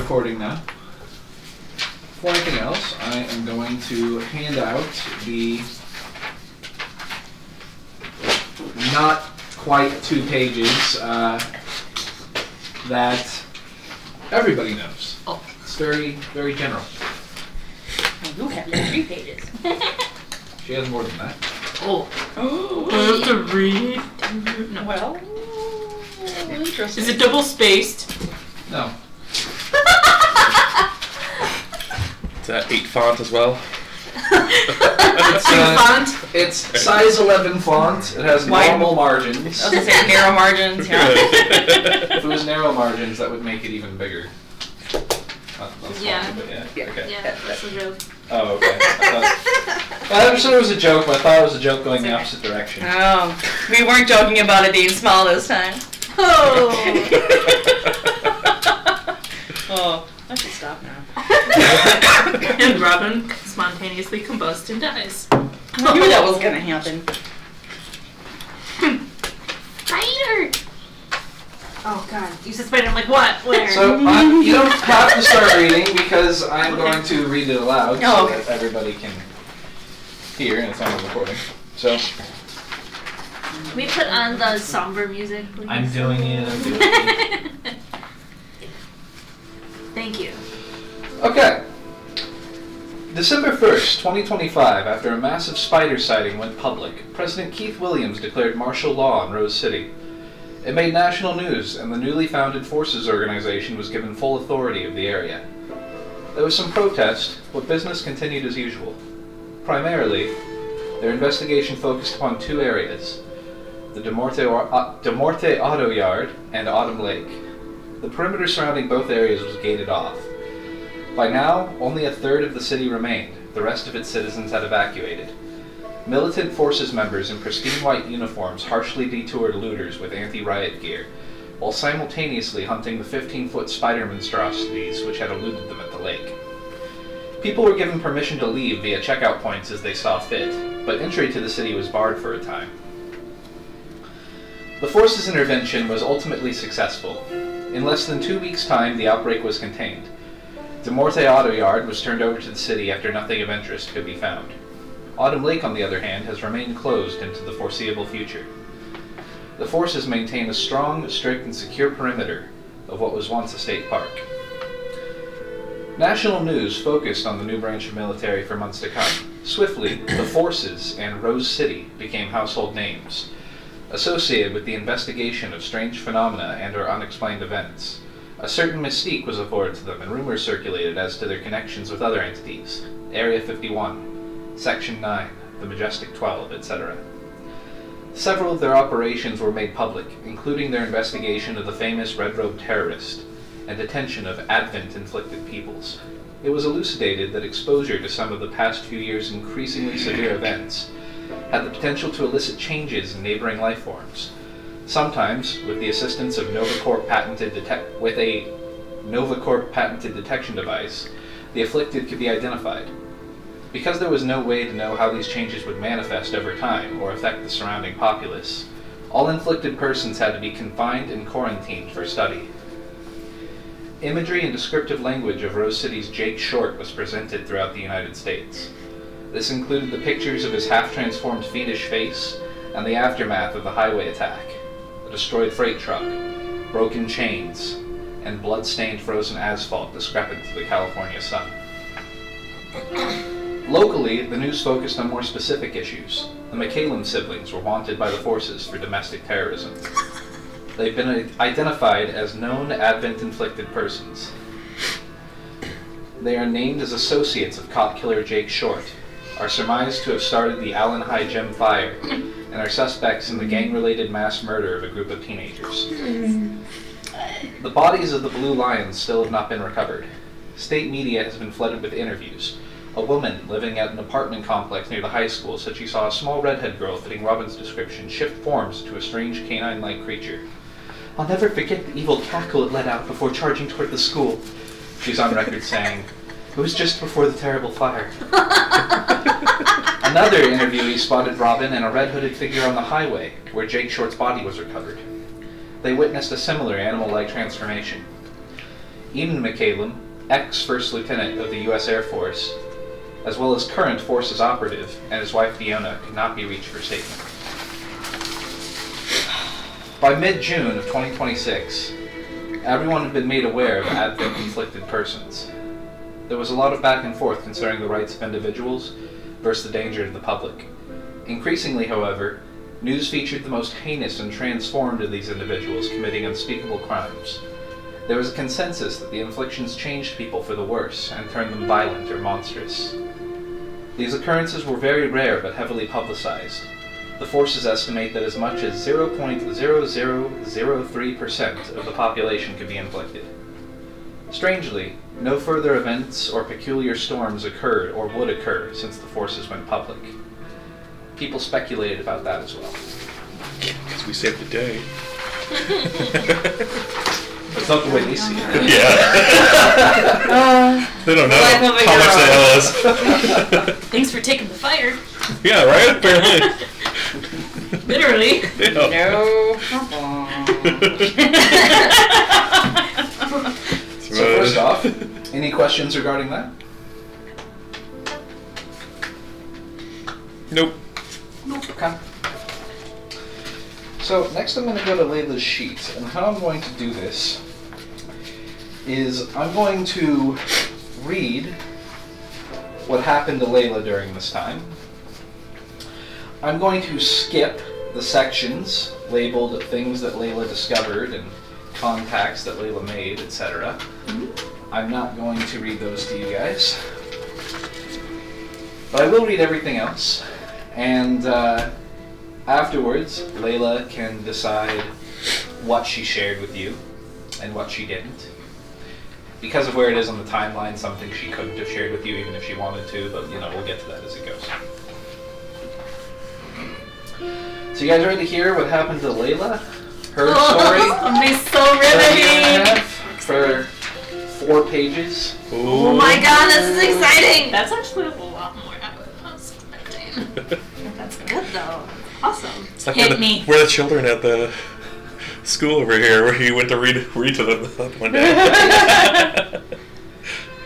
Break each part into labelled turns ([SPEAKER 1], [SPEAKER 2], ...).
[SPEAKER 1] recording now. For anything else, I am going to hand out the not quite 2 pages that everybody knows.
[SPEAKER 2] Oh.
[SPEAKER 1] It's very, very general.
[SPEAKER 2] You have like 3 pages.
[SPEAKER 1] She has more than that.
[SPEAKER 2] Oh. I have to read. No. Well, interesting. Is it double spaced?
[SPEAKER 1] No.
[SPEAKER 3] Is that 8 font as well?
[SPEAKER 1] Font? It's size 11 font. It has normal margins.
[SPEAKER 2] I was going to say narrow margins. Yeah.
[SPEAKER 1] If it was narrow margins, that would make it even bigger. Not
[SPEAKER 2] Yeah.
[SPEAKER 1] funny, but yeah. Okay.
[SPEAKER 2] Yeah, that's a joke.
[SPEAKER 1] Oh, okay. I understood it was a joke, but I thought it was a joke going the opposite direction.
[SPEAKER 2] Oh, we weren't joking about it being small this time. Oh. Oh, I should stop now.
[SPEAKER 4] And Robin spontaneously combusts and dies.
[SPEAKER 2] I knew that was gonna happen.
[SPEAKER 4] Spider! Oh god, you said spider, I'm like, what? Where?
[SPEAKER 1] So, you don't have to start reading because I'm going to read it aloud so that everybody can hear and it's on the recording. So,
[SPEAKER 4] Can we put on the somber music, please?
[SPEAKER 1] I'm doing it.
[SPEAKER 4] Thank you.
[SPEAKER 1] Okay. December 1st, 2025, after a massive spider sighting went public, President Keith Williams declared martial law in Rose City. It made national news, and the newly founded Forces organization was given full authority of the area. There was some protest, but business continued as usual. Primarily, their investigation focused upon 2 areas, the De Morte Auto Yard and Autumn Lake. The perimeter surrounding both areas was gated off. By now, only a third of the city remained. The rest of its citizens had evacuated. Militant forces members in pristine white uniforms harshly detoured looters with anti-riot gear, while simultaneously hunting the 15-foot spider monstrosities which had eluded them at the lake. People were given permission to leave via checkout points as they saw fit, but entry to the city was barred for a time. The forces' intervention was ultimately successful. In less than 2 weeks' time, the outbreak was contained. De Morte Auto Yard was turned over to the city after nothing of interest could be found. Autumn Lake, on the other hand, has remained closed into the foreseeable future. The forces maintain a strong, strict, and secure perimeter of what was once a state park. National news focused on the new branch of military for months to come. Swiftly, the forces and Rose City became household names, associated with the investigation of strange phenomena and/or unexplained events. A certain mystique was afforded to them, and rumors circulated as to their connections with other entities, Area 51, Section 9, the Majestic 12, etc. Several of their operations were made public, including their investigation of the famous Red Robe terrorist and detention of Advent-inflicted peoples. It was elucidated that exposure to some of the past few years' increasingly severe events had the potential to elicit changes in neighboring life forms. Sometimes, with the assistance of Novacorp patented detection device, the afflicted could be identified. Because there was no way to know how these changes would manifest over time or affect the surrounding populace, all inflicted persons had to be confined and quarantined for study. Imagery and descriptive language of Rose City's Jake Short was presented throughout the United States. This included the pictures of his half-transformed fiendish face and the aftermath of the highway attack, a destroyed freight truck, broken chains, and blood-stained frozen asphalt discrepant to the California sun. Locally, the news focused on more specific issues. The McCallum siblings were wanted by the forces for domestic terrorism. They've been identified as known Advent-inflicted persons. They are named as associates of cop killer Jake Short, are surmised to have started the Allen High Gem fire, and are suspects in the gang-related mass murder of a group of teenagers. The bodies of the Blue Lions still have not been recovered. State media has been flooded with interviews. A woman living at an apartment complex near the high school said she saw a small redhead girl fitting Robin's description shift forms into a strange canine-like creature. "I'll never forget the evil cackle it let out before charging toward the school," she's on record saying. "It was just before the terrible fire." Another interviewee spotted Robin and a red-hooded figure on the highway, where Jake Short's body was recovered. They witnessed a similar animal-like transformation. Eamon McCallum, ex-First Lieutenant of the U.S. Air Force, as well as current Forces operative, and his wife Fiona could not be reached for statement. By mid-June of 2026, everyone had been made aware of Advent-conflicted persons. There was a lot of back and forth concerning the rights of individuals versus the danger to the public. Increasingly, however, news featured the most heinous and transformed of these individuals committing unspeakable crimes. There was a consensus that the inflictions changed people for the worse and turned them violent or monstrous. These occurrences were very rare but heavily publicized. The forces estimate that as much as 0.0003% of the population could be inflicted. Strangely, no further events or peculiar storms occurred or would occur since the forces went public. People speculated about that as well.
[SPEAKER 3] Because we saved the day.
[SPEAKER 1] It's not the way they see it.
[SPEAKER 3] Yeah. They don't know how much they owe us.
[SPEAKER 4] Thanks for taking the fire.
[SPEAKER 3] Yeah, right? Apparently.
[SPEAKER 4] Literally.
[SPEAKER 3] Yeah.
[SPEAKER 2] No.
[SPEAKER 1] So first off, any questions regarding that?
[SPEAKER 3] Nope.
[SPEAKER 1] Okay. So next I'm going to go to Layla's sheet, and how I'm going to do this is I'm going to read what happened to Layla during this time. I'm going to skip the sections labeled things that Layla discovered and contacts that Layla made, etc. I'm not going to read those to you guys. But I will read everything else, and afterwards, Layla can decide what she shared with you and what she didn't. Because of where it is on the timeline, some things she couldn't have shared with you even if she wanted to, but you know, we'll get to that as it goes. So you guys ready to hear what happened to Layla? Her story?
[SPEAKER 4] It's gonna be so
[SPEAKER 1] For a year and a
[SPEAKER 4] riveting.
[SPEAKER 1] half, for 4 pages.
[SPEAKER 4] Oh my god, this is exciting.
[SPEAKER 2] That's actually a lot more than I was expecting.
[SPEAKER 4] That's good though. Awesome.
[SPEAKER 3] It's like
[SPEAKER 4] Hit me.
[SPEAKER 3] we're the children at the school over here where he went to read to them one day.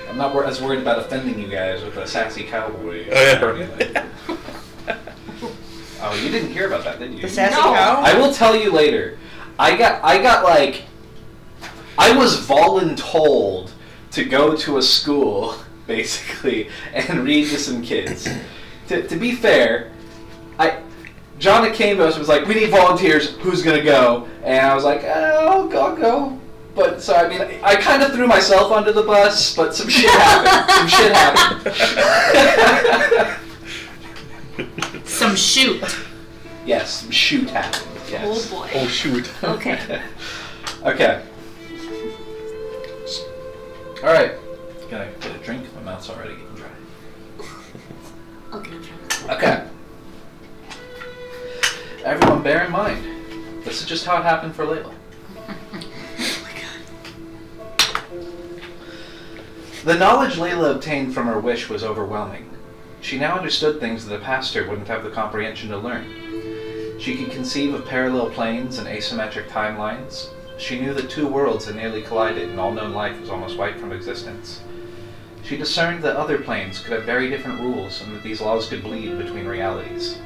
[SPEAKER 1] I'm not as worried about offending you guys with a sassy cowboy.
[SPEAKER 3] Oh, yeah.
[SPEAKER 1] or anything. Oh, you didn't hear about that, did you?
[SPEAKER 2] The sassy
[SPEAKER 4] No.
[SPEAKER 2] cow?
[SPEAKER 1] I will tell you later. I got like, I was voluntold to go to a school, basically, and read to some kids. To be fair, John came to us and was like, we need volunteers, who's gonna go? And I was like, I'll go. But, so I mean, I kind of threw myself under the bus, but some shit happened.
[SPEAKER 4] Some shoot.
[SPEAKER 1] Yes, some shoot happened. Yes.
[SPEAKER 4] Oh boy.
[SPEAKER 3] Oh shoot.
[SPEAKER 4] Okay.
[SPEAKER 1] Okay. Alright. Gotta get a drink. My mouth's already getting dry.
[SPEAKER 4] Okay.
[SPEAKER 1] Okay. Everyone bear in mind, this is just how it happened for Layla. The knowledge Layla obtained from her wish was overwhelming. She now understood things that a pastor wouldn't have the comprehension to learn. She could conceive of parallel planes and asymmetric timelines. She knew that 2 worlds had nearly collided and all known life was almost wiped from existence. She discerned that other planes could have very different rules and that these laws could bleed between realities.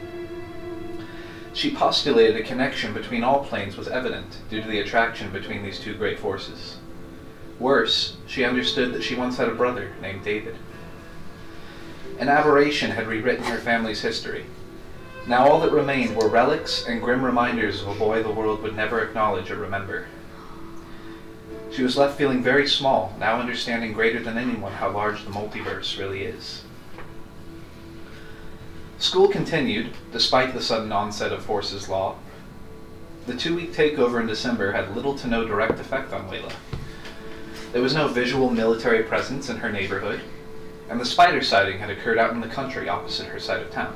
[SPEAKER 1] She postulated a connection between all planes was evident due to the attraction between these 2 great forces. Worse, she understood that she once had a brother named David. An aberration had rewritten her family's history. Now all that remained were relics and grim reminders of a boy the world would never acknowledge or remember. She was left feeling very small, now understanding greater than anyone how large the multiverse really is. School continued, despite the sudden onset of Forces Law. The 2-week takeover in December had little to no direct effect on Layla. There was no visual military presence in her neighborhood, and the spider sighting had occurred out in the country opposite her side of town.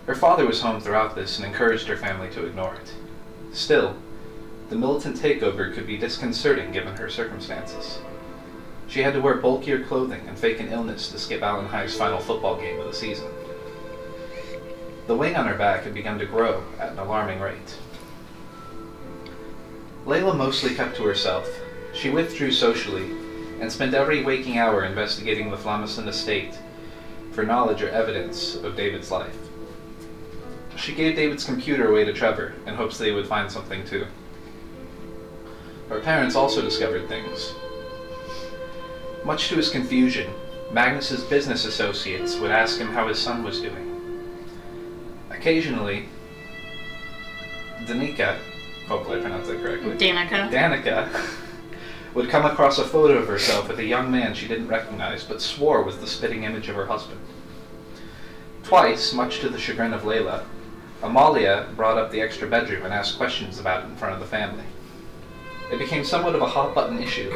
[SPEAKER 1] Her father was home throughout this and encouraged her family to ignore it. Still, the militant takeover could be disconcerting given her circumstances. She had to wear bulkier clothing and fake an illness to skip Allen High's final football game of the season. The wing on her back had begun to grow at an alarming rate. Layla mostly kept to herself. She withdrew socially and spent every waking hour investigating the Flamison estate for knowledge or evidence of David's life. She gave David's computer away to Trevor in hopes they would find something too. Her parents also discovered things. Much to his confusion, Magnus's business associates would ask him how his son was doing. Occasionally, Danica, hopefully I pronounced that correctly, Danica would come across a photo of herself with a young man she didn't recognize but swore was the spitting image of her husband. Twice, much to the chagrin of Layla, Amalia brought up the extra bedroom and asked questions about it in front of the family. It became somewhat of a hot-button issue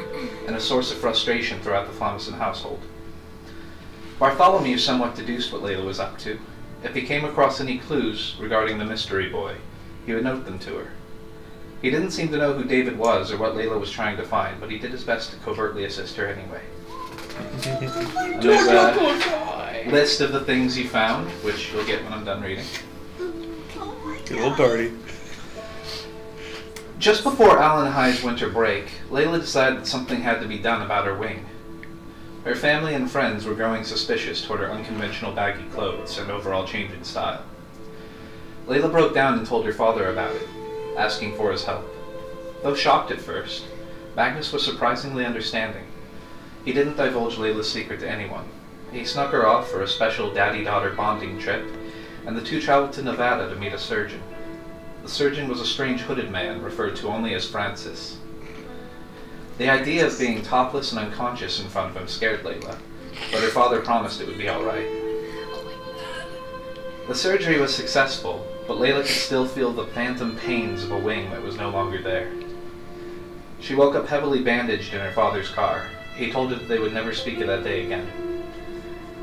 [SPEAKER 1] and a source of frustration throughout the Flamison household. Bartholomew somewhat deduced what Layla was up to. If he came across any clues regarding the mystery boy, he would note them to her. He didn't seem to know who David was or what Layla was trying to find, but he did his best to covertly assist her anyway. And there's a list of the things he found, which you'll get when I'm done reading.
[SPEAKER 3] Good little party.
[SPEAKER 1] Just before Alan and High's winter break, Layla decided that something had to be done about her wing. Her family and friends were growing suspicious toward her unconventional baggy clothes and overall change in style. Layla broke down and told her father about it, asking for his help. Though shocked at first, Magnus was surprisingly understanding. He didn't divulge Layla's secret to anyone. He snuck her off for a special daddy-daughter bonding trip, and the two traveled to Nevada to meet a surgeon. The surgeon was a strange hooded man referred to only as Francis. The idea of being topless and unconscious in front of him scared Layla, but her father promised it would be alright. The surgery was successful, but Layla could still feel the phantom pains of a wing that was no longer there. She woke up heavily bandaged in her father's car. He told her that they would never speak of that day again.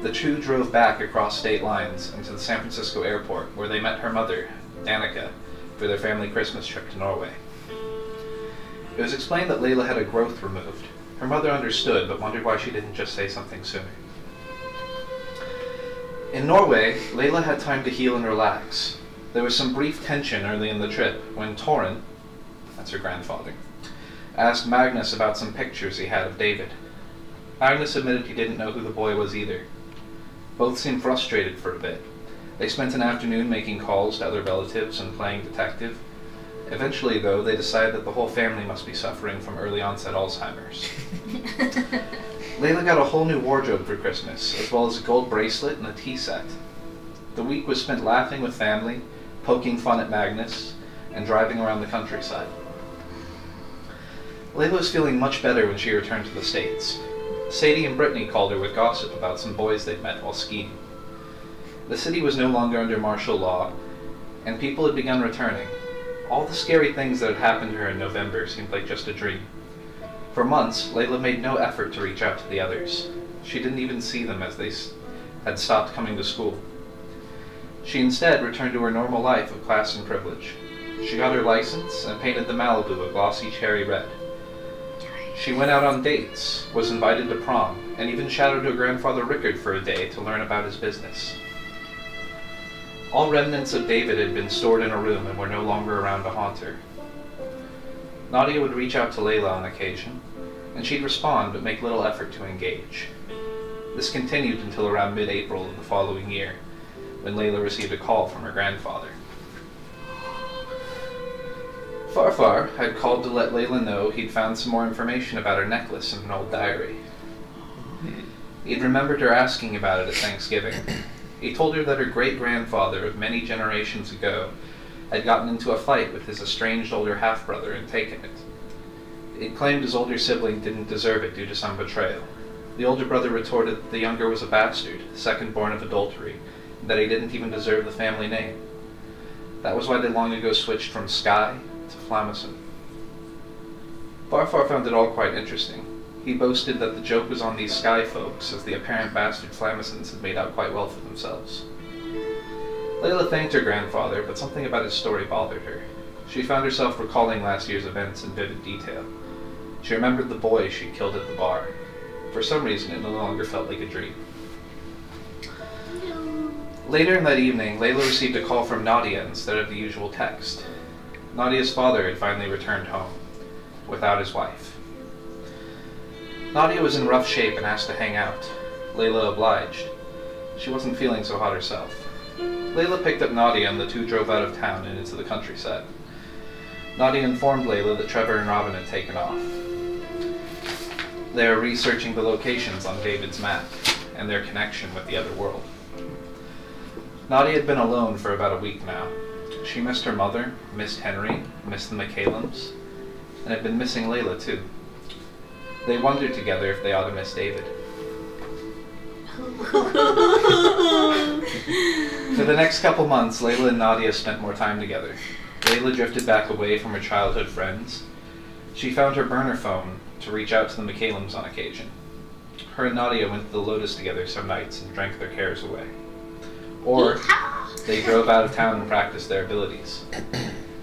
[SPEAKER 1] The two drove back across state lines into the San Francisco airport, where they met her mother, Danica, for their family Christmas trip to Norway. It was explained that Layla had a growth removed. Her mother understood, but wondered why she didn't just say something sooner. In Norway, Layla had time to heal and relax. There was some brief tension early in the trip when Torin, that's her grandfather, asked Magnus about some pictures he had of David. Magnus admitted he didn't know who the boy was either. Both seemed frustrated for a bit. They spent an afternoon making calls to other relatives and playing detective. Eventually, though, they decided that the whole family must be suffering from early-onset Alzheimer's. Layla got a whole new wardrobe for Christmas, as well as a gold bracelet and a tea set. The week was spent laughing with family, poking fun at Magnus, and driving around the countryside. Layla was feeling much better when she returned to the States. Sadie and Brittany called her with gossip about some boys they'd met while skiing. The city was no longer under martial law, and people had begun returning. All the scary things that had happened to her in November seemed like just a dream. For months, Layla made no effort to reach out to the others. She didn't even see them as they had stopped coming to school. She instead returned to her normal life of class and privilege. She got her license and painted the Malibu a glossy cherry red. She went out on dates, was invited to prom, and even shadowed her grandfather Rickard for a day to learn about his business. All remnants of David had been stored in a room and were no longer around to haunt her. Nadia would reach out to Layla on occasion, and she'd respond but make little effort to engage. This continued until around mid-April of the following year, when Layla received a call from her grandfather. Farfar had called to let Layla know he'd found some more information about her necklace in an old diary. He'd remembered her asking about it at Thanksgiving. He told her that her great-grandfather of many generations ago had gotten into a fight with his estranged older half-brother and taken it. He claimed his older sibling didn't deserve it due to some betrayal. The older brother retorted that the younger was a bastard, second-born of adultery, and that he didn't even deserve the family name. That was why they long ago switched from Skye to Flamison. Farfar found it all quite interesting. He boasted that the joke was on these Skye folks, as the apparent bastard Flamisons had made out quite well for themselves. Layla thanked her grandfather, but something about his story bothered her. She found herself recalling last year's events in vivid detail. She remembered the boy she killed at the bar. For some reason, it no longer felt like a dream. Later in that evening, Layla received a call from Nadia instead of the usual text. Nadia's father had finally returned home, without his wife. Nadia was in rough shape and asked to hang out. Layla obliged. She wasn't feeling so hot herself. Layla picked up Nadia and the two drove out of town and into the countryside. Nadia informed Layla that Trevor and Robin had taken off. They are researching the locations on David's map and their connection with the other world. Nadia had been alone for about a week now. She missed her mother, missed Henry, missed the McCallums, and had been missing Layla too. They wondered together if they ought to miss David. For the next couple months, Layla and Nadia spent more time together. Layla drifted back away from her childhood friends. She found her burner phone to reach out to the McCallums on occasion. Her and Nadia went to the Lotus together some nights and drank their cares away. Or they drove out of town and practiced their abilities.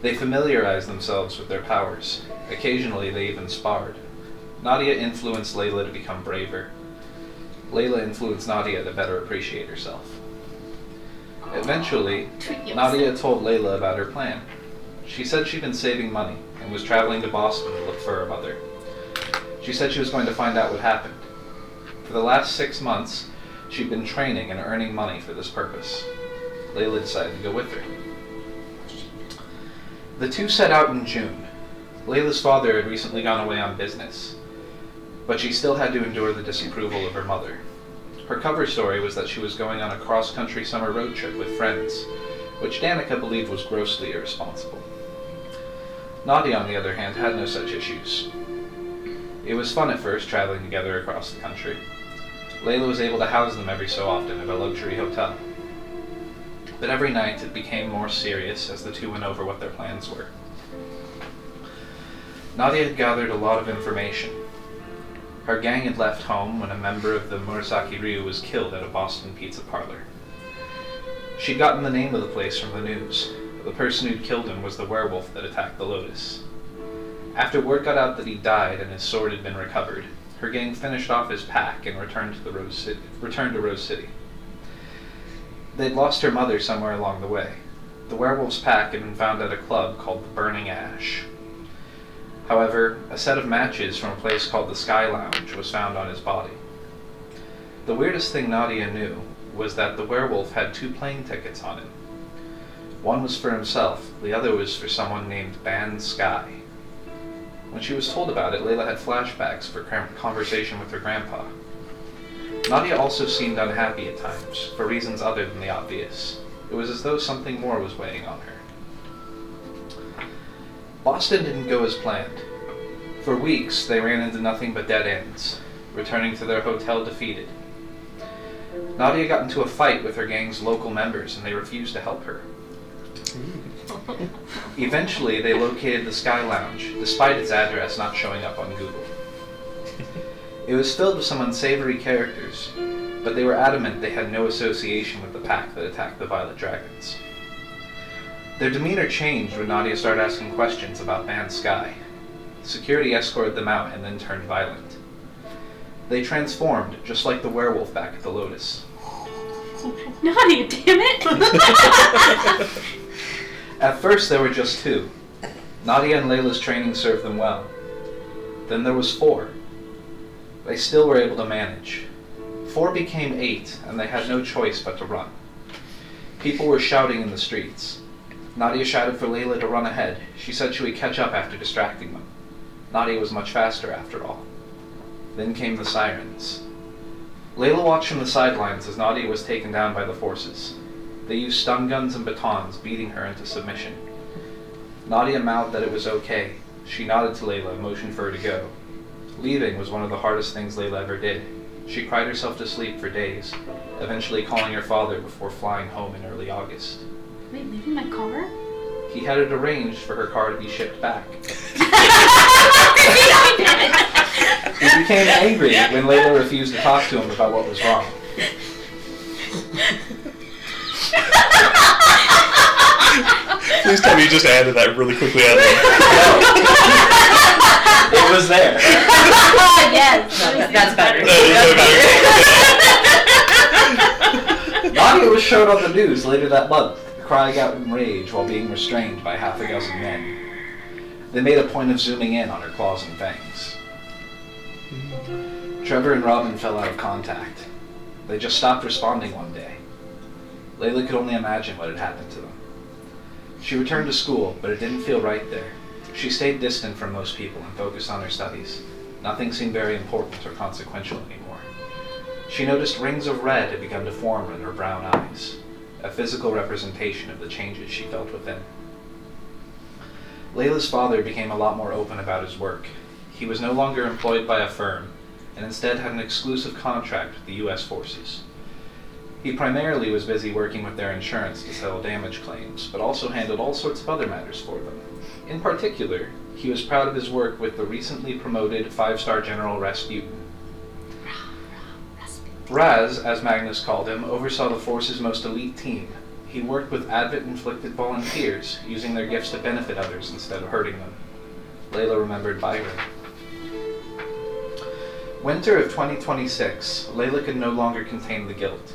[SPEAKER 1] They familiarized themselves with their powers. Occasionally they even sparred. Nadia influenced Layla to become braver. Layla influenced Nadia to better appreciate herself. Eventually, Nadia told Layla about her plan. She said she'd been saving money and was traveling to Boston to look for her mother. She said she was going to find out what happened. For the last 6 months, she'd been training and earning money for this purpose. Layla decided to go with her. The two set out in June. Layla's father had recently gone away on business, but she still had to endure the disapproval of her mother. Her cover story was that she was going on a cross-country summer road trip with friends, which Danica believed was grossly irresponsible. Nadia, on the other hand, had no such issues. It was fun at first, traveling together across the country. Layla was able to house them every so often at a luxury hotel. But every night it became more serious as the two went over what their plans were. Nadia had gathered a lot of information. Her gang had left home when a member of the Murasaki Ryu was killed at a Boston pizza parlor. She'd gotten the name of the place from the news. The person who'd killed him was the werewolf that attacked the Lotus. After word got out that he died and his sword had been recovered, her gang finished off his pack and returned to Rose City. They'd lost her mother somewhere along the way. The werewolf's pack had been found at a club called the Burning Ash. However, a set of matches from a place called the Sky Lounge was found on his body. The weirdest thing Nadia knew was that the werewolf had 2 plane tickets on him. One was for himself, the other was for someone named Ban Sky. When she was told about it, Layla had flashbacks of her conversation with her grandpa. Nadia also seemed unhappy at times, for reasons other than the obvious. It was as though something more was weighing on her. Boston didn't go as planned. For weeks, they ran into nothing but dead ends, returning to their hotel defeated. Nadia got into a fight with her gang's local members, and they refused to help her. Eventually, they located the Sky Lounge, despite its address not showing up on Google. It was filled with some unsavory characters, but they were adamant they had no association with the pack that attacked the Violet Dragons. Their demeanor changed when Nadia started asking questions about Ban Sky. Security escorted them out and then turned violent. They transformed, just like the werewolf back at the Lotus.
[SPEAKER 4] Nadia, damn it!
[SPEAKER 1] At first there were just 2. Nadia and Layla's training served them well. Then there was 4. They still were able to manage. 4 became 8, and they had no choice but to run. People were shouting in the streets. Nadia shouted for Layla to run ahead. She said she would catch up after distracting them. Nadia was much faster after all. Then came the sirens. Layla watched from the sidelines as Nadia was taken down by the forces. They used stun guns and batons, beating her into submission. Nadia mouthed that it was okay. She nodded to Layla and motioned for her to go. Leaving was one of the hardest things Layla ever did. She cried herself to sleep for days, eventually calling her father before flying home in early August.
[SPEAKER 4] Wait, leaving my car?
[SPEAKER 1] He had it arranged for her car to be shipped back. He became angry when Layla refused to talk to him about what was wrong.
[SPEAKER 3] Please tell me you just added that really quickly out
[SPEAKER 1] No. It was there.
[SPEAKER 4] Yes.
[SPEAKER 2] That's better.
[SPEAKER 1] Nadia was shown on the news later that month, crying out in rage while being restrained by half a dozen men. They made a point of zooming in on her claws and fangs. Trevor and Robin fell out of contact. They just stopped responding one day. Layla could only imagine what had happened to them. She returned to school, but it didn't feel right there. She stayed distant from most people and focused on her studies. Nothing seemed very important or consequential anymore. She noticed rings of red had begun to form in her brown eyes, a physical representation of the changes she felt within. Layla's father became a lot more open about his work. He was no longer employed by a firm, and instead had an exclusive contract with the U.S. forces. He primarily was busy working with their insurance to settle damage claims, but also handled all sorts of other matters for them. In particular, he was proud of his work with the recently promoted 5-star General Rasputin. Raz, as Magnus called him, oversaw the force's most elite team. He worked with Advent-inflicted volunteers, using their gifts to benefit others instead of hurting them. Layla remembered Byron. Winter of 2026, Layla could no longer contain the guilt.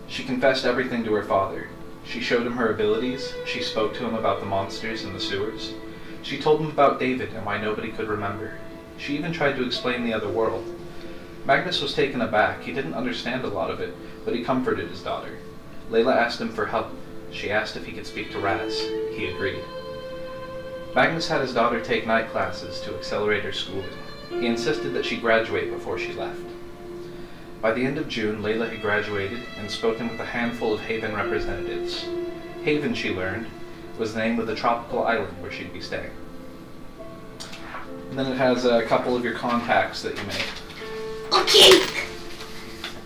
[SPEAKER 1] She confessed everything to her father. She showed him her abilities, she spoke to him about the monsters in the sewers. She told him about David and why nobody could remember. She even tried to explain the other world. Magnus was taken aback. He didn't understand a lot of it, but he comforted his daughter. Layla asked him for help. She asked if he could speak to Raz. He agreed. Magnus had his daughter take night classes to accelerate her schooling. He insisted that she graduate before she left. By the end of June, Layla had graduated and spoken with a handful of Haven representatives. Haven, she learned, was the name of the tropical island where she'd be staying. And then it has a couple of your contacts that you made.
[SPEAKER 4] Okay!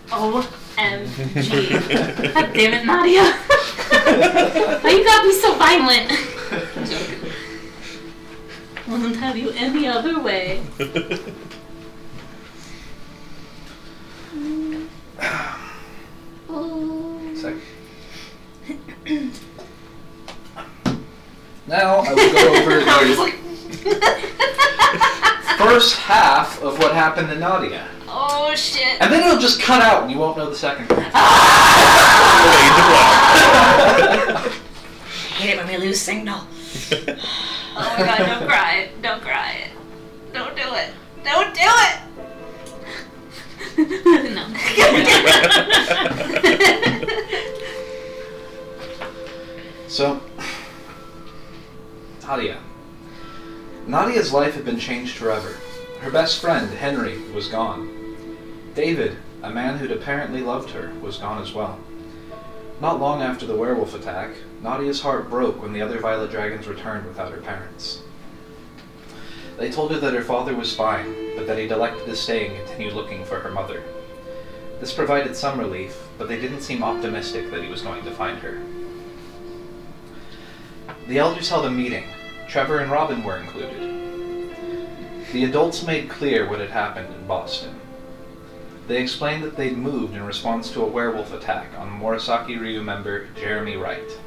[SPEAKER 4] OMG. God damn it, Nadia. Why you gotta be so violent? I'm joking. Wouldn't have you any other way.
[SPEAKER 1] Sec. Now I will go over the first half of what happened to Nadia.
[SPEAKER 4] Oh shit.
[SPEAKER 1] And then it'll just cut out and you won't know the second part.
[SPEAKER 4] I hate it when we lose signal. Oh my god, don't cry. Don't cry. Don't do it. Don't do it! No.
[SPEAKER 1] So, Nadia. Nadia's life had been changed forever. Her best friend, Henry, was gone. David, a man who'd apparently loved her, was gone as well. Not long after the werewolf attack, Nadia's heart broke when the other Violet Dragons returned without her parents. They told her that her father was fine, but that he'd elected to stay and continue looking for her mother. This provided some relief, but they didn't seem optimistic that he was going to find her. The elders held a meeting. Trevor and Robin were included. The adults made clear what had happened in Boston. They explained that they'd moved in response to a werewolf attack on Morisaki Ryu member Jeremy Wright.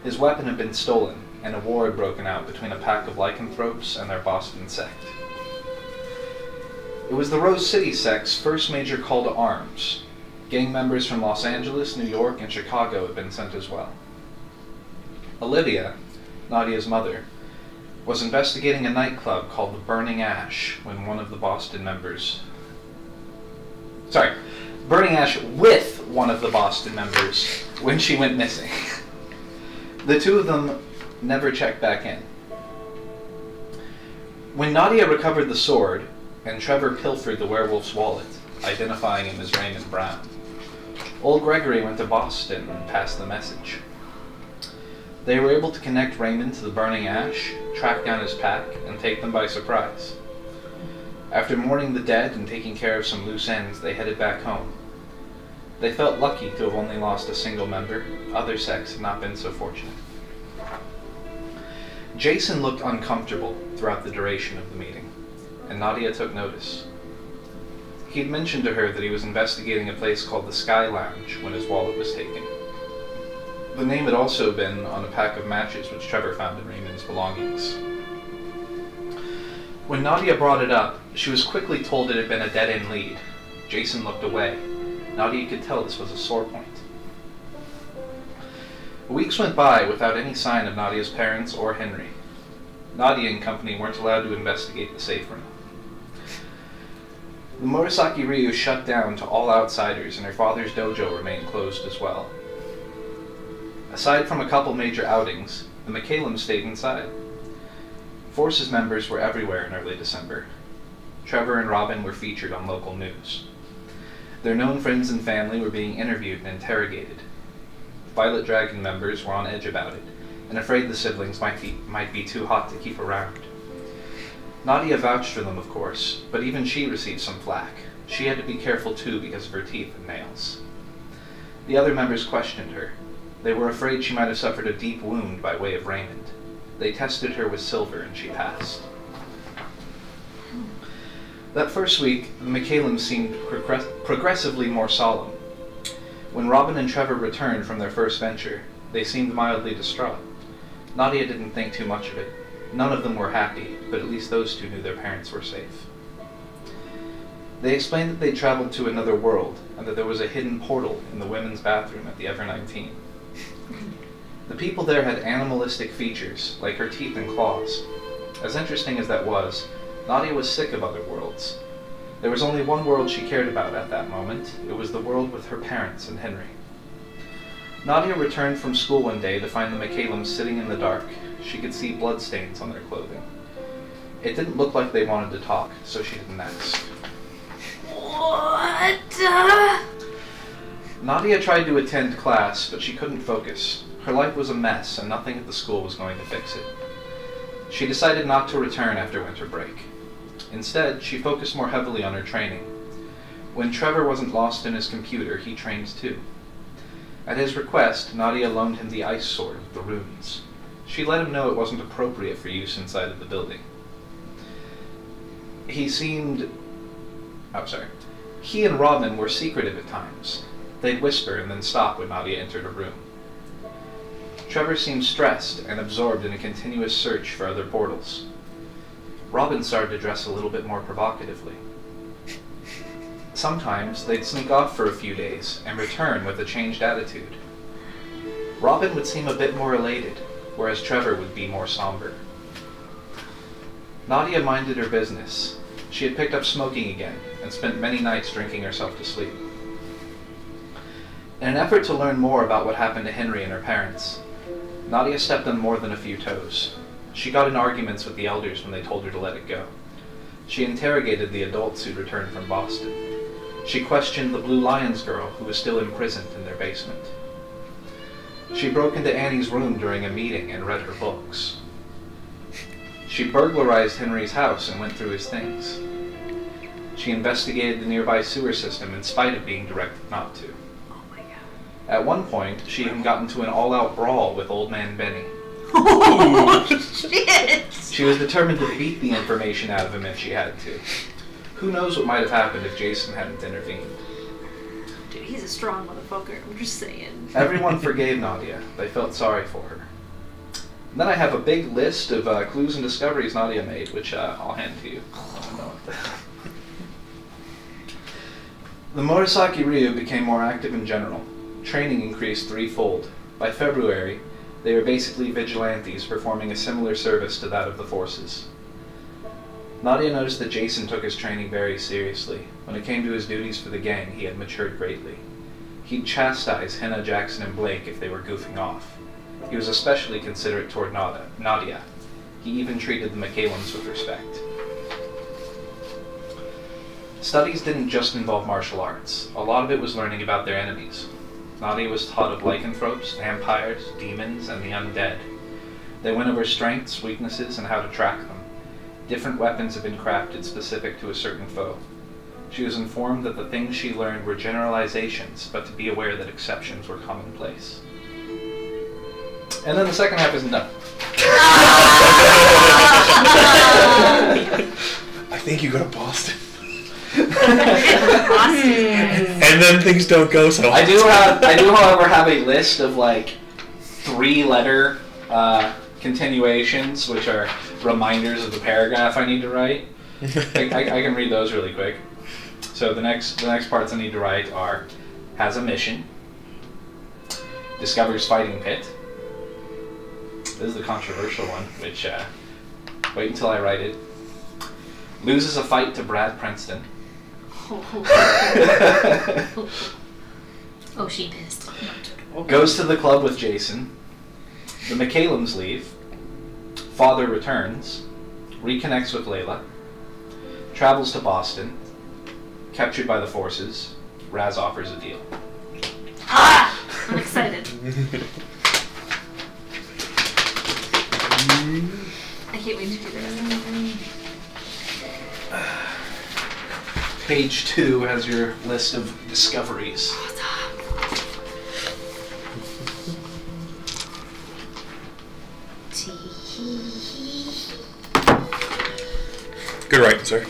[SPEAKER 1] His weapon had been stolen, and a war had broken out between a pack of lycanthropes and their Boston sect. It was the Rose City sect's first major call to arms. Gang members from Los Angeles, New York, and Chicago had been sent as well. Olivia, Nadia's mother, was investigating a nightclub called the Burning Ash when one of the Boston members... Burning Ash with one of the Boston members when she went missing. The two of them never checked back in. When Nadia recovered the sword, and Trevor pilfered the werewolf's wallet, identifying him as Raymond Brown, old Gregory went to Boston and passed the message. They were able to connect Raymond to the Burning Ash, track down his pack, and take them by surprise. After mourning the dead and taking care of some loose ends, they headed back home. They felt lucky to have only lost a single member. Other sects had not been so fortunate. Jason looked uncomfortable throughout the duration of the meeting, and Nadia took notice. He had mentioned to her that he was investigating a place called the Sky Lounge when his wallet was taken. The name had also been on a pack of matches which Trevor found in Raymond's belongings. When Nadia brought it up, she was quickly told it had been a dead-end lead. Jason looked away. Nadia could tell this was a sore point. Weeks went by without any sign of Nadia's parents or Henry. Nadia and company weren't allowed to investigate the safe room. The Murasaki Ryu shut down to all outsiders, and her father's dojo remained closed as well. Aside from a couple major outings, the McCallums stayed inside. Forces members were everywhere in early December. Trevor and Robin were featured on local news. Their known friends and family were being interviewed and interrogated. Violet Dragon members were on edge about it, and afraid the siblings might be too hot to keep around. Nadia vouched for them, of course, but even she received some flack. She had to be careful too because of her teeth and nails. The other members questioned her. They were afraid she might have suffered a deep wound by way of raiment. They tested her with silver and she passed. That first week, the McCallums seemed progressively more solemn. When Robin and Trevor returned from their first venture, they seemed mildly distraught. Nadia didn't think too much of it. None of them were happy, but at least those two knew their parents were safe. They explained that they traveled to another world, and that there was a hidden portal in the women's bathroom at the Ever 19. The people there had animalistic features, like her teeth and claws. As interesting as that was, Nadia was sick of other worlds. There was only one world she cared about at that moment. It was the world with her parents and Henry. Nadia returned from school one day to find the McCallums sitting in the dark. She could see bloodstains on their clothing. It didn't look like they wanted to talk, so she didn't ask.
[SPEAKER 4] What?
[SPEAKER 1] Nadia tried to attend class, but she couldn't focus. Her life was a mess, and nothing at the school was going to fix it. She decided not to return after winter break. Instead, she focused more heavily on her training. When Trevor wasn't lost in his computer, he trained too. At his request, Nadia loaned him the ice sword with the runes. She let him know it wasn't appropriate for use inside of the building. He and Robin were secretive at times. They'd whisper and then stop when Nadia entered a room. Trevor seemed stressed and absorbed in a continuous search for other portals. Robin started to dress a little bit more provocatively. Sometimes they'd sneak off for a few days and return with a changed attitude. Robin would seem a bit more elated, whereas Trevor would be more somber. Nadia minded her business. She had picked up smoking again and spent many nights drinking herself to sleep. In an effort to learn more about what happened to Henry and her parents, Nadia stepped on more than a few toes. She got in arguments with the elders when they told her to let it go. She interrogated the adults who'd returned from Boston. She questioned the Blue Lions girl who was still imprisoned in their basement. She broke into Annie's room during a meeting and read her books. She burglarized Henry's house and went through his things. She investigated the nearby sewer system in spite of being directed not to.
[SPEAKER 4] Oh my god.
[SPEAKER 1] At one point, she even got into an all-out brawl with Old Man Benny.
[SPEAKER 4] Oh shit!
[SPEAKER 1] She was determined to beat the information out of him if she had to. Who knows what might have happened if Jason hadn't intervened.
[SPEAKER 4] Dude, he's a strong motherfucker, I'm just saying.
[SPEAKER 1] Everyone forgave Nadia. They felt sorry for her. And then I have a big list of clues and discoveries Nadia made, which I'll hand to you. The Murasaki Ryu became more active in general. Training increased threefold. By February, they were basically vigilantes performing a similar service to that of the forces. Nadia noticed that Jason took his training very seriously. When it came to his duties for the gang, he had matured greatly. He'd chastise Henna, Jackson, and Blake if they were goofing off. He was especially considerate toward Nadia. He even treated the McCallums with respect. Studies didn't just involve martial arts. A lot of it was learning about their enemies. Nadia was taught of lycanthropes, vampires, demons, and the undead. They went over strengths, weaknesses, and how to track them. Different weapons had been crafted specific to a certain foe. She was informed that the things she learned were generalizations, but to be aware that exceptions were commonplace. And then the second half isn't done.
[SPEAKER 3] I think you go to Boston.
[SPEAKER 4] Boston.
[SPEAKER 3] And then things don't go so.
[SPEAKER 1] I do, however, have a list of like 3-letter continuations, which are reminders of the paragraph I need to write. I can read those really quick. So the next parts I need to write are: has a mission, discovers fighting pit. This is the controversial one, which wait until I write it. Loses a fight to Brad Princeton.
[SPEAKER 4] Oh, she pissed.
[SPEAKER 1] Goes to the club with Jason. The McCallums leave. Father returns. Reconnects with Layla. Travels to Boston. Captured by the forces. Raz offers a deal.
[SPEAKER 4] Ah! I'm excited. I can't wait to do this.
[SPEAKER 1] Page 2 has your list of discoveries.
[SPEAKER 3] Good writing, sir.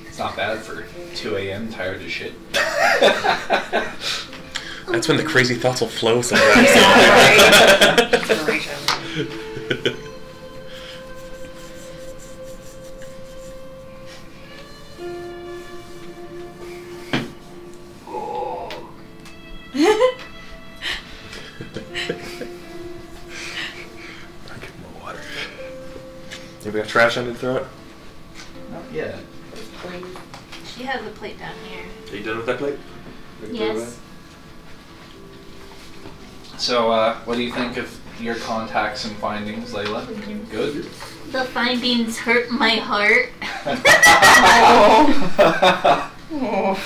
[SPEAKER 1] It's not bad for 2 a.m. tired as shit.
[SPEAKER 3] That's when the crazy thoughts will flow sometimes. We got trash under the throat?
[SPEAKER 1] Not yet.
[SPEAKER 4] She has a plate down here.
[SPEAKER 3] Are you done with that plate?
[SPEAKER 4] Yes.
[SPEAKER 1] So, what do you think of your contacts and findings, Layla? Good?
[SPEAKER 4] The findings hurt my heart.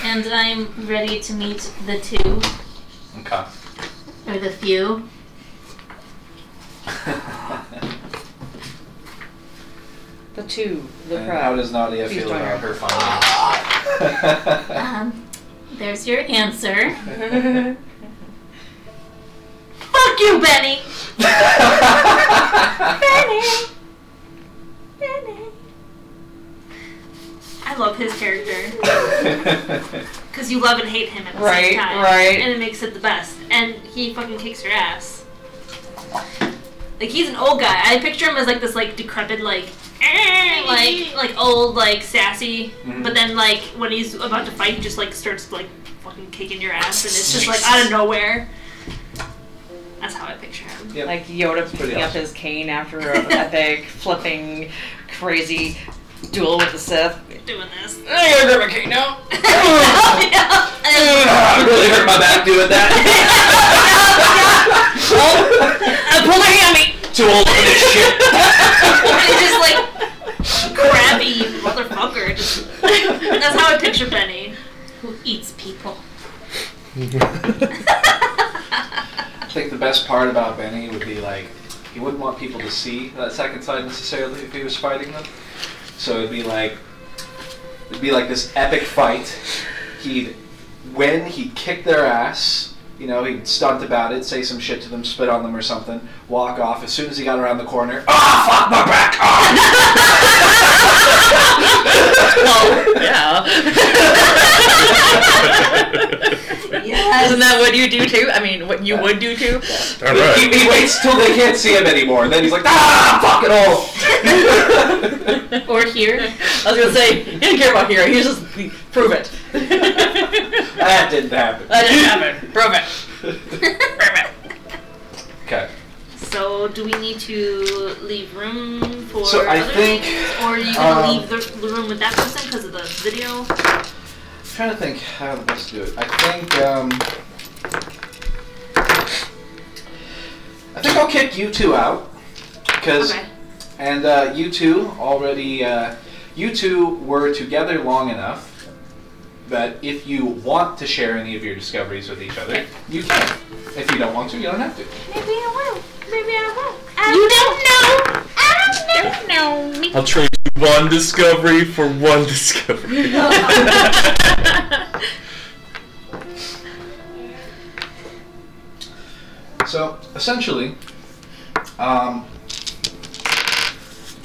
[SPEAKER 4] And I'm ready to meet the two.
[SPEAKER 1] Okay.
[SPEAKER 4] Or the few.
[SPEAKER 5] The two. The
[SPEAKER 1] And
[SPEAKER 5] crowd.
[SPEAKER 1] how does Nadia
[SPEAKER 5] Please
[SPEAKER 1] feel
[SPEAKER 5] join
[SPEAKER 1] about
[SPEAKER 5] her.
[SPEAKER 1] her findings?
[SPEAKER 4] There's your answer. Fuck you, Benny! Benny! I love his character. Because you love and hate him at the same time.
[SPEAKER 5] Right.
[SPEAKER 4] And it makes it the best. And he fucking kicks your ass. Like, he's an old guy. I picture him as, like, this, like, decrepit, like old, like, sassy.
[SPEAKER 1] Mhm.
[SPEAKER 4] But then, like, when he's about to fight, he just, like, starts, like, fucking kicking your ass. And it's just, like, out of nowhere. That's how I picture him.
[SPEAKER 1] Yep.
[SPEAKER 5] Like Yoda picking up
[SPEAKER 1] awesome.
[SPEAKER 5] his cane after an epic, flipping, crazy duel with the Sith.
[SPEAKER 4] Doing this.
[SPEAKER 5] I gotta grab my cane now.
[SPEAKER 1] I really hurt my back doing that.
[SPEAKER 5] Pull my hammy.
[SPEAKER 1] Too old for this shit.
[SPEAKER 4] He's just like crabby motherfucker. That's how I picture Benny, who eats people.
[SPEAKER 1] I think the best part about Benny would be like, he wouldn't want people to see that second side necessarily if he was fighting them. So it'd be like this epic fight. When he'd kick their ass, you know, he'd stunt about it, say some shit to them, spit on them or something, walk off. As soon as he got around the corner, fuck my back!
[SPEAKER 5] Well, yeah.
[SPEAKER 4] Yes.
[SPEAKER 5] Isn't that what you do too? I mean, what you would do too?
[SPEAKER 3] All right.
[SPEAKER 1] He waits till they can't see him anymore, and then he's like, fuck it all!
[SPEAKER 4] Or here.
[SPEAKER 5] I was gonna say, he didn't care about here. He just prove it.
[SPEAKER 1] That didn't happen.
[SPEAKER 5] That didn't happen. Prove it.
[SPEAKER 1] Okay.
[SPEAKER 4] So, do we need to leave room for
[SPEAKER 1] So I
[SPEAKER 4] other
[SPEAKER 1] think,
[SPEAKER 4] things? Or are you going to leave the room with that person because of the video?
[SPEAKER 1] I'm trying to think how best to do it. I think I'll kick you two out. Because,
[SPEAKER 4] Okay.
[SPEAKER 1] and you two already, you two were together long enough that if you want to share any of your discoveries with each other, you can. If you don't want to, you don't have to.
[SPEAKER 4] Maybe I will. Maybe I won't. You don't know. I don't know.
[SPEAKER 3] I'll trade you one discovery for one discovery.
[SPEAKER 1] So, essentially,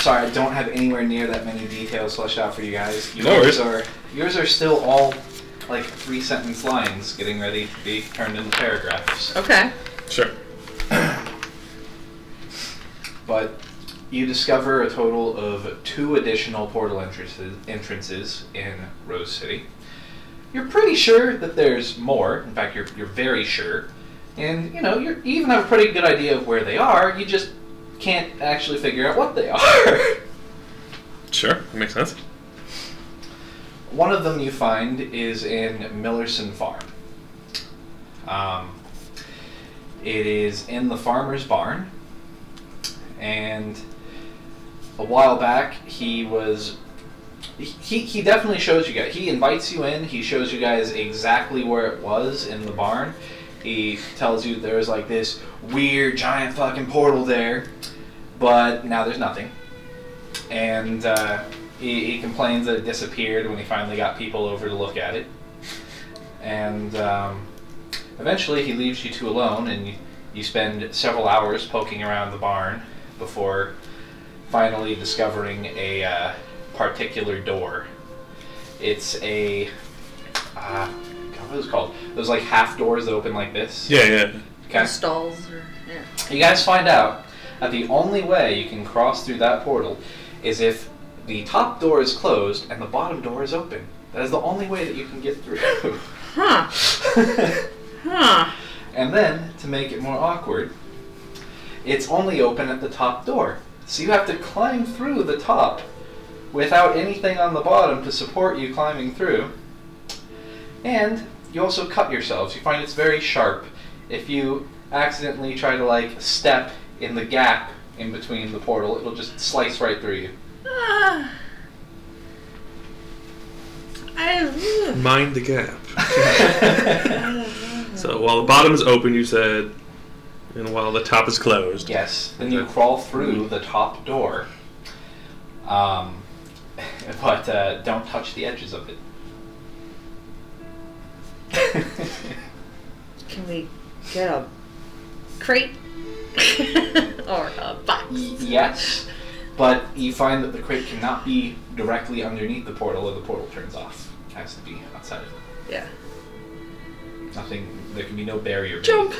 [SPEAKER 1] sorry, I don't have anywhere near that many details fleshed out for you guys.
[SPEAKER 3] No worries.
[SPEAKER 1] Yours are still all like 3-sentence lines getting ready to be turned into paragraphs.
[SPEAKER 5] Okay.
[SPEAKER 3] Sure.
[SPEAKER 1] But you discover a total of 2 additional portal entrances in Rose City. You're pretty sure that there's more. In fact, you're very sure. And, you know, you even have a pretty good idea of where they are. You just can't actually figure out what they are.
[SPEAKER 3] Sure, that makes sense.
[SPEAKER 1] One of them you find is in Millerson Farm. It is in the farmer's barn, and a while back he definitely shows you guys. He invites you in. He shows you guys exactly where it was in the barn. He tells you there's like this weird giant fucking portal there, but now there's nothing. And he complains that it disappeared when he finally got people over to look at it. And eventually he leaves you two alone, and you spend several hours poking around the barn before finally discovering a particular door. It's a what is it called? Those like half doors that open like this.
[SPEAKER 3] Yeah.
[SPEAKER 1] Okay.
[SPEAKER 5] Stalls or yeah.
[SPEAKER 1] You guys find out that the only way you can cross through that portal is if the top door is closed and the bottom door is open. That is the only way that you can get through.
[SPEAKER 5] Huh. Huh.
[SPEAKER 1] And then, to make it more awkward, it's only open at the top door. So you have to climb through the top without anything on the bottom to support you climbing through. And you also cut yourselves. You find it's very sharp. If you accidentally try to like step in the gap in between the portal, it'll just slice right through you.
[SPEAKER 3] Mind the gap. So while the bottom is open, you said, and while the top is closed.
[SPEAKER 1] Yes. Then you crawl through the top door. But don't touch the edges of it.
[SPEAKER 5] Can we get a crate? Or a box?
[SPEAKER 1] Yes, but you find that the crate cannot be directly underneath the portal or the portal turns off. It has to be outside of it.
[SPEAKER 5] Yeah.
[SPEAKER 1] Nothing, there can be no barrier.
[SPEAKER 5] Jump!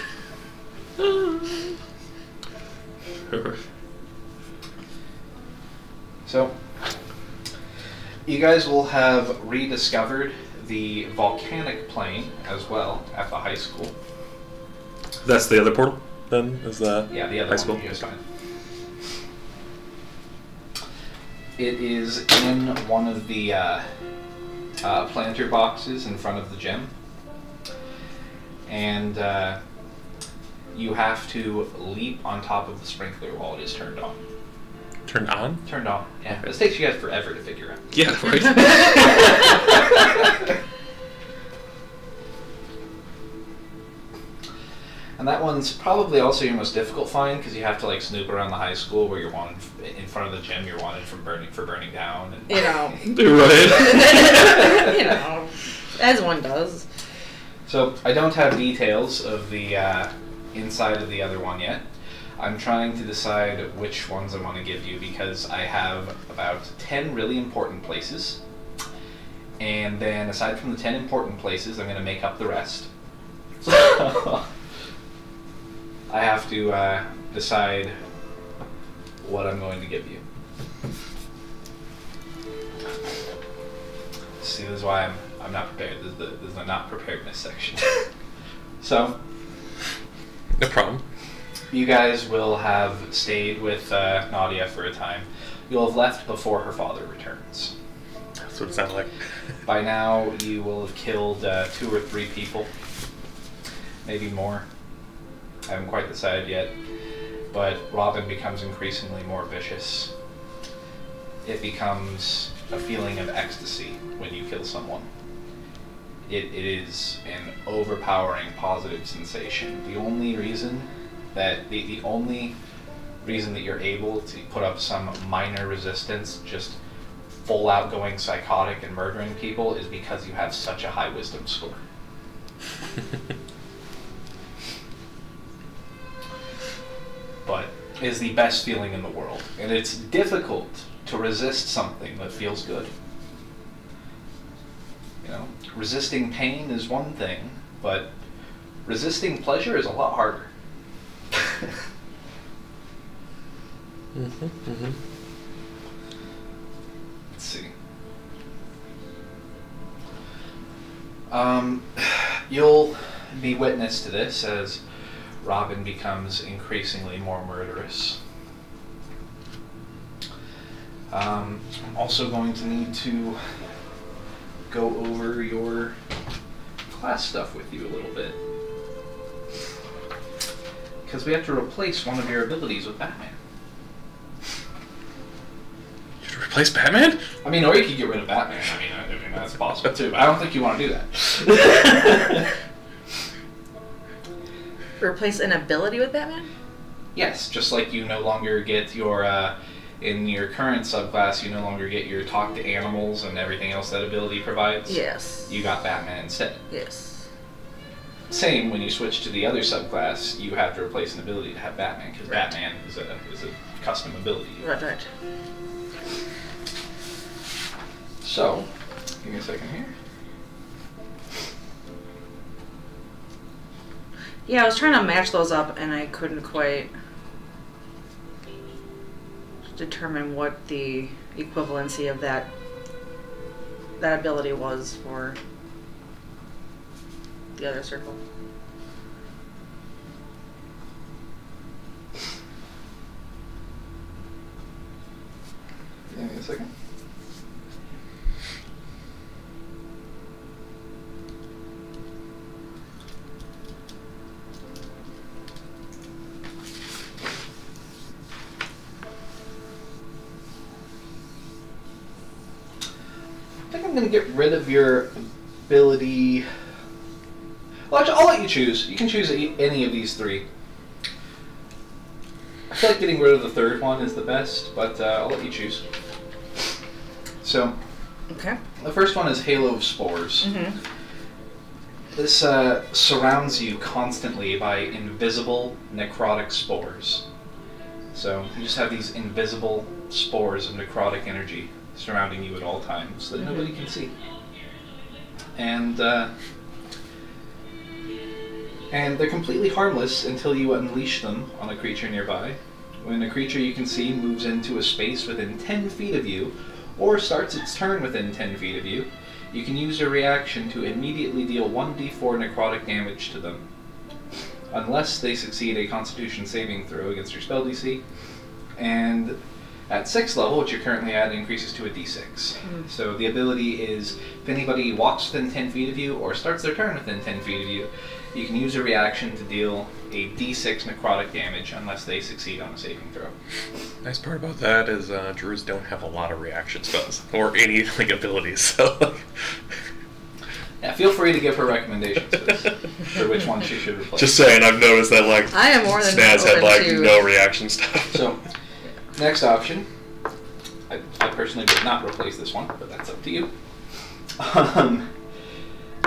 [SPEAKER 1] So, you guys will have rediscovered the volcanic plane as well at the high school.
[SPEAKER 3] That's the other portal, then? Is that
[SPEAKER 1] Yeah, the other
[SPEAKER 3] high
[SPEAKER 1] one
[SPEAKER 3] school?
[SPEAKER 1] you just find. It is in one of the planter boxes in front of the gym. And you have to leap on top of the sprinkler while it is turned on.
[SPEAKER 3] Turned on?
[SPEAKER 1] Turned on, yeah. This takes you guys forever to figure out.
[SPEAKER 3] Yeah, right.
[SPEAKER 1] And that one's probably also your most difficult find because you have to like snoop around the high school where you're wanted in front of the gym. You're wanted for burning down. And
[SPEAKER 5] You know.
[SPEAKER 3] Right.
[SPEAKER 5] You know. As one does.
[SPEAKER 1] So I don't have details of the inside of the other one yet. I'm trying to decide which ones I want to give you because I have about 10 really important places. And then aside from the 10 important places, I'm going to make up the rest. So I have to decide what I'm going to give you. See, this is why I'm not prepared. This is the not preparedness section. So,
[SPEAKER 3] No problem.
[SPEAKER 1] you guys will have stayed with Nadia for a time. You'll have left before her father returns.
[SPEAKER 3] That's what it sounded like.
[SPEAKER 1] By now, you will have killed 2 or 3 people. Maybe more. I haven't quite decided yet. But Robin becomes increasingly more vicious. It becomes a feeling of ecstasy when you kill someone. It is an overpowering positive sensation. The only reason that the only reason that you're able to put up some minor resistance, just full out going psychotic and murdering people, is because you have such a high wisdom score. But it is the best feeling in the world, and it's difficult to resist something that feels good. You know, resisting pain is one thing, but resisting pleasure is a lot harder. Let's see. You'll be witness to this as Robin becomes increasingly more murderous. I'm also going to need to go over your class stuff with you a little bit. Because we have to replace one of your abilities with Batman.
[SPEAKER 3] You have to replace Batman?
[SPEAKER 1] I mean, or you could get rid of Batman. I mean, that's possible too. I don't think you want to do that.
[SPEAKER 5] Replace an ability with Batman?
[SPEAKER 1] Yes, just like you no longer get your, in your current subclass, you no longer get your talk to animals and everything else that ability provides.
[SPEAKER 5] Yes.
[SPEAKER 1] You got Batman instead.
[SPEAKER 5] Yes.
[SPEAKER 1] Same when you switch to the other subclass, you have to replace an ability to have Batman, because
[SPEAKER 5] Right.
[SPEAKER 1] Batman is a custom ability.
[SPEAKER 5] Right.
[SPEAKER 1] So, give me a second here.
[SPEAKER 5] Yeah, I was trying to match those up and I couldn't quite determine what the equivalency of that ability was for the other circle.
[SPEAKER 1] Give me a second. I think I'm going to get rid of your ability. Well, actually, I'll let you choose. You can choose any of these three. I feel like getting rid of the third one is the best, but I'll let you choose. So,
[SPEAKER 5] Okay.
[SPEAKER 1] the first one is Halo of Spores.
[SPEAKER 5] Mm-hmm.
[SPEAKER 1] This surrounds you constantly by invisible necrotic spores. So, you just have these invisible spores of necrotic energy surrounding you at all times that nobody can see. And they're completely harmless until you unleash them on a creature nearby. When a creature you can see moves into a space within 10 feet of you, or starts its turn within 10 feet of you, you can use your reaction to immediately deal 1d4 necrotic damage to them, unless they succeed a Constitution saving throw against your spell DC. And at 6th level, which you're currently at, increases to a d6. So the ability is, if anybody walks within 10 feet of you or starts their turn within 10 feet of you, you can use a reaction to deal a d6 necrotic damage unless they succeed on a saving throw.
[SPEAKER 3] Nice part about that is druids don't have a lot of reaction spells or any abilities. So
[SPEAKER 1] Yeah, feel free to give her recommendations for which one she should replace.
[SPEAKER 3] just saying, I've noticed that
[SPEAKER 5] I am more than
[SPEAKER 3] Snaz had
[SPEAKER 5] open to-
[SPEAKER 3] no reaction stuff.
[SPEAKER 1] So, next option. I personally would not replace this one, but that's up to you.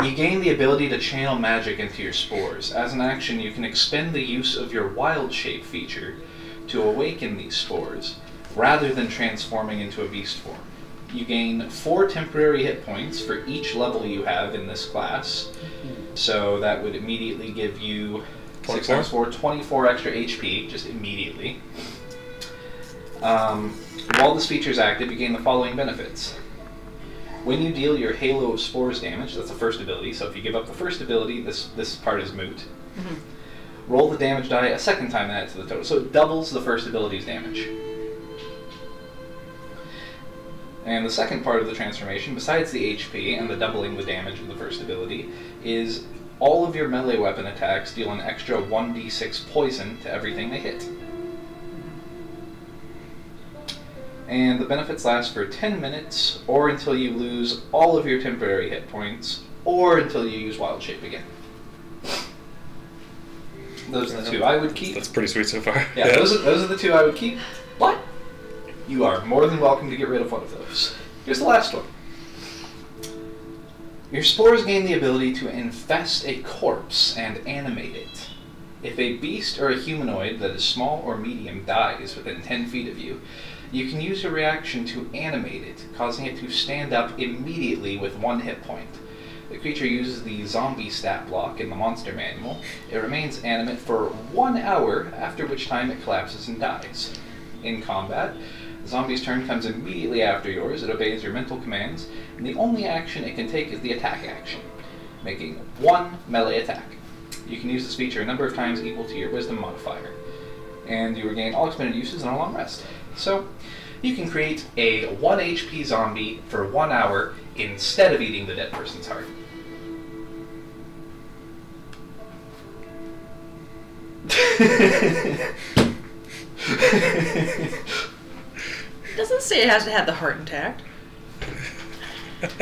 [SPEAKER 1] You gain the ability to channel magic into your spores. As an action, you can expend the use of your wild shape feature to awaken these spores, rather than transforming into a beast form. You gain 4 temporary hit points for each level you have in this class. So that would immediately give you 6 times 4, 24 extra HP, just immediately. While this feature is active, you gain the following benefits. When you deal your Halo of Spores damage, that's the first ability, so if you give up the first ability, this part is moot. Roll the damage die a second time and add it to the total. So it doubles the first ability's damage. And the second part of the transformation, besides the HP and the doubling the damage of the first ability, is all of your melee weapon attacks deal an extra 1d6 poison to everything they hit. And the benefits last for 10 minutes, or until you lose all of your temporary hit points, or until you use Wild Shape again. Those are the two I would keep.
[SPEAKER 3] That's pretty sweet so far.
[SPEAKER 1] Yeah, those are the two I would keep, but you are more than welcome to get rid of one of those. Here's the last one. Your spores gain the ability to infest a corpse and animate it. If a beast or a humanoid that is small or medium dies within 10 feet of you, you can use a reaction to animate it, causing it to stand up immediately with 1 hit point. The creature uses the zombie stat block in the monster manual. It remains animate for 1 hour, after which time it collapses and dies. In combat, the zombie's turn comes immediately after yours. It obeys your mental commands, and the only action it can take is the attack action, making 1 melee attack. You can use this feature a number of times equal to your wisdom modifier, and you regain all expended uses and a long rest. So, you can create a 1 HP zombie for 1 hour instead of eating the dead person's heart.
[SPEAKER 5] It doesn't say it has to have the heart intact.
[SPEAKER 1] It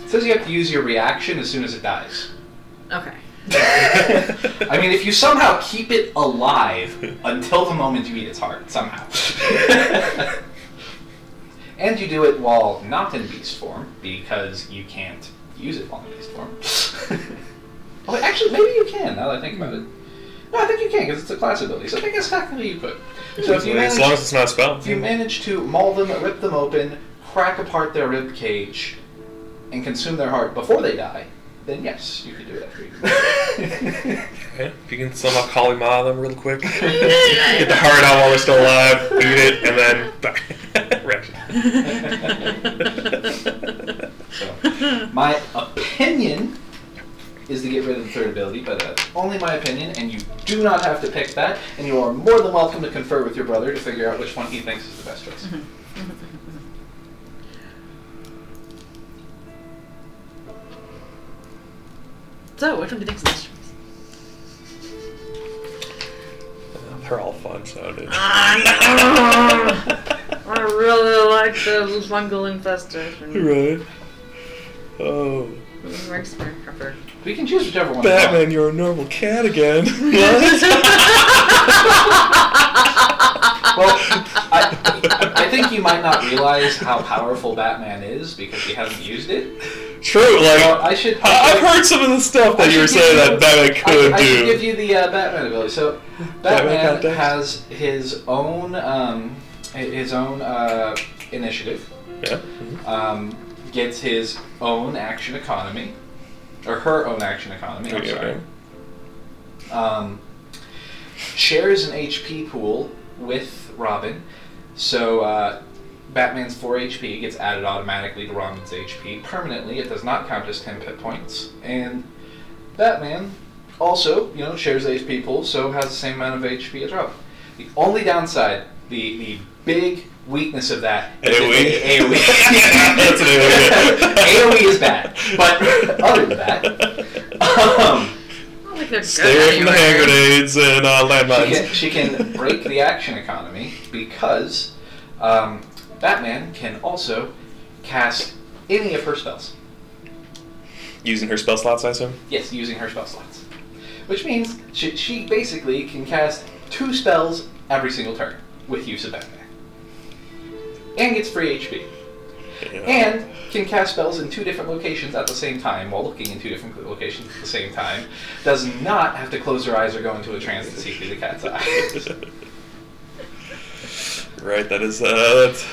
[SPEAKER 1] says you have to use your reaction as soon as it dies.
[SPEAKER 5] Okay.
[SPEAKER 1] I mean, if you somehow keep it alive until the moment you eat its heart, somehow. And you do it while not in beast form, because you can't use it while in beast form. Oh, wait, actually, maybe you can, now that I think about it. No, I think you can, because it's a class ability, so I think technically you could. So if you
[SPEAKER 3] as long as it's not a spell.
[SPEAKER 1] If you manage to maul them, rip them open, crack apart their rib cage, and consume their heart before they die, then yes, you could do it after you.
[SPEAKER 3] Okay. If you can somehow Kalima them real quick, get the heart out while they're still alive, eat it, and then die. Reaction.
[SPEAKER 1] So, my opinion is to get rid of the third ability, but that's only my opinion, and you do not have to pick that, and you are more than welcome to confer with your brother to figure out which one he thinks is the best choice.
[SPEAKER 5] So, which one do you think is the best choice?
[SPEAKER 3] They're all fun sounding.
[SPEAKER 5] I really like the fungal infestation.
[SPEAKER 3] Right. Oh.
[SPEAKER 5] Makes me prefer.
[SPEAKER 1] We can choose whichever one.
[SPEAKER 3] Batman, you're a normal cat again.
[SPEAKER 1] Well, I think you might not realize how powerful Batman is because you haven't used it.
[SPEAKER 3] True, like,
[SPEAKER 1] So I should.
[SPEAKER 3] I've heard some of the stuff that you were saying that Batman could
[SPEAKER 1] I
[SPEAKER 3] do.
[SPEAKER 1] should give you the Batman ability. So Batman
[SPEAKER 3] context.
[SPEAKER 1] has his own initiative.
[SPEAKER 3] Yeah.
[SPEAKER 1] Gets his own action economy, or her own action economy. I'm sorry. Shares an HP pool with Robin, so Batman's 4 HP gets added automatically to Robin's HP permanently. It does not count as 10 hit points, and Batman also, shares the HP pool, so has the same amount of HP as Robin. The only downside, the big weakness of that is AoE.
[SPEAKER 3] That's an AoE.
[SPEAKER 1] AoE is bad, but other than that,
[SPEAKER 3] stay away from the hand grenades and landmines.
[SPEAKER 1] She can break the action economy because Batman can also cast any of her spells.
[SPEAKER 3] Using her spell slots, I assume?
[SPEAKER 1] Yes, using her spell slots. Which means she basically can cast 2 spells every single turn with use of Batman. And gets free HP.
[SPEAKER 3] Yeah.
[SPEAKER 1] And can cast spells in 2 different locations at the same time while looking in 2 different locations at the same time. Does not have to close her eyes or go into a trance to see through the cat's eyes.
[SPEAKER 3] Right, that is, that's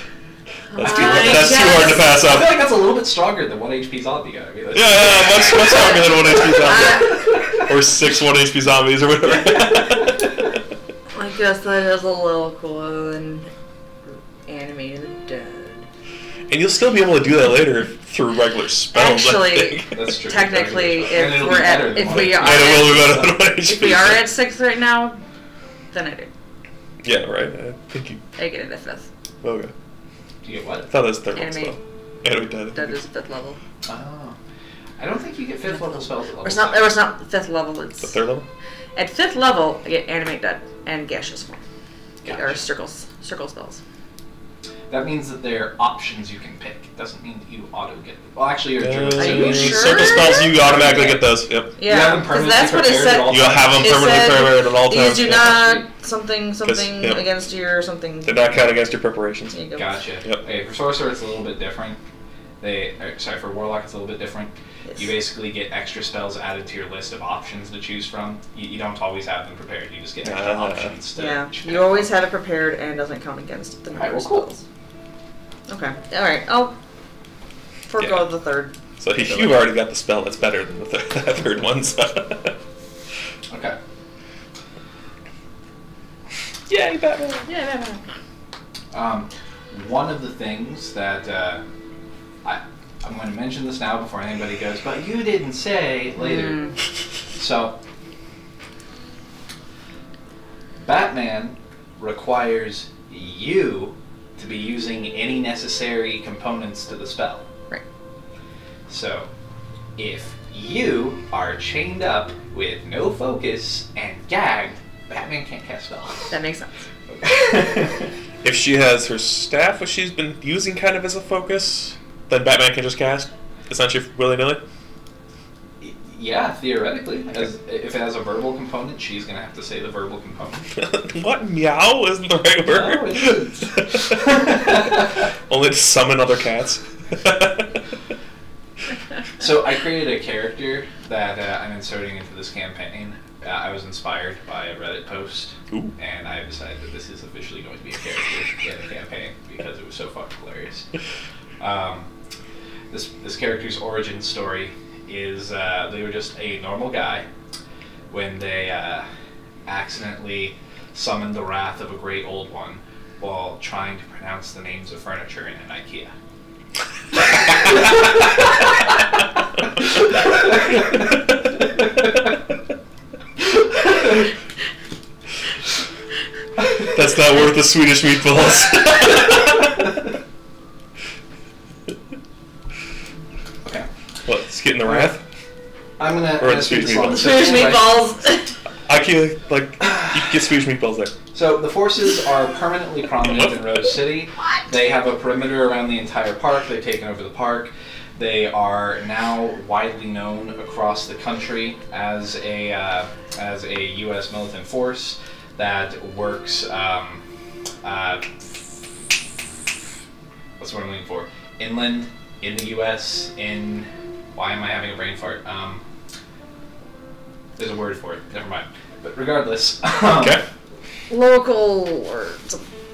[SPEAKER 3] too hard to pass
[SPEAKER 1] I
[SPEAKER 3] up.
[SPEAKER 1] feel like that's a little bit stronger than 1 HP zombie guy. I mean,
[SPEAKER 3] Yeah, much stronger than 1 HP zombie. Or 6 1 HP zombies or whatever.
[SPEAKER 5] I guess that is a little cooler than animated dead.
[SPEAKER 3] And you'll still be able to do that later through regular spells.
[SPEAKER 5] Actually,
[SPEAKER 1] that's true.
[SPEAKER 5] technically,
[SPEAKER 1] And it'll
[SPEAKER 5] if
[SPEAKER 1] be better than 1 HP.
[SPEAKER 3] And it will be better than 1 HP.
[SPEAKER 5] If we are at 6 right now, then I do.
[SPEAKER 3] Yeah, right. I think you.
[SPEAKER 5] I get it at 5th.
[SPEAKER 3] Okay.
[SPEAKER 1] You get what?
[SPEAKER 3] I thought that was 3rd one
[SPEAKER 5] Anime.
[SPEAKER 3] spell. Anime dead.
[SPEAKER 5] That is 5th level.
[SPEAKER 1] Oh. I don't think you get 5th level spells at level
[SPEAKER 5] It's not.
[SPEAKER 1] 7.
[SPEAKER 5] It's not 5th level. It's
[SPEAKER 3] The 3rd level?
[SPEAKER 5] at 5th level. I get animate dead and gaseous form,
[SPEAKER 1] Gotcha.
[SPEAKER 5] or circle spells.
[SPEAKER 1] That means that there are options you can pick. It doesn't mean that you auto get them. Well, actually, you're a druid.
[SPEAKER 5] Are
[SPEAKER 1] so
[SPEAKER 5] you
[SPEAKER 1] need-
[SPEAKER 5] sure?
[SPEAKER 3] Circle spells, you automatically get those. Yep.
[SPEAKER 1] You have
[SPEAKER 5] Yeah,
[SPEAKER 1] them
[SPEAKER 5] because
[SPEAKER 1] permanently
[SPEAKER 5] that's what it
[SPEAKER 1] prepared at
[SPEAKER 5] said.
[SPEAKER 1] all
[SPEAKER 3] You'll have them
[SPEAKER 5] It
[SPEAKER 3] permanently
[SPEAKER 5] said
[SPEAKER 3] prepared at all
[SPEAKER 5] These
[SPEAKER 3] times.
[SPEAKER 5] do
[SPEAKER 1] Yeah.
[SPEAKER 5] not something
[SPEAKER 3] Yep.
[SPEAKER 5] against your something.
[SPEAKER 3] Did not count against your preparations.
[SPEAKER 5] There you go.
[SPEAKER 1] Gotcha.
[SPEAKER 3] Yep.
[SPEAKER 1] Okay, for sorcerer, it's a little bit different. For warlock, it's a little bit different.
[SPEAKER 5] Yes.
[SPEAKER 1] You basically get extra spells added to your list of options to choose from. You don't always have them prepared. You just get extra options.
[SPEAKER 5] Yeah,
[SPEAKER 1] choose
[SPEAKER 5] you always
[SPEAKER 1] from.
[SPEAKER 5] have it prepared and it doesn't count against the number
[SPEAKER 1] Alright,
[SPEAKER 5] of
[SPEAKER 1] well, cool.
[SPEAKER 5] spells. Okay, alright, I'll forego the 3rd.
[SPEAKER 3] So you've already got the spell that's better than the third one. So.
[SPEAKER 1] Okay.
[SPEAKER 3] Yay, Batman!
[SPEAKER 5] Yeah.
[SPEAKER 1] One of the things that I'm going to mention this now before anybody goes, but you didn't say later. So, Batman requires you to be using any necessary components to the spell.
[SPEAKER 5] Right.
[SPEAKER 1] So, if you are chained up with no focus and gagged, Batman can't cast spells.
[SPEAKER 5] That makes sense.
[SPEAKER 3] If she has her staff, which she's been using kind of as a focus, then Batman can just cast, essentially willy-nilly?
[SPEAKER 1] Yeah, theoretically. If it has a verbal component, she's going to have to say the verbal component.
[SPEAKER 3] What? Meow isn't the right word?
[SPEAKER 1] No, it isn't.
[SPEAKER 3] Only to summon other cats.
[SPEAKER 1] So I created a character that I'm inserting into this campaign. I was inspired by a Reddit post,
[SPEAKER 3] Ooh.
[SPEAKER 1] and I decided that this is officially going to be a character in the campaign because it was so fucking hilarious. This character's origin story is they were just a normal guy when they accidentally summoned the wrath of a great old one while trying to pronounce the names of furniture in an IKEA.
[SPEAKER 3] That's not worth the Swedish meatballs.
[SPEAKER 1] Okay.
[SPEAKER 3] What? Just getting the wrath?
[SPEAKER 1] I'm gonna
[SPEAKER 3] Or the
[SPEAKER 1] ask you
[SPEAKER 3] Swedish
[SPEAKER 1] this long-
[SPEAKER 3] meatballs.
[SPEAKER 5] Swedish meatballs.
[SPEAKER 3] I can like you can get Swedish meatballs there.
[SPEAKER 1] So the forces are permanently prominent in Rose City. They have a perimeter around the entire park. They've taken over the park. They are now widely known across the country as a U.S. militant force that works. What's what I'm looking for? Inland in the U.S. In why am I having a brain fart? There's a word for it. Never mind. But regardless.
[SPEAKER 3] Okay.
[SPEAKER 5] Local or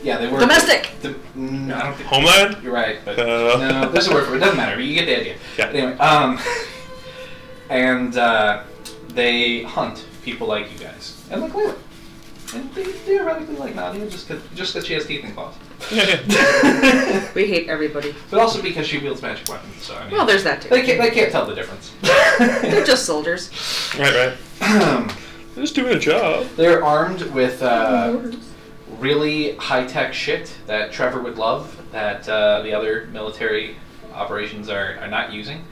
[SPEAKER 1] Yeah, they work.
[SPEAKER 5] domestic.
[SPEAKER 1] No, I don't think.
[SPEAKER 3] Homeland?
[SPEAKER 1] You're right, but no, there's a word for it. It doesn't matter. You get the idea.
[SPEAKER 3] Yeah.
[SPEAKER 1] Anyway, and they hunt people like you guys, and like Layla, and they theoretically like Nadia just because she has teeth and claws,
[SPEAKER 3] Yeah.
[SPEAKER 5] We hate everybody.
[SPEAKER 1] but also because she wields magic weapons. So I mean,
[SPEAKER 5] Well, there's that too.
[SPEAKER 1] they can't tell the difference.
[SPEAKER 5] They're just soldiers.
[SPEAKER 3] Right. They're just doing a job.
[SPEAKER 1] They're armed with really high-tech shit that Trevor would love, that the other military operations are not using.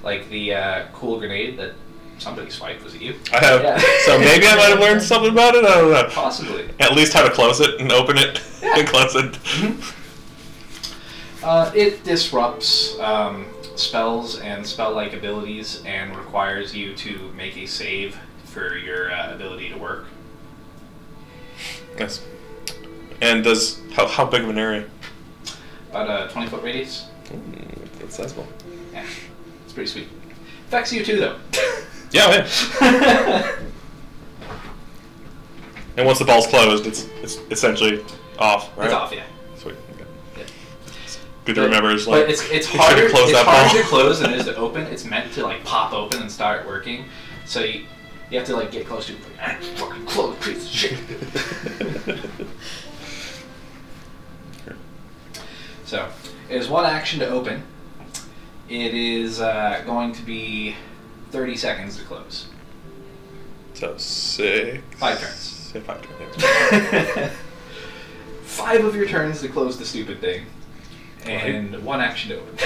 [SPEAKER 1] Like the cool grenade that somebody swiped. Was it you?
[SPEAKER 3] I have.
[SPEAKER 1] Yeah.
[SPEAKER 3] So maybe I might have learned something about it. I don't know.
[SPEAKER 1] Possibly.
[SPEAKER 3] At least how to close it and open it
[SPEAKER 1] Yeah.
[SPEAKER 3] and close it.
[SPEAKER 1] It disrupts spells and spell-like abilities and requires you to make a save for your ability to work.
[SPEAKER 3] Yes. And does how big of an area?
[SPEAKER 1] About a 20-foot radius.
[SPEAKER 3] That's sizable.
[SPEAKER 1] Yeah, it's pretty sweet. Affects you too, though.
[SPEAKER 3] Yeah, man. And once the ball's closed, it's essentially off, right?
[SPEAKER 1] It's off, yeah.
[SPEAKER 3] Sweet. Okay.
[SPEAKER 1] Yeah.
[SPEAKER 3] Good to remember. It's
[SPEAKER 1] But
[SPEAKER 3] like
[SPEAKER 1] it's
[SPEAKER 3] you
[SPEAKER 1] harder.
[SPEAKER 3] should've closed
[SPEAKER 1] It's
[SPEAKER 3] that
[SPEAKER 1] harder
[SPEAKER 3] ball.
[SPEAKER 1] to close than it is to open. It's meant to like pop open and start working. So you have to like get close to it. Like, fucking close, piece of shit. So it is one action to open. It is going to be 30 seconds to close.
[SPEAKER 3] So 6.
[SPEAKER 1] 5 turns.
[SPEAKER 3] Say 5 turns.
[SPEAKER 1] 5 of your turns to close the stupid thing, and 1 action to open.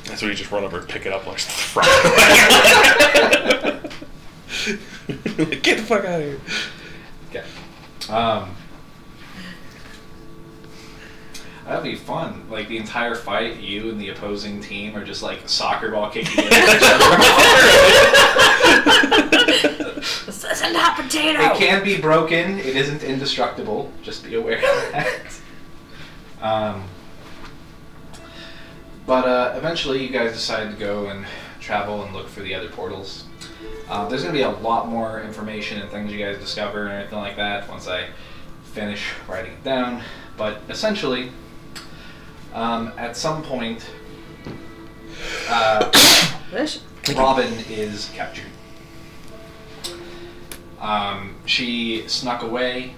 [SPEAKER 3] That's where you just run over and pick it up like Get the fuck out of here.
[SPEAKER 1] Okay. That'd be fun. Like the entire fight, you and the opposing team are just like soccer ball kicking at each other.
[SPEAKER 5] This isn't hot potato.
[SPEAKER 1] It can be broken. It isn't indestructible. Just be aware of that. But eventually, you guys decide to go and travel and look for the other portals. There's going to be a lot more information and things you guys discover and everything like that once I finish writing it down. But essentially, at some point, Robin is captured. She snuck away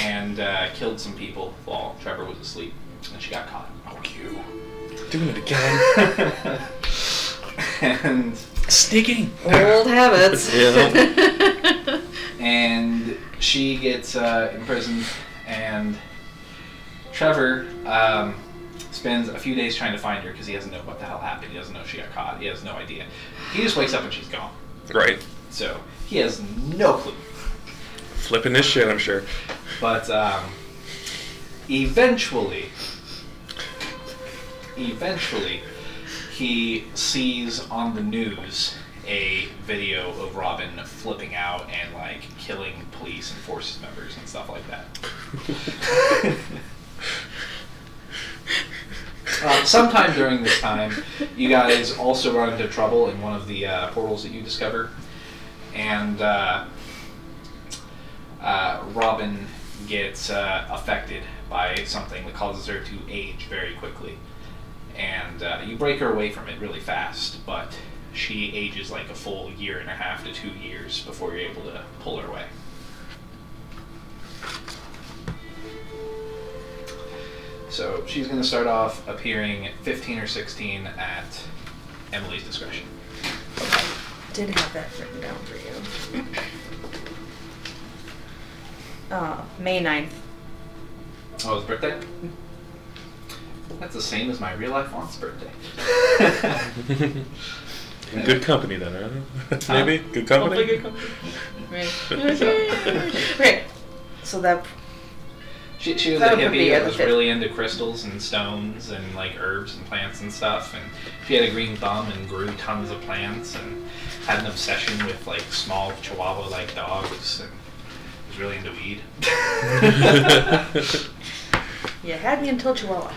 [SPEAKER 1] and killed some people while Trevor was asleep, and she got caught.
[SPEAKER 3] Oh, you. Doing it again.
[SPEAKER 1] And
[SPEAKER 3] Sneaking.
[SPEAKER 5] Old habits.
[SPEAKER 3] Yeah.
[SPEAKER 1] and she gets imprisoned, and Trevor spends a few days trying to find her because he doesn't know what the hell happened. He doesn't know she got caught. He has no idea. He just wakes up and she's gone.
[SPEAKER 3] Right.
[SPEAKER 1] So he has no clue.
[SPEAKER 3] Flipping this shit, I'm sure.
[SPEAKER 1] But eventually, he sees on the news a video of Robin flipping out and like killing police and forces members and stuff like that. Sometime during this time, you guys also run into trouble in one of the portals that you discover, and Robin gets affected by something that causes her to age very quickly, and you break her away from it really fast, but she ages like a full 1.5 to 2 years before you're able to pull her away. So she's going to start off appearing 15 or 16 at Emily's discretion.
[SPEAKER 5] I did have that written down for you. May 9th.
[SPEAKER 1] Oh, his birthday? That's the same as my real life aunt's birthday.
[SPEAKER 3] Good company then, huh? Maybe? Good company?
[SPEAKER 2] Hopefully good company.
[SPEAKER 5] Right. Okay. So that...
[SPEAKER 1] She was a
[SPEAKER 5] That would
[SPEAKER 1] hippie
[SPEAKER 5] be
[SPEAKER 1] that
[SPEAKER 5] at the
[SPEAKER 1] was
[SPEAKER 5] fifth.
[SPEAKER 1] really into crystals and stones and like herbs and plants and stuff, and she had a green thumb and grew tons of plants and had an obsession with like small chihuahua-like dogs and was really into weed.
[SPEAKER 5] You had me until Chihuahua.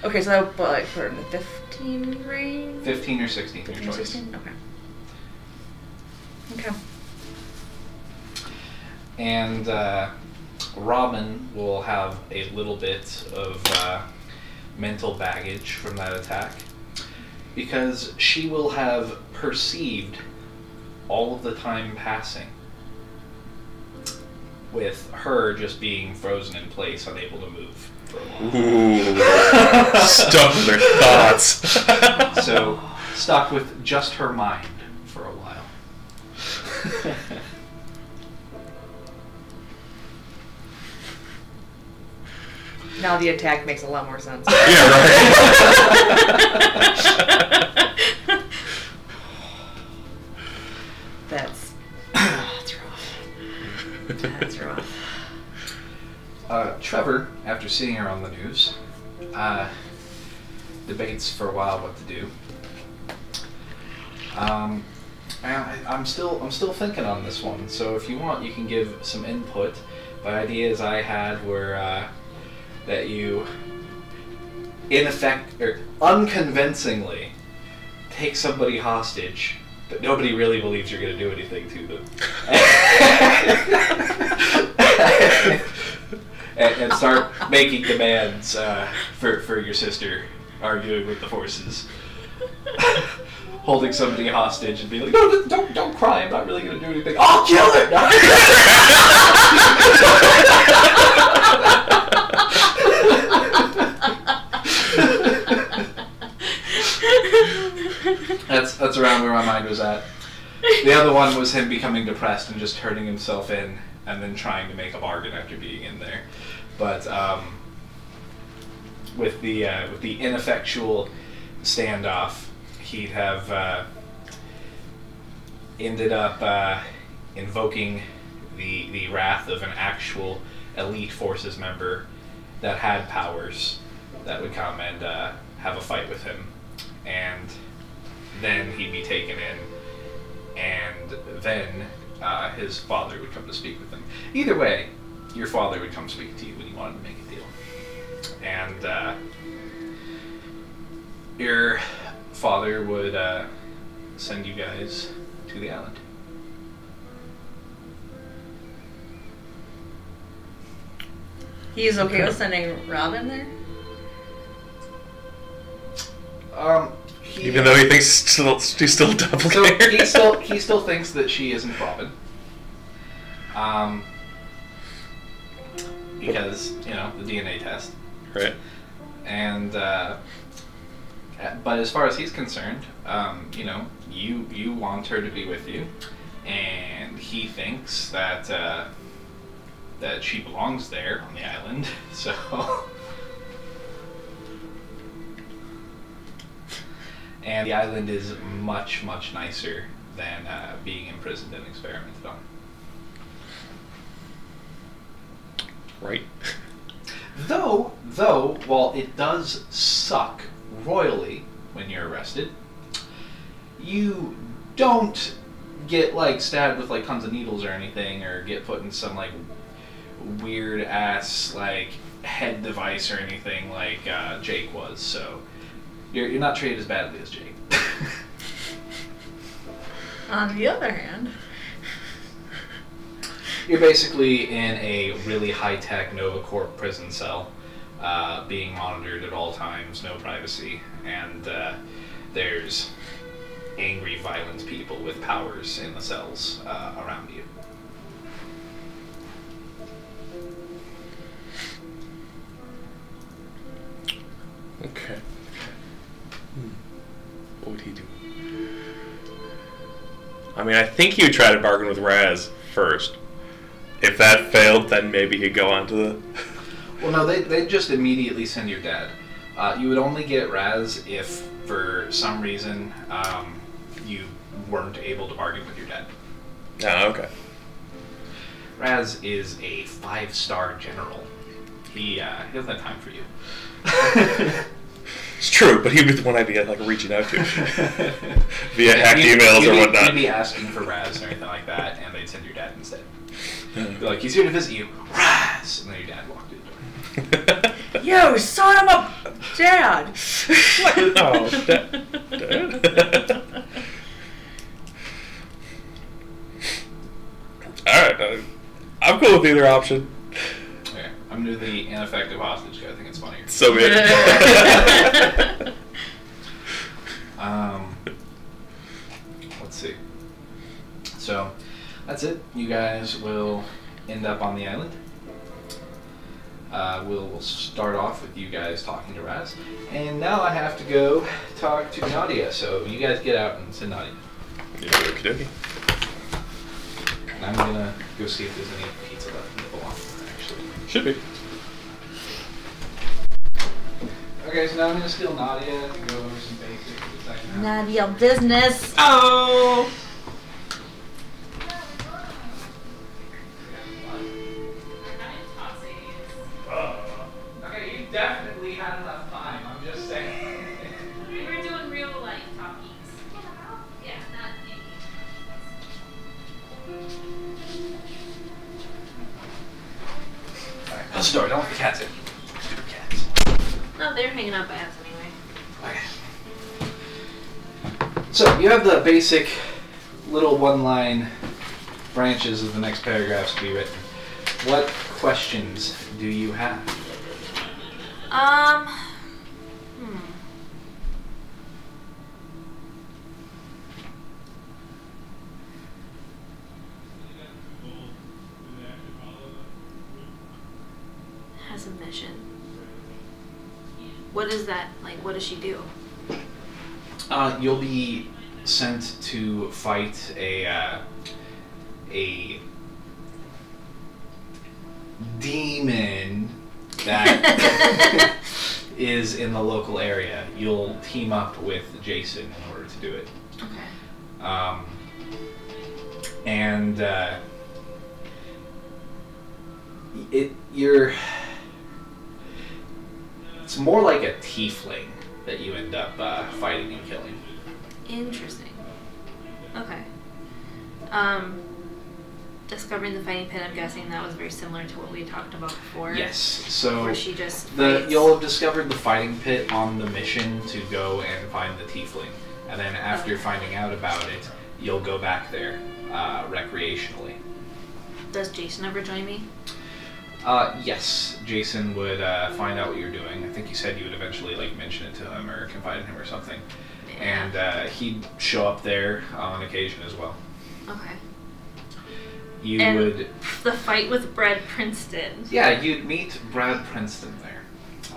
[SPEAKER 5] Okay, so that would put like for in the 15 range?
[SPEAKER 1] 15 or 16, your
[SPEAKER 5] 15,
[SPEAKER 1] choice.
[SPEAKER 5] 16? Okay. Okay.
[SPEAKER 1] And Robin will have a little bit of mental baggage from that attack because she will have perceived all of the time passing with her just being frozen in place, unable to move for a while.
[SPEAKER 3] Ooh. Stuck with their thoughts.
[SPEAKER 1] So, stuck with just her mind for a while.
[SPEAKER 5] Now the attack makes a lot more sense.
[SPEAKER 3] Yeah, right.
[SPEAKER 5] That's rough. That's rough.
[SPEAKER 1] Trevor, after seeing her on the news, debates for a while what to do. I'm still thinking on this one. So if you want, you can give some input. But ideas I had were that you, in effect, or unconvincingly, take somebody hostage, but nobody really believes you're going to do anything to them. and start making demands for your sister, arguing with the forces. Holding somebody hostage and being like, no, don't cry, I'm not really going to do anything. I'll kill her! That's around where my mind was at. The other one was him becoming depressed and just turning himself in and then trying to make a bargain after being in there. But with the ineffectual standoff, he'd have ended up invoking the wrath of an actual elite forces member that had powers that would come and have a fight with him, and then he'd be taken in, and then his father would come to speak with him. Either way, your father would come speak to you when you wanted to make a deal. And your father would send you guys to the island.
[SPEAKER 5] He's okay with sending Robin there?
[SPEAKER 3] Even though he thinks he's still a doppelganger.
[SPEAKER 1] So he still thinks that she isn't Robin. Because, the DNA test.
[SPEAKER 3] Right.
[SPEAKER 1] And But as far as he's concerned, you know, you want her to be with you, and he thinks that that she belongs there on the island. So, and the island is much nicer than being imprisoned and experimented on.
[SPEAKER 3] Right.
[SPEAKER 1] Though, while it does suck royally when you're arrested, you don't get like stabbed with like tons of needles or anything, or get put in some like weird ass like head device or anything like Jake was. So you're not treated as badly as Jake.
[SPEAKER 5] On the other hand,
[SPEAKER 1] you're basically in a really high-tech NovaCorp prison cell, being monitored at all times, no privacy, and there's angry, violent people with powers in the cells around you.
[SPEAKER 3] Okay. What would he do? I mean, I think he would try to bargain with Raz first. If that failed, then maybe he'd go on to the...
[SPEAKER 1] Well, no, they'd just immediately send your dad. You would only get Raz if, for some reason, you weren't able to bargain with your dad.
[SPEAKER 3] Oh, okay.
[SPEAKER 1] Raz is a 5-star general. He doesn't have time for you.
[SPEAKER 3] It's true, but he'd be the one I'd be like reaching out to via hacked emails or whatnot.
[SPEAKER 1] You'd be asking for Raz or anything like that, and they'd send your dad instead. Be like, he's here to visit you, Raz! And then your dad walked through the door.
[SPEAKER 5] yo, son of a dad.
[SPEAKER 3] Oh, Dad. Alright, I'm cool with either option.
[SPEAKER 1] Okay, I'm gonna do the ineffective hostage guy. I think it's funnier.
[SPEAKER 3] So good.
[SPEAKER 1] Let's see. So, that's it. You guys will end up on the island. We'll start off with you guys talking to Raz. And now I have to go talk to Nadia. So you guys get out and send Nadia.
[SPEAKER 3] Yeah, okie dokie.
[SPEAKER 1] And I'm gonna go see if there's any pizza left in the belong, actually.
[SPEAKER 3] Should be.
[SPEAKER 1] Okay, so now I'm gonna steal Nadia to go over some basics for the second half.
[SPEAKER 5] None of your business.
[SPEAKER 2] Oh.
[SPEAKER 1] Okay, you definitely had enough time, I'm just saying.
[SPEAKER 4] We were doing real life talkies. Yeah, not
[SPEAKER 1] Alright, close the door, don't let the cats in. Stupid cats.
[SPEAKER 4] No, they're hanging out by us anyway.
[SPEAKER 1] Okay. So, you have the basic little one-line branches of the next paragraphs to be written. What questions do you have?
[SPEAKER 4] Has a mission. What is that? Like, what does she do?
[SPEAKER 1] You'll be sent to fight a demon that is in the local area. You'll team up with Jason in order to do it.
[SPEAKER 4] Okay.
[SPEAKER 1] It's more like a tiefling that you end up fighting and killing.
[SPEAKER 4] Interesting. Okay. Discovering the fighting pit, I'm guessing that was very similar to what we talked about before.
[SPEAKER 1] Yes. So
[SPEAKER 4] where she just fights.
[SPEAKER 1] you'll have discovered the fighting pit on the mission to go and find the tiefling, and then after finding out about it, you'll go back there recreationally.
[SPEAKER 4] Does Jason ever join me?
[SPEAKER 1] Yes, Jason would find out what you're doing. I think you said you would eventually like mention it to him or confide in him or something.
[SPEAKER 4] Yeah.
[SPEAKER 1] And he'd show up there on occasion as well.
[SPEAKER 4] Okay.
[SPEAKER 1] You
[SPEAKER 4] and
[SPEAKER 1] would...
[SPEAKER 4] the fight with Brad Princeton.
[SPEAKER 1] Yeah, you'd meet Brad Princeton there.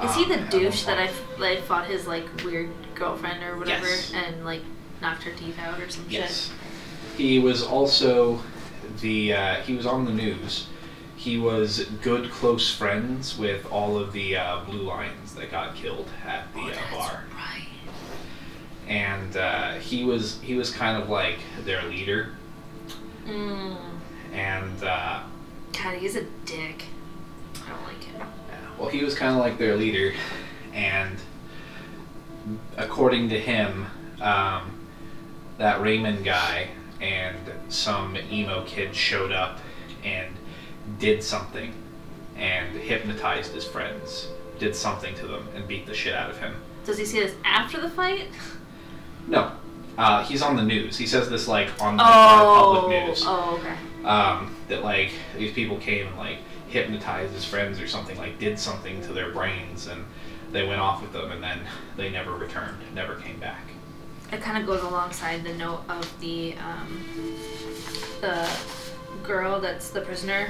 [SPEAKER 4] Is he the
[SPEAKER 1] at
[SPEAKER 4] douche
[SPEAKER 1] one
[SPEAKER 4] that
[SPEAKER 1] point.
[SPEAKER 4] fought his like weird girlfriend or whatever
[SPEAKER 1] Yes.
[SPEAKER 4] and like knocked her teeth out or some
[SPEAKER 1] Yes.
[SPEAKER 4] shit?
[SPEAKER 1] He was also he was on the news. He was good close friends with all of the Blue Lions that got killed at the bar.
[SPEAKER 4] Right.
[SPEAKER 1] And he was kind of like their leader. And
[SPEAKER 4] God, he's a dick. I don't like him.
[SPEAKER 1] well, he was kind of like their leader, and according to him, that Raymond guy and some emo kid showed up and did something and hypnotized his friends, did something to them and beat the shit out of him.
[SPEAKER 4] Does he say this after the fight?
[SPEAKER 1] No. He's on the news. He says this like on public news.
[SPEAKER 4] Oh, okay.
[SPEAKER 1] That like these people came and like hypnotized his friends or something, like did something to their brains, and they went off with them, and then they never returned, never came back.
[SPEAKER 4] It kind of goes alongside the note of the girl that's the prisoner,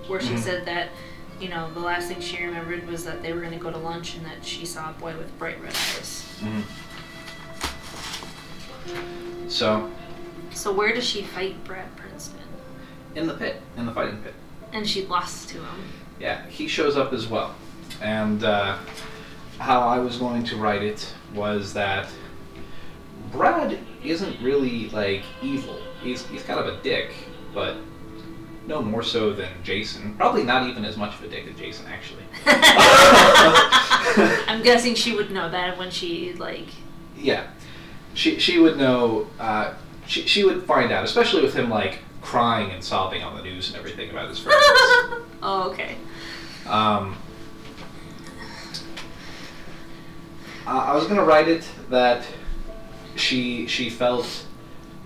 [SPEAKER 4] where she said that, you know, the last thing she remembered was that they were going to go to lunch and that she saw a boy with bright red eyes. So where does she fight Brad Princeton?
[SPEAKER 1] In the pit, in the fighting pit.
[SPEAKER 4] And she lost to him.
[SPEAKER 1] Yeah, he shows up as well. And how I was going to write it was that Brad isn't really like evil. He's kind of a dick, but no more so than Jason. Probably not even as much of a dick as Jason, actually.
[SPEAKER 4] I'm guessing she would know that when she like.
[SPEAKER 1] Yeah, she would know. She would find out, especially with him like crying and sobbing on the news and everything about his friends.
[SPEAKER 4] Oh, okay.
[SPEAKER 1] I was gonna write it that she felt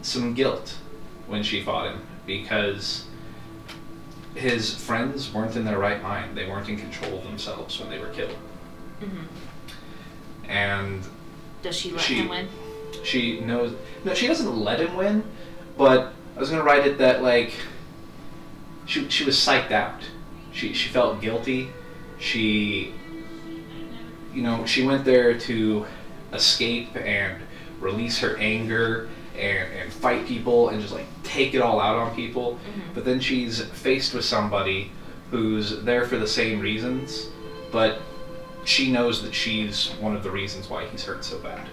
[SPEAKER 1] some guilt when she fought him because his friends weren't in their right mind. They weren't in control of themselves when they were killed. And
[SPEAKER 4] does she let him win?
[SPEAKER 1] She knows. No, she doesn't let him win. But I was gonna write it that like she was psyched out. She felt guilty. She went there to escape and release her anger and fight people and just like take it all out on people. But then she's faced with somebody who's there for the same reasons, but she knows that she's one of the reasons why he's hurt so bad.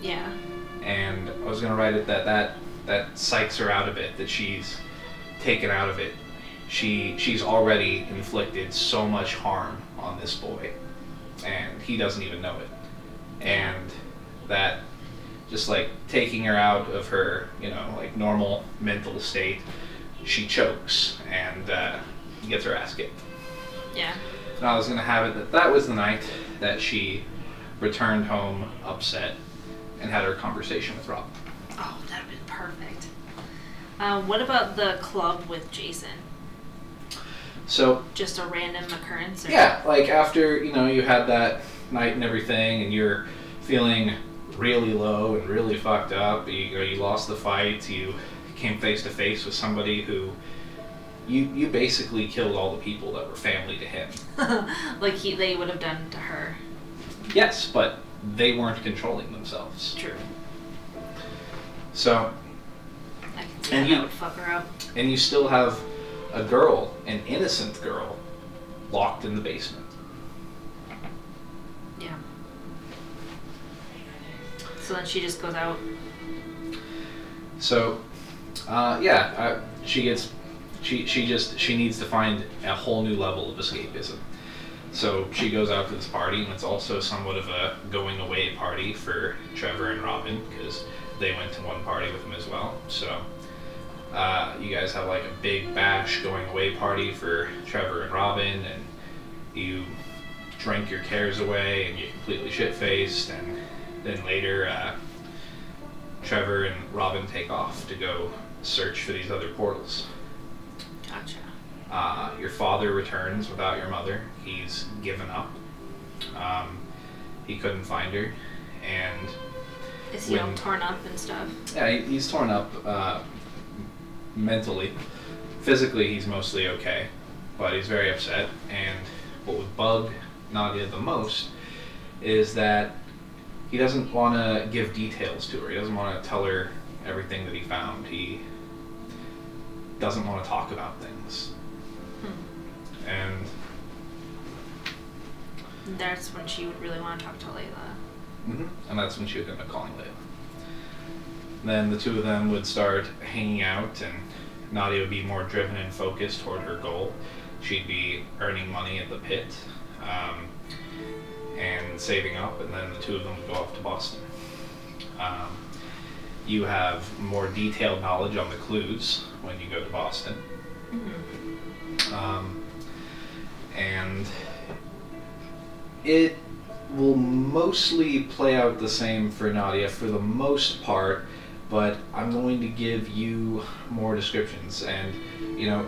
[SPEAKER 4] Yeah.
[SPEAKER 1] And I was gonna write it that psychs her out of it, that she's taken out of it. She's already inflicted so much harm on this boy, and he doesn't even know it. And that just like taking her out of her, like normal mental state, she chokes and gets her ass kicked.
[SPEAKER 4] Yeah.
[SPEAKER 1] And I was gonna have it that was the night that she returned home upset and had her conversation with Rob.
[SPEAKER 4] Oh, that'd been perfect. What about the club with Jason?
[SPEAKER 1] So
[SPEAKER 4] just a random occurrence? Or?
[SPEAKER 1] Yeah, like after you had that night and everything, and you're feeling really low and really fucked up. You lost the fight. You came face to face with somebody who you basically killed all the people that were family to him.
[SPEAKER 4] Like they would have done to her.
[SPEAKER 1] Yes, but they weren't controlling themselves.
[SPEAKER 4] True.
[SPEAKER 1] So.
[SPEAKER 4] I can see how that would fuck her up.
[SPEAKER 1] And you still have a girl, an innocent girl, locked in the basement.
[SPEAKER 4] Yeah. So then she just goes out.
[SPEAKER 1] So, she gets, she needs to find a whole new level of escapism. So she goes out to this party, and it's also somewhat of a going away party for Trevor and Robin, because they went to one party with him as well. So you guys have like a big bash going away party for Trevor and Robin, and you drink your cares away, and you're completely shit-faced, and then later Trevor and Robin take off to go search for these other portals.
[SPEAKER 4] Gotcha.
[SPEAKER 1] Your father returns without your mother. He's given up. He couldn't find her, and
[SPEAKER 4] is he all torn up and stuff?
[SPEAKER 1] Yeah, he's torn up mentally. Physically, he's mostly okay, but he's very upset. And what would bug Nadia the most is that he doesn't want to give details to her. He doesn't want to tell her everything that he found. He doesn't want to talk about things. And
[SPEAKER 4] that's when she would really want to talk to Layla.
[SPEAKER 1] And that's when she would end up calling Layla. Then the two of them would start hanging out, and Nadia would be more driven and focused toward her goal. She'd be earning money at the pit and saving up, and then the two of them would go off to Boston. You have more detailed knowledge on the clues when you go to Boston. And it will mostly play out the same for Nadia for the most part, but I'm going to give you more descriptions. And you know,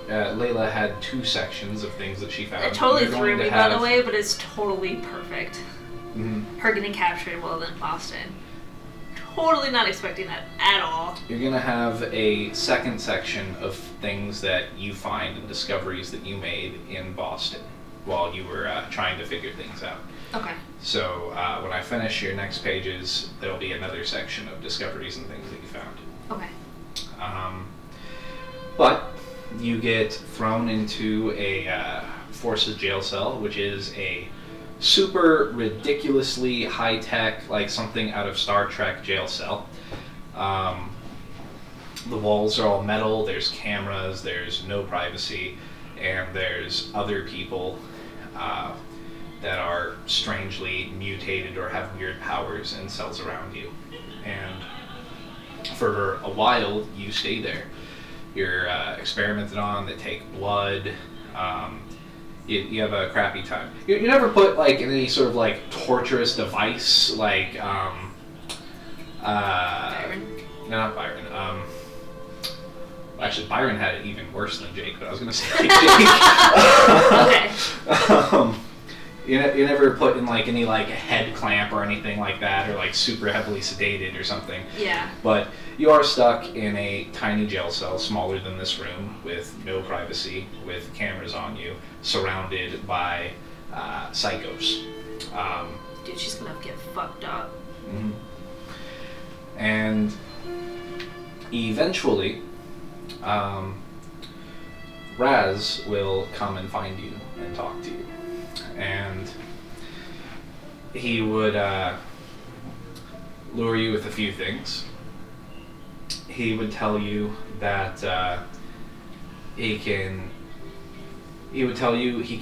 [SPEAKER 1] Layla had 2 sections of things that she found.
[SPEAKER 4] It totally threw me, by the way, but it's totally perfect. Her getting captured while in Boston. Totally not expecting that at all.
[SPEAKER 1] You're going to have a second section of things that you find and discoveries that you made in Boston while you were trying to figure things out.
[SPEAKER 4] Okay.
[SPEAKER 1] So when I finish your next pages, there'll be another section of discoveries and things that you found.
[SPEAKER 4] Okay.
[SPEAKER 1] But you get thrown into a forces jail cell, which is a super ridiculously high-tech, like something out of Star Trek jail cell. The walls are all metal, there's cameras, there's no privacy, and there's other people that are strangely mutated or have weird powers in cells around you. And for a while, you stay there. You're experimented on, they take blood, you have a crappy time. You never put like in any sort of like torturous device like
[SPEAKER 4] Byron?
[SPEAKER 1] No, not Byron. Actually, Byron had it even worse than Jake, but I was going to say Jake.
[SPEAKER 4] Okay.
[SPEAKER 1] You never put in like any like head clamp or anything like that, or like super heavily sedated or something.
[SPEAKER 4] Yeah.
[SPEAKER 1] But you are stuck in a tiny jail cell, smaller than this room, with no privacy, with cameras on you, surrounded by psychos.
[SPEAKER 4] Dude, she's gonna get fucked up.
[SPEAKER 1] And eventually, Raz will come and find you and talk to you. And he would lure you with a few things. He would tell you that he can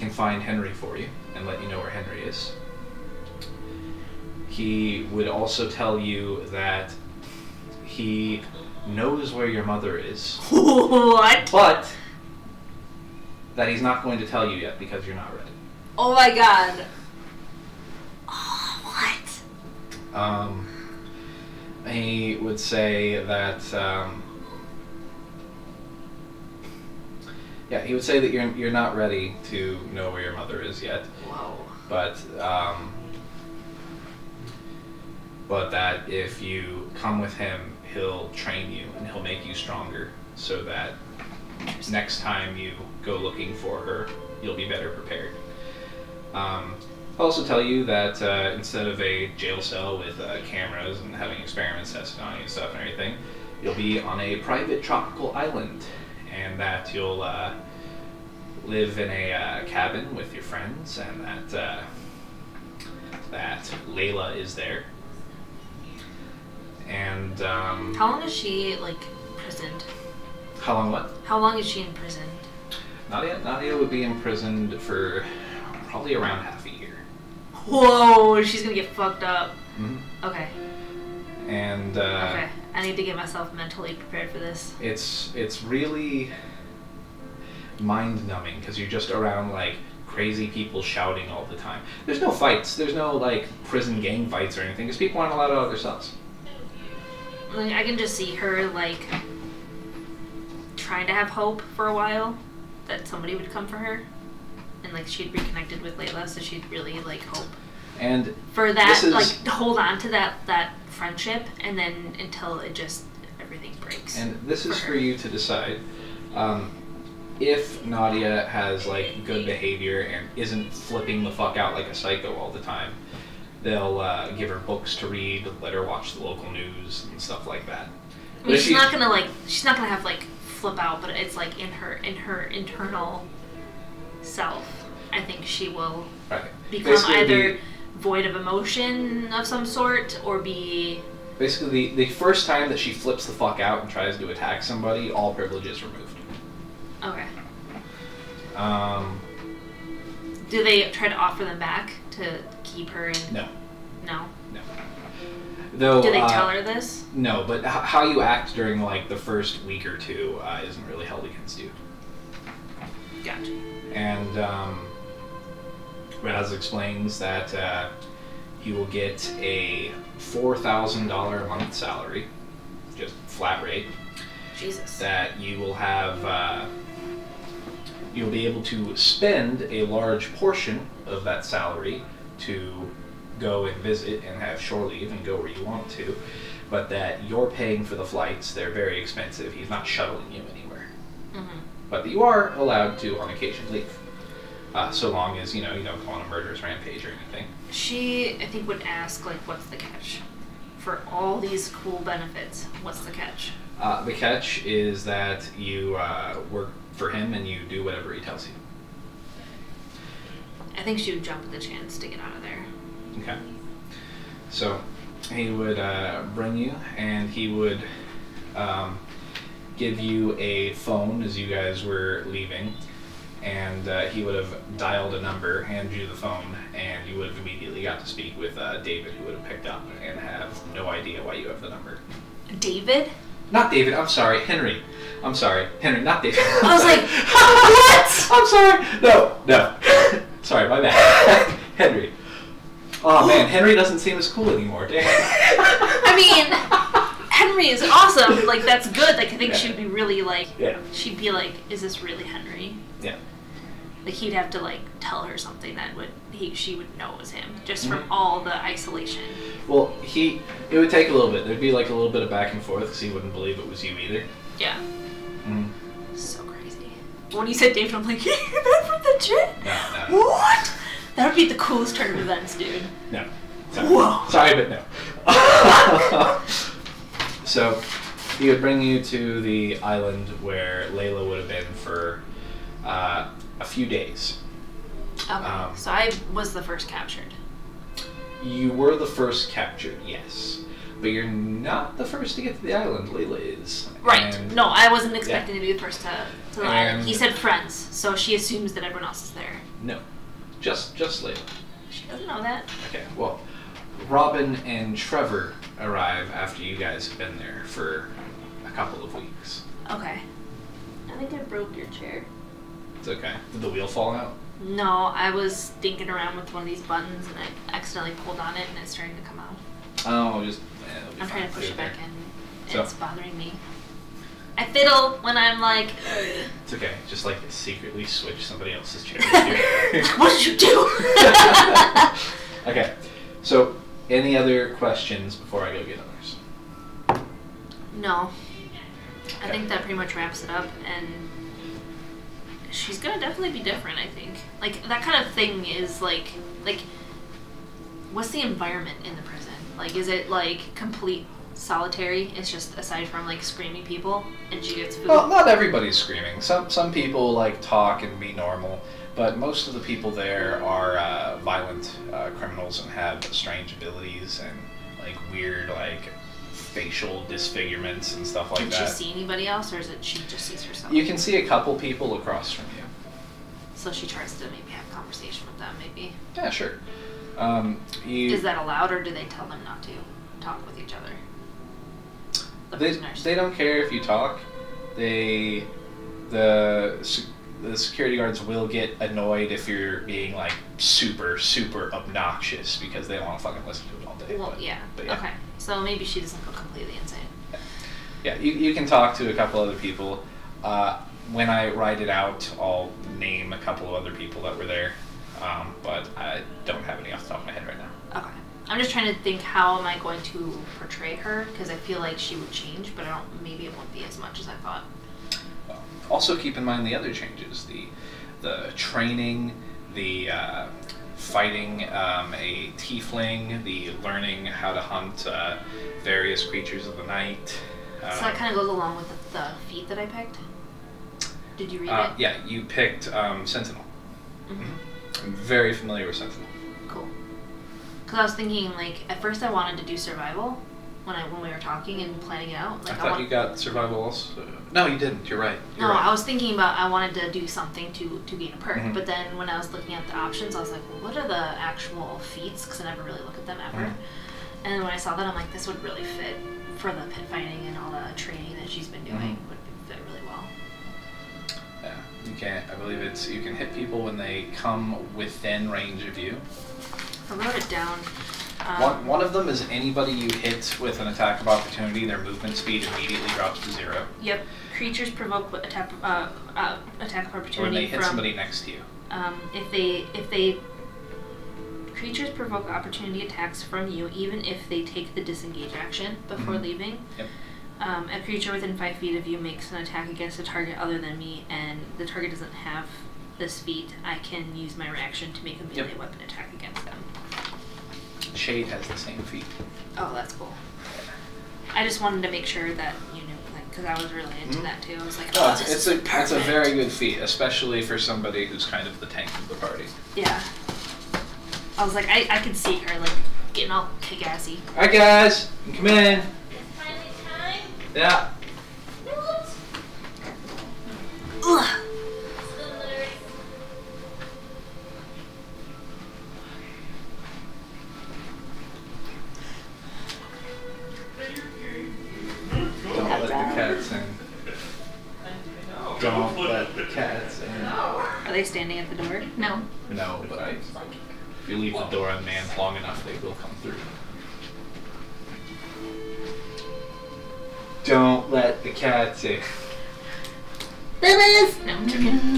[SPEAKER 1] find Henry for you and let you know where Henry is. He would also tell you that he knows where your mother is.
[SPEAKER 4] What?
[SPEAKER 1] But that he's not going to tell you yet because you're not ready.
[SPEAKER 4] Oh my god. Oh, what?
[SPEAKER 1] He would say that, he would say that you're not ready to know where your mother is yet.
[SPEAKER 4] Whoa.
[SPEAKER 1] But that if you come with him, he'll train you and he'll make you stronger so that next time you go looking for her, you'll be better prepared. I'll also tell you that instead of a jail cell with cameras and having experiments tested on you and stuff and everything, you'll be on a private tropical island, and that you'll live in a cabin with your friends, and that Layla is there. And
[SPEAKER 4] how long is she imprisoned?
[SPEAKER 1] How long what?
[SPEAKER 4] How long is she imprisoned?
[SPEAKER 1] Nadia would be imprisoned for probably around half a year.
[SPEAKER 4] Whoa, she's gonna get fucked up. Okay.
[SPEAKER 1] And
[SPEAKER 4] okay, I need to get myself mentally prepared for this.
[SPEAKER 1] It's really mind-numbing because you're just around crazy people shouting all the time. There's no fights. There's no prison gang fights or anything because people aren't allowed out of their cells.
[SPEAKER 4] I can just see her trying to have hope for a while that somebody would come for her, and she'd reconnected with Layla, so she'd really hope.
[SPEAKER 1] And
[SPEAKER 4] for that, hold on to that friendship, and then until it just everything breaks.
[SPEAKER 1] And this is for you to decide. if Nadia has like good behavior and isn't flipping the fuck out like a psycho all the time, they'll give her books to read, let her watch the local news and stuff like that.
[SPEAKER 4] I mean, she's not gonna have like flip out, but it's like in her internal self. I think she will become
[SPEAKER 1] Basically,
[SPEAKER 4] either void of emotion of some sort or be.
[SPEAKER 1] Basically, the first time that she flips the fuck out and tries to attack somebody, all privilege is removed.
[SPEAKER 4] Okay.
[SPEAKER 1] Um.
[SPEAKER 4] Do they try to offer them back to keep her in?
[SPEAKER 1] No.
[SPEAKER 4] No.
[SPEAKER 1] No. Though,
[SPEAKER 4] do they tell her this?
[SPEAKER 1] No, but how you act during like the first week or two isn't really held against you.
[SPEAKER 4] Gotcha.
[SPEAKER 1] And Raz explains that you will get a $4,000 a month salary, just flat rate.
[SPEAKER 4] Jesus.
[SPEAKER 1] That you will have. You'll be able to spend a large portion of that salary to go and visit and have shore leave and go where you want to, but that you're paying for the flights. They're very expensive. He's not shuttling you anywhere. Mm-hmm. But you are allowed to, on occasion, leave. So long as, you don't go on a murderous rampage or anything.
[SPEAKER 4] She, I think, would ask, like, what's the catch? For all these cool benefits, what's the catch?
[SPEAKER 1] The catch is that you work for him and you do whatever he tells you.
[SPEAKER 4] I think she would jump at the chance to get out of there.
[SPEAKER 1] Okay. So he would bring you, and he would give you a phone as you guys were leaving, and he would have dialed a number, handed you the phone, and you would have immediately got to speak with David, who would have picked up and have no idea why you have the number.
[SPEAKER 4] David?
[SPEAKER 1] Not David, I'm sorry, Henry. I'm sorry, Henry, not David.
[SPEAKER 4] I was like, what?
[SPEAKER 1] I'm sorry. No. Sorry, my bad. Henry. Oh man, Henry doesn't seem as cool anymore, damn.
[SPEAKER 4] I mean, Henry is awesome. Like, that's good. Like, I think she'd be really like, she'd be like, is this really Henry?
[SPEAKER 1] Yeah.
[SPEAKER 4] Like, he'd have to like tell her something that she would know it was him, just from all the isolation.
[SPEAKER 1] Well, it would take a little bit. There'd be like a little bit of back and forth because he wouldn't believe it was you either.
[SPEAKER 4] Yeah. So crazy. When you said David, I'm like, you that from the jet?
[SPEAKER 1] No.
[SPEAKER 4] What? That would be the coolest turn of events, dude.
[SPEAKER 1] No. Sorry.
[SPEAKER 4] Whoa.
[SPEAKER 1] Sorry, but no. So, he would bring you to the island where Layla would have been for a few days.
[SPEAKER 4] Okay. So I was the first captured.
[SPEAKER 1] You were the first captured, yes. But you're not the first to get to the island. Layla is.
[SPEAKER 4] Right.
[SPEAKER 1] And
[SPEAKER 4] no, I wasn't expecting to be the first to the island. He said friends, so she assumes that everyone else is there.
[SPEAKER 1] No. Just Layla.
[SPEAKER 4] She doesn't know that.
[SPEAKER 1] Okay, well, Robin and Trevor arrive after you guys have been there for a couple of weeks.
[SPEAKER 4] Okay. I think I broke your chair.
[SPEAKER 1] It's okay. Did the wheel fall out?
[SPEAKER 4] No, I was dinking around with one of these buttons and I accidentally pulled on it and it's starting to come out.
[SPEAKER 1] Oh,
[SPEAKER 4] I'm trying to push it back in and
[SPEAKER 1] So.
[SPEAKER 4] it's bothering me. I fiddle when I'm like...
[SPEAKER 1] It's okay. Just like secretly switch somebody else's chair.
[SPEAKER 4] What did you do?
[SPEAKER 1] Okay. So, any other questions before I go get others?
[SPEAKER 4] No. I
[SPEAKER 1] Okay.
[SPEAKER 4] think that pretty much wraps it up, and she's gonna definitely be different, I think. Like, that kind of thing is like, what's the environment in the prison? Like, is it, like, complete solitary? It's just, aside from, like, screaming people, and she gets food?
[SPEAKER 1] Well, not everybody's screaming. Some people, like, talk and be normal, but most of the people there are violent criminals and have strange abilities and, like, weird, like, facial disfigurements and stuff like
[SPEAKER 4] Can
[SPEAKER 1] that.
[SPEAKER 4] she see anybody else, or is it she just sees herself?
[SPEAKER 1] You can see a couple people across from you.
[SPEAKER 4] So she tries to maybe have a conversation with them, maybe.
[SPEAKER 1] Yeah, sure.
[SPEAKER 4] Is that allowed, or do they tell them not to talk with each other? The prisoners.
[SPEAKER 1] They don't care if you talk. The security guards will get annoyed if you're being like super obnoxious because they don't want to fucking listen to it all day.
[SPEAKER 4] Well,
[SPEAKER 1] but
[SPEAKER 4] yeah.
[SPEAKER 1] yeah.
[SPEAKER 4] Okay. So maybe she doesn't go completely insane.
[SPEAKER 1] Yeah, you can talk to a couple other people. When I write it out, I'll name a couple of other people that were there, but I don't have any off the top of my head right now.
[SPEAKER 4] Okay. I'm just trying to think, how am I going to portray her? Because I feel like she would change, but maybe it won't be as much as I thought.
[SPEAKER 1] Well, Also keep in mind the other changes, the training, the fighting a tiefling, the learning how to hunt various creatures of the night.
[SPEAKER 4] So that kind of goes along with the feat that I picked? Did you read it?
[SPEAKER 1] Yeah, you picked Sentinel.
[SPEAKER 4] Mm-hmm.
[SPEAKER 1] I'm very familiar with Sentinel.
[SPEAKER 4] Cool. Because I was thinking, like, at first I wanted to do survival when we were talking and planning it out. Like,
[SPEAKER 1] I thought you got survival also. No, you didn't. You're right. You're
[SPEAKER 4] right.
[SPEAKER 1] I
[SPEAKER 4] was thinking about I wanted to do something to gain a perk.
[SPEAKER 1] Mm-hmm.
[SPEAKER 4] But then when I was looking at the options, I was like, well, what are the actual feats? Because I never really look at them ever. Mm-hmm. And when I saw that, I'm like, this would really fit for the pit fighting and all the training that she's been doing.
[SPEAKER 1] Mm-hmm.
[SPEAKER 4] Would fit really well.
[SPEAKER 1] Yeah, you can't. I believe you can hit people when they come within range of you.
[SPEAKER 4] I wrote it down.
[SPEAKER 1] One of them is anybody you hit with an attack of opportunity, their movement speed immediately drops to 0.
[SPEAKER 4] Yep. Creatures provoke attack of opportunity
[SPEAKER 1] or when they hit
[SPEAKER 4] from,
[SPEAKER 1] somebody next to you.
[SPEAKER 4] If they creatures provoke opportunity attacks from you, even if they take the disengage action before
[SPEAKER 1] Mm-hmm.
[SPEAKER 4] leaving.
[SPEAKER 1] Yep.
[SPEAKER 4] A creature within 5 feet of you makes an attack against a target other than me, and the target doesn't have this feat. I can use my reaction to make a melee weapon attack against them.
[SPEAKER 1] Shade has the same feat.
[SPEAKER 4] Oh, that's cool. I just wanted to make sure that you knew, like, because I was really into that too. I was like, oh,
[SPEAKER 1] it's a very good feat, especially for somebody who's kind of the tank of the party.
[SPEAKER 4] Yeah. I was like, I could see her, like, getting all kick-assy.
[SPEAKER 1] Alright, guys, come in.
[SPEAKER 6] It's finally time.
[SPEAKER 1] Yeah.
[SPEAKER 6] What?
[SPEAKER 4] Ugh.
[SPEAKER 1] Don't let the cats in. Don't let the cats in.
[SPEAKER 4] Are they standing at the door? No.
[SPEAKER 1] No, but if you leave the door unmanned long enough, they will come through. Don't let the cats in.
[SPEAKER 4] Bubbles! No, I'm joking.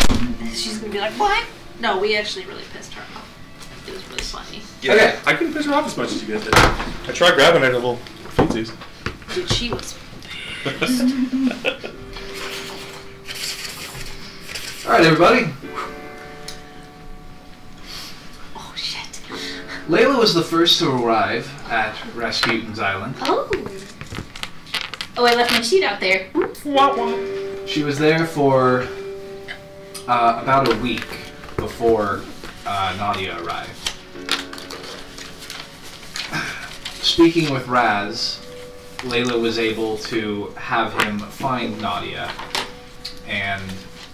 [SPEAKER 4] She's gonna be like, what? No, we actually really pissed her off. It was really funny.
[SPEAKER 3] Yeah,
[SPEAKER 1] Okay.
[SPEAKER 3] I couldn't piss her off as much as you guys did. I tried grabbing her little feetsies.
[SPEAKER 4] Dude, she was.
[SPEAKER 1] Alright, everybody.
[SPEAKER 4] Oh, shit.
[SPEAKER 1] Layla was the first to arrive at Rasputin's Island.
[SPEAKER 6] Oh. Oh, I left my sheet out there.
[SPEAKER 1] She was there for about a week before Nadia arrived. Speaking with Raz, Layla was able to have him find Nadia and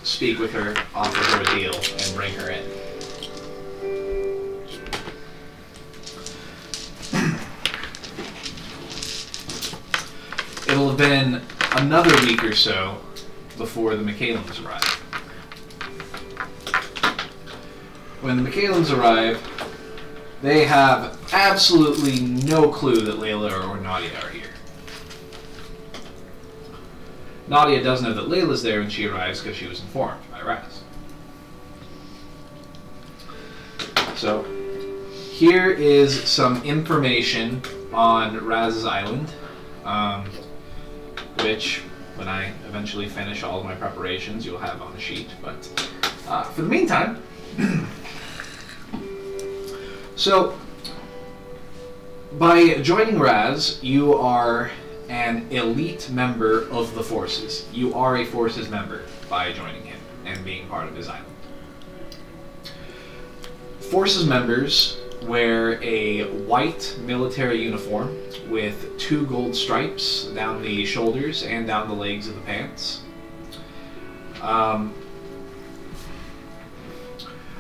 [SPEAKER 1] speak with her, offer her a deal, and bring her in. It'll have been another week or so before the McCallums arrive. When the McCallums arrive, they have absolutely no clue that Layla or Nadia are here. Nadia does know that Layla's there when she arrives because she was informed by Raz. So, here is some information on Raz's island, which, when I eventually finish all of my preparations, you'll have on a sheet. But for the meantime, so by joining Raz, you are an elite member of the Forces. You are a Forces member by joining him and being part of his island. Forces members wear a white military uniform with 2 gold stripes down the shoulders and down the legs of the pants.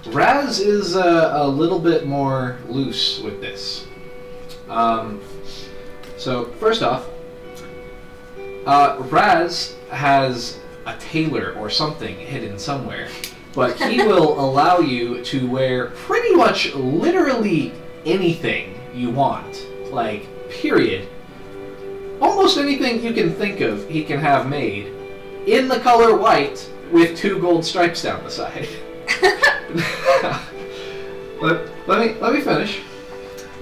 [SPEAKER 1] Raz is a little bit more loose with this. So, first off, Raz has a tailor or something hidden somewhere, but he will allow you to wear pretty much literally anything you want. Like, period. Almost anything you can think of, he can have made in the color white with 2 gold stripes down the side. Let me finish.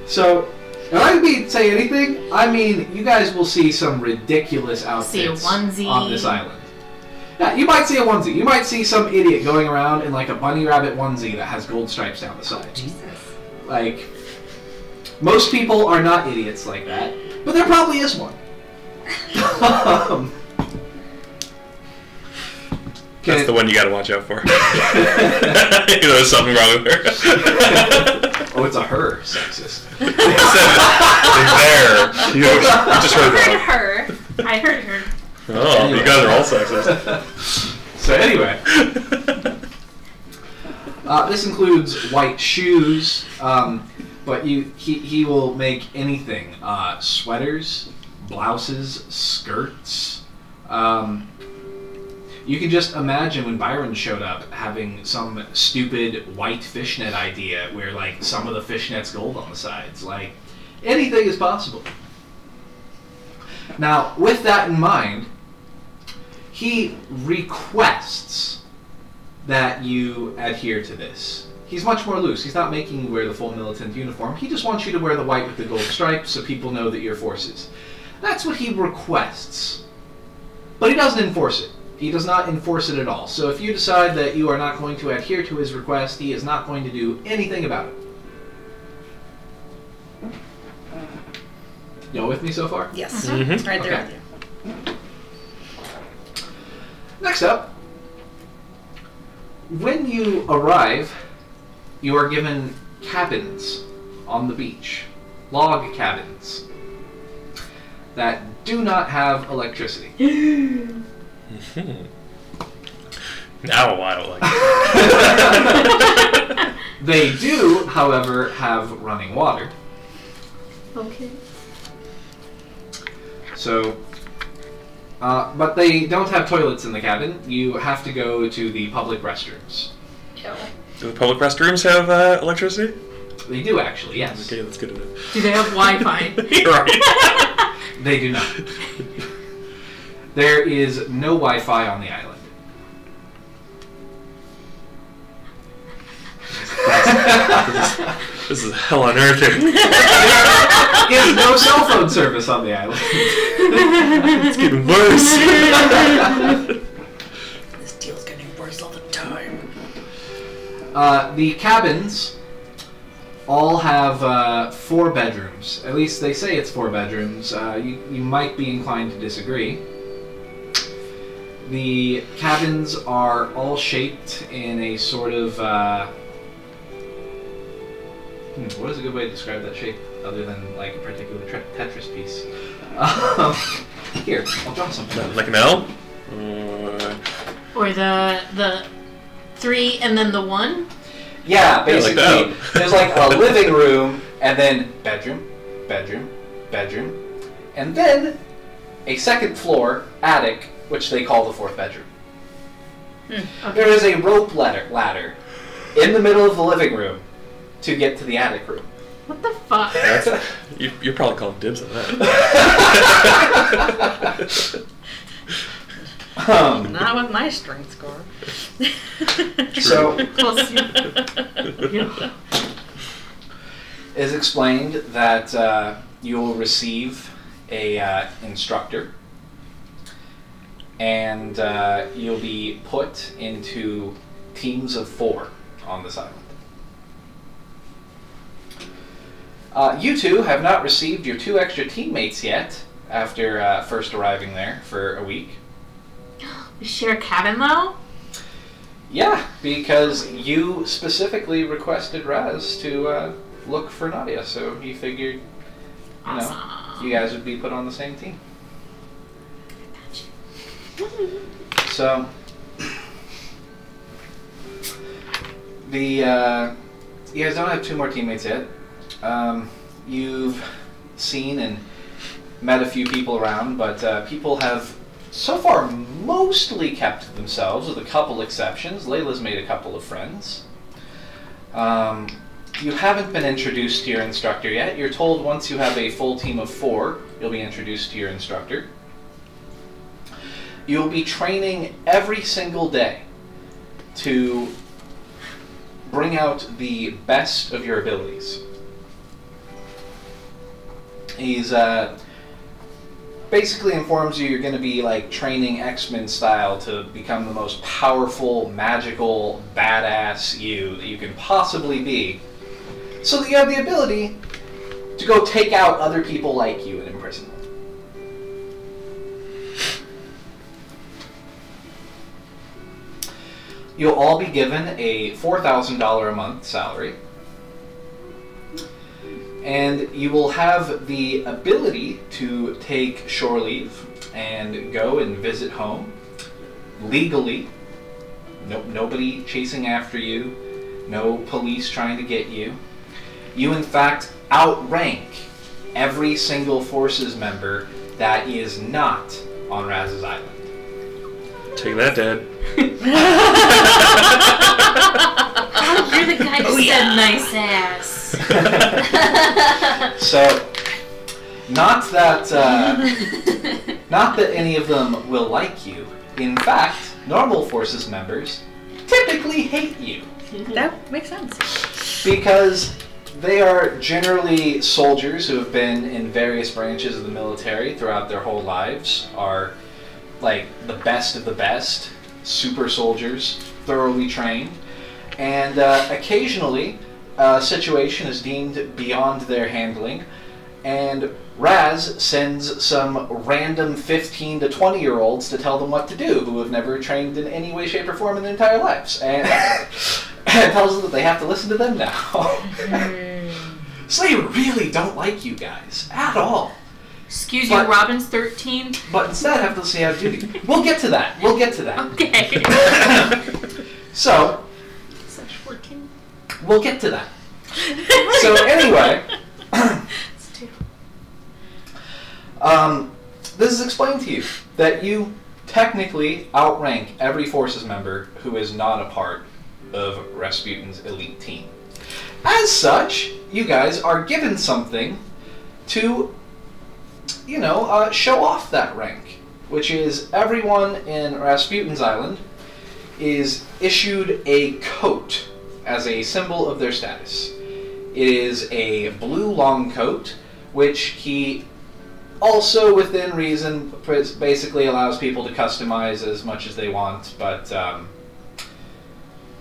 [SPEAKER 1] So, when I say anything, I mean you guys will see some ridiculous outfits
[SPEAKER 6] See a onesie
[SPEAKER 1] on this island. Yeah, you might see a onesie. You might see some idiot going around in like a bunny rabbit onesie that has gold stripes down the side.
[SPEAKER 5] Jesus.
[SPEAKER 1] Like, most people are not idiots like that, but there probably is one.
[SPEAKER 3] That's the one you gotta watch out for. There's something wrong with her.
[SPEAKER 1] Oh, it's a her sexist.
[SPEAKER 3] There. You just heard that.
[SPEAKER 6] her. I heard her.
[SPEAKER 3] Oh,
[SPEAKER 1] Anyway.
[SPEAKER 3] you guys are all sexist.
[SPEAKER 1] So anyway, this includes white shoes, but he will make anything: sweaters, blouses, skirts. You can just imagine when Byron showed up having some stupid white fishnet idea where like some of the fishnet's gold on the sides. Like anything is possible. Now, with that in mind, he requests that you adhere to this. He's much more loose. He's not making you wear the full militant uniform. He just wants you to wear the white with the gold stripes so people know that you're forces. That's what he requests. But he doesn't enforce it. He does not enforce it at all. So if you decide that you are not going to adhere to his request, he is not going to do anything about it. Y'all with me so far?
[SPEAKER 5] Yes.
[SPEAKER 3] Mhm.
[SPEAKER 5] Right there
[SPEAKER 1] Okay.
[SPEAKER 5] with you.
[SPEAKER 1] Next up, when you arrive, you are given cabins on the beach. Log cabins that do not have electricity.
[SPEAKER 3] Now I don't like it.
[SPEAKER 1] They do, however, have running water.
[SPEAKER 6] Okay.
[SPEAKER 1] So, but they don't have toilets in the cabin. You have to go to the public restrooms.
[SPEAKER 3] Do the public restrooms have electricity?
[SPEAKER 1] They do actually, yes.
[SPEAKER 3] Okay, that's good enough.
[SPEAKER 2] Do they have Wi-Fi?
[SPEAKER 3] You're right.
[SPEAKER 1] They do not. There is no Wi-Fi on the island.
[SPEAKER 3] This is hell on earth here.
[SPEAKER 1] There is no cell phone service on the island.
[SPEAKER 3] It's getting worse.
[SPEAKER 5] This deal's getting worse all the time.
[SPEAKER 1] The cabins all have 4 bedrooms. At least they say it's 4 bedrooms. You might be inclined to disagree. The cabins are all shaped in a sort of... what is a good way to describe that shape other than like a particular Tetris piece? Here, I'll draw something.
[SPEAKER 3] Like an L?
[SPEAKER 2] Or the 3 and then the 1?
[SPEAKER 1] Yeah, basically,
[SPEAKER 3] that.
[SPEAKER 1] there's like a living room, and then bedroom, bedroom, bedroom, and then a second floor attic, which they call the 4th bedroom.
[SPEAKER 2] Okay.
[SPEAKER 1] There is a rope ladder in the middle of the living room to get to the attic room.
[SPEAKER 2] What the fuck?
[SPEAKER 3] You're probably calling dibs on that.
[SPEAKER 5] Not with my strength score.
[SPEAKER 1] So,
[SPEAKER 2] Plus, you-
[SPEAKER 1] it is explained that you will receive a instructor, and you'll be put into teams of 4 on this island. You two have not received your 2 extra teammates yet after first arriving there for a week.
[SPEAKER 6] We share a cabin though?
[SPEAKER 1] Yeah, because you specifically requested Raz to look for Nadia, so he figured, you know,
[SPEAKER 6] Awesome.
[SPEAKER 1] you guys would be put on the same team. So, you guys don't have 2 more teammates yet. You've seen and met a few people around, but people have so far mostly kept to themselves, with a couple exceptions. Layla's made a couple of friends. You haven't been introduced to your instructor yet. You're told once you have a full team of 4, you'll be introduced to your instructor. You'll be training every single day to bring out the best of your abilities. He's basically informs you you're going to be like training X-Men style to become the most powerful, magical, badass you that you can possibly be, so that you have the ability to go take out other people like you and imprison them. You'll all be given a $4,000 a month salary, and you will have the ability to take shore leave and go and visit home legally. Nobody chasing after you, no police trying to get you. You, in fact, outrank every single Forces member that is not on Raz's Island.
[SPEAKER 3] Take that, Dad.
[SPEAKER 6] Oh, you're the guy who said nice ass.
[SPEAKER 1] So, not that any of them will like you. In fact, normal Forces members typically hate you.
[SPEAKER 5] That makes sense.
[SPEAKER 1] Because they are generally soldiers who have been in various branches of the military throughout their whole lives, are like the best of the best, super soldiers, thoroughly trained, and occasionally a situation is deemed beyond their handling, and Raz sends some random 15 to 20-year-olds to tell them what to do who have never trained in any way, shape, or form in their entire lives, and tells them that they have to listen to them now. So they really don't like you guys at all.
[SPEAKER 2] Excuse you, Robin's 13.
[SPEAKER 1] But instead have to say out duty. We'll get to that. We'll get to that.
[SPEAKER 2] Okay.
[SPEAKER 1] So,
[SPEAKER 2] Such 14.
[SPEAKER 1] we'll get to that. So anyway, this is explained to you that you technically outrank every Forces member who is not a part of Rasputin's elite team. As such, you guys are given something to, show off that rank, which is everyone in Rasputin's Island is issued a coat as a symbol of their status. It is a blue long coat, which he also, within reason, basically allows people to customize as much as they want, but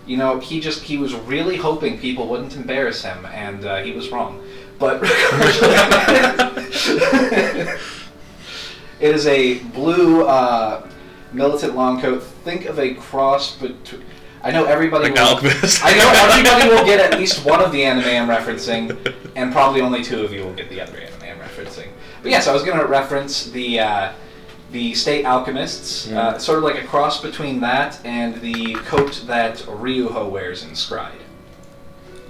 [SPEAKER 1] he was really hoping people wouldn't embarrass him, and he was wrong. But it is a blue militant long coat. Think of a cross between. I know everybody. Will get at least one of the anime I'm referencing, and probably only two of you will get the other anime I'm referencing. But yes, I was going to reference the State Alchemists, sort of like a cross between that and the coat that Ryuho wears in Scryed.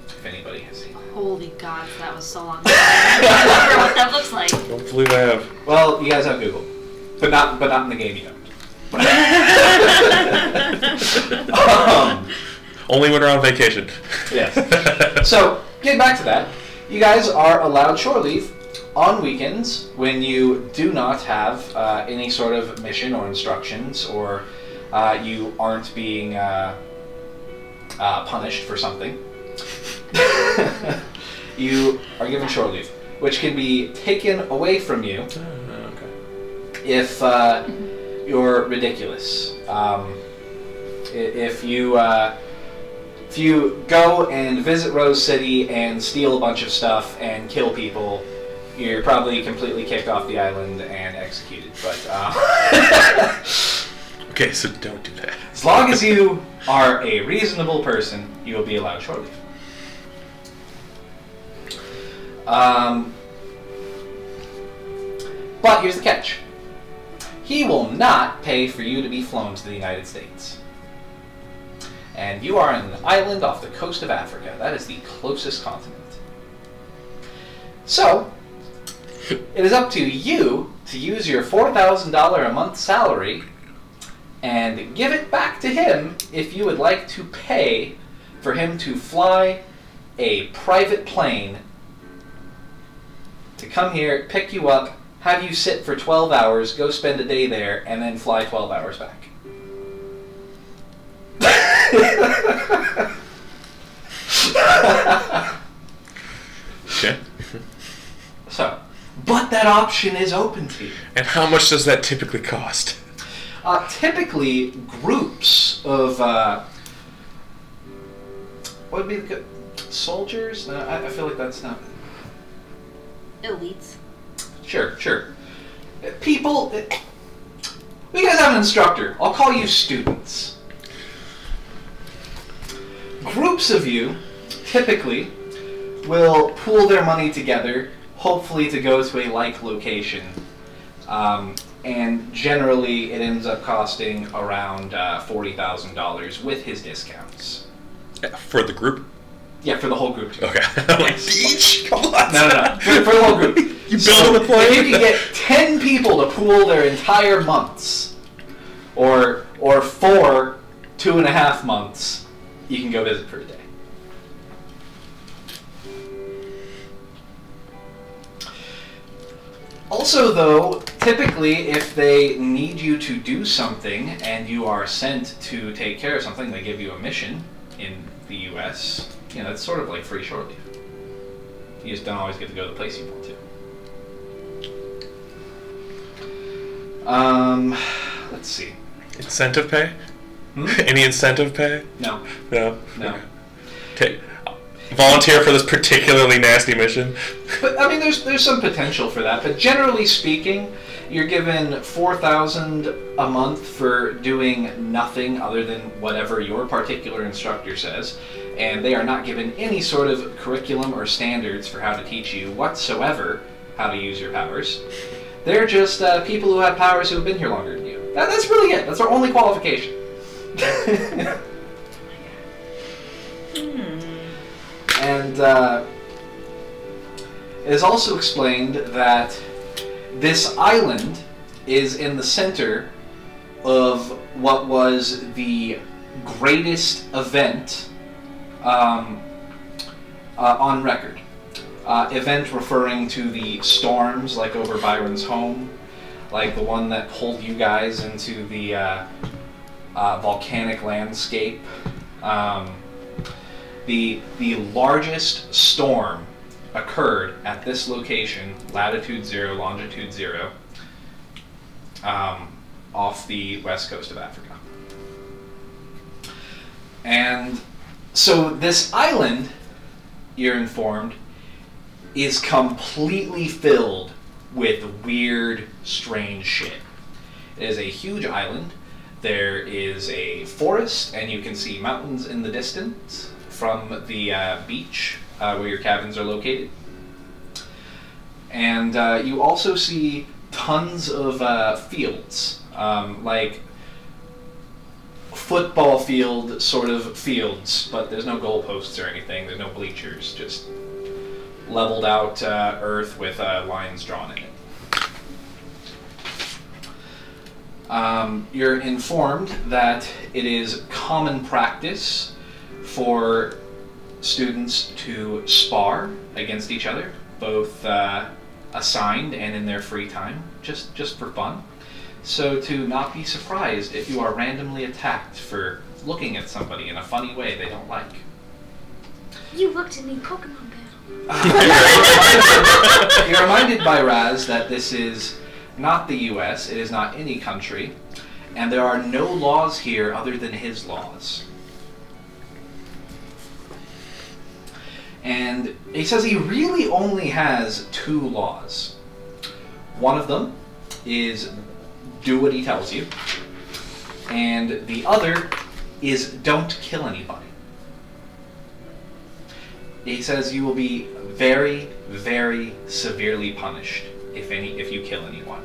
[SPEAKER 1] If anybody has seen it.
[SPEAKER 6] Holy God, that was so long ago. I don't remember what that looks like.
[SPEAKER 3] Don't believe I have.
[SPEAKER 1] Well, you guys have Google, but not in the game you don't.
[SPEAKER 3] Only when we're on vacation.
[SPEAKER 1] Yes. So, getting back to that, you guys are allowed shore leave on weekends when you do not have any sort of mission or instructions, or you aren't being punished for something. You are given shore leave, which can be taken away from you if you're ridiculous. If you go and visit Rose City and steal a bunch of stuff and kill people, you're probably completely kicked off the island and executed. But
[SPEAKER 3] okay, so don't do that.
[SPEAKER 1] As long as you are a reasonable person, you will be allowed shore leave. But here's the catch. He will not pay for you to be flown to the United States. And you are on an island off the coast of Africa. That is the closest continent. So, it is up to you to use your $4,000 a month salary and give it back to him if you would like to pay for him to fly a private plane to come here, pick you up, have you sit for 12 hours, go spend a day there, and then fly 12 hours back.
[SPEAKER 3] Okay.
[SPEAKER 1] So, but that option is open to you.
[SPEAKER 3] And how much does that typically cost?
[SPEAKER 1] Typically, groups of what would be the good soldiers? No, I feel like that's not.
[SPEAKER 4] Elites.
[SPEAKER 1] Sure. People. You guys have an instructor. I'll call you students. Groups of you typically will pool their money together, hopefully to go to a like location. And generally, it ends up costing around $40,000 with his discounts.
[SPEAKER 3] For the group?
[SPEAKER 1] Yeah, for the whole group too.
[SPEAKER 3] Okay. I'm like, beach? Come on.
[SPEAKER 1] No. For the whole group.
[SPEAKER 3] You build the plane?
[SPEAKER 1] If you can get 10 people to pool their entire months, or 4 2.5 months, you can go visit for a day. Also, though, typically, if they need you to do something and you are sent to take care of something, they give you a mission in the U.S. You know, it's sort of like free shore leave. You just don't always get to go to the place you want to. Let's see.
[SPEAKER 3] Incentive pay?
[SPEAKER 1] Hmm?
[SPEAKER 3] Any incentive pay?
[SPEAKER 1] No.
[SPEAKER 3] No?
[SPEAKER 1] No.
[SPEAKER 3] Okay. Volunteer for this particularly nasty mission?
[SPEAKER 1] But, I mean, there's some potential for that, but generally speaking, you're given $4,000 a month for doing nothing other than whatever your particular instructor says, and they are not given any sort of curriculum or standards for how to teach you whatsoever how to use your powers. They're just people who have powers who have been here longer than you. That's really it. That's our only qualification. And it is also explained that this island is in the center of what was the greatest event on record. Event referring to the storms, like over Byron's home, like the one that pulled you guys into the volcanic landscape. The largest storm occurred at this location, latitude 0, longitude 0, off the west coast of Africa. And so this island, you're informed, is completely filled with weird, strange shit. It is a huge island. There is a forest, and you can see mountains in the distance from the beach where your cabins are located. And you also see tons of fields, like football field sort of fields, but there's no goalposts or anything, there's no bleachers, just leveled out earth with lines drawn in it. You're informed that it is common practice for students to spar against each other, both assigned and in their free time, just for fun. So to not be surprised if you are randomly attacked for looking at somebody in a funny way they don't like.
[SPEAKER 6] You looked at me, Pokemon Battle.
[SPEAKER 1] You're reminded by Raz that this is not the US, it is not any country, and there are no laws here other than his laws. And he says he really only has 2 laws. One of them is do what he tells you, and the other is don't kill anybody. He says you will be very, very severely punished if you kill anyone.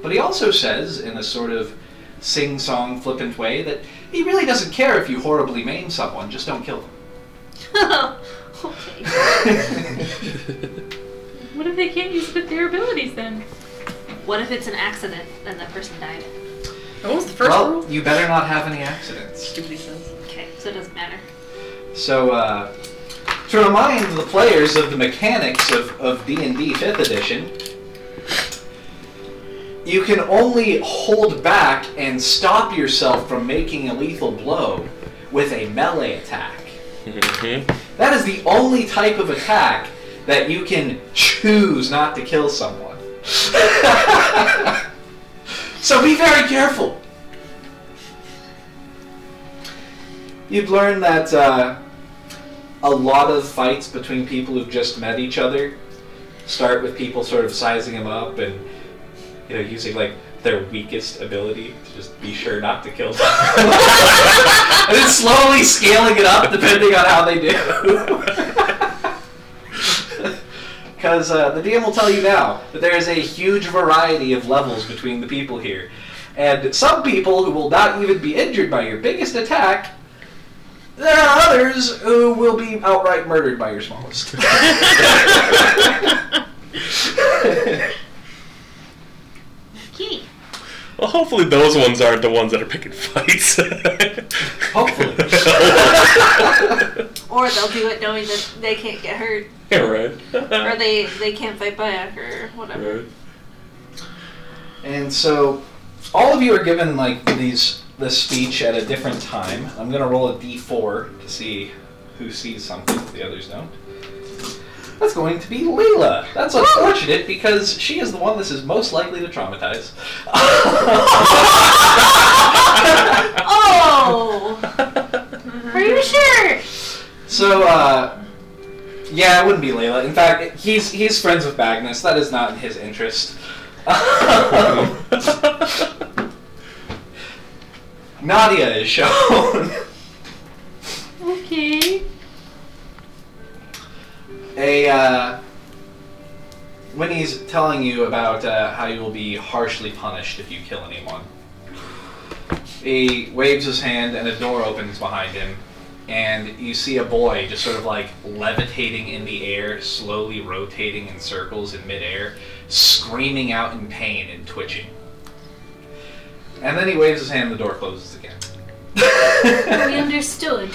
[SPEAKER 1] But he also says, in a sort of sing-song, flippant way, that he really doesn't care if you horribly maim someone, just don't kill them.
[SPEAKER 6] Okay. What if they can't use their abilities then?
[SPEAKER 4] What if it's an accident and that person died?
[SPEAKER 5] What was the first
[SPEAKER 1] Well,
[SPEAKER 5] rule?
[SPEAKER 1] you better not have any accidents.
[SPEAKER 5] Stupid says.
[SPEAKER 4] Okay, so it doesn't matter.
[SPEAKER 1] So, to remind the players of the mechanics of D&D 5th edition, you can only hold back and stop yourself from making a lethal blow with a melee attack. That is the only type of attack that you can choose not to kill someone. So be very careful. You've learned that a lot of fights between people who've just met each other start with people sort of sizing them up and using like their weakest ability to just be sure not to kill them. And then slowly scaling it up depending on how they do. Because the DM will tell you now that there is a huge variety of levels between the people here. And some people who will not even be injured by your biggest attack, there are others who will be outright murdered by your smallest.
[SPEAKER 6] Okay.
[SPEAKER 3] Well, hopefully those ones aren't the ones that are picking fights.
[SPEAKER 1] Hopefully.
[SPEAKER 4] Or they'll do it knowing that they can't get hurt.
[SPEAKER 3] Yeah, right.
[SPEAKER 4] Or they can't fight back or whatever.
[SPEAKER 3] Right.
[SPEAKER 1] And so, all of you are given like this speech at a different time. I'm gonna roll a d4 to see who sees something that the others don't. That's going to be Layla. That's unfortunate because she is the one this is most likely to traumatize.
[SPEAKER 6] Oh! Are you sure?
[SPEAKER 1] So, yeah, it wouldn't be Layla. In fact, he's friends with Magnus. That is not in his interest. Nadia is shown.
[SPEAKER 6] Okay.
[SPEAKER 1] When he's telling you about how you will be harshly punished if you kill anyone, he waves his hand and a door opens behind him, and you see a boy just sort of like levitating in the air, slowly rotating in circles in midair, screaming out in pain and twitching. And then he waves his hand and the door closes again.
[SPEAKER 6] We understood.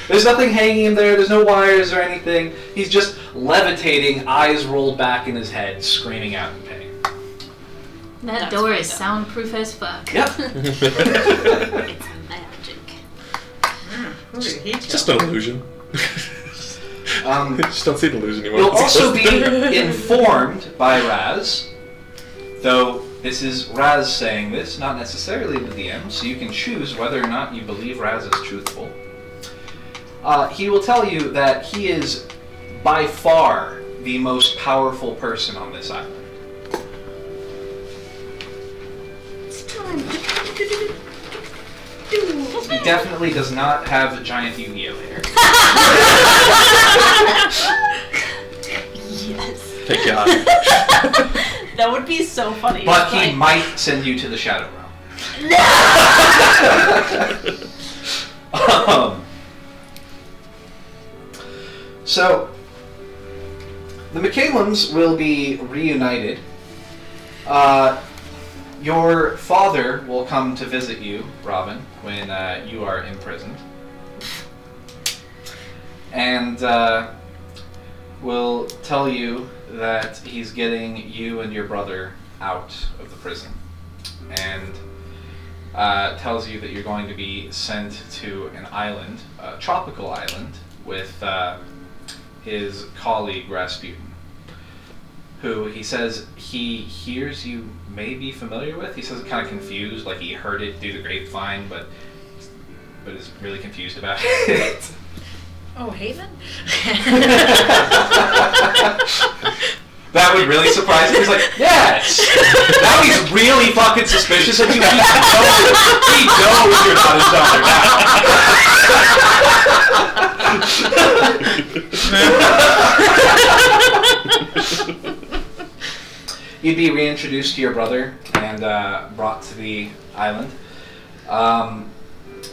[SPEAKER 1] There's nothing hanging in there, there's no wires or anything. He's just levitating, eyes rolled back in his head, screaming out in pain.
[SPEAKER 6] That door is soundproof as fuck.
[SPEAKER 1] Yep.
[SPEAKER 6] It's magic.
[SPEAKER 5] Who did he
[SPEAKER 3] Just
[SPEAKER 5] kill?
[SPEAKER 3] an illusion. Just don't see the illusion anymore.
[SPEAKER 1] You'll also be informed by Raz, though this is Raz saying this, not necessarily the DM, so you can choose whether or not you believe Raz is truthful. He will tell you that he is by far the most powerful person on this island.
[SPEAKER 6] It's time.
[SPEAKER 1] He definitely does not have giant Yu-Gi-Oh hair.
[SPEAKER 6] Yes.
[SPEAKER 3] Thank God.
[SPEAKER 4] That would be so funny.
[SPEAKER 1] But
[SPEAKER 4] It's
[SPEAKER 1] he
[SPEAKER 4] like-
[SPEAKER 1] might send you to the Shadow Realm. So, the McCallums will be reunited. Your father will come to visit you, Robin, when you are imprisoned. And will tell you that he's getting you and your brother out of the prison. And tells you that you're going to be sent to an island, a tropical island, with his colleague Rasputin, who he says he hears you may be familiar with. He says it kind of confused, like he heard it through the grapevine, but is really confused about it.
[SPEAKER 5] Oh, Haven?
[SPEAKER 1] That would really surprise him. He's like, yes! Now he's really fucking suspicious of you. He knows you're not his daughter now. You'd be reintroduced to your brother and brought to the island.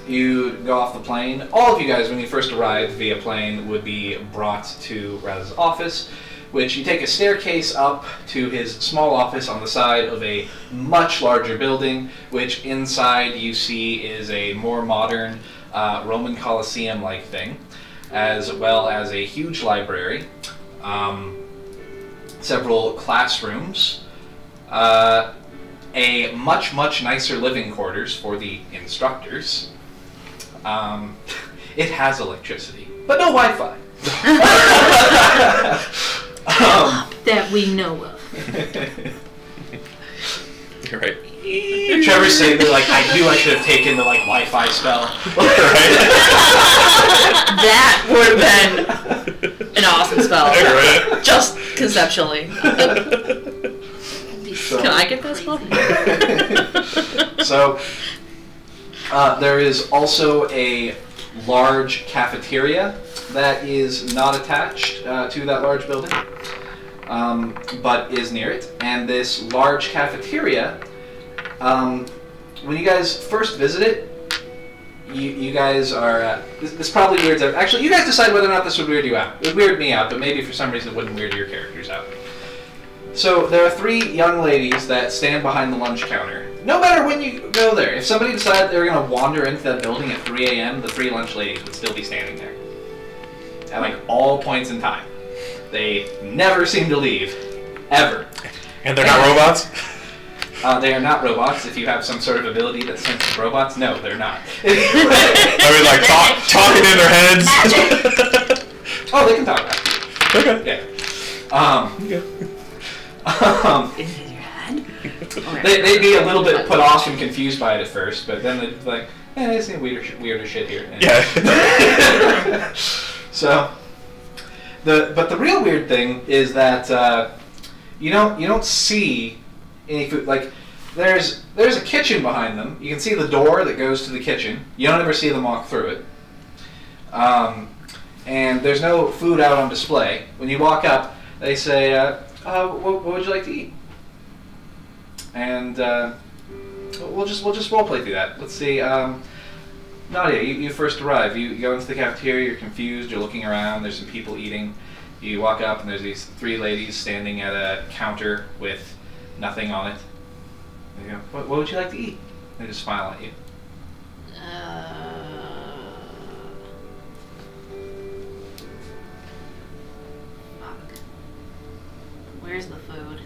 [SPEAKER 1] You go off the plane. All of you guys, when you first arrived via plane, would be brought to Raz's office, which you take a staircase up to his small office on the side of a much larger building, which inside you see is a more modern Roman Colosseum-like thing, as well as a huge library, several classrooms, a much, much nicer living quarters for the instructors. It has electricity, but no Wi-Fi.
[SPEAKER 6] That we know of.
[SPEAKER 3] You're right.
[SPEAKER 1] Trevor's saying that, like, I knew I should have taken the, like, Wi-Fi spell.
[SPEAKER 5] That would have been an awesome spell.
[SPEAKER 3] Right.
[SPEAKER 5] Just conceptually.
[SPEAKER 1] So,
[SPEAKER 5] Can I get that spell?
[SPEAKER 1] So, there is also a large cafeteria that is not attached to that large building, but is near it. And this large cafeteria, when you guys first visit it, you guys are, this probably weirds out. Actually, you guys decide whether or not this would weird you out. It would weird me out, but maybe for some reason it wouldn't weird your characters out. So there are 3 young ladies that stand behind the lunch counter. No matter when you go there, if somebody decided they were going to wander into that building at 3 a.m., the 3 lunch ladies would still be standing there. At like all points in time. They never seem to leave. Ever.
[SPEAKER 3] And they're not robots?
[SPEAKER 1] They are not robots. If you have some sort of ability that senses robots, no, they're not.
[SPEAKER 3] I mean, like, talking in their heads.
[SPEAKER 1] Oh, they can talk back.
[SPEAKER 3] Okay.
[SPEAKER 1] Yeah.
[SPEAKER 5] In your head?
[SPEAKER 1] They'd be a little bit put off and confused by it at first, but then they'd be like, I see weirder shit here. And
[SPEAKER 3] Yeah.
[SPEAKER 1] So, but the real weird thing is that you don't see any food. Like, there's a kitchen behind them. You can see the door that goes to the kitchen. You don't ever see them walk through it. And there's no food out on display. When you walk up, they say, what would you like to eat? And we'll just roleplay through that. Let's see. Nadia, you first arrive. You go into the cafeteria. You're confused. You're looking around. There's some people eating. You walk up, and there's these 3 ladies standing at a counter with nothing on it. You go, what would you like to eat? They just smile at you.
[SPEAKER 4] Fuck. Where's the food?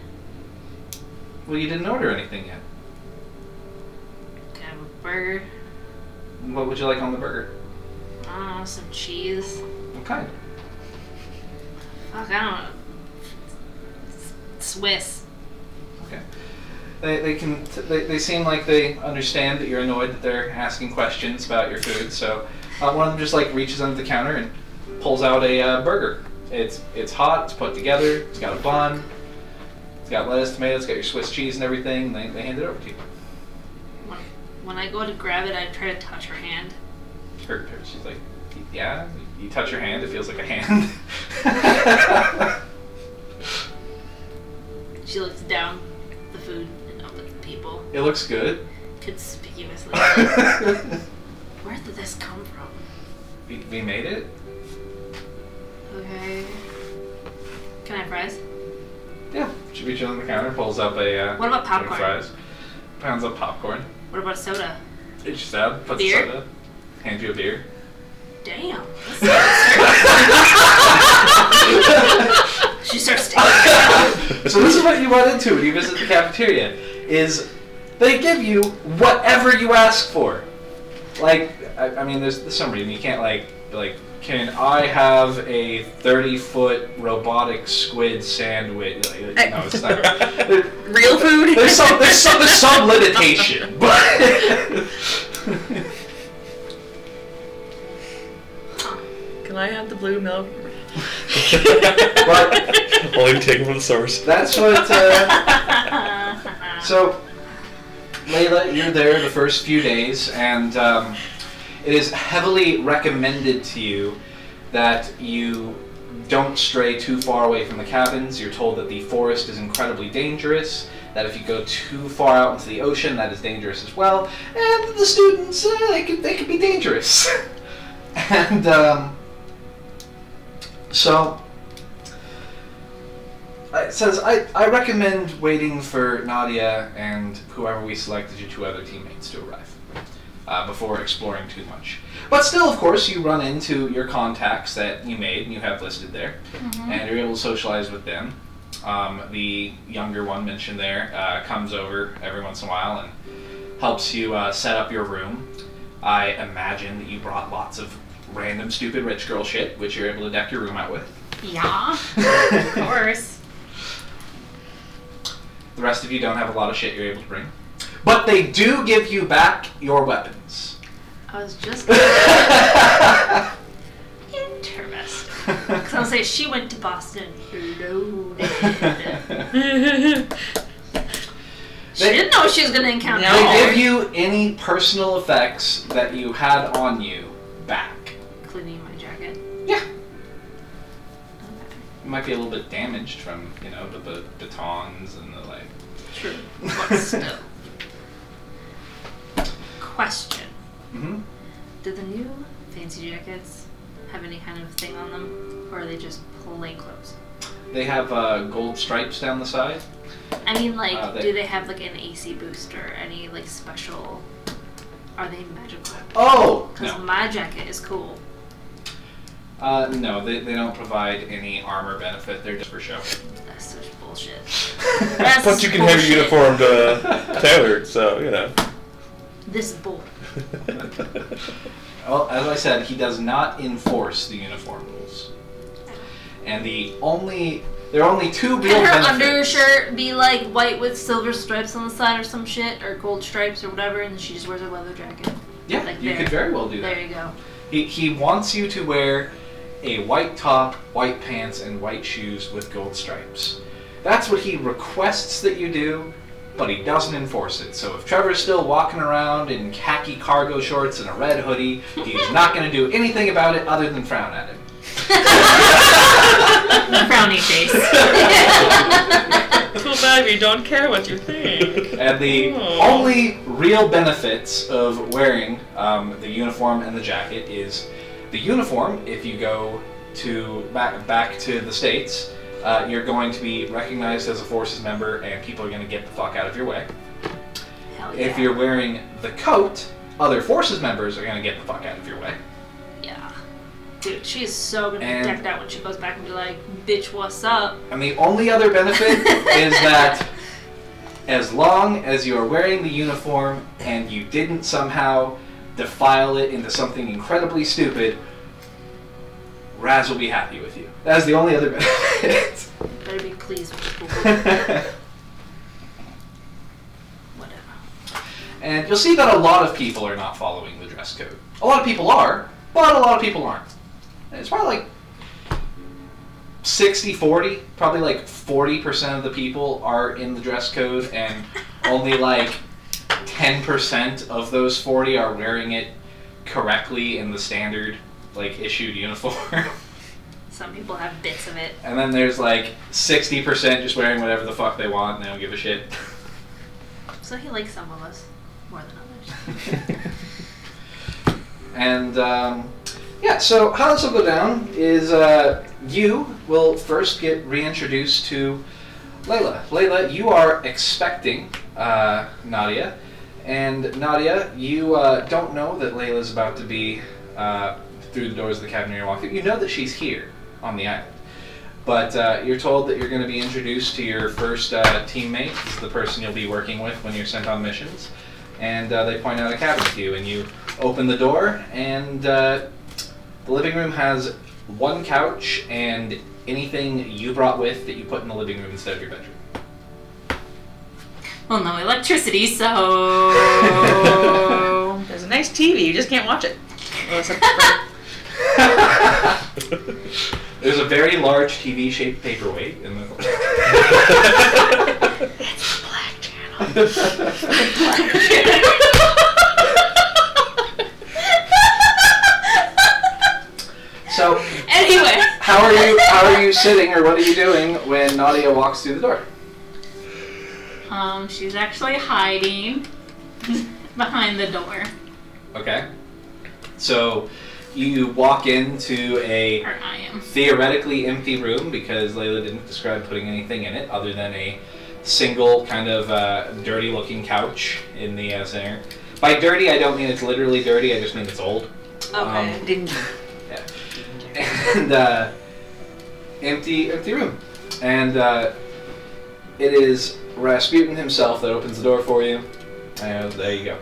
[SPEAKER 1] Well, you didn't order anything yet.
[SPEAKER 4] Can I have a burger?
[SPEAKER 1] What would you like on the burger?
[SPEAKER 4] I don't know, some cheese.
[SPEAKER 1] What kind?
[SPEAKER 4] Fuck, I don't know. Swiss.
[SPEAKER 1] Okay. They seem like they understand that you're annoyed that they're asking questions about your food. So one of them just like reaches under the counter and pulls out a burger. It's hot. It's put together. It's got a bun. It's got lettuce, tomatoes. It's got your Swiss cheese and everything. And they hand it over to you.
[SPEAKER 4] When I go to grab it, I try to touch her hand.
[SPEAKER 1] She's like, yeah. You touch her hand. It feels like a hand.
[SPEAKER 4] She looks down at the food and up at the people.
[SPEAKER 1] It looks good.
[SPEAKER 4] Conspicuously. Where did this come from?
[SPEAKER 1] We made it.
[SPEAKER 4] Okay. Can I have fries?
[SPEAKER 1] Yeah. She reaches on the counter, pulls up a.
[SPEAKER 4] What about popcorn?
[SPEAKER 1] Fries. Pounds up popcorn.
[SPEAKER 4] What about a soda?
[SPEAKER 1] She stab, puts
[SPEAKER 4] Beer?
[SPEAKER 1] a soda, hands you a beer.
[SPEAKER 4] Damn. She starts staring.
[SPEAKER 1] So this is what you run into when you visit the cafeteria, is they give you whatever you ask for. Like, I mean, there's some reason you can't like, can I have a 30-foot robotic squid sandwich? Like, no, it's not.
[SPEAKER 5] Real food?
[SPEAKER 1] There's some limitation, but.
[SPEAKER 5] Can I have the blue milk?
[SPEAKER 1] But
[SPEAKER 3] Only taken from the source.
[SPEAKER 1] that's what. So, Layla, you're there the first few days, and it is heavily recommended to you that you don't stray too far away from the cabins. You're told that the forest is incredibly dangerous, that if you go too far out into the ocean, that is dangerous as well, and the students, they could be dangerous. And so it says, I recommend waiting for Nadia and whoever we select as your 2 other teammates to arrive before exploring too much. But still, of course, you run into your contacts that you made and you have listed there, and you're able to socialize with them. The younger one mentioned there comes over every once in a while and helps you set up your room. I imagine that you brought lots of random stupid rich girl shit, which you're able to deck your room out with.
[SPEAKER 6] Yeah, of course.
[SPEAKER 1] The rest of you don't have a lot of shit you're able to bring. But they do give you back your weapons.
[SPEAKER 4] I was just interesting. Because I'll say she went to Boston loaded. She didn't know she was going to encounter
[SPEAKER 1] They
[SPEAKER 4] her.
[SPEAKER 1] give you any personal effects that you had on you back.
[SPEAKER 4] Including my jacket.
[SPEAKER 1] Yeah.
[SPEAKER 4] Okay.
[SPEAKER 1] You might be a little bit damaged from, you know, the batons and the like.
[SPEAKER 4] True. But still. Question.
[SPEAKER 1] Mm-hmm.
[SPEAKER 4] Do the new fancy jackets have any kind of thing on them? Or are they just plain clothes?
[SPEAKER 1] They have gold stripes down the side.
[SPEAKER 4] I mean, like,
[SPEAKER 1] they-
[SPEAKER 4] do they have, like, an AC boost or any, like, special... Are they magical?
[SPEAKER 1] Oh!
[SPEAKER 4] Because
[SPEAKER 1] No.
[SPEAKER 4] my jacket is cool.
[SPEAKER 1] No, they don't provide any armor benefit. They're just for show.
[SPEAKER 4] That's such bullshit. That's
[SPEAKER 3] But you can have
[SPEAKER 4] bullshit.
[SPEAKER 3] your uniform tailored, so, you know.
[SPEAKER 4] This is bull.
[SPEAKER 1] Well, as I said, he does not enforce the uniform rules. And there are only two real
[SPEAKER 4] Can her
[SPEAKER 1] benefits.
[SPEAKER 4] undershirt be, like, white with silver stripes on the side or some shit? Or gold stripes or whatever, and she just wears a leather jacket?
[SPEAKER 1] Yeah,
[SPEAKER 4] Like
[SPEAKER 1] you
[SPEAKER 4] there.
[SPEAKER 1] could very well do that.
[SPEAKER 4] There you go.
[SPEAKER 1] He wants you to wear a white top, white pants, and white shoes with gold stripes. That's what he requests that you do, but he doesn't enforce it. So if Trevor's still walking around in khaki cargo shorts and a red hoodie, he's not going to do anything about it other than frown at him.
[SPEAKER 6] Frowny face.
[SPEAKER 2] Too bad we don't care what you think.
[SPEAKER 1] And the only real benefits of wearing the uniform and the jacket is the uniform. If you go to back to the States, you're going to be recognized as a Forces member, and people are going to get the fuck out of your way.
[SPEAKER 4] Hell yeah.
[SPEAKER 1] If you're wearing the coat, other Forces members are going to get the fuck out of your way.
[SPEAKER 4] Yeah. Dude, she is so gonna be
[SPEAKER 1] And-
[SPEAKER 4] decked out when she goes back and be like, bitch, what's up?
[SPEAKER 1] And the only other benefit is that as long as you are wearing the uniform and you didn't somehow defile it into something incredibly stupid, Raz will be happy with you. That's the only other benefit.
[SPEAKER 4] Better be pleased with people. Whatever.
[SPEAKER 1] And you'll see that a lot of people are not following the dress code. A lot of people are, but a lot of people aren't. It's probably like 60-40. Probably like 40% of the people are in the dress code, and only like 10% of those 40 are wearing it correctly in the standard, like, issued uniform.
[SPEAKER 4] Some people have bits of it.
[SPEAKER 1] And then there's like 60% just wearing whatever the fuck they want and they don't give a shit.
[SPEAKER 4] So he likes some of us more than others.
[SPEAKER 1] And yeah, so how this will go down is you will first get reintroduced to Layla. Layla, you are expecting Nadia. And Nadia, you don't know that Layla's about to be through the doors of the cabin you're walking. You know that she's here on the island. But you're told that you're going to be introduced to your first teammate. This is the person you'll be working with when you're sent on missions. And they point out a cabin to you, and you open the door, and the living room has one couch and anything you brought with that you put in the living room instead of your bedroom.
[SPEAKER 6] Well, no electricity, so...
[SPEAKER 5] There's a nice TV, you just can't watch it.
[SPEAKER 1] There's a very large TV-shaped paperweight in the
[SPEAKER 5] It's the black channel.
[SPEAKER 1] So,
[SPEAKER 6] Anyway.
[SPEAKER 1] how are you sitting, or what are you doing when Nadia walks through the door?
[SPEAKER 6] She's actually hiding behind the door.
[SPEAKER 1] Okay. So, you walk into a
[SPEAKER 6] Or I am.
[SPEAKER 1] theoretically empty room because Layla didn't describe putting anything in it other than a single kind of dirty-looking couch in the center. By dirty, I don't mean it's literally dirty. I just mean it's old.
[SPEAKER 5] Okay. Dingy.
[SPEAKER 1] Yeah. And empty room, and it is Rasputin himself that opens the door for you. And there you go.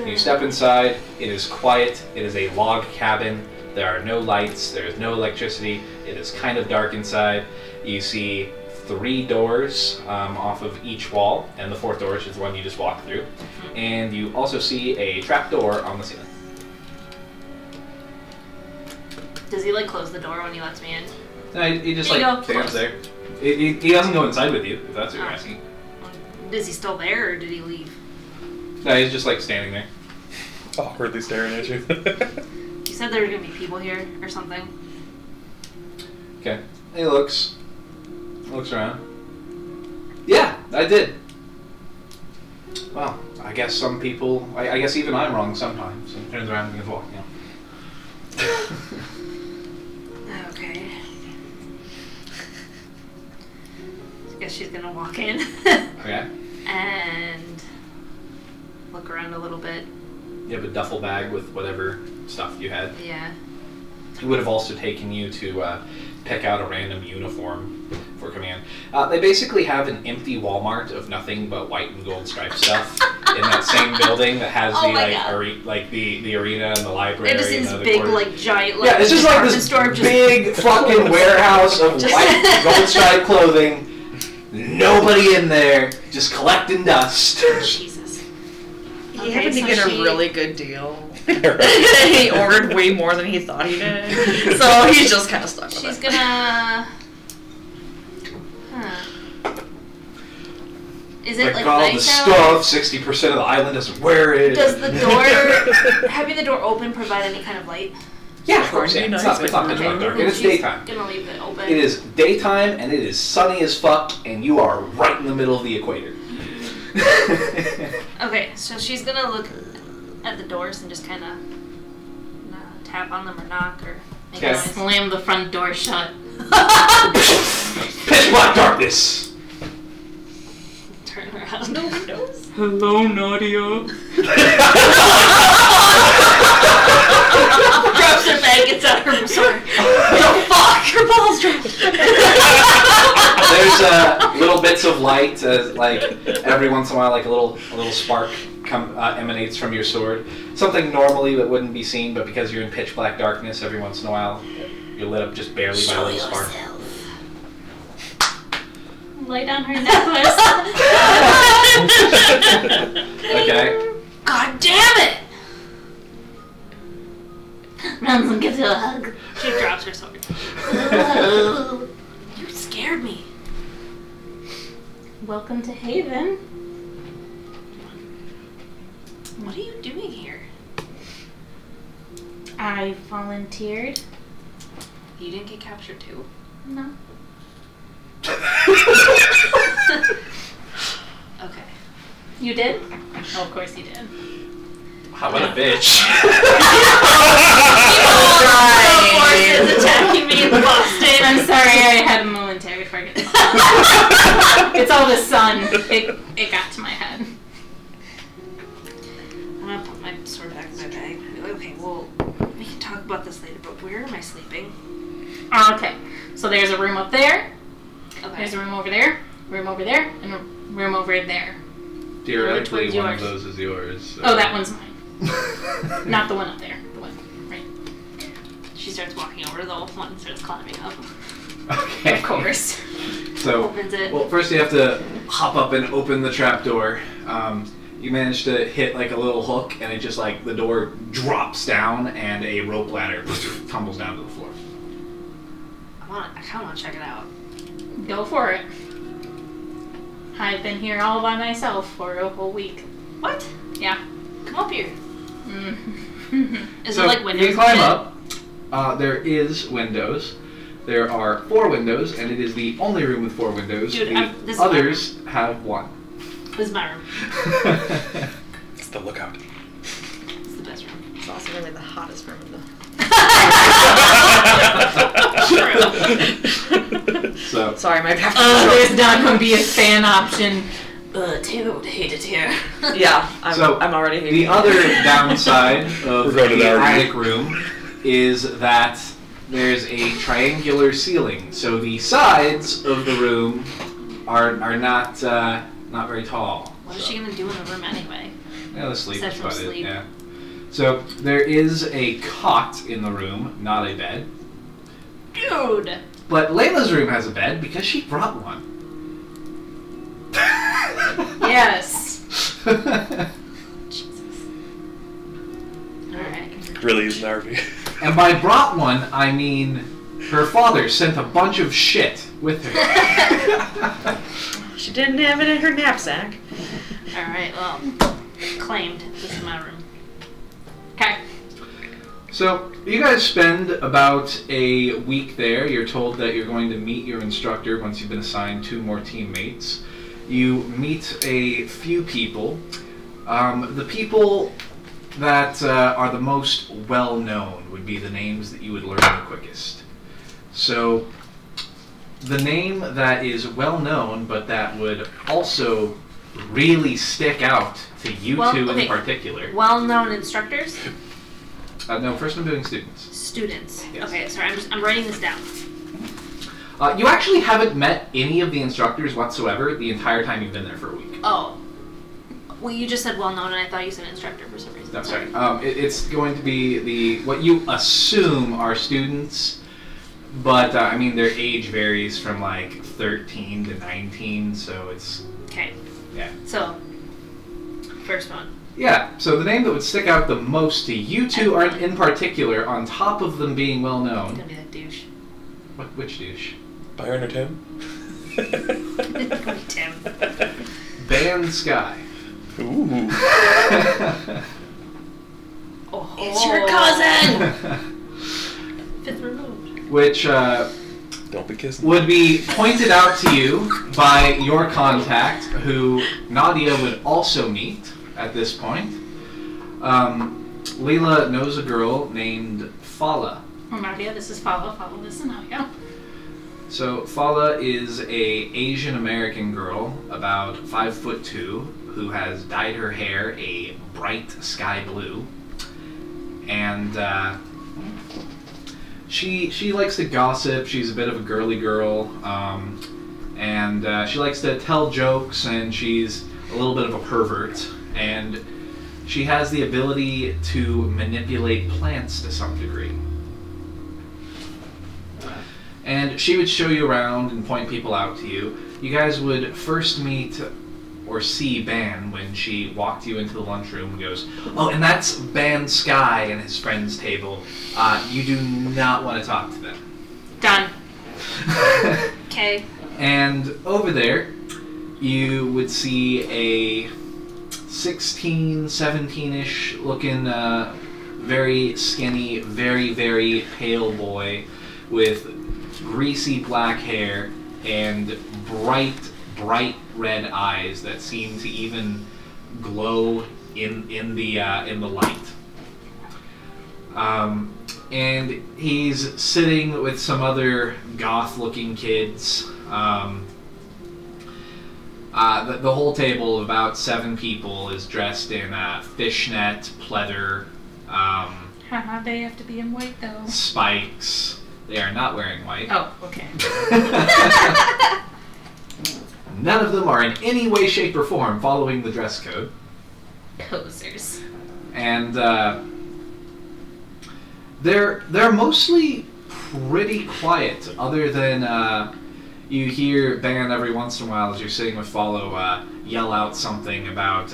[SPEAKER 1] You step inside. It is quiet. It is a log cabin. There are no lights. There is no electricity. It is kind of dark inside. You see 3 doors off of each wall, and the 4th door is the one you just walked through. And you also see a trap door on the ceiling.
[SPEAKER 4] Does he like close the door when he lets me in?
[SPEAKER 1] No, he just
[SPEAKER 4] There you
[SPEAKER 1] like
[SPEAKER 4] go,
[SPEAKER 1] stands
[SPEAKER 4] close.
[SPEAKER 1] there. He doesn't go inside with you, if that's what you're
[SPEAKER 4] Oh.
[SPEAKER 1] asking.
[SPEAKER 4] Is he still there or did he leave?
[SPEAKER 1] No, he's just like standing there.
[SPEAKER 3] Awkwardly staring at you.
[SPEAKER 4] You said there were gonna be people here or something.
[SPEAKER 1] Okay. He looks around. Yeah, I did. Well, I guess some people, I guess even I'm wrong sometimes. And turns around and begins walking out.
[SPEAKER 4] Okay. I guess she's gonna walk in
[SPEAKER 1] Okay.
[SPEAKER 4] and look around a little bit.
[SPEAKER 1] You have a duffel bag with whatever stuff you had.
[SPEAKER 4] Yeah.
[SPEAKER 1] He would have also taken you to pick out a random uniform for command. They basically have an empty Walmart of nothing but white and gold striped stuff in that same building that has
[SPEAKER 4] Oh
[SPEAKER 1] the
[SPEAKER 4] my
[SPEAKER 1] like
[SPEAKER 4] God.
[SPEAKER 1] the arena and the library.
[SPEAKER 4] It just
[SPEAKER 1] and
[SPEAKER 4] seems
[SPEAKER 1] the other
[SPEAKER 4] big,
[SPEAKER 1] quarters.
[SPEAKER 4] like giant, like
[SPEAKER 1] Yeah, it's just like
[SPEAKER 4] department
[SPEAKER 1] this
[SPEAKER 4] store, just
[SPEAKER 1] big fucking warehouse of
[SPEAKER 4] Just-
[SPEAKER 1] white gold striped clothing. Nobody in there, just collecting dust.
[SPEAKER 4] Jesus.
[SPEAKER 5] He
[SPEAKER 4] Okay,
[SPEAKER 5] happened to
[SPEAKER 4] so
[SPEAKER 5] get
[SPEAKER 4] she-
[SPEAKER 5] a really good deal. He ordered way more than he thought he did. So he's just kind of stuck with
[SPEAKER 4] She's
[SPEAKER 5] it.
[SPEAKER 4] gonna. Is it
[SPEAKER 1] Like
[SPEAKER 4] like
[SPEAKER 1] all the
[SPEAKER 4] nice out?
[SPEAKER 1] stuff, 60% of the island doesn't wear it.
[SPEAKER 4] Does the door, having the door open, provide any kind of light?
[SPEAKER 1] Yeah, of course. Yeah.
[SPEAKER 5] Nice,
[SPEAKER 1] It's not pitch black dark, and it's
[SPEAKER 4] She's
[SPEAKER 1] daytime.
[SPEAKER 4] gonna leave it open.
[SPEAKER 1] It is daytime, and it is sunny as fuck, and you are right in the middle of the equator.
[SPEAKER 4] Okay, so she's gonna look at the doors and just kind of tap on them or knock or make a
[SPEAKER 1] Okay.
[SPEAKER 4] noise.
[SPEAKER 2] Slam the front door shut.
[SPEAKER 1] Pitch black darkness.
[SPEAKER 4] Turn around.
[SPEAKER 5] No windows.
[SPEAKER 2] Hello, Nadia.
[SPEAKER 4] Drops her bag, gets out her sword. Oh fuck! Her balls dropped.
[SPEAKER 1] There's little bits of light, like every once in a while, like a little spark emanates from your sword. Something normally that wouldn't be seen, but because you're in pitch black darkness, every once in a while, you're lit up just barely by a little spark.
[SPEAKER 6] Light on her necklace.
[SPEAKER 1] Okay.
[SPEAKER 4] God damn it!
[SPEAKER 6] Runs and gives you a hug.
[SPEAKER 4] She drops her sword. You scared me.
[SPEAKER 6] Welcome to Haven.
[SPEAKER 4] What are you doing here?
[SPEAKER 6] I volunteered.
[SPEAKER 4] You didn't get captured too?
[SPEAKER 6] No.
[SPEAKER 4] Okay.
[SPEAKER 6] You did? Oh, of course you did.
[SPEAKER 1] How about a bitch?
[SPEAKER 4] Forces attacking me in Boston.
[SPEAKER 6] I'm sorry, I had a momentary forget. It's all the sun. It got to my head.
[SPEAKER 4] I'm gonna put my sword back in my bag. Okay, well, we can talk about this later, but where am I sleeping?
[SPEAKER 6] Okay, so there's a room up there.
[SPEAKER 4] Okay.
[SPEAKER 6] There's a room over there, and a room over there.
[SPEAKER 1] Theoretically,
[SPEAKER 6] Which
[SPEAKER 1] one
[SPEAKER 6] one's
[SPEAKER 1] of those is yours. So.
[SPEAKER 6] Oh, that one's mine. Not the one up there. The one right.
[SPEAKER 4] She starts walking over to the one and starts climbing up.
[SPEAKER 1] Okay.
[SPEAKER 6] Of course.
[SPEAKER 1] So,
[SPEAKER 4] Opens it.
[SPEAKER 1] well, first you have to hop up and open the trap door. You manage to hit like a little hook, and it just like the door drops down, and a rope ladder tumbles down to the floor.
[SPEAKER 4] I kind of want to check it out.
[SPEAKER 6] Go for it. I've been here all by myself for a whole week.
[SPEAKER 4] What?
[SPEAKER 6] Yeah.
[SPEAKER 4] Come up here.
[SPEAKER 6] Mm.
[SPEAKER 4] Is
[SPEAKER 1] So
[SPEAKER 4] there like windows?
[SPEAKER 1] you climb
[SPEAKER 4] and shit?
[SPEAKER 1] up. There is windows. There are 4 windows, and it is the only room with 4 windows.
[SPEAKER 4] Dude,
[SPEAKER 1] the
[SPEAKER 4] this is my
[SPEAKER 1] others have 1.
[SPEAKER 4] This is my room.
[SPEAKER 3] It's the lookout.
[SPEAKER 4] It's the best room.
[SPEAKER 5] It's also really the hottest room in the.
[SPEAKER 1] So
[SPEAKER 5] Sorry, my back.
[SPEAKER 6] There's not going to be a fan option. Taylor would hate it here.
[SPEAKER 5] Yeah, I'm already hating
[SPEAKER 1] the
[SPEAKER 5] it.
[SPEAKER 1] other downside of
[SPEAKER 3] We're going to
[SPEAKER 1] the
[SPEAKER 3] the RV.
[SPEAKER 1] attic room is that there's a triangular ceiling, so the sides of the room are not very tall.
[SPEAKER 4] What is she gonna do in the room anyway?
[SPEAKER 1] Yeah, the sleep
[SPEAKER 4] Aside
[SPEAKER 1] is
[SPEAKER 4] from
[SPEAKER 1] about it.
[SPEAKER 4] sleep.
[SPEAKER 1] Yeah. So there is a cot in the room, not a bed.
[SPEAKER 4] Dude!
[SPEAKER 1] But Layla's room has a bed because she brought one.
[SPEAKER 6] Yes.
[SPEAKER 4] Alright.
[SPEAKER 3] Really is an RV.
[SPEAKER 1] And by brought one, I mean her father sent a bunch of shit with her.
[SPEAKER 5] She didn't have it in her knapsack.
[SPEAKER 4] Alright, well, claimed. This is my room.
[SPEAKER 6] Okay.
[SPEAKER 1] So, you guys spend about a week there. You're told that you're going to meet your instructor once you've been assigned 2 more teammates. You meet a few people. The people that are the most well-known would be the names that you would learn the quickest. So, the name that is well-known, but that would also really stick out to you two in particular.
[SPEAKER 4] Well-known instructors?
[SPEAKER 1] No, first I'm doing students.
[SPEAKER 4] Students.
[SPEAKER 1] Yes.
[SPEAKER 4] Okay, sorry, I'm writing this down.
[SPEAKER 1] You actually haven't met any of the instructors whatsoever the entire time you've been there for a week.
[SPEAKER 4] Oh. Well, you just said well-known, and I thought you said instructor for some reason.
[SPEAKER 1] That's right. It's going to be what you assume are students, but I mean their age varies from like 13 to 19, so it's...
[SPEAKER 4] Okay.
[SPEAKER 1] Yeah.
[SPEAKER 4] So, first one.
[SPEAKER 1] Yeah, so the name that would stick out the most to you two are in particular, on top of them being well
[SPEAKER 4] It's
[SPEAKER 1] known.
[SPEAKER 4] gonna be that douche.
[SPEAKER 1] Which douche?
[SPEAKER 3] Byron or Tim?
[SPEAKER 4] Tim.
[SPEAKER 1] Ban Sky.
[SPEAKER 3] Ooh.
[SPEAKER 4] Oh.
[SPEAKER 5] It's your cousin!
[SPEAKER 4] Fifth removed.
[SPEAKER 1] Which
[SPEAKER 3] Don't be kissing.
[SPEAKER 1] would be pointed out to you by your contact, who Nadia would also meet at this point. Leela knows a girl named Fala.
[SPEAKER 6] Oh, Nadia, this is Follow. Follow this and Nadia.
[SPEAKER 1] So Fala is a Asian American girl, about 5'2", who has dyed her hair a bright sky blue, and she likes to gossip. She's a bit of a girly girl, and she likes to tell jokes, and she's a little bit of a pervert, and she has the ability to manipulate plants to some degree. And she would show you around and point people out to you. You guys would first meet or see Ban when she walked you into the lunchroom and goes, "Oh, and that's Ban Sky and his friend's table. You do not want to talk to them."
[SPEAKER 6] Done.
[SPEAKER 4] Okay.
[SPEAKER 1] And over there, you would see a 16, 17-ish looking, very skinny, very, very pale boy with greasy black hair and bright, bright red eyes that seem to even glow in the light. And he's sitting with some other goth-looking kids. The whole table of about 7 people is dressed in fishnet, pleather,
[SPEAKER 6] Haha, they have to be in white though.
[SPEAKER 1] spikes. They are not wearing white.
[SPEAKER 6] Oh, okay.
[SPEAKER 1] None of them are in any way, shape, or form following the dress code.
[SPEAKER 6] Posers.
[SPEAKER 1] And they're mostly pretty quiet, other than you hear Ban every once in a while as you're sitting with Follow yell out something about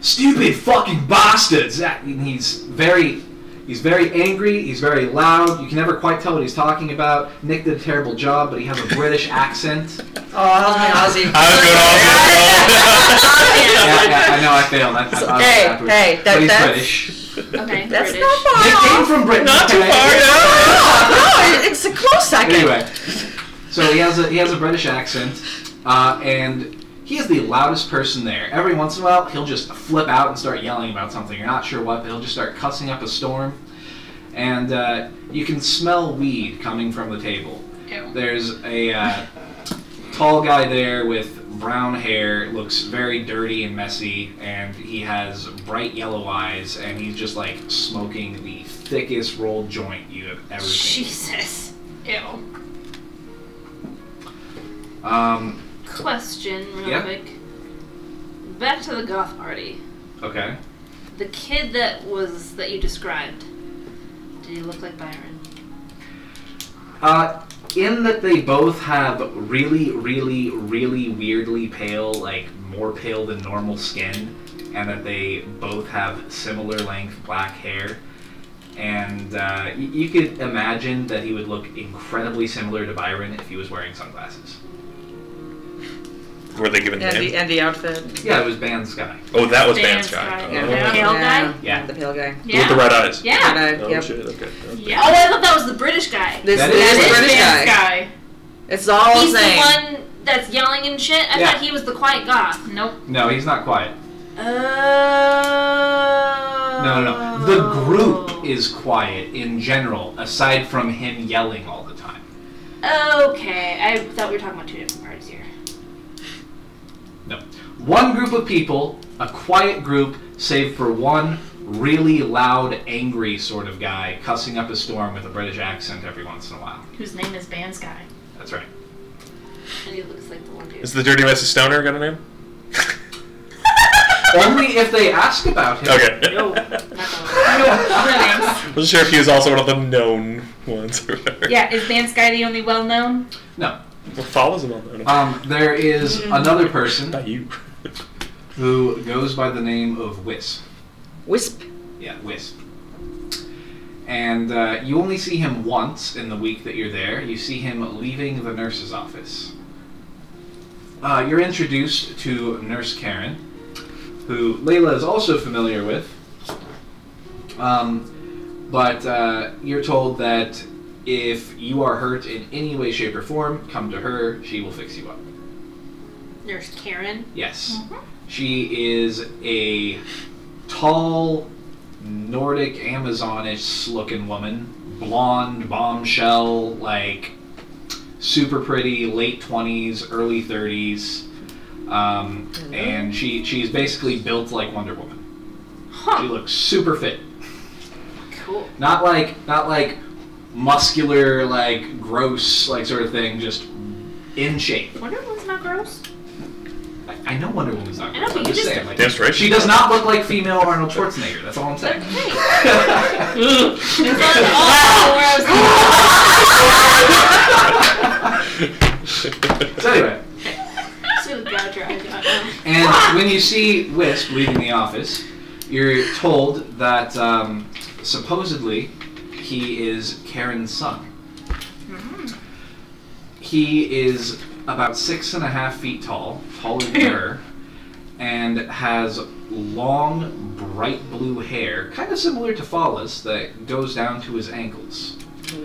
[SPEAKER 1] stupid fucking bastards. And he's very angry, he's very loud, you can never quite tell what he's talking about. Nick did a terrible job, but he has a British accent.
[SPEAKER 5] Oh, how's my Aussie?
[SPEAKER 1] Yeah, I know, I failed.
[SPEAKER 5] Hey,
[SPEAKER 1] but he's
[SPEAKER 5] that's...
[SPEAKER 1] British.
[SPEAKER 4] Okay.
[SPEAKER 5] That's
[SPEAKER 4] British.
[SPEAKER 5] not far
[SPEAKER 1] Nick
[SPEAKER 5] off.
[SPEAKER 1] came from Britain.
[SPEAKER 3] Not too
[SPEAKER 1] okay?
[SPEAKER 3] far,
[SPEAKER 5] No, it's a close second.
[SPEAKER 1] Anyway, so he has a British accent, and he is the loudest person there. Every once in a while, he'll just flip out and start yelling about something. You're not sure what, but he'll just start cussing up a storm. And you can smell weed coming from the table.
[SPEAKER 6] Ew.
[SPEAKER 1] There's a tall guy there with brown hair, looks very dirty and messy, and he has bright yellow eyes, and he's just like smoking the thickest rolled joint you have ever seen.
[SPEAKER 4] Jesus.
[SPEAKER 6] Ew.
[SPEAKER 4] Question, real
[SPEAKER 1] Yeah?
[SPEAKER 4] quick. Back to the goth party.
[SPEAKER 1] Okay.
[SPEAKER 4] The kid that you described, did he look like Byron?
[SPEAKER 1] In that they both have really, really, really weirdly pale, like more pale than normal skin, and that they both have similar length black hair. And you could imagine that he would look incredibly similar to Byron if he was wearing sunglasses.
[SPEAKER 3] Were they given names?
[SPEAKER 5] And the outfit.
[SPEAKER 1] Yeah, it was Ban Sky.
[SPEAKER 3] Oh, that was
[SPEAKER 6] Ban
[SPEAKER 3] Ban Sky.
[SPEAKER 6] Sky.
[SPEAKER 3] Oh.
[SPEAKER 4] The pale guy?
[SPEAKER 1] Yeah.
[SPEAKER 5] The pale guy.
[SPEAKER 3] With the red eyes.
[SPEAKER 6] Yeah.
[SPEAKER 3] Oh,
[SPEAKER 5] Yep.
[SPEAKER 3] shit, okay.
[SPEAKER 6] Yeah.
[SPEAKER 4] Oh, I thought that was the British guy.
[SPEAKER 5] This
[SPEAKER 1] That
[SPEAKER 5] is
[SPEAKER 1] is
[SPEAKER 5] the
[SPEAKER 6] It's
[SPEAKER 5] British
[SPEAKER 6] Van
[SPEAKER 5] guy.
[SPEAKER 6] Sky.
[SPEAKER 5] It's all
[SPEAKER 4] He's
[SPEAKER 5] the same.
[SPEAKER 4] the one that's yelling and shit? I
[SPEAKER 1] Yeah.
[SPEAKER 4] thought he was the quiet goth.
[SPEAKER 6] Nope.
[SPEAKER 1] No, he's not quiet.
[SPEAKER 4] Oh.
[SPEAKER 1] No. The group is quiet in general, aside from him yelling all the time.
[SPEAKER 4] Okay, I thought we were talking about two different parties here.
[SPEAKER 1] No. One group of people, a quiet group, save for one really loud, angry sort of guy cussing up a storm with a British accent every once in a while.
[SPEAKER 6] Whose name is Van Sky.
[SPEAKER 1] That's right.
[SPEAKER 4] And he looks like the one dude.
[SPEAKER 3] Is the Dirty Mrs. Stoner got a name?
[SPEAKER 1] Only if they ask about him.
[SPEAKER 3] Okay.
[SPEAKER 4] No, not the one.
[SPEAKER 3] Wasn't sure if he was also one of the known ones or whatever.
[SPEAKER 6] Yeah, is Van Sky the only well-known?
[SPEAKER 1] No.
[SPEAKER 3] What follows him on that?
[SPEAKER 1] There is another person
[SPEAKER 3] Not you.
[SPEAKER 1] who goes by the name of Wisp.
[SPEAKER 5] Wisp.
[SPEAKER 1] Yeah, Wisp. And you only see him once in the week that you're there. You see him leaving the nurse's office. You're introduced to Nurse Karen, who Layla is also familiar with. But you're told that if you are hurt in any way, shape, or form, come to her. She will fix you up.
[SPEAKER 4] Nurse Karen.
[SPEAKER 1] Yes. She is a tall, Nordic, Amazonish looking woman. Blonde, bombshell, like super pretty, late 20s, early 30s. And she's basically built like Wonder Woman. She looks super fit.
[SPEAKER 4] Cool.
[SPEAKER 1] Not like muscular, like gross, like sort of thing, just in shape.
[SPEAKER 4] Wonder Woman's not gross.
[SPEAKER 1] I know Wonder Woman's not
[SPEAKER 4] I know,
[SPEAKER 1] gross.
[SPEAKER 4] but
[SPEAKER 1] I'm
[SPEAKER 4] you
[SPEAKER 1] just
[SPEAKER 4] just-
[SPEAKER 1] saying. Like,
[SPEAKER 3] That's right.
[SPEAKER 1] she does not look like female Arnold Schwarzenegger. That's all I'm saying.
[SPEAKER 4] Hey.
[SPEAKER 1] So anyway, and when you see Wisp leaving the office, you're told that supposedly he is Karen's son. He is about 6.5 feet tall, taller than her, and has long, bright blue hair, kind of similar to Fala's, that goes down to his ankles.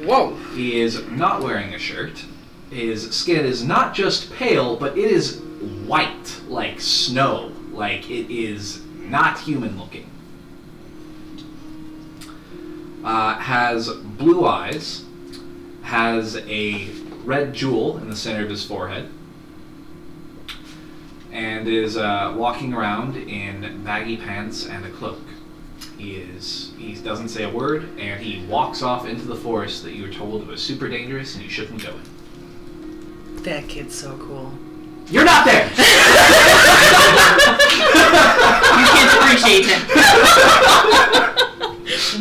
[SPEAKER 5] Whoa.
[SPEAKER 1] He is not wearing a shirt. His skin is not just pale, but it is white, like snow. Like, it is not human looking. Has blue eyes, has a red jewel in the center of his forehead, and is walking around in baggy pants and a cloak. He doesn't say a word, and he walks off into the forest that you were told was super dangerous and you shouldn't go in.
[SPEAKER 5] That kid's so cool.
[SPEAKER 1] You're not there!
[SPEAKER 6] You can't appreciate him.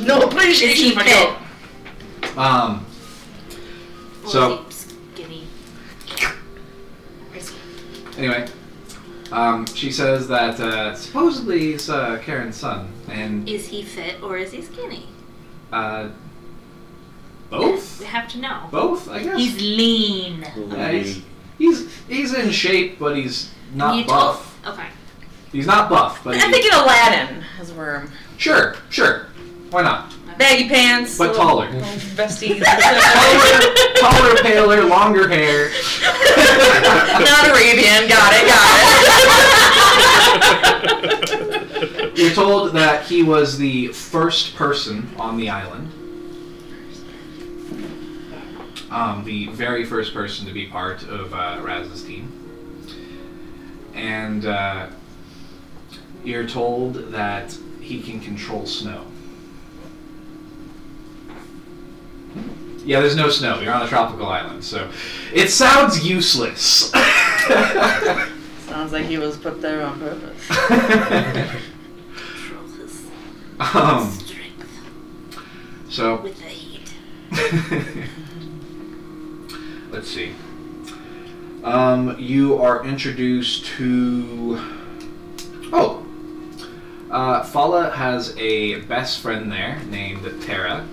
[SPEAKER 5] No appreciation for
[SPEAKER 6] fit?
[SPEAKER 5] you.
[SPEAKER 1] So,
[SPEAKER 4] Skinny.
[SPEAKER 1] anyway, she says that supposedly he's Karen's son, and
[SPEAKER 4] Is he fit or is he skinny?
[SPEAKER 1] both?
[SPEAKER 4] We have to know.
[SPEAKER 1] Both, I guess.
[SPEAKER 6] He's lean.
[SPEAKER 1] Yeah, he's in shape, but he's not
[SPEAKER 4] You
[SPEAKER 1] buff.
[SPEAKER 4] told. Okay.
[SPEAKER 1] He's not buff, but
[SPEAKER 5] I'm thinking Aladdin as a worm.
[SPEAKER 1] Sure. Why not?
[SPEAKER 5] Baggy pants.
[SPEAKER 1] But
[SPEAKER 5] little-
[SPEAKER 1] taller.
[SPEAKER 5] little Vesties.
[SPEAKER 1] Taller, paler, longer hair.
[SPEAKER 5] Not Arabian. Got it.
[SPEAKER 1] You're told that he was the first person on the island. The very first person to be part of Raz's team. And you're told that he can control snow. Yeah, there's no snow. You're on a tropical island, so it sounds useless.
[SPEAKER 5] Sounds like he was put there on purpose.
[SPEAKER 4] Control his Strength
[SPEAKER 1] So
[SPEAKER 4] with the heat.
[SPEAKER 1] let's see. You are introduced to. Oh, Fala has a best friend there named Tara,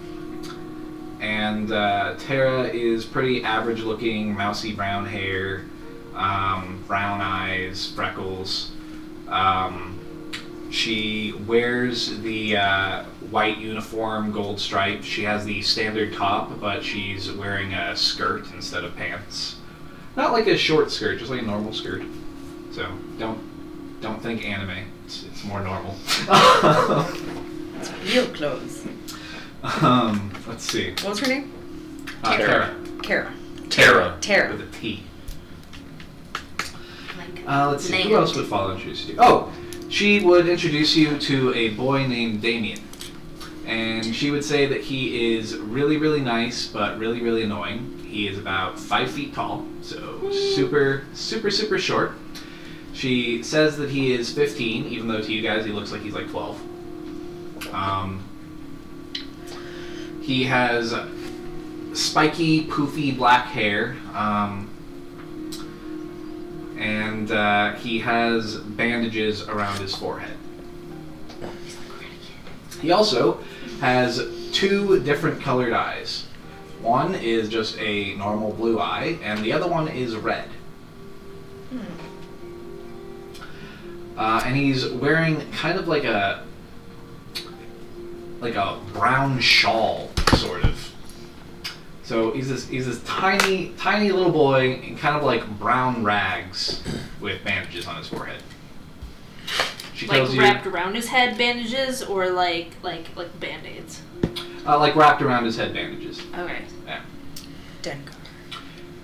[SPEAKER 1] and Tara is pretty average-looking, mousy brown hair, brown eyes, freckles. She wears the white uniform, gold stripes. She has the standard top, but she's wearing a skirt instead of pants. Not like a short skirt, just like a normal skirt. So don't think anime. It's more normal.
[SPEAKER 5] It's real clothes.
[SPEAKER 1] Let's see.
[SPEAKER 5] What was her name?
[SPEAKER 1] Tara.
[SPEAKER 5] Tara.
[SPEAKER 1] With a T.
[SPEAKER 4] Like,
[SPEAKER 1] Let's see. Who else would Fala introduce you to? Oh, she would introduce you to a boy named Damien. And she would say that he is really, really nice, but really, really annoying. He is about 5 feet tall, so super, super, super short. She says that he is 15, even though to you guys he looks like he's like 12. He has spiky, poofy black hair, and he has bandages around his forehead. He also has 2 different colored eyes. One is just a normal blue eye, and the other one is red. And he's wearing kind of like a brown shawl, sort of. So he's this tiny little boy in kind of like brown rags with bandages on his forehead. She
[SPEAKER 4] like
[SPEAKER 1] tells you,
[SPEAKER 4] wrapped around his head bandages, or like band-aids.
[SPEAKER 1] like wrapped around his head bandages.
[SPEAKER 4] Okay.
[SPEAKER 1] Yeah.
[SPEAKER 5] Dengar.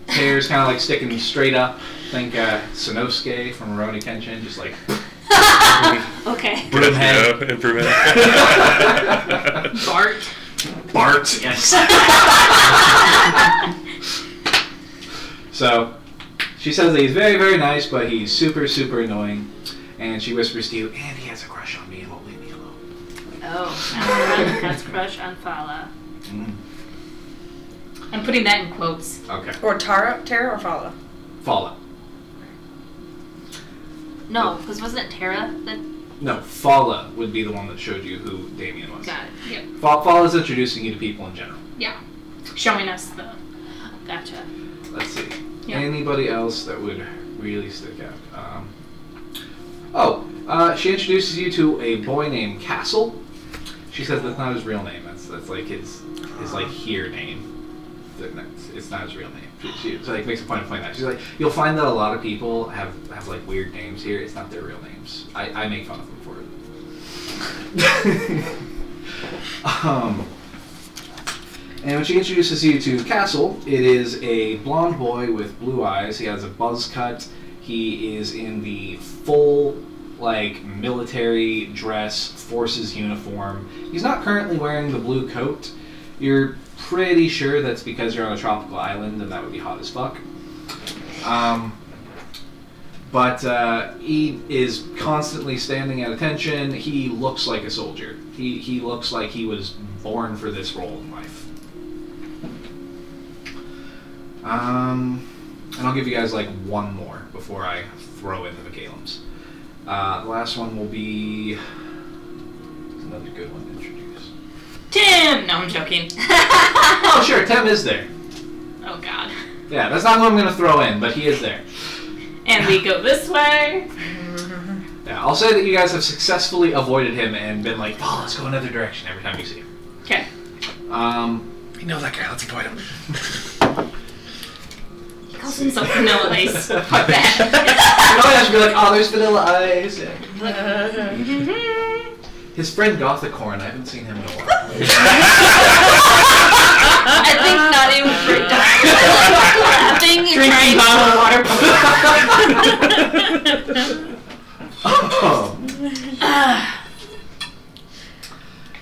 [SPEAKER 1] Hair's kind of like sticking straight up. Think Sanosuke from Rurouni Kenshin, just like
[SPEAKER 4] Okay.
[SPEAKER 1] broomhead.
[SPEAKER 3] Improvement.
[SPEAKER 1] Bart, yes. So, she says that he's very, very nice, but he's super, super annoying. And she whispers to you, and he has a crush on me and won't leave me alone.
[SPEAKER 4] Oh, everyone has crush on Fala.
[SPEAKER 6] I'm putting that in quotes.
[SPEAKER 1] Okay.
[SPEAKER 5] Or Tara or Fala?
[SPEAKER 1] Fala.
[SPEAKER 4] No, because wasn't it Tara that...
[SPEAKER 1] No, Fala would be the one that showed you who Damien was.
[SPEAKER 6] Got it. Yep.
[SPEAKER 1] Fala's introducing you to people in general.
[SPEAKER 6] Yeah. Showing us the.
[SPEAKER 4] Gotcha.
[SPEAKER 1] Let's see.
[SPEAKER 6] Yeah.
[SPEAKER 1] Anybody else that would really stick out? She introduces you to a boy named Castle. She says that's not his real name. That's like his like here name. It's not his real name. She like makes a point of pointing that. She's like, you'll find that a lot of people have like weird names here. It's not their real names. I make fun of them for it. And when she introduces you to Castle, it is a blonde boy with blue eyes. He has a buzz cut. He is in the full, like, military dress, forces uniform. He's not currently wearing the blue coat. You're pretty sure that's because you're on a tropical island and that would be hot as fuck. But he is constantly standing at attention. He looks like a soldier. He looks like he was born for this role in life. And I'll give you guys like one more before I throw in the McCallums. The last one will be another good one to introduce.
[SPEAKER 6] Tim! No, I'm joking.
[SPEAKER 1] Oh, sure, Tim is there.
[SPEAKER 6] Oh, God.
[SPEAKER 1] Yeah, that's not who I'm going to throw in, but he is there.
[SPEAKER 6] And we go this way.
[SPEAKER 1] Yeah, I'll say that you guys have successfully avoided him and been like, oh, let's go another direction every time you see him.
[SPEAKER 6] Okay.
[SPEAKER 3] We know that guy. Let's avoid him.
[SPEAKER 6] He calls himself Vanilla Ice. Fuck that.
[SPEAKER 1] You know, I should be like, oh, there's Vanilla Ice. His friend Gothicorn, I haven't seen him in a while.
[SPEAKER 4] I think not even freaked out. Laughing and
[SPEAKER 6] Drinking bottled water.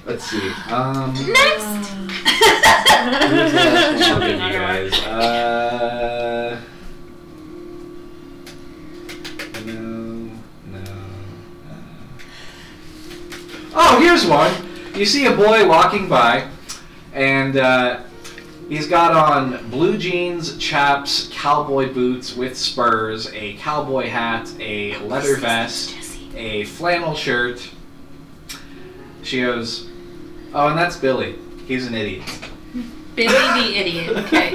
[SPEAKER 1] Let's see.
[SPEAKER 6] Next!
[SPEAKER 1] Who's the last one I'll give you guys? No. Oh, here's one. You see a boy walking by, and he's got on blue jeans, chaps, cowboy boots with spurs, a cowboy hat, a leather vest, a flannel shirt. She goes, "Oh, and that's Billy. He's an idiot."
[SPEAKER 6] Billy the idiot. Okay.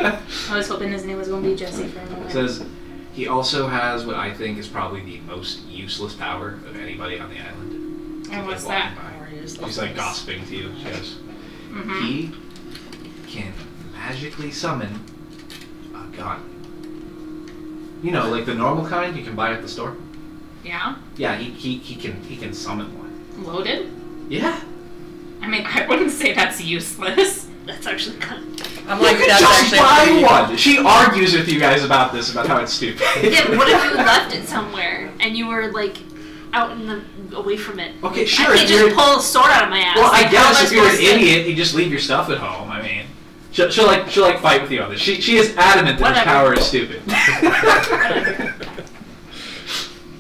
[SPEAKER 6] I was hoping his name was going to be Jesse for a moment.
[SPEAKER 1] Says, he also has what I think is probably the most useless power of anybody on the island.
[SPEAKER 6] And what's that?
[SPEAKER 1] She's like gossiping to you. She goes,
[SPEAKER 6] Mm-hmm.
[SPEAKER 1] he can magically summon a gun. You know, like the normal kind you can buy at the store.
[SPEAKER 6] Yeah?
[SPEAKER 1] Yeah, he can summon one.
[SPEAKER 6] Loaded?
[SPEAKER 1] Yeah.
[SPEAKER 6] I mean, I wouldn't say that's useless.
[SPEAKER 4] That's actually kind of...
[SPEAKER 5] I'm like,
[SPEAKER 1] You can
[SPEAKER 5] that's
[SPEAKER 1] just
[SPEAKER 5] actually
[SPEAKER 1] buy one. She argues with you guys about this, about how it's stupid.
[SPEAKER 4] Yeah, but what if you left it somewhere and you were like out in the away from it?
[SPEAKER 1] Okay, sure.
[SPEAKER 4] I can't just pull a sword out of my ass.
[SPEAKER 1] Well, I
[SPEAKER 4] Like, how am
[SPEAKER 1] guess if you're an
[SPEAKER 4] supposed to-
[SPEAKER 1] idiot, you just leave your stuff at home. I mean, she'll like fight with you on this. She is adamant that her
[SPEAKER 4] Whatever.
[SPEAKER 1] power is stupid.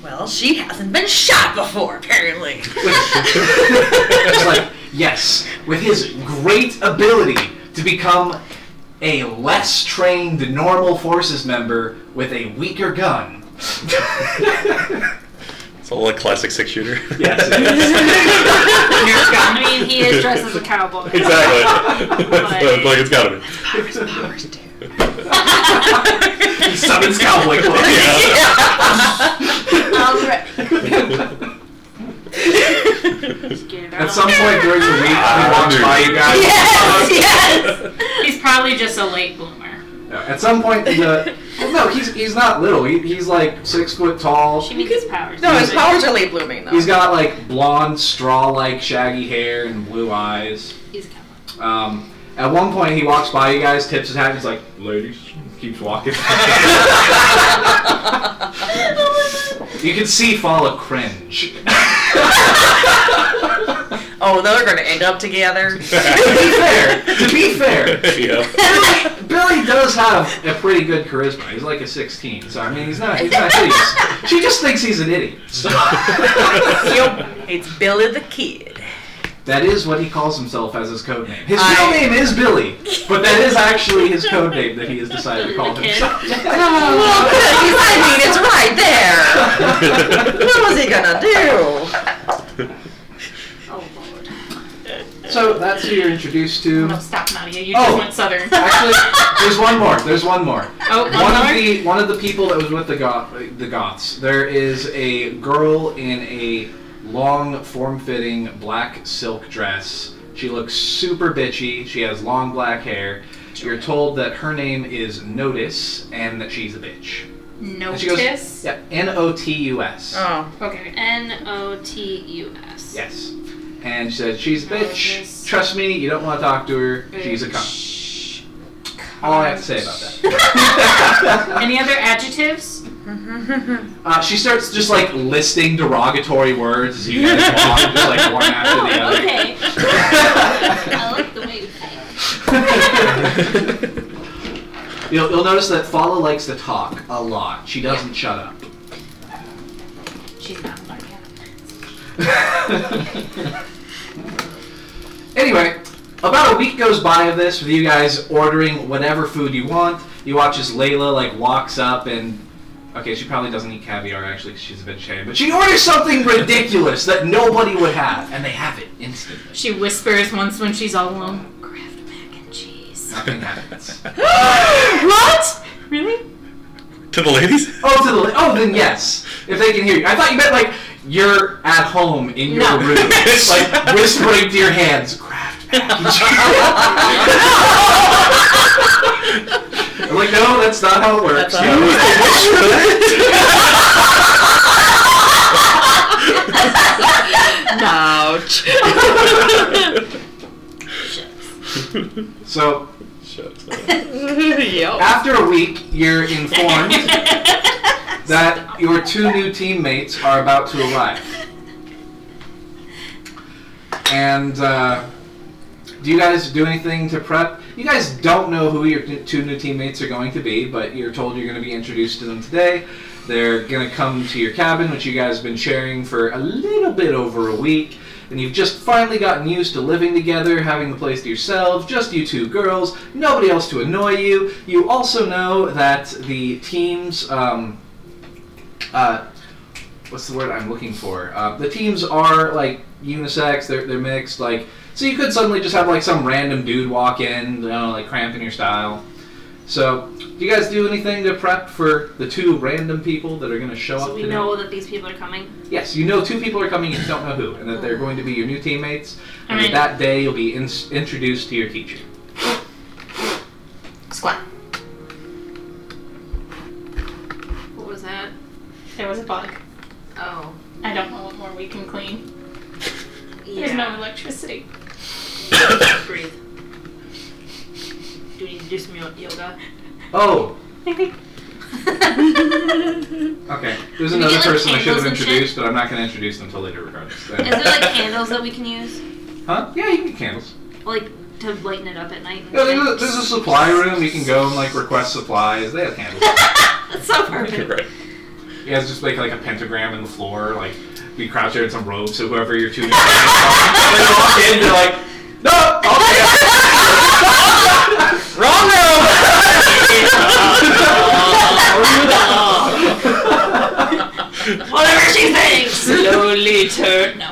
[SPEAKER 5] Well, she hasn't been shot before, apparently.
[SPEAKER 1] It's like, yes, with his great ability to become a less trained normal forces member with a weaker gun.
[SPEAKER 3] It's all like classic 6-shooter.
[SPEAKER 1] Yes, it is.
[SPEAKER 4] I mean, he is dressed as a cowboy.
[SPEAKER 3] Exactly. Like it's gotta be.
[SPEAKER 5] Powers too.
[SPEAKER 1] He summons cowboy clothes.
[SPEAKER 4] Alright.
[SPEAKER 1] At some point during the week, he walks by you guys.
[SPEAKER 5] Yes!
[SPEAKER 6] He's probably just a late bloomer.
[SPEAKER 1] At some point, no, he's not little. He's like 6 foot tall.
[SPEAKER 4] She means his powers.
[SPEAKER 5] No, his powers are late blooming, though.
[SPEAKER 1] He's got like blonde, straw-like, shaggy hair and blue eyes.
[SPEAKER 4] He's a cowboy.
[SPEAKER 1] At one point, he walks by you guys, tips his hat, and he's like, "Ladies," keeps walking. You can see Fala cringe.
[SPEAKER 5] Oh, they're gonna end up together.
[SPEAKER 1] To be fair,
[SPEAKER 3] Yeah.
[SPEAKER 1] Billy does have a pretty good charisma. He's like a 16, so I mean, he's not hideous. She just thinks he's an idiot. So.
[SPEAKER 5] Yep. It's Billy the Kid.
[SPEAKER 1] That is what he calls himself as his code name. His
[SPEAKER 5] I-
[SPEAKER 1] real name is Billy, but that is actually his code name that he has decided to call
[SPEAKER 4] The kid?
[SPEAKER 1] himself.
[SPEAKER 5] Well, good. I mean, it's right there. What was he gonna do?
[SPEAKER 4] Oh, Lord.
[SPEAKER 1] So that's who you're introduced to.
[SPEAKER 6] No, stop, Nadia. You
[SPEAKER 1] Oh.
[SPEAKER 6] just went southern.
[SPEAKER 1] Actually, there's one more. There's one more.
[SPEAKER 6] Oh, one more?
[SPEAKER 1] One of the people that was with the Goths. There is a girl in a long, form-fitting black silk dress. She looks super bitchy. She has long black hair. You're told that her name is Notice and that she's a bitch. And she goes,
[SPEAKER 6] Notice?
[SPEAKER 1] yeah, Notus.
[SPEAKER 5] Oh.
[SPEAKER 6] Okay.
[SPEAKER 4] Notus.
[SPEAKER 1] Yes. And she said, she's a bitch.
[SPEAKER 6] Notice.
[SPEAKER 1] Trust me, you don't want to talk to her. She's a cunt.
[SPEAKER 6] Bitch.
[SPEAKER 1] All I have to say about that.
[SPEAKER 6] Any other adjectives?
[SPEAKER 1] She starts just like listing derogatory words as you guys walk, just like one after the other.
[SPEAKER 4] Okay. I like the way you think.
[SPEAKER 1] You'll notice that Fala likes to talk a lot. She doesn't shut up.
[SPEAKER 6] She's not a cat.
[SPEAKER 1] Anyway, about a week goes by of this with you guys ordering whatever food you want. You watch as Layla like walks up and okay, she probably doesn't eat caviar actually 'cause she's a vegetarian, but she orders something ridiculous that nobody would have, and they have it instantly.
[SPEAKER 6] She whispers once when she's all alone, Kraft mac and cheese.
[SPEAKER 1] Nothing happens.
[SPEAKER 6] What? Really?
[SPEAKER 3] To the ladies?
[SPEAKER 1] Oh, then yes. If they can hear you. I thought you meant like you're at home in your
[SPEAKER 6] No.
[SPEAKER 1] room, like whispering to your hands, Kraft mac and cheese. I'm like, no, that's not how it works.
[SPEAKER 5] That's Ouch.
[SPEAKER 1] So,
[SPEAKER 3] Shucks.
[SPEAKER 5] Yep.
[SPEAKER 1] after a week, you're informed that your 2 new teammates are about to arrive. And, do you guys do anything to prep? You guys don't know who your 2 new teammates are going to be, but you're told you're going to be introduced to them today. They're going to come to your cabin, which you guys have been sharing for a little bit over a week. and you've just finally gotten used to living together, having the place to yourselves, just you two girls, nobody else to annoy you. You also know that the teams, what's the word I'm looking for? The teams are like unisex, they're mixed, like, so you could suddenly just have like some random dude walk in, you know, like cramping your style. So, do you guys do anything to prep for the two random people that are going to show up
[SPEAKER 4] So we
[SPEAKER 1] today?
[SPEAKER 4] know that these people are coming?
[SPEAKER 1] Yes, you know two people are coming and you don't know who, and that they're going to be your new teammates, and
[SPEAKER 6] Alright.
[SPEAKER 1] that day you'll be introduced to your teacher.
[SPEAKER 5] Squat.
[SPEAKER 4] What was that?
[SPEAKER 6] There was a bug.
[SPEAKER 4] Oh.
[SPEAKER 6] I don't know what more we can clean.
[SPEAKER 4] Yeah.
[SPEAKER 6] There's no electricity.
[SPEAKER 4] Breathe. Do we need to do some yoga?
[SPEAKER 1] Oh,
[SPEAKER 6] Maybe.
[SPEAKER 1] okay. There's
[SPEAKER 4] Do we
[SPEAKER 1] another
[SPEAKER 4] get, like,
[SPEAKER 1] person I should have
[SPEAKER 4] candles and shit?
[SPEAKER 1] introduced, but I'm not going to introduce them until later regardless.
[SPEAKER 4] Is there like candles that we can use?
[SPEAKER 1] Huh? Yeah, you can get candles.
[SPEAKER 4] Like to lighten it up at night? And
[SPEAKER 1] Yeah,
[SPEAKER 4] shit?
[SPEAKER 1] there's a supply room. You can go and like request supplies. They have candles.
[SPEAKER 4] That's so perfect.
[SPEAKER 3] Right.
[SPEAKER 1] You guys just make like a pentagram in the floor, like we crouch there in some robes, so whoever you're tuning in, they walk in, you're like, no, okay. Wrong room.
[SPEAKER 4] Whatever she thinks.
[SPEAKER 6] Slowly turn. No.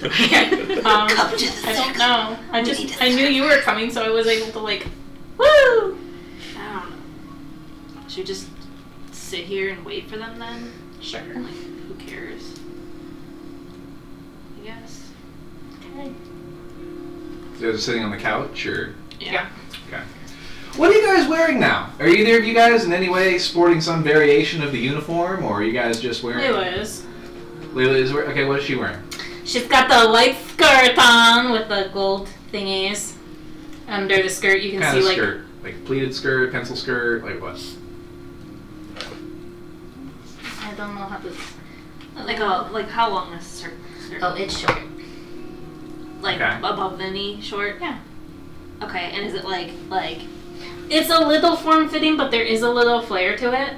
[SPEAKER 4] Come to the
[SPEAKER 6] I don't
[SPEAKER 4] circle.
[SPEAKER 6] know. I
[SPEAKER 4] We
[SPEAKER 6] just
[SPEAKER 4] need to
[SPEAKER 6] I knew you were coming, so I was able to like, woo.
[SPEAKER 4] I don't know. Should we just sit here and wait for them then?
[SPEAKER 6] Sure.
[SPEAKER 4] Like, who cares? I guess.
[SPEAKER 6] Okay.
[SPEAKER 1] You guys are sitting on the couch, or
[SPEAKER 6] Yeah.
[SPEAKER 1] okay. What are you guys wearing now? Are either of you guys in any way sporting some variation of the uniform, or are you guys just wearing?
[SPEAKER 6] Layla is.
[SPEAKER 1] Layla is wearing. Okay, what is she wearing?
[SPEAKER 6] She's got the white skirt on with the gold thingies. Under the skirt, you can
[SPEAKER 1] Kind
[SPEAKER 6] see
[SPEAKER 1] of
[SPEAKER 6] like
[SPEAKER 1] skirt, like pleated skirt, pencil skirt, like what?
[SPEAKER 6] I don't know how to.
[SPEAKER 4] Like how long is this skirt?
[SPEAKER 6] Oh, it's short.
[SPEAKER 4] Like
[SPEAKER 1] Okay.
[SPEAKER 4] above the knee, short.
[SPEAKER 6] Yeah.
[SPEAKER 4] Okay, and is it like?
[SPEAKER 6] It's a little form-fitting, but there is a little flair to it.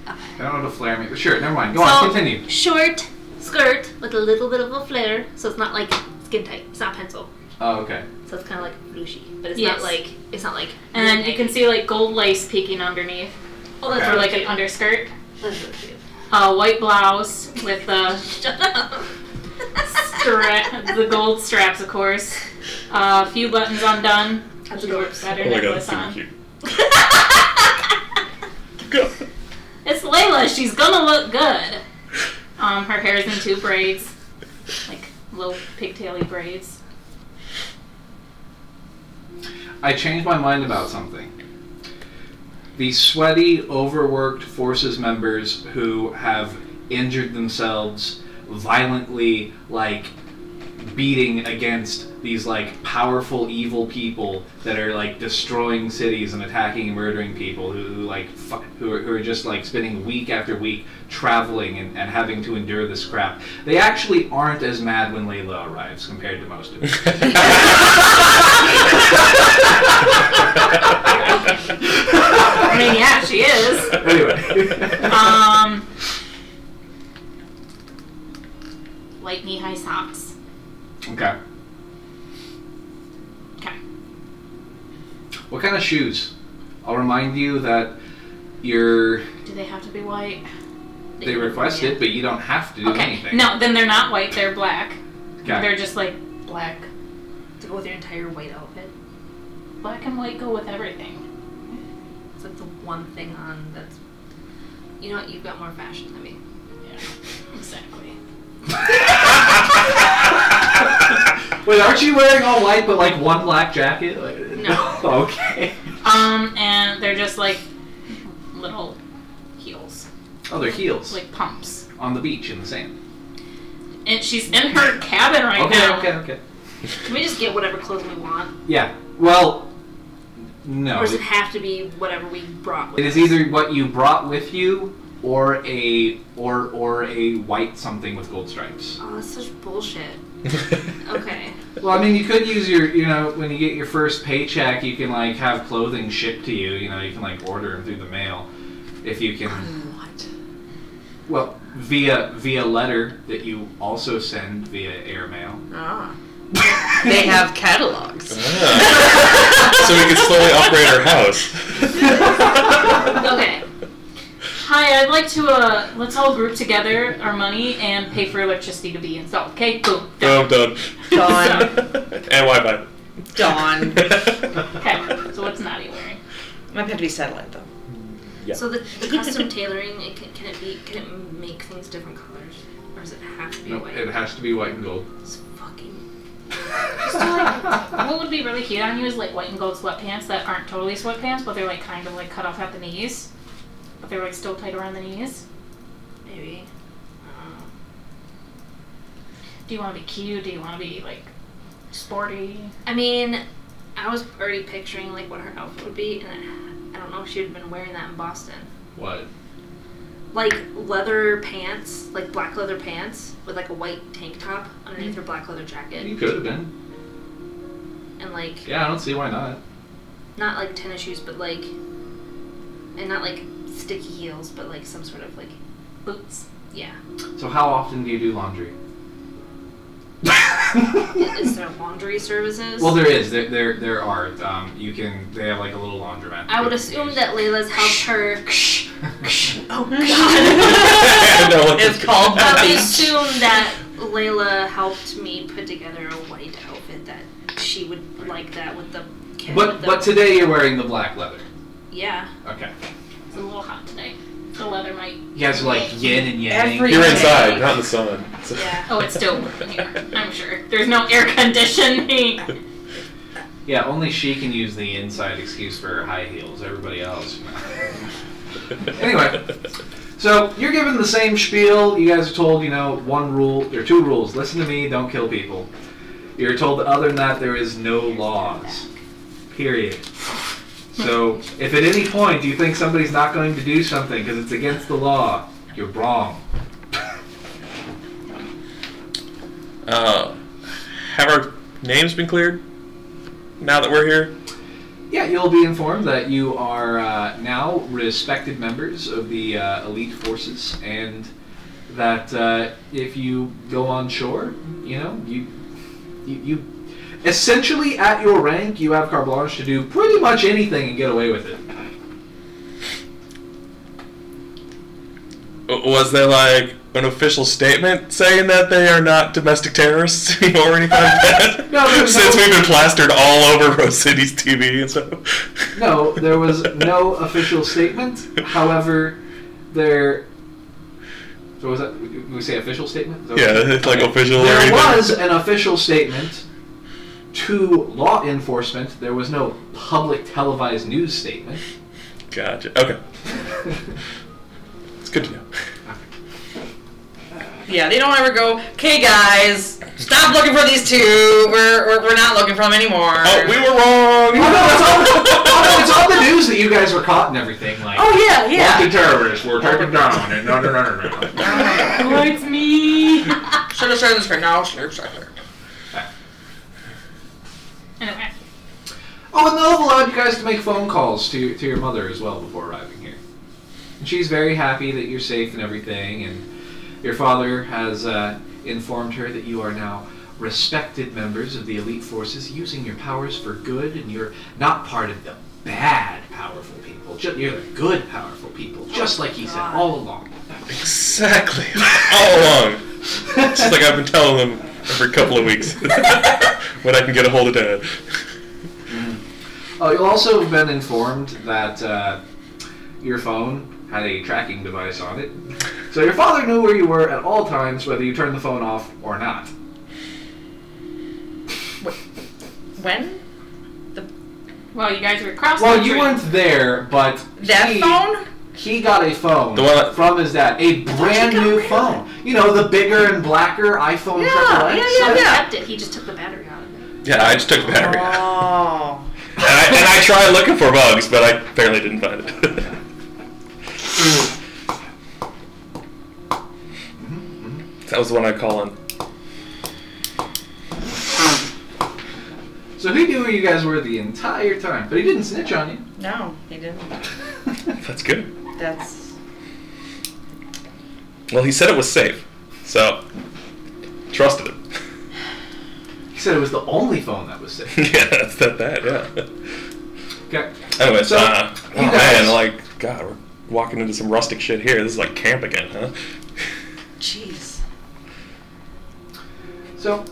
[SPEAKER 1] I don't know what a flare means. Sure, never mind. Go on, continue.
[SPEAKER 4] Short skirt with a little bit of a flare, so it's not like skin tight. It's not pencil,
[SPEAKER 1] Oh, okay.
[SPEAKER 4] so it's kind of like blushy, but it's
[SPEAKER 6] Yes.
[SPEAKER 4] not like
[SPEAKER 6] And then you can see like gold lace peeking underneath.
[SPEAKER 4] Oh, that's
[SPEAKER 1] Okay.
[SPEAKER 6] For
[SPEAKER 4] really
[SPEAKER 6] like an
[SPEAKER 4] cute.
[SPEAKER 6] underskirt.
[SPEAKER 4] That's really cute.
[SPEAKER 6] White blouse with the
[SPEAKER 4] Shut up.
[SPEAKER 6] the gold straps, of course. A few buttons undone.
[SPEAKER 4] That's
[SPEAKER 6] She
[SPEAKER 4] adorable.
[SPEAKER 6] works better
[SPEAKER 3] Oh my god,
[SPEAKER 6] necklace
[SPEAKER 3] that's
[SPEAKER 6] on.
[SPEAKER 3] super cute. Go.
[SPEAKER 6] It's Layla. She's gonna look good. Her hair's in 2 braids, like little pigtaily braids.
[SPEAKER 1] I changed my mind about something. The sweaty, overworked forces members who have injured themselves violently, like beating against these like powerful evil people that are like destroying cities and attacking and murdering people who are just like spending week after week traveling and having to endure this crap. They actually aren't as mad when Layla arrives compared to most of us.
[SPEAKER 6] I mean, yeah, she is.
[SPEAKER 1] Anyway.
[SPEAKER 6] White knee-high socks.
[SPEAKER 1] Okay.
[SPEAKER 6] Okay.
[SPEAKER 1] What kind of shoes? I'll remind you that you're.
[SPEAKER 6] Do they have to be white?
[SPEAKER 1] They request it, but you don't have to do
[SPEAKER 6] Okay.
[SPEAKER 1] anything.
[SPEAKER 6] No, then they're not white. They're black.
[SPEAKER 1] Okay.
[SPEAKER 6] They're just like black.
[SPEAKER 4] To go with your entire white outfit.
[SPEAKER 6] Black and white go with everything.
[SPEAKER 4] It's like the one thing on that's. You know what? You've got more fashion than me.
[SPEAKER 6] Yeah. Exactly.
[SPEAKER 1] Wait, aren't you wearing all white but like one black jacket? Like,
[SPEAKER 4] No.
[SPEAKER 1] Okay.
[SPEAKER 6] And they're just like little heels,
[SPEAKER 1] Oh, they're heels.
[SPEAKER 6] like pumps.
[SPEAKER 1] On the beach in the sand.
[SPEAKER 6] And she's in her cabin right now.
[SPEAKER 1] Okay.
[SPEAKER 4] Can we just get whatever clothes we want?
[SPEAKER 1] Yeah. Well, no.
[SPEAKER 4] Or does it have to be whatever we brought with
[SPEAKER 1] It is
[SPEAKER 4] us?
[SPEAKER 1] either what you brought with you or a white something with gold stripes.
[SPEAKER 4] Oh, that's such bullshit. Okay.
[SPEAKER 1] Well, I mean, you could use your, when you get your first paycheck, you can like have clothing shipped to you. You can like order them through the mail, if you can.
[SPEAKER 5] What?
[SPEAKER 1] Well, via letter that you also send via airmail.
[SPEAKER 5] Ah. They have catalogs.
[SPEAKER 3] So we can slowly upgrade our house.
[SPEAKER 6] Okay. Hi, I'd like to, let's all group together our money and pay for electricity to be installed. Okay? Boom.
[SPEAKER 3] Boom, done.
[SPEAKER 5] Done.
[SPEAKER 3] And Wi-Fi.
[SPEAKER 5] Done.
[SPEAKER 6] Okay, so what's Natty wearing?
[SPEAKER 5] Might have to be satellite though.
[SPEAKER 3] Yeah.
[SPEAKER 4] So the custom tailoring, can it make things different colors, or does it have to be
[SPEAKER 1] Nope,
[SPEAKER 4] white?
[SPEAKER 1] it has to be white and gold.
[SPEAKER 4] It's fucking.
[SPEAKER 6] So, like, what would be really cute on you is like white and gold sweatpants that aren't totally sweatpants, but they're like kind of like cut off at the knees, but they're like still tight around the knees.
[SPEAKER 4] Maybe.
[SPEAKER 6] Do you want to be cute? Do you want to be like sporty?
[SPEAKER 4] I mean, I was already picturing like what her outfit would be, and I don't know if she would have been wearing that in Boston.
[SPEAKER 1] What?
[SPEAKER 4] Like leather pants, like black leather pants with like a white tank top underneath her black leather jacket.
[SPEAKER 1] You could have been.
[SPEAKER 4] And like,
[SPEAKER 1] Yeah, I don't see why not.
[SPEAKER 4] not like tennis shoes, but like, and not like sticky heels, but like some sort of like
[SPEAKER 6] Boots.
[SPEAKER 4] Yeah.
[SPEAKER 1] So how often do you do laundry?
[SPEAKER 4] Is there laundry services?
[SPEAKER 1] Well, there is. There are. You can. They have like a little laundromat.
[SPEAKER 4] I would assume that Layla's helped her. Oh God.
[SPEAKER 5] It's called
[SPEAKER 4] I would
[SPEAKER 5] Puppy.
[SPEAKER 4] assume that Layla helped me put together a white outfit that she would like that with the.
[SPEAKER 1] But today you're wearing the black leather.
[SPEAKER 4] Yeah.
[SPEAKER 1] Okay.
[SPEAKER 6] It's a little hot today. The leather might.
[SPEAKER 1] You guys are like yin and yang.
[SPEAKER 5] Every-
[SPEAKER 3] You're inside, not in the sun. So.
[SPEAKER 4] Yeah.
[SPEAKER 6] Oh, it's still warm here. I'm sure. There's no air conditioning.
[SPEAKER 1] Yeah, only she can use the inside excuse for her high heels. Everybody else. Anyway, so you're given the same spiel. You guys are told, one rule. There are two rules. Listen to me. Don't kill people. You're told that other than that, there is no laws. Period. So, if at any point you think somebody's not going to do something because it's against the law, you're wrong.
[SPEAKER 3] Have our names been cleared now that we're here?
[SPEAKER 1] Yeah, you'll be informed that you are now respected members of the elite forces, and that if you go on shore, you essentially at your rank, you have carte blanche to do pretty much anything and get away with it.
[SPEAKER 3] Was there like an official statement saying that they are not domestic terrorists or anything like that?
[SPEAKER 1] No,
[SPEAKER 3] Since we've been plastered all over Rose City's TV and stuff.
[SPEAKER 1] No, there was no official statement. However, there. So was that? We say official statement?
[SPEAKER 3] Yeah, it's like official.
[SPEAKER 1] There
[SPEAKER 3] or anything.
[SPEAKER 1] was an official statement to law enforcement. There was no public televised news statement.
[SPEAKER 3] Gotcha. Okay. It's good to know.
[SPEAKER 5] Yeah, they don't ever go, okay guys, stop looking for these two. We're not looking for them anymore.
[SPEAKER 3] Oh, we were wrong.
[SPEAKER 1] It's on the news that you guys were caught and everything. Like,
[SPEAKER 5] Oh yeah.
[SPEAKER 1] wanted terrorists were taken down. And no.
[SPEAKER 6] Oh, it's me.
[SPEAKER 5] Should have started this right now. Slurp.
[SPEAKER 6] Anyway.
[SPEAKER 1] Oh, and they'll have allowed you guys to make phone calls to your mother as well before arriving here. And she's very happy that you're safe and everything, and your father has informed her that you are now respected members of the elite forces using your powers for good, and you're not part of the bad powerful people. You're the good powerful people, just like he said all along.
[SPEAKER 3] Exactly. All along. Just like I've been telling them every couple of weeks when I can get a hold of Dad.
[SPEAKER 1] You'll also have been informed that your phone had a tracking device on it. So your father knew where you were at all times, whether you turned the phone off or not.
[SPEAKER 5] When?
[SPEAKER 6] Well, you guys were cross
[SPEAKER 1] Well,
[SPEAKER 6] country.
[SPEAKER 1] you weren't there, but
[SPEAKER 5] That phone?
[SPEAKER 1] He got a phone
[SPEAKER 3] The one-
[SPEAKER 1] from his dad, a brand new phone. You know, the bigger and blacker iPhone XXX.
[SPEAKER 4] So he kept it. He just took the battery out of it.
[SPEAKER 3] Yeah, I just took the battery out.
[SPEAKER 5] Oh.
[SPEAKER 3] And I tried looking for bugs, but I apparently didn't find it. That was the one I call on.
[SPEAKER 1] So he knew where you guys were the entire time, but he didn't snitch on you.
[SPEAKER 5] No, he didn't.
[SPEAKER 3] That's good.
[SPEAKER 5] That's...
[SPEAKER 3] Well, he said it was safe, so trusted him.
[SPEAKER 1] He said it was the only phone that was safe.
[SPEAKER 3] Yeah, that's that bad. Yeah.
[SPEAKER 1] Okay.
[SPEAKER 3] Anyways,
[SPEAKER 1] So,
[SPEAKER 3] oh
[SPEAKER 1] you guys-
[SPEAKER 3] man, like God, we're walking into some rustic shit here. This is like camp again, huh?
[SPEAKER 5] Jeez.
[SPEAKER 1] So,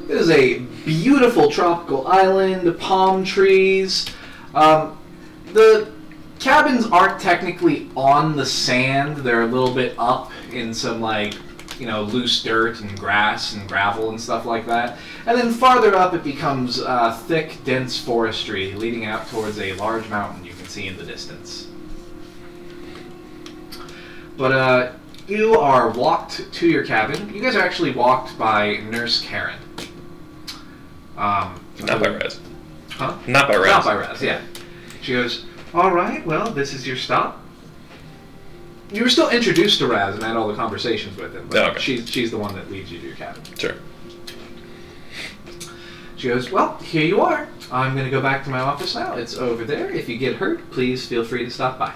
[SPEAKER 1] it is a beautiful tropical island, palm trees. The cabins aren't technically on the sand. They're a little bit up in some, like, you know, loose dirt and grass and gravel and stuff like that. And then farther up it becomes thick, dense forestry leading out towards a large mountain you can see in the distance. But you are walked to your cabin. You guys are actually walked by Nurse Karen.
[SPEAKER 3] Not by Raz.
[SPEAKER 1] Huh?
[SPEAKER 3] Not by Raz.
[SPEAKER 1] Not by Raz, yeah. She goes, all right, well, this is your stop. You were still introduced to Raz and had all the conversations with him, but
[SPEAKER 3] Oh, okay.
[SPEAKER 1] she's the one that leads you to your cabin.
[SPEAKER 3] Sure.
[SPEAKER 1] She goes, well, here you are. I'm going to go back to my office now. It's over there. If you get hurt, please feel free to stop by.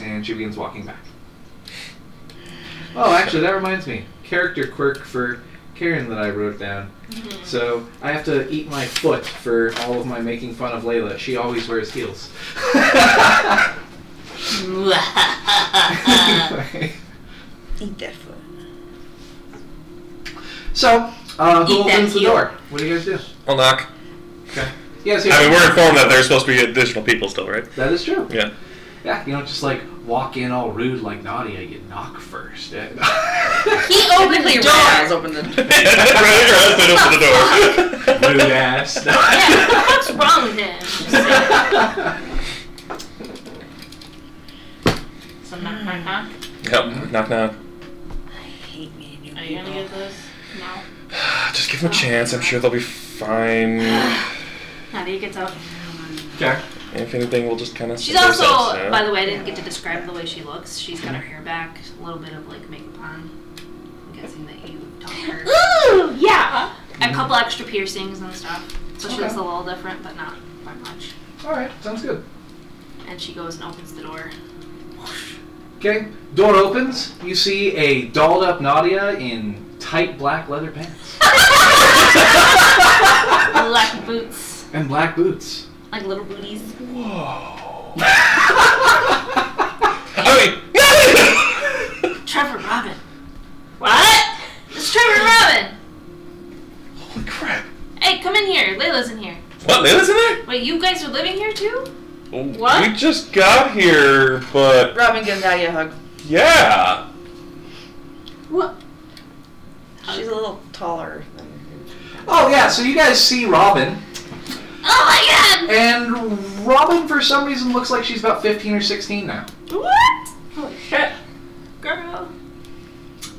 [SPEAKER 1] And she begins walking back. Oh, actually, that reminds me. Character quirk for Karen that I wrote down. So I have to eat my foot for all of my making fun of Layla. She always wears heels.
[SPEAKER 5] Eat that foot.
[SPEAKER 1] So, who
[SPEAKER 4] Eat that
[SPEAKER 1] opens the
[SPEAKER 4] heel.
[SPEAKER 1] door? What do you guys do?
[SPEAKER 3] I'll knock.
[SPEAKER 1] Okay. Yes,
[SPEAKER 3] I mean, we're informed that there's supposed to be additional people still, right?
[SPEAKER 1] that is true.
[SPEAKER 3] Yeah.
[SPEAKER 1] Yeah, you don't just like walk in all rude like Nadia. You knock first.
[SPEAKER 4] He opened the door.
[SPEAKER 5] Raz opened the door.
[SPEAKER 3] Raz did open the door.
[SPEAKER 1] Rude ass.
[SPEAKER 4] Yeah, what's wrong with him?
[SPEAKER 6] So knock, knock, knock.
[SPEAKER 3] Yep. Knock, knock.
[SPEAKER 5] I hate meeting new
[SPEAKER 6] Are you gonna
[SPEAKER 5] people.
[SPEAKER 6] get this? No.
[SPEAKER 3] Just give them a chance. I'm sure they'll be fine.
[SPEAKER 6] Nadia gets out.
[SPEAKER 1] Okay.
[SPEAKER 3] If anything, we'll just kind of.
[SPEAKER 4] She's also, by the way, I didn't get to describe the way she looks. She's got her hair back, a little bit of like makeup on. I'm guessing that you taught her.
[SPEAKER 6] Ooh, yeah.
[SPEAKER 4] A couple extra piercings and stuff. So she
[SPEAKER 1] Okay.
[SPEAKER 4] looks a little different, but not by much.
[SPEAKER 1] All right. Sounds good.
[SPEAKER 4] And she goes and opens the door.
[SPEAKER 1] Okay. Door opens. You see a dolled up Nadia in tight black leather pants
[SPEAKER 4] Black boots.
[SPEAKER 1] and black boots.
[SPEAKER 4] Like little booties.
[SPEAKER 1] Whoa.
[SPEAKER 3] I mean,
[SPEAKER 4] Trevor Robin. What? It's Trevor Robin.
[SPEAKER 3] holy crap!
[SPEAKER 4] Hey, come in here. Layla's in here.
[SPEAKER 3] What? Layla's in there?
[SPEAKER 4] Wait, you guys are living here too?
[SPEAKER 6] What?
[SPEAKER 3] We just got here, but
[SPEAKER 5] Robin gives Nadia a hug.
[SPEAKER 3] yeah.
[SPEAKER 4] What?
[SPEAKER 5] She's a little taller than
[SPEAKER 1] Oh yeah. So you guys see Robin,
[SPEAKER 4] Oh my god!
[SPEAKER 1] and Robin for some reason looks like she's about 15 or 16 now.
[SPEAKER 4] What?
[SPEAKER 6] Holy shit.
[SPEAKER 4] Girl.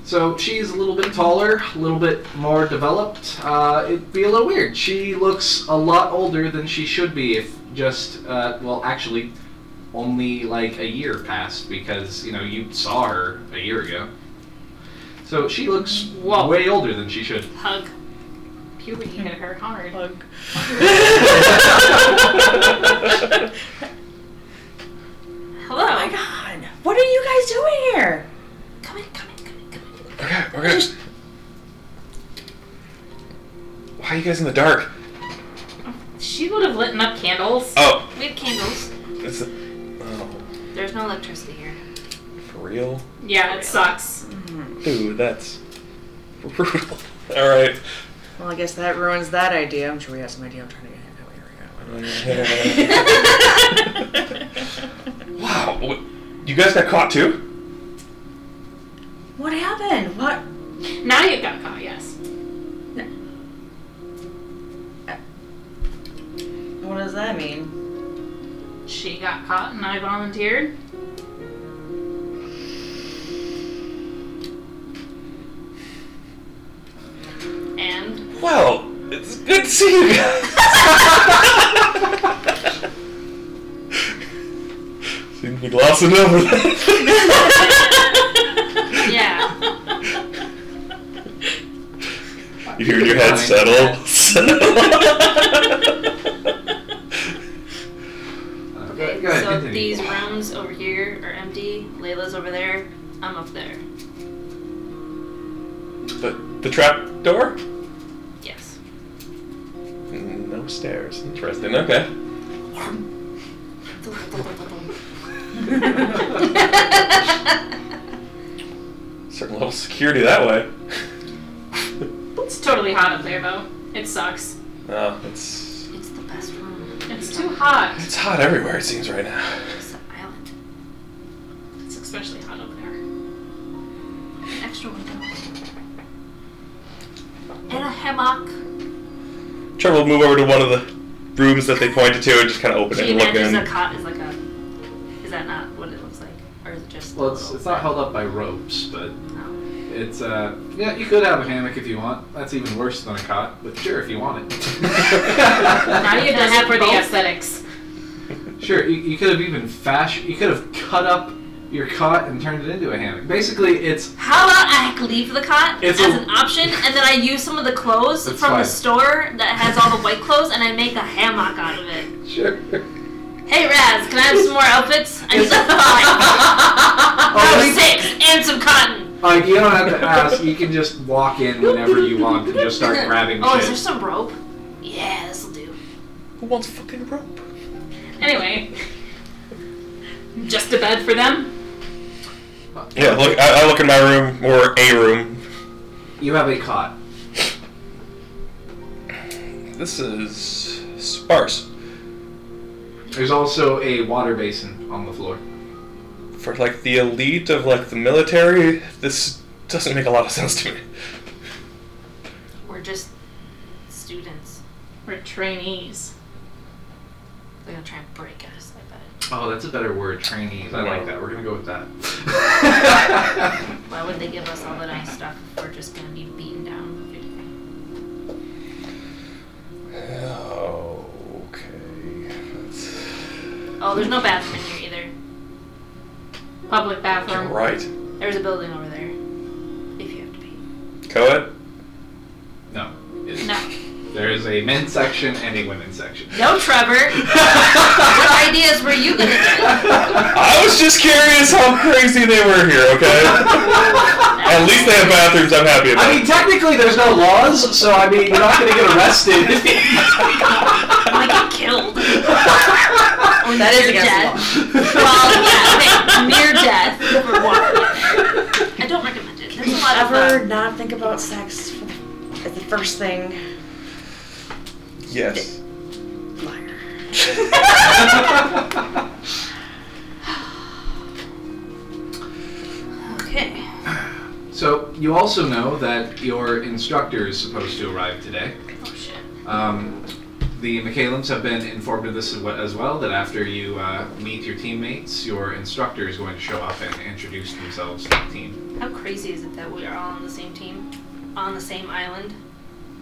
[SPEAKER 1] So she's a little bit taller, a little bit more developed. It'd be a little weird. She looks a lot older than she should be if just, well, actually, only like a year passed because, you know, you saw her a year ago. So she looks
[SPEAKER 6] Whoa.
[SPEAKER 1] way older than she should.
[SPEAKER 4] Hug.
[SPEAKER 6] Puberty hit her hard.
[SPEAKER 5] hug.
[SPEAKER 4] Hello.
[SPEAKER 5] Oh my god. What are you guys doing here?
[SPEAKER 4] Come in, come in, come in, come in.
[SPEAKER 3] Okay, we're gonna. Why are you guys in the dark?
[SPEAKER 6] She would have lit up candles.
[SPEAKER 3] Oh,
[SPEAKER 4] We have candles.
[SPEAKER 3] it's a. Oh,
[SPEAKER 4] There's no electricity here.
[SPEAKER 3] for real?
[SPEAKER 6] Yeah, it sucks.
[SPEAKER 3] Dude, that's brutal. All right.
[SPEAKER 5] Well, I guess that ruins that idea. I'm sure we have some idea. I'm trying to get
[SPEAKER 3] Wow, you guys got caught too?
[SPEAKER 5] What happened? What?
[SPEAKER 6] Nadia got caught, yes.
[SPEAKER 5] What does that mean?
[SPEAKER 6] She got caught and I volunteered. And
[SPEAKER 3] Well, it's good to see you guys. Seems to be glossing over that.
[SPEAKER 4] Yeah.
[SPEAKER 3] You hear in your head, settle.
[SPEAKER 4] Okay,
[SPEAKER 1] Go ahead,
[SPEAKER 4] so
[SPEAKER 1] continue.
[SPEAKER 4] these rooms over here are empty. Layla's over there. I'm up there.
[SPEAKER 3] But the trap door?
[SPEAKER 4] Yes.
[SPEAKER 3] No stairs. Interesting. Okay. Certain level of security that way.
[SPEAKER 6] It's totally hot up there, though. It sucks.
[SPEAKER 3] No, it's
[SPEAKER 4] It's the best room.
[SPEAKER 6] It's too hot.
[SPEAKER 3] it's hot everywhere it seems right now.
[SPEAKER 4] It's the island.
[SPEAKER 6] It's especially hot up there.
[SPEAKER 4] Extra window. And a hammock.
[SPEAKER 3] Trevor will move over to one of the rooms that they pointed to and just kind of open it
[SPEAKER 4] She
[SPEAKER 3] and look
[SPEAKER 4] imagines
[SPEAKER 3] in.
[SPEAKER 4] a cot is like a. Is that not what it looks like, or is it just?
[SPEAKER 1] Well, it's not held up by ropes, but
[SPEAKER 4] No.
[SPEAKER 1] it's yeah. You could have a hammock if you want. That's even worse than a cot, but sure if you want it.
[SPEAKER 6] Now you
[SPEAKER 4] Does
[SPEAKER 6] does
[SPEAKER 4] it
[SPEAKER 6] it for the
[SPEAKER 4] both?
[SPEAKER 6] aesthetics.
[SPEAKER 1] Sure, you could have even you could have cut up your cot and turned it into a hammock. Basically, it's
[SPEAKER 4] How about I leave the cot
[SPEAKER 1] It's
[SPEAKER 4] as
[SPEAKER 1] a-
[SPEAKER 4] an option, and then I use some of the clothes
[SPEAKER 1] That's
[SPEAKER 4] from
[SPEAKER 1] fine.
[SPEAKER 4] the store that has all the white clothes, and I make a hammock out of it.
[SPEAKER 1] sure.
[SPEAKER 4] Hey Raz, can I have some more outfits? I need like 5.
[SPEAKER 1] Oh,
[SPEAKER 4] No,
[SPEAKER 1] we-
[SPEAKER 4] 6 and some cotton.
[SPEAKER 1] Like you don't have to ask. You can just walk in whenever you want and just start grabbing
[SPEAKER 4] Oh, is
[SPEAKER 1] shit.
[SPEAKER 4] there some rope? Yeah, this'll do.
[SPEAKER 3] Who wants fucking rope?
[SPEAKER 6] Anyway. Just a bed for them?
[SPEAKER 3] Yeah, look. I look in my room or a room.
[SPEAKER 1] You have a cot.
[SPEAKER 3] This is sparse
[SPEAKER 1] There's also a water basin on the floor.
[SPEAKER 3] for like the elite of like the military. This doesn't make a lot of sense to me.
[SPEAKER 4] We're just students.
[SPEAKER 6] We're trainees.
[SPEAKER 4] They're gonna try and break us, I bet.
[SPEAKER 1] Oh, that's a better word. Trainees. I like that. We're gonna go with that.
[SPEAKER 4] Why would they give us all the nice stuff if we're just gonna be beaten down?
[SPEAKER 3] Okay.
[SPEAKER 4] Oh, there's no bathroom in here either.
[SPEAKER 6] Public
[SPEAKER 3] You're
[SPEAKER 6] bathroom.
[SPEAKER 3] right.
[SPEAKER 4] There's a building over there. If you have to pee.
[SPEAKER 3] Co-ed?
[SPEAKER 1] No. It's,
[SPEAKER 6] No.
[SPEAKER 1] There is a men's section and a women's section.
[SPEAKER 4] No, Trevor! What ideas were you gonna get?
[SPEAKER 3] I was just curious how crazy they were here, okay? At least they have bathrooms, I'm happy about.
[SPEAKER 1] I mean, technically, there's no laws, so I mean, you're not gonna get arrested.
[SPEAKER 4] I might get killed. Or
[SPEAKER 5] That is
[SPEAKER 4] near
[SPEAKER 5] against
[SPEAKER 4] death.
[SPEAKER 5] the law.
[SPEAKER 4] Well, yeah, okay, near death for walking in there. I don't recommend it. There's a lot of
[SPEAKER 5] Ever not think about sex as the first thing?
[SPEAKER 3] Yes.
[SPEAKER 5] Liar.
[SPEAKER 4] Okay.
[SPEAKER 1] So, you also know that your instructor is supposed to arrive today.
[SPEAKER 4] Oh shit.
[SPEAKER 1] The McCallums have been informed of this as well, that after you meet your teammates, your instructor is going to show up and introduce themselves to the team.
[SPEAKER 4] How crazy is it that we are all on the same team? On the same island?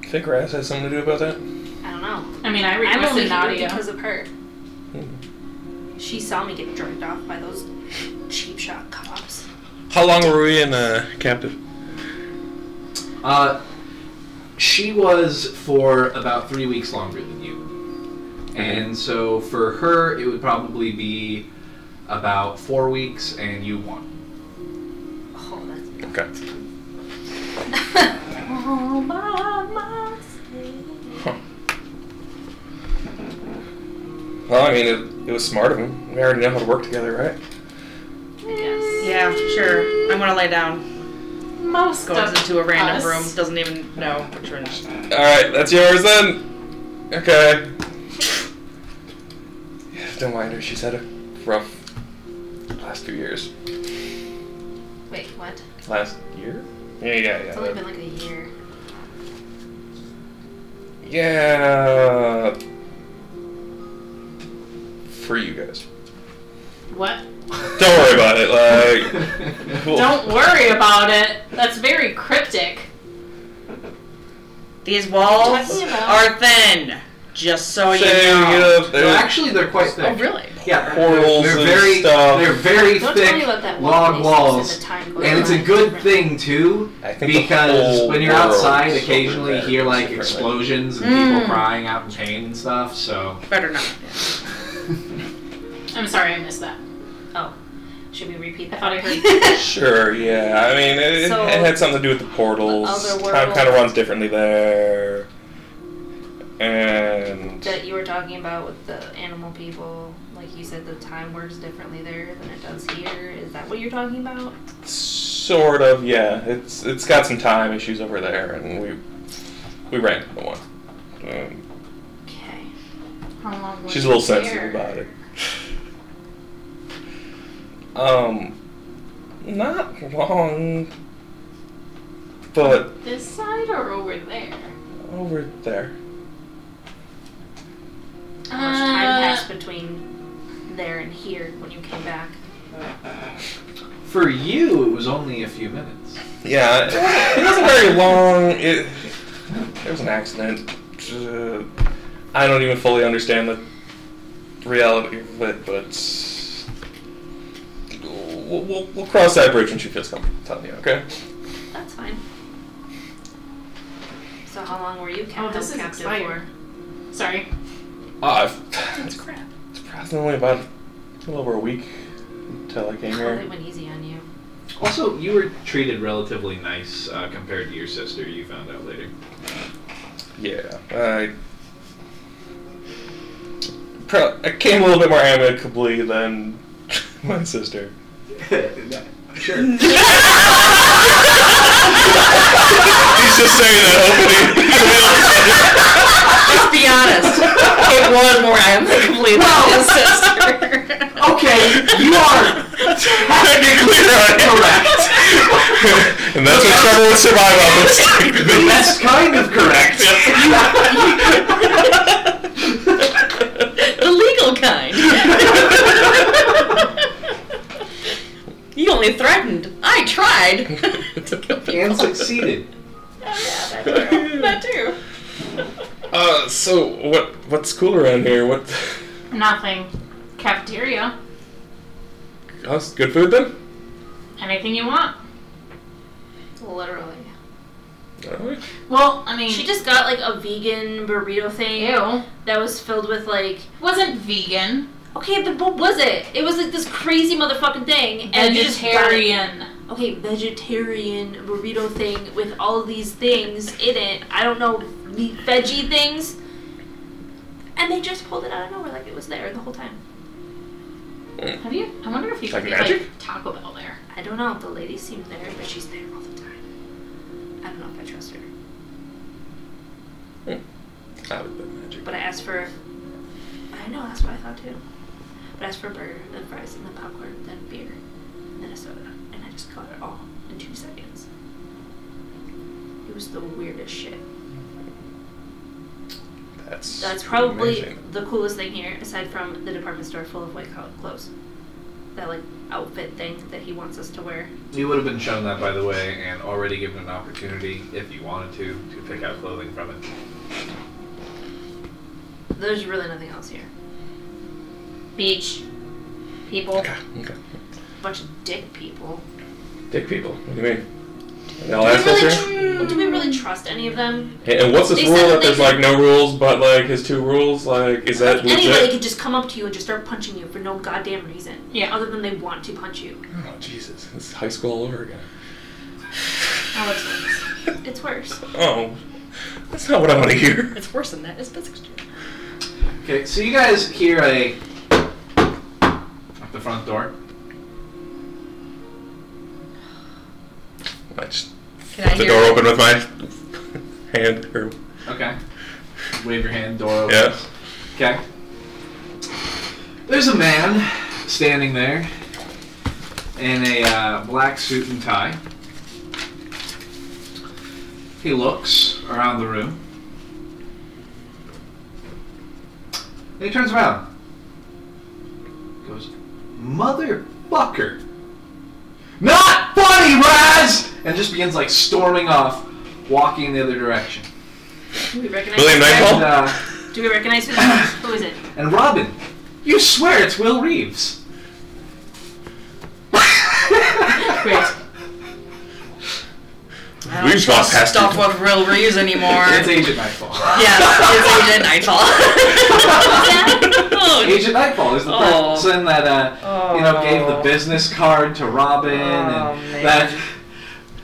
[SPEAKER 3] Think Raz has something to do about that?
[SPEAKER 4] I don't know.
[SPEAKER 6] I mean, I
[SPEAKER 4] I'm only
[SPEAKER 6] requested
[SPEAKER 4] here
[SPEAKER 6] Nadia.
[SPEAKER 4] because of her. She saw me get drugged off by those cheap shot cops.
[SPEAKER 3] How long were we in captive?
[SPEAKER 1] She was for about 3 weeks longer than you. And so for her, it would probably be about 4 weeks, and you 1.
[SPEAKER 4] Oh, that's
[SPEAKER 3] Okay.
[SPEAKER 4] all by myself.
[SPEAKER 3] Huh. Well, I mean, it was smart of him. We already know how to work together, right?
[SPEAKER 4] Yes.
[SPEAKER 5] Yeah, sure. I'm gonna lay down.
[SPEAKER 6] Most
[SPEAKER 5] Goes
[SPEAKER 6] of
[SPEAKER 5] into a random
[SPEAKER 6] us.
[SPEAKER 5] room. Doesn't even know which one.
[SPEAKER 3] Alright, that's yours then. Okay. Yeah, don't mind her. She's had a rough last few years.
[SPEAKER 4] Wait, what?
[SPEAKER 3] Last year? Yeah.
[SPEAKER 4] It's only been like a year.
[SPEAKER 3] Yeah. For you guys.
[SPEAKER 6] What?
[SPEAKER 3] Don't worry about it. Like, we'll-
[SPEAKER 6] Don't worry about it. That's very cryptic.
[SPEAKER 5] These walls
[SPEAKER 4] Talking about-
[SPEAKER 5] are thin. Just so you
[SPEAKER 3] Saying,
[SPEAKER 5] know.
[SPEAKER 1] Well, actually, they're quite thick.
[SPEAKER 5] Oh, really?
[SPEAKER 1] Yeah,
[SPEAKER 3] Portals
[SPEAKER 1] they're
[SPEAKER 3] and
[SPEAKER 1] very,
[SPEAKER 3] stuff.
[SPEAKER 1] They're very
[SPEAKER 4] Don't tell me
[SPEAKER 1] thick
[SPEAKER 4] about that
[SPEAKER 1] log
[SPEAKER 4] one
[SPEAKER 1] walls,
[SPEAKER 4] the time goes
[SPEAKER 1] and it's a
[SPEAKER 4] by.
[SPEAKER 1] good thing too,
[SPEAKER 3] I think the
[SPEAKER 1] because
[SPEAKER 3] whole
[SPEAKER 1] when you're
[SPEAKER 3] world
[SPEAKER 1] outside,
[SPEAKER 3] is
[SPEAKER 1] occasionally you
[SPEAKER 3] over
[SPEAKER 1] hear
[SPEAKER 3] there
[SPEAKER 1] like
[SPEAKER 3] differently.
[SPEAKER 1] explosions and people crying out in pain and stuff. So
[SPEAKER 5] Better not.
[SPEAKER 6] I'm sorry I missed that.
[SPEAKER 4] Oh. Should we repeat
[SPEAKER 6] I
[SPEAKER 4] that?
[SPEAKER 6] thought I heard.
[SPEAKER 3] Sure, yeah. I mean, it had something to do with the portals.
[SPEAKER 4] The other
[SPEAKER 3] Time
[SPEAKER 4] world.
[SPEAKER 3] kind of runs differently there. And...
[SPEAKER 4] That you were talking about with the animal people. Like you said, the time works differently there than it does here. Is that what you're talking about?
[SPEAKER 3] Sort of, yeah. It's got some time issues over there, and we ran into one.
[SPEAKER 4] Okay.
[SPEAKER 6] How long was
[SPEAKER 3] She's a little
[SPEAKER 6] it
[SPEAKER 3] sensitive
[SPEAKER 6] there?
[SPEAKER 3] about it. Not long, but
[SPEAKER 6] This side or over there?
[SPEAKER 3] over there.
[SPEAKER 4] How much time passed between there and here when you came back?
[SPEAKER 1] For you, it was only a few minutes.
[SPEAKER 3] Yeah, it wasn't very long. There was an accident. I don't even fully understand the reality of it, but we'll cross that bridge when she feels comfortable telling you, okay?
[SPEAKER 4] That's fine. So how long were you
[SPEAKER 6] This is
[SPEAKER 4] captive
[SPEAKER 6] expired. Sorry.
[SPEAKER 3] It's crap. It's probably about a little over a week until I came
[SPEAKER 4] for?
[SPEAKER 3] here.
[SPEAKER 4] It went easy on you.
[SPEAKER 1] Also, you were treated relatively nice compared to your sister, you found out later.
[SPEAKER 3] Yeah, I came a little bit more amicably than my sister.
[SPEAKER 1] Sure.
[SPEAKER 3] He's just saying that, hoping
[SPEAKER 5] Let's be honest. It was more amicably than his sister.
[SPEAKER 1] Okay, you are technically correct.
[SPEAKER 3] And that's what trouble with survival looks like.
[SPEAKER 1] That's kind of correct.
[SPEAKER 5] The legal kind. You only threatened. I tried. To kill people.
[SPEAKER 1] And succeeded.
[SPEAKER 5] Oh, yeah, that too.
[SPEAKER 3] So what's cool around here? What?
[SPEAKER 6] Nothing. Cafeteria.
[SPEAKER 3] Oh, it's good food then?
[SPEAKER 6] Anything you want.
[SPEAKER 4] Literally.
[SPEAKER 3] Alright.
[SPEAKER 6] Well, I mean,
[SPEAKER 4] She just got like a vegan burrito thing
[SPEAKER 6] ew.
[SPEAKER 4] that was filled with like.
[SPEAKER 6] Wasn't vegan.
[SPEAKER 4] Okay, but what was it? It was like this crazy motherfucking thing, and you just got it.
[SPEAKER 6] Vegetarian.
[SPEAKER 4] Okay, vegetarian burrito thing with all of these things in it. I don't know, veggie things. And they just pulled it out of nowhere like it was there the whole time.
[SPEAKER 6] Have you? I wonder if you
[SPEAKER 3] Like
[SPEAKER 6] could get
[SPEAKER 3] magic?
[SPEAKER 6] like Taco Bell there.
[SPEAKER 4] I don't know if the lady seemed there, but she's there all the time. I don't know if I trust her.
[SPEAKER 3] I would bet magic.
[SPEAKER 4] But I asked for. I know, that's what I thought too. But I asked for a burger, then fries, and then popcorn, then beer, and then a soda. And I just got it all in 2 seconds. It was the weirdest shit. That's probably
[SPEAKER 3] amazing.
[SPEAKER 4] the coolest thing here, aside from the department store full of white clothes. That like outfit thing that he wants us to wear.
[SPEAKER 1] You would have been shown that, by the way, and already given an opportunity, if you wanted to pick out clothing from it.
[SPEAKER 4] There's really nothing else here.
[SPEAKER 6] Beach. People.
[SPEAKER 3] Okay.
[SPEAKER 4] Bunch of dick people.
[SPEAKER 3] Dick people. What do you mean? They all assholes here?
[SPEAKER 4] Do we really trust any of them?
[SPEAKER 3] Hey, and what's this
[SPEAKER 4] They
[SPEAKER 3] rule
[SPEAKER 4] said
[SPEAKER 3] that
[SPEAKER 4] that
[SPEAKER 3] there's
[SPEAKER 4] they
[SPEAKER 3] like no rules, but like his 2 rules? Like, is that
[SPEAKER 4] Like, anybody
[SPEAKER 3] legit?
[SPEAKER 4] could just come up to you and just start punching you for no goddamn reason.
[SPEAKER 6] Yeah.
[SPEAKER 4] Other than they want to punch you.
[SPEAKER 3] Oh Jesus! This is high school all over again.
[SPEAKER 6] Oh, it's nice.
[SPEAKER 4] It's worse.
[SPEAKER 3] Oh, that's not what I want to hear.
[SPEAKER 5] It's worse than that. It's physics.
[SPEAKER 1] Okay, so you guys hear a at the front door.
[SPEAKER 3] I just
[SPEAKER 5] Can I
[SPEAKER 3] put the
[SPEAKER 5] hear
[SPEAKER 3] door
[SPEAKER 5] it?
[SPEAKER 3] open with my hand. Or,
[SPEAKER 1] Okay. Wave your hand, door opens.
[SPEAKER 3] yeah.
[SPEAKER 1] Okay. There's a man standing there in a black suit and tie. He looks around the room. And he turns around. Goes, motherfucker! Not funny, Raz! And just begins like storming off, walking in the other direction.
[SPEAKER 4] Do we recognize
[SPEAKER 3] William
[SPEAKER 4] this guy?
[SPEAKER 3] Nightfall?
[SPEAKER 1] And,
[SPEAKER 4] Do we recognize who this is? Who is it?
[SPEAKER 1] and Robin, you swear it's Will Reeves.
[SPEAKER 6] Great.
[SPEAKER 5] I
[SPEAKER 3] We
[SPEAKER 5] don't
[SPEAKER 3] just walked
[SPEAKER 5] trust
[SPEAKER 3] past
[SPEAKER 5] stuff
[SPEAKER 3] you.
[SPEAKER 5] with real Rees anymore.
[SPEAKER 1] It's Agent Nightfall.
[SPEAKER 5] Yes, it's Agent Nightfall.
[SPEAKER 1] Agent Nightfall is the person that gave the business card to Robin and
[SPEAKER 5] man.
[SPEAKER 1] that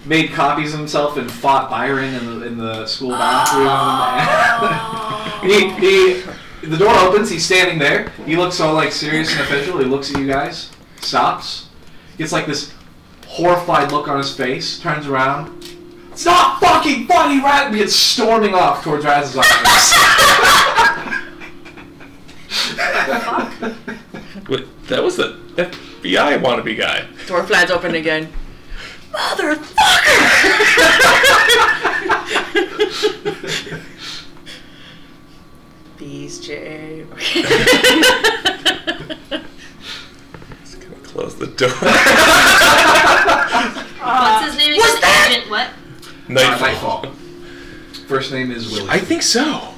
[SPEAKER 1] made copies of himself and fought Byron in the school bathroom. The door opens. He's standing there. He looks all like serious and official. He looks at you guys, stops, gets like this horrified look on his face, turns around. It's not fucking funny, Raz! And gets storming off towards Raz's office.
[SPEAKER 3] Wait, that was the FBI wannabe guy.
[SPEAKER 5] Door flies open again. Motherfucker! Beast J.
[SPEAKER 3] Just gonna close the door.
[SPEAKER 4] What's his name again? Agent what?
[SPEAKER 1] Nightfall. First name is Willie.
[SPEAKER 3] I think so.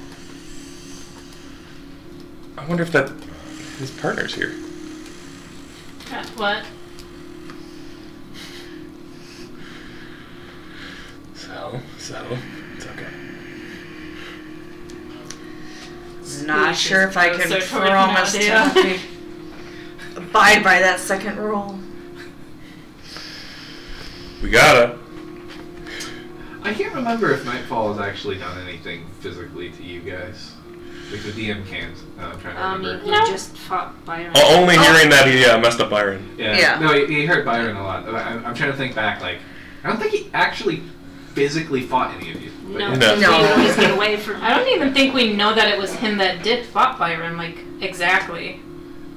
[SPEAKER 3] I wonder if that his partner's here.
[SPEAKER 6] What?
[SPEAKER 3] So it's okay.
[SPEAKER 5] Not sure if I can
[SPEAKER 6] So toward
[SPEAKER 5] promise
[SPEAKER 6] now,
[SPEAKER 5] to abide by that second rule.
[SPEAKER 3] We gotta.
[SPEAKER 1] I can't remember if Nightfall has actually done anything physically to you guys. Like the DM can't. I'm trying to remember.
[SPEAKER 4] He just fought Byron.
[SPEAKER 3] Only hearing that he messed up Byron.
[SPEAKER 1] Yeah. No, he hurt Byron a lot. I'm trying to think back. Like, I don't think he actually physically fought any of you.
[SPEAKER 4] No.
[SPEAKER 3] No.
[SPEAKER 4] We always get away from.
[SPEAKER 6] I don't even think we know that it was him that did fought Byron, like, exactly.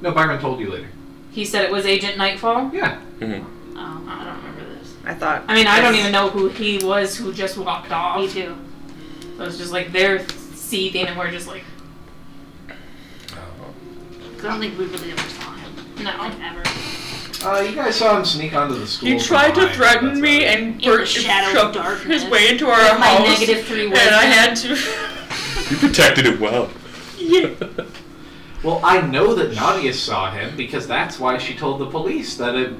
[SPEAKER 1] No, Byron told you later.
[SPEAKER 6] He said it was Agent Nightfall?
[SPEAKER 1] Yeah.
[SPEAKER 3] Mm-hmm.
[SPEAKER 6] Oh, I don't remember this.
[SPEAKER 5] I thought.
[SPEAKER 6] I mean, I don't even know who he was who just walked off.
[SPEAKER 4] Me too.
[SPEAKER 6] It was just like they're seething and we're just like,
[SPEAKER 4] I don't think we really ever saw him.
[SPEAKER 6] no.
[SPEAKER 4] Like, ever.
[SPEAKER 1] You guys saw him sneak onto the school.
[SPEAKER 5] He tried to
[SPEAKER 1] behind,
[SPEAKER 5] threaten
[SPEAKER 1] that's
[SPEAKER 5] me
[SPEAKER 1] about it.
[SPEAKER 5] and
[SPEAKER 4] In the shadow of
[SPEAKER 5] shoved
[SPEAKER 4] darkness.
[SPEAKER 5] his way into our
[SPEAKER 6] With my
[SPEAKER 5] house.
[SPEAKER 6] -3
[SPEAKER 5] and I had to.
[SPEAKER 3] You protected it well.
[SPEAKER 5] Yeah.
[SPEAKER 1] Well, I know that Nadia saw him because that's why she told the police that a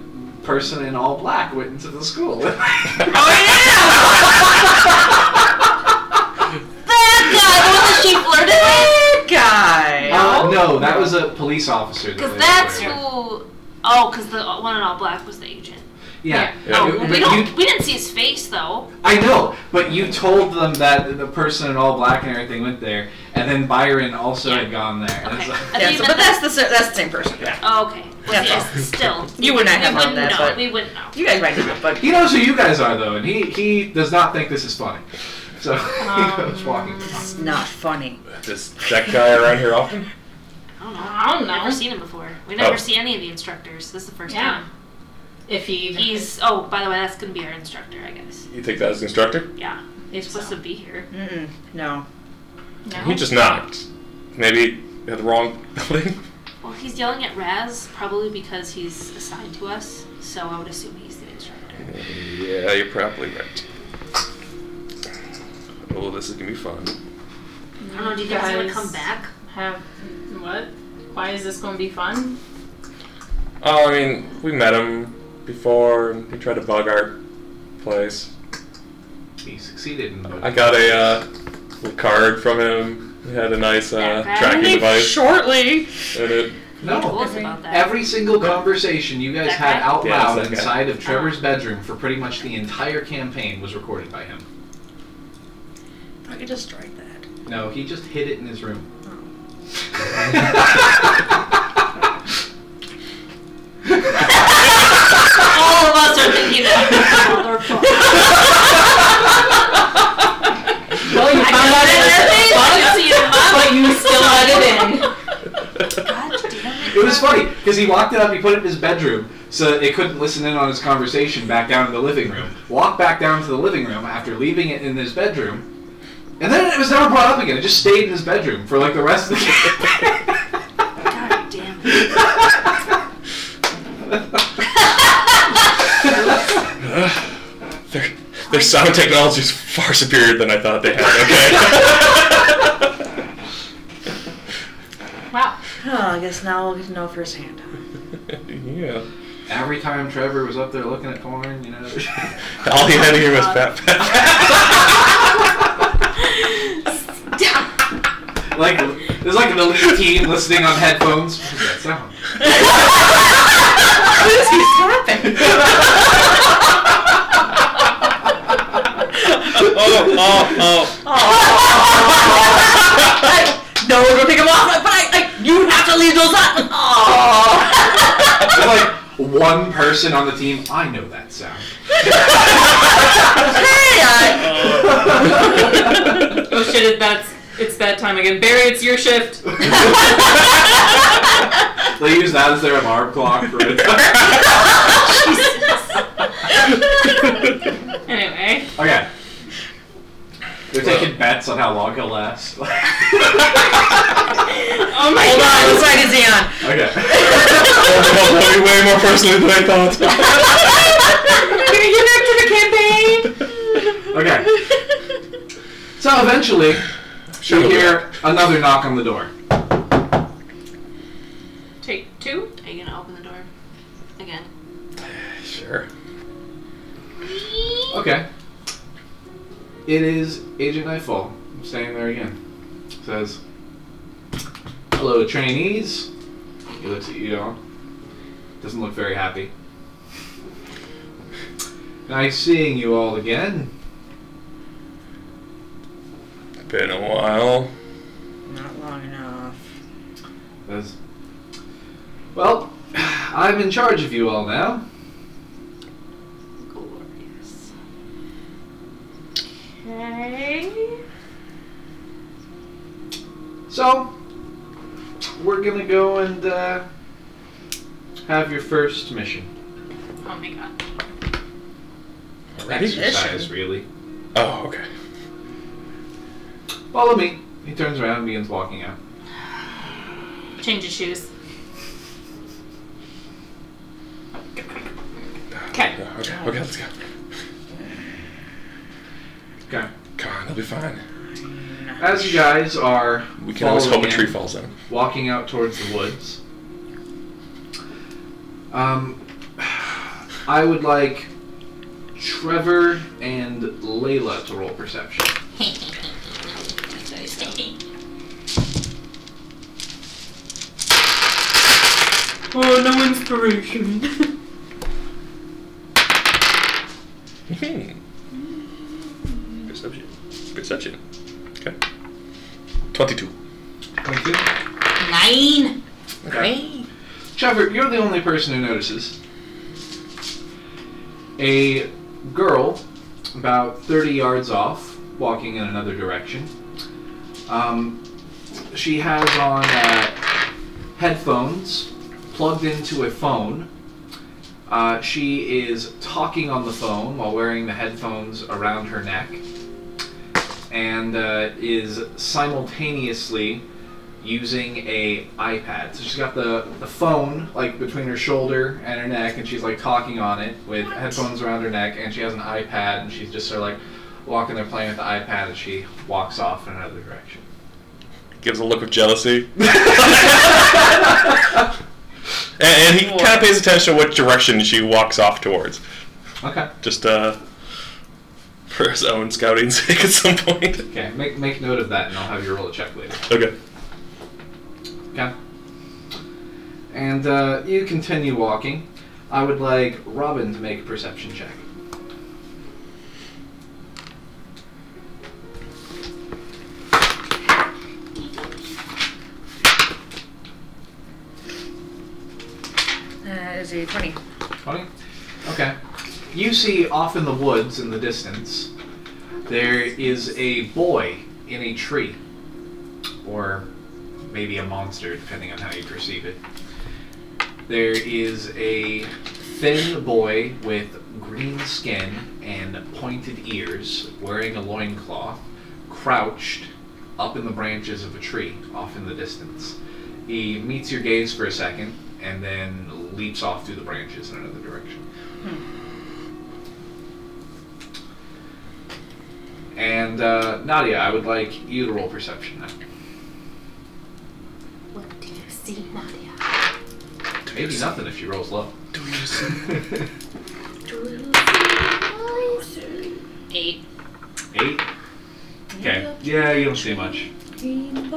[SPEAKER 1] person in all black went into the school.
[SPEAKER 5] Oh yeah!
[SPEAKER 4] That guy, the one that she flirted with?
[SPEAKER 5] Guy.
[SPEAKER 1] No, that was a police officer. that
[SPEAKER 4] Because
[SPEAKER 1] they
[SPEAKER 4] that's
[SPEAKER 1] flirted with.
[SPEAKER 4] who. Oh, because the one in all black was the agent.
[SPEAKER 1] Yeah.
[SPEAKER 3] Yeah.
[SPEAKER 4] Oh,
[SPEAKER 1] But
[SPEAKER 4] we didn't see his face though.
[SPEAKER 1] I know, but you told them that the person in all black and everything went there, and then Byron also had gone there. And
[SPEAKER 4] Okay.
[SPEAKER 1] it's like-
[SPEAKER 4] I
[SPEAKER 5] Yeah,
[SPEAKER 4] think
[SPEAKER 5] so,
[SPEAKER 4] you
[SPEAKER 5] but
[SPEAKER 4] meant
[SPEAKER 5] that's the same person.
[SPEAKER 1] yeah.
[SPEAKER 4] Oh, okay. Well,
[SPEAKER 5] That's
[SPEAKER 4] yes,
[SPEAKER 5] all.
[SPEAKER 4] still.
[SPEAKER 5] You would not have
[SPEAKER 4] we
[SPEAKER 5] known
[SPEAKER 4] wouldn't
[SPEAKER 5] that,
[SPEAKER 4] know.
[SPEAKER 5] but
[SPEAKER 4] We wouldn't know.
[SPEAKER 5] you guys might know, but
[SPEAKER 1] He knows who you guys are, though, and he does not think this is funny. So he goes walking.
[SPEAKER 5] it's not funny.
[SPEAKER 3] Does that guy around here often?
[SPEAKER 4] I don't know.
[SPEAKER 6] I don't know.
[SPEAKER 4] Never seen him before. We never
[SPEAKER 3] Oh.
[SPEAKER 4] see any of the instructors. This is the first
[SPEAKER 6] Yeah.
[SPEAKER 4] time.
[SPEAKER 6] If he even.
[SPEAKER 4] He's. Oh, by the way, that's gonna be our instructor, I guess.
[SPEAKER 3] You think that was the instructor?
[SPEAKER 4] Yeah, he's supposed to be here.
[SPEAKER 5] Mm-mm. No.
[SPEAKER 6] No?
[SPEAKER 3] He just knocked. Maybe at the wrong building.
[SPEAKER 4] Well, he's yelling at Raz probably because he's assigned to us. So I would assume he's the instructor.
[SPEAKER 3] Yeah, you're probably right. Oh, this is gonna be fun.
[SPEAKER 4] I don't know. Do you guys want to come back?
[SPEAKER 6] Have. What? Why is this going to be fun?
[SPEAKER 3] Oh, I mean, we met him before, and he tried to bug our place.
[SPEAKER 1] He succeeded in
[SPEAKER 3] I got a little card from him. He had a nice tracking device.
[SPEAKER 5] Shortly.
[SPEAKER 3] And it,
[SPEAKER 4] He told
[SPEAKER 1] No.
[SPEAKER 4] us about that.
[SPEAKER 1] Every single conversation you guys
[SPEAKER 4] That
[SPEAKER 1] had
[SPEAKER 4] guy?
[SPEAKER 1] out
[SPEAKER 3] Yeah, it's
[SPEAKER 1] loud
[SPEAKER 3] that guy.
[SPEAKER 1] inside of Trevor's bedroom for pretty much the entire campaign was recorded by him.
[SPEAKER 5] I could just strike that.
[SPEAKER 1] No, he just hid it in his room.
[SPEAKER 4] All of us are thinking that.
[SPEAKER 6] Well, you found out in their face, but you still let it in.
[SPEAKER 4] God damn it.
[SPEAKER 1] It was funny because he locked it up. He put it in his bedroom so it couldn't listen in on his conversation. Back down to the living room. Walked back down to the living room after leaving it in his bedroom, and then it was never brought up again. It just stayed in his bedroom for like the rest of the campaign.
[SPEAKER 4] God damn it.
[SPEAKER 3] their sound technology is far superior than I thought they had. Okay.
[SPEAKER 6] Wow.
[SPEAKER 5] Oh, I guess now we'll get to know firsthand.
[SPEAKER 3] Yeah.
[SPEAKER 1] every time Trevor was up there looking at porn, you know.
[SPEAKER 3] All he had to hear was pat.
[SPEAKER 1] Like, there's like an elite team listening on headphones. What does that sound?
[SPEAKER 5] What is he slapping? No, we're gonna take him off, but you have to leave those up.
[SPEAKER 1] There's like one person on the team. I know that sound.
[SPEAKER 2] Oh shit! It's that time again. Barry, it's your shift.
[SPEAKER 1] They use that as their alarm clock for it.
[SPEAKER 2] Anyway.
[SPEAKER 1] Okay. They're taking bets on how long he'll last.
[SPEAKER 2] Oh my
[SPEAKER 5] Hold
[SPEAKER 2] god!
[SPEAKER 5] on, what side is he on?
[SPEAKER 1] Okay.
[SPEAKER 3] That'll be way more personally than I thought.
[SPEAKER 2] We're gonna get back to the campaign.
[SPEAKER 1] Okay. So eventually, you hear another knock on the door.
[SPEAKER 2] Take 2.
[SPEAKER 4] Are you gonna open the door again?
[SPEAKER 3] Sure.
[SPEAKER 1] Okay. It is Agent Nightfall. Standing there again. Says, "Hello, trainees." He looks at you all. Doesn't look very happy. "Nice seeing you all again."
[SPEAKER 3] Been a while.
[SPEAKER 5] Not long enough.
[SPEAKER 1] Says, "Well, I'm in charge of you all now."
[SPEAKER 4] Glorious.
[SPEAKER 2] Okay.
[SPEAKER 1] So, we're gonna go and have your first mission.
[SPEAKER 2] Oh my god.
[SPEAKER 3] Already?
[SPEAKER 1] Exercise, really.
[SPEAKER 3] Oh, okay.
[SPEAKER 1] Follow me. He turns around and begins walking out.
[SPEAKER 2] Change his shoes. Okay.
[SPEAKER 3] Okay, let's go.
[SPEAKER 1] Okay.
[SPEAKER 3] Come on, they'll be fine.
[SPEAKER 1] As you guys are
[SPEAKER 3] We can always hope a
[SPEAKER 1] following
[SPEAKER 3] tree
[SPEAKER 1] in,
[SPEAKER 3] falls in.
[SPEAKER 1] walking out towards the woods, I would like Trevor and Layla to roll perception.
[SPEAKER 2] Oh, no inspiration.
[SPEAKER 3] Perception. Okay. 22.
[SPEAKER 1] 22?
[SPEAKER 2] 9.
[SPEAKER 1] Okay. Trevor, you're the only person who notices. A girl, about 30 yards off, walking in another direction. She has on headphones plugged into a phone. She is talking on the phone while wearing the headphones around her neck, and is simultaneously using a iPad. So she's got the phone like between her shoulder and her neck, and she's like talking on it with headphones around her neck, and she has an iPad, and she's just sort of like walking there playing with the iPad, and she walks off in another direction.
[SPEAKER 3] Gives a look of jealousy. and he kind of pays attention to what direction she walks off towards.
[SPEAKER 1] Okay.
[SPEAKER 3] Just for his own scouting sake at some point.
[SPEAKER 1] Okay, make note of that, and I'll have you roll a check later.
[SPEAKER 3] Okay.
[SPEAKER 1] Okay. And you continue walking. I would like Robin to make a perception check.
[SPEAKER 5] Is he 20?
[SPEAKER 1] 20? Okay. You see off in the woods in the distance, there is a boy in a tree. Or maybe a monster, depending on how you perceive it. There is a thin boy with green skin and pointed ears, wearing a loincloth, crouched up in the branches of a tree off in the distance. He meets your gaze for a second, and then leaps off through the branches in another direction. And Nadia, I would like you to roll perception now.
[SPEAKER 4] What do you see, Nadia?
[SPEAKER 1] Maybe nothing if she rolls low.
[SPEAKER 3] Do you
[SPEAKER 6] 8.
[SPEAKER 1] 8? Okay. Yeah, you don't see much.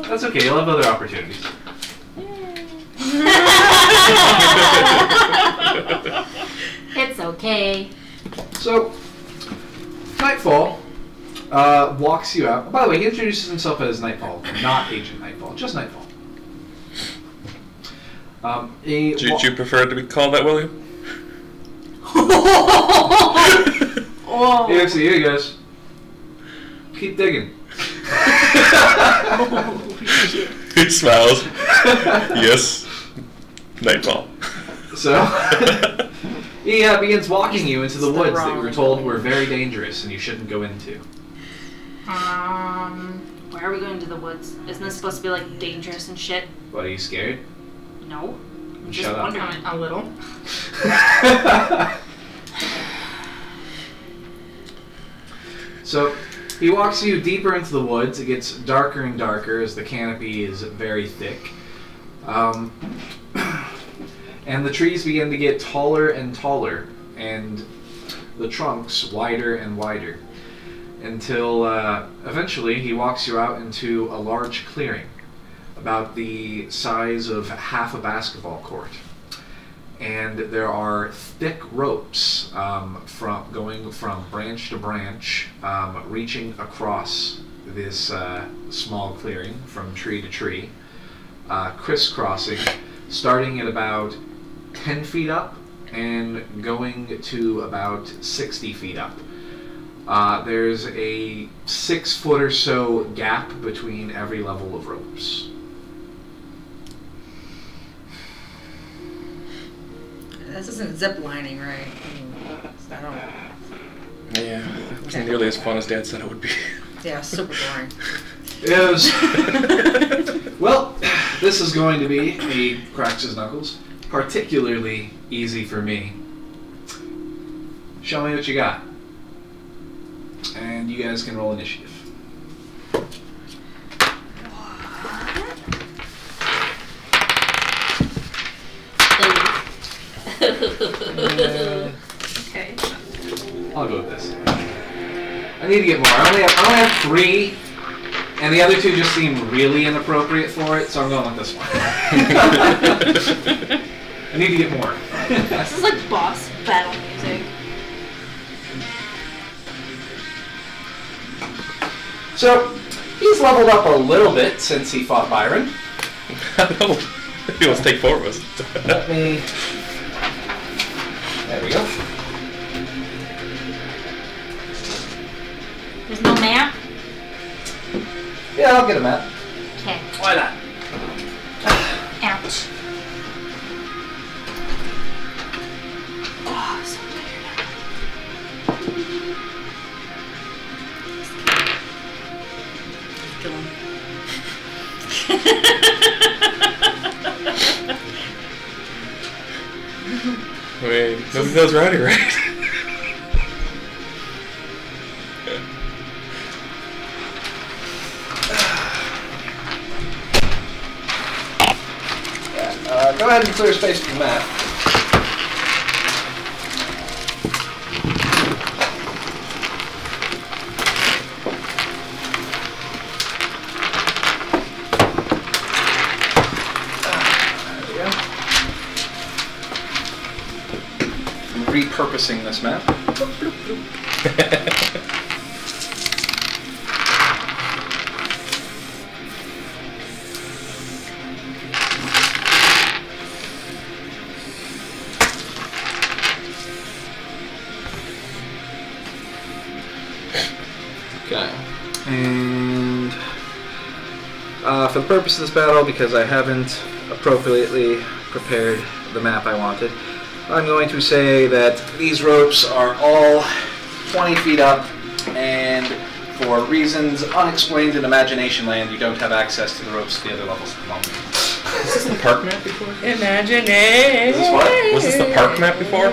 [SPEAKER 1] That's okay, you'll have other opportunities.
[SPEAKER 6] It's okay.
[SPEAKER 1] So, Nightfall walks you out. By the way, he introduces himself as Nightfall, not Agent Nightfall, just Nightfall.
[SPEAKER 3] Do you prefer it to be called that, William?
[SPEAKER 1] Oh. He looks at you guys. Keep digging.
[SPEAKER 3] He smiles. Yes. Nightfall.
[SPEAKER 1] So, he begins walking you into the woods that you were told were very dangerous and you shouldn't go into.
[SPEAKER 4] Why are we going to the woods? Isn't this supposed to be like dangerous and shit?
[SPEAKER 1] What, are you scared?
[SPEAKER 4] No.
[SPEAKER 1] Shut up.
[SPEAKER 6] A little.
[SPEAKER 1] So, he walks you deeper into the woods. It gets darker and darker as the canopy is very thick. And the trees begin to get taller and taller, and the trunks wider and wider, until eventually he walks you out into a large clearing, about the size of half a basketball court. And there are thick ropes going from branch to branch, reaching across this small clearing from tree to tree, crisscrossing, starting at about 10 feet up and going to about 60 feet up. There's a 6 foot or so gap between every level of ropes.
[SPEAKER 5] This isn't zip lining, right? I don't.
[SPEAKER 3] Yeah, it wasn't nearly as fun as Dad said it would be.
[SPEAKER 5] Yeah, super boring.
[SPEAKER 1] It was. Well, this is going to be, he cracks his knuckles, particularly easy for me. Show me what you got. And you guys can roll initiative.
[SPEAKER 6] Okay.
[SPEAKER 1] I'll go with this. I need to get more. I only have 3, and the other 2 just seem really inappropriate for it, so I'm going with this one. I need to get more.
[SPEAKER 4] This is like boss battle music.
[SPEAKER 1] So, he's leveled up a little bit since he fought Byron.
[SPEAKER 3] I know. He wants to take 4 of us.
[SPEAKER 1] Let me... There we go.
[SPEAKER 6] There's no map?
[SPEAKER 1] Yeah, I'll get a map.
[SPEAKER 6] Okay.
[SPEAKER 1] Why not?
[SPEAKER 6] Ouch.
[SPEAKER 4] Oh, I'm so
[SPEAKER 3] Wait, nobody knows Ronnie, right?
[SPEAKER 1] Go ahead and clear space for the map. Repurposing this map. Okay. And for the purpose of this battle, because I haven't appropriately prepared the map I wanted, I'm going to say that these ropes are all 20 feet up, and for reasons unexplained in Imagination Land, you don't have access to the ropes to the other levels at the moment.
[SPEAKER 3] Was this the park map before?
[SPEAKER 5] Imagination.
[SPEAKER 1] Is this what?
[SPEAKER 3] Was this the park map before?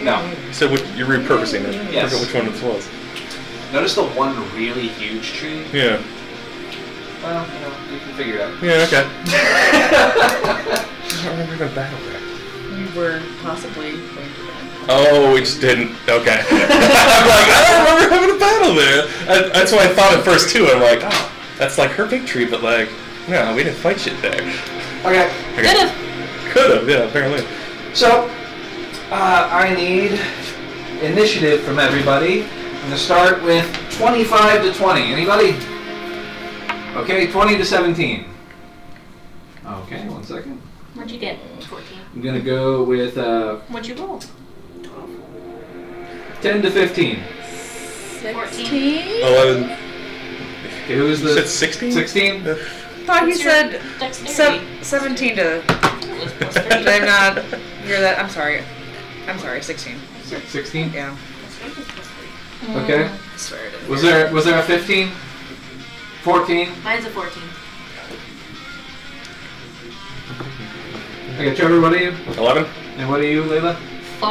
[SPEAKER 1] No.
[SPEAKER 3] So you're repurposing it.
[SPEAKER 1] Yes.
[SPEAKER 3] I forget which one this was.
[SPEAKER 1] Notice the one really huge tree?
[SPEAKER 3] Yeah.
[SPEAKER 1] Well, you can figure it out.
[SPEAKER 3] Yeah, okay. I don't remember the battle there.
[SPEAKER 5] We're possibly going to that.
[SPEAKER 3] Oh, we just didn't. Okay. I'm like, I don't remember having a battle there. That's what I thought at first too. I'm like, oh, that's like her victory, but like, no, we didn't fight shit there.
[SPEAKER 1] Okay.
[SPEAKER 3] Could have, yeah, apparently.
[SPEAKER 1] So, I need initiative from everybody. I'm going to start with 25 to 20. Anybody? Okay, 20 to 17. Okay, 1 second.
[SPEAKER 6] What'd you get?
[SPEAKER 4] 14.
[SPEAKER 1] I'm going to go with
[SPEAKER 6] What'd you roll?
[SPEAKER 1] 10 to 15.
[SPEAKER 5] 16?
[SPEAKER 3] 11.
[SPEAKER 1] Okay, who is
[SPEAKER 3] You
[SPEAKER 1] the...
[SPEAKER 3] said 16?
[SPEAKER 1] 16?
[SPEAKER 5] I thought you said
[SPEAKER 6] Dexterity.
[SPEAKER 5] 17 to... Did I not hear that? I'm sorry. 16.
[SPEAKER 1] 16?
[SPEAKER 5] Yeah.
[SPEAKER 1] Okay.
[SPEAKER 5] I swear it is.
[SPEAKER 1] Was there a 15? 14?
[SPEAKER 4] Mine's a 14.
[SPEAKER 1] Okay, Trevor, what are you?
[SPEAKER 3] 11?
[SPEAKER 1] And what are you, Layla?
[SPEAKER 6] 4.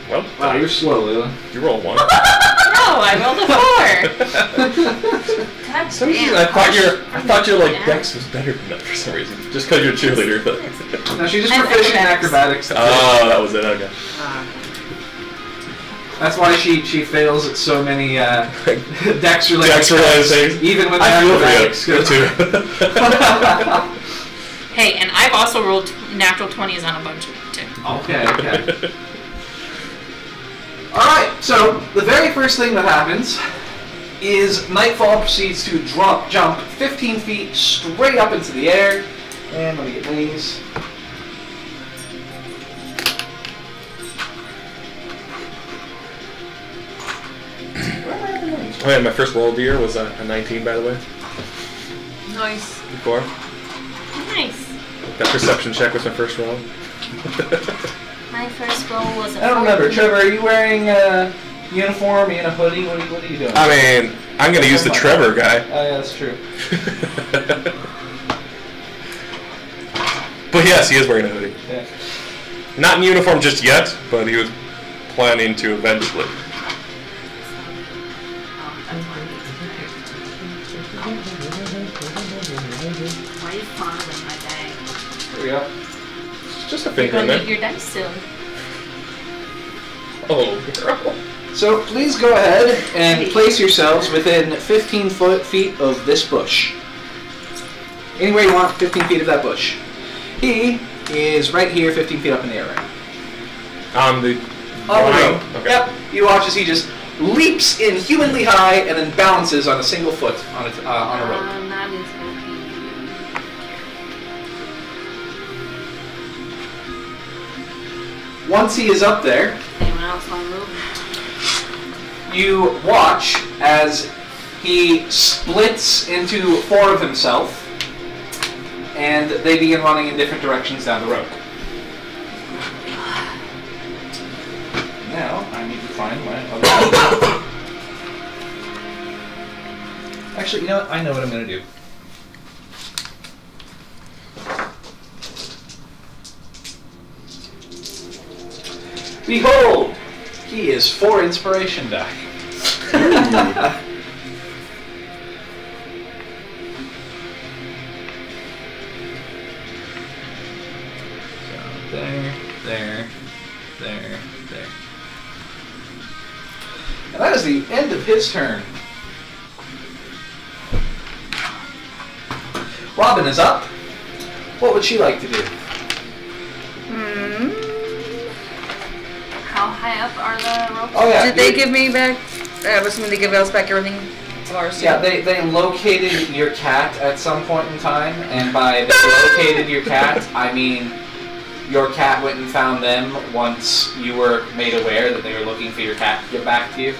[SPEAKER 3] Well,
[SPEAKER 1] Wow, you're slow, Layla.
[SPEAKER 3] you roll 1.
[SPEAKER 6] No, I rolled a 4.
[SPEAKER 4] God
[SPEAKER 3] For some reason,
[SPEAKER 4] damn.
[SPEAKER 3] I thought your like dex was better than that for some reason. Just because you're a cheerleader, but.
[SPEAKER 1] No, she's just
[SPEAKER 6] And
[SPEAKER 1] proficient in
[SPEAKER 6] acrobatics.
[SPEAKER 1] acrobatics.
[SPEAKER 3] Oh, that was it. Okay.
[SPEAKER 1] That's why she fails at so many dex-related
[SPEAKER 3] Dex-related things.
[SPEAKER 1] even when
[SPEAKER 3] I feel for
[SPEAKER 1] acrobatics
[SPEAKER 3] you
[SPEAKER 1] goes
[SPEAKER 3] too.
[SPEAKER 6] Hey, and I've also rolled natural 20s on a bunch of too.
[SPEAKER 1] Okay. Alright, so the very first thing that happens is Nightfall proceeds to jump 15 feet straight up into the air. And let me get these.
[SPEAKER 3] Oh yeah, my first roll of the year was a 19, by the way.
[SPEAKER 5] Nice.
[SPEAKER 3] Before.
[SPEAKER 6] Nice.
[SPEAKER 3] That perception check was my first roll.
[SPEAKER 6] My first roll was a
[SPEAKER 1] I don't remember.
[SPEAKER 6] 14.
[SPEAKER 1] Trevor, are you wearing a uniform? Are you in a hoodie? What are you doing?
[SPEAKER 3] I mean, I'm gonna use the Trevor guy.
[SPEAKER 1] Oh, yeah, that's true.
[SPEAKER 3] But yes, he is wearing a hoodie.
[SPEAKER 1] Yeah.
[SPEAKER 3] Not in uniform just yet, but he was planning to eventually.
[SPEAKER 4] Why are you fondling my bag?
[SPEAKER 1] Here we go.
[SPEAKER 3] It's just a
[SPEAKER 6] You're
[SPEAKER 3] finger in
[SPEAKER 6] gonna need
[SPEAKER 3] there.
[SPEAKER 6] your dice soon.
[SPEAKER 3] Oh, girl.
[SPEAKER 1] So please go ahead and place yourselves within 15 feet of this bush. Anywhere you want, 15 feet of that bush. He is right here, 15 feet up in the air right
[SPEAKER 3] On the
[SPEAKER 1] now. On the
[SPEAKER 3] line.
[SPEAKER 1] rope.
[SPEAKER 3] Okay.
[SPEAKER 1] Yep. You watch as he just leaps inhumanly high and then balances on a single foot on a rope.
[SPEAKER 4] That is going to be...
[SPEAKER 1] Once he is up there,
[SPEAKER 4] Anyone else want to move?
[SPEAKER 1] you watch as he splits into 4 of himself, and they begin running in different directions down the road. Now, I need to find my other... Actually, you know what? I know what I'm going to do. Behold! He is 4 inspiration die. So, there. And that is the end of his turn. Robin is up. What would she like to do?
[SPEAKER 4] How high up are the ropes?
[SPEAKER 1] Oh yeah.
[SPEAKER 5] Did they give me back? I'm assuming they give us back everything of ours.
[SPEAKER 1] Yeah, they located your cat at some point in time, and by they located your cat, I mean your cat went and found them once you were made aware that they were looking for your cat to get back to you.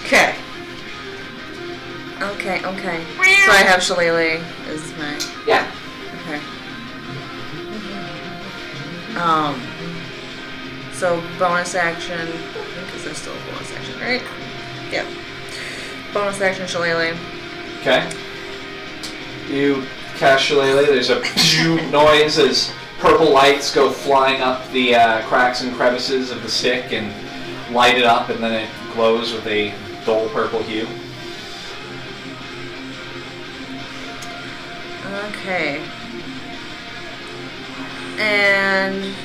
[SPEAKER 5] Okay. So I have Shillelagh as my...
[SPEAKER 1] Yeah.
[SPEAKER 5] Okay. So bonus action, because there's still a bonus action, right? Yep. Bonus action Shillelagh.
[SPEAKER 1] Okay. You cast Shillelagh. There's a noise as purple lights go flying up the cracks and crevices of the stick and light it up, and then it glows with a dull purple hue.
[SPEAKER 5] Okay. And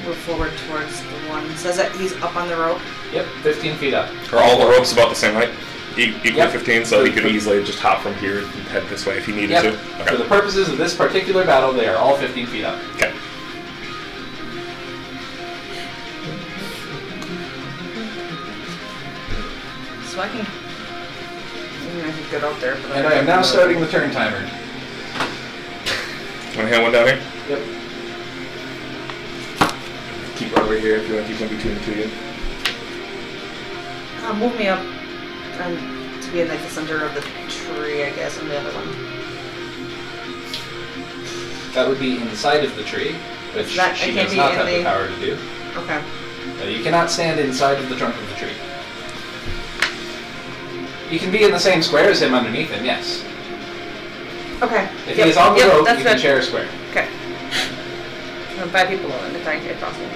[SPEAKER 5] move forward towards the one. Says that he's up on the rope.
[SPEAKER 1] Yep, 15 feet up.
[SPEAKER 3] Are all the ropes about the same height? Equal
[SPEAKER 1] Yep.
[SPEAKER 3] 15, so he could easily just hop from here and head this way if he needed
[SPEAKER 1] Yep.
[SPEAKER 3] to?
[SPEAKER 1] For the purposes of this particular battle, they are all 15 feet up.
[SPEAKER 3] Okay.
[SPEAKER 5] So I can get out there. But
[SPEAKER 1] And I am now starting the turn timer.
[SPEAKER 3] Want to hand one down here?
[SPEAKER 1] Yep.
[SPEAKER 3] Keep her over here if you want to keep one between the two of you.
[SPEAKER 5] Move me up to be in like the center of the tree, I guess, and the other one.
[SPEAKER 1] That would be inside of the tree, which
[SPEAKER 5] That- I
[SPEAKER 1] she
[SPEAKER 5] can't
[SPEAKER 1] does
[SPEAKER 5] be
[SPEAKER 1] not
[SPEAKER 5] in
[SPEAKER 1] have the
[SPEAKER 5] the-
[SPEAKER 1] power to do.
[SPEAKER 5] Okay.
[SPEAKER 1] You cannot stand inside of the trunk of the tree. You can be in the same square as him underneath him, yes.
[SPEAKER 5] Okay.
[SPEAKER 1] If he is on the rope,
[SPEAKER 5] that's
[SPEAKER 1] you can
[SPEAKER 5] good.
[SPEAKER 1] share a square.
[SPEAKER 5] Okay. I'm 5 feet below, if possible.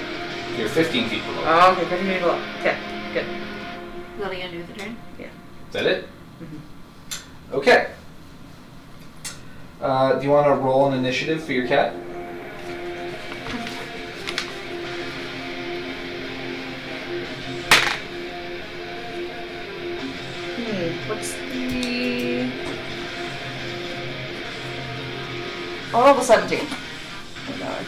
[SPEAKER 1] You're 15 feet below.
[SPEAKER 5] Oh, okay, 15 feet below. Okay, good.
[SPEAKER 4] What are you gonna do with the turn?
[SPEAKER 5] Yeah.
[SPEAKER 1] Is that it? Okay. Do you want to roll an initiative for your cat?
[SPEAKER 5] What's the... I'll roll the 17. Oh god.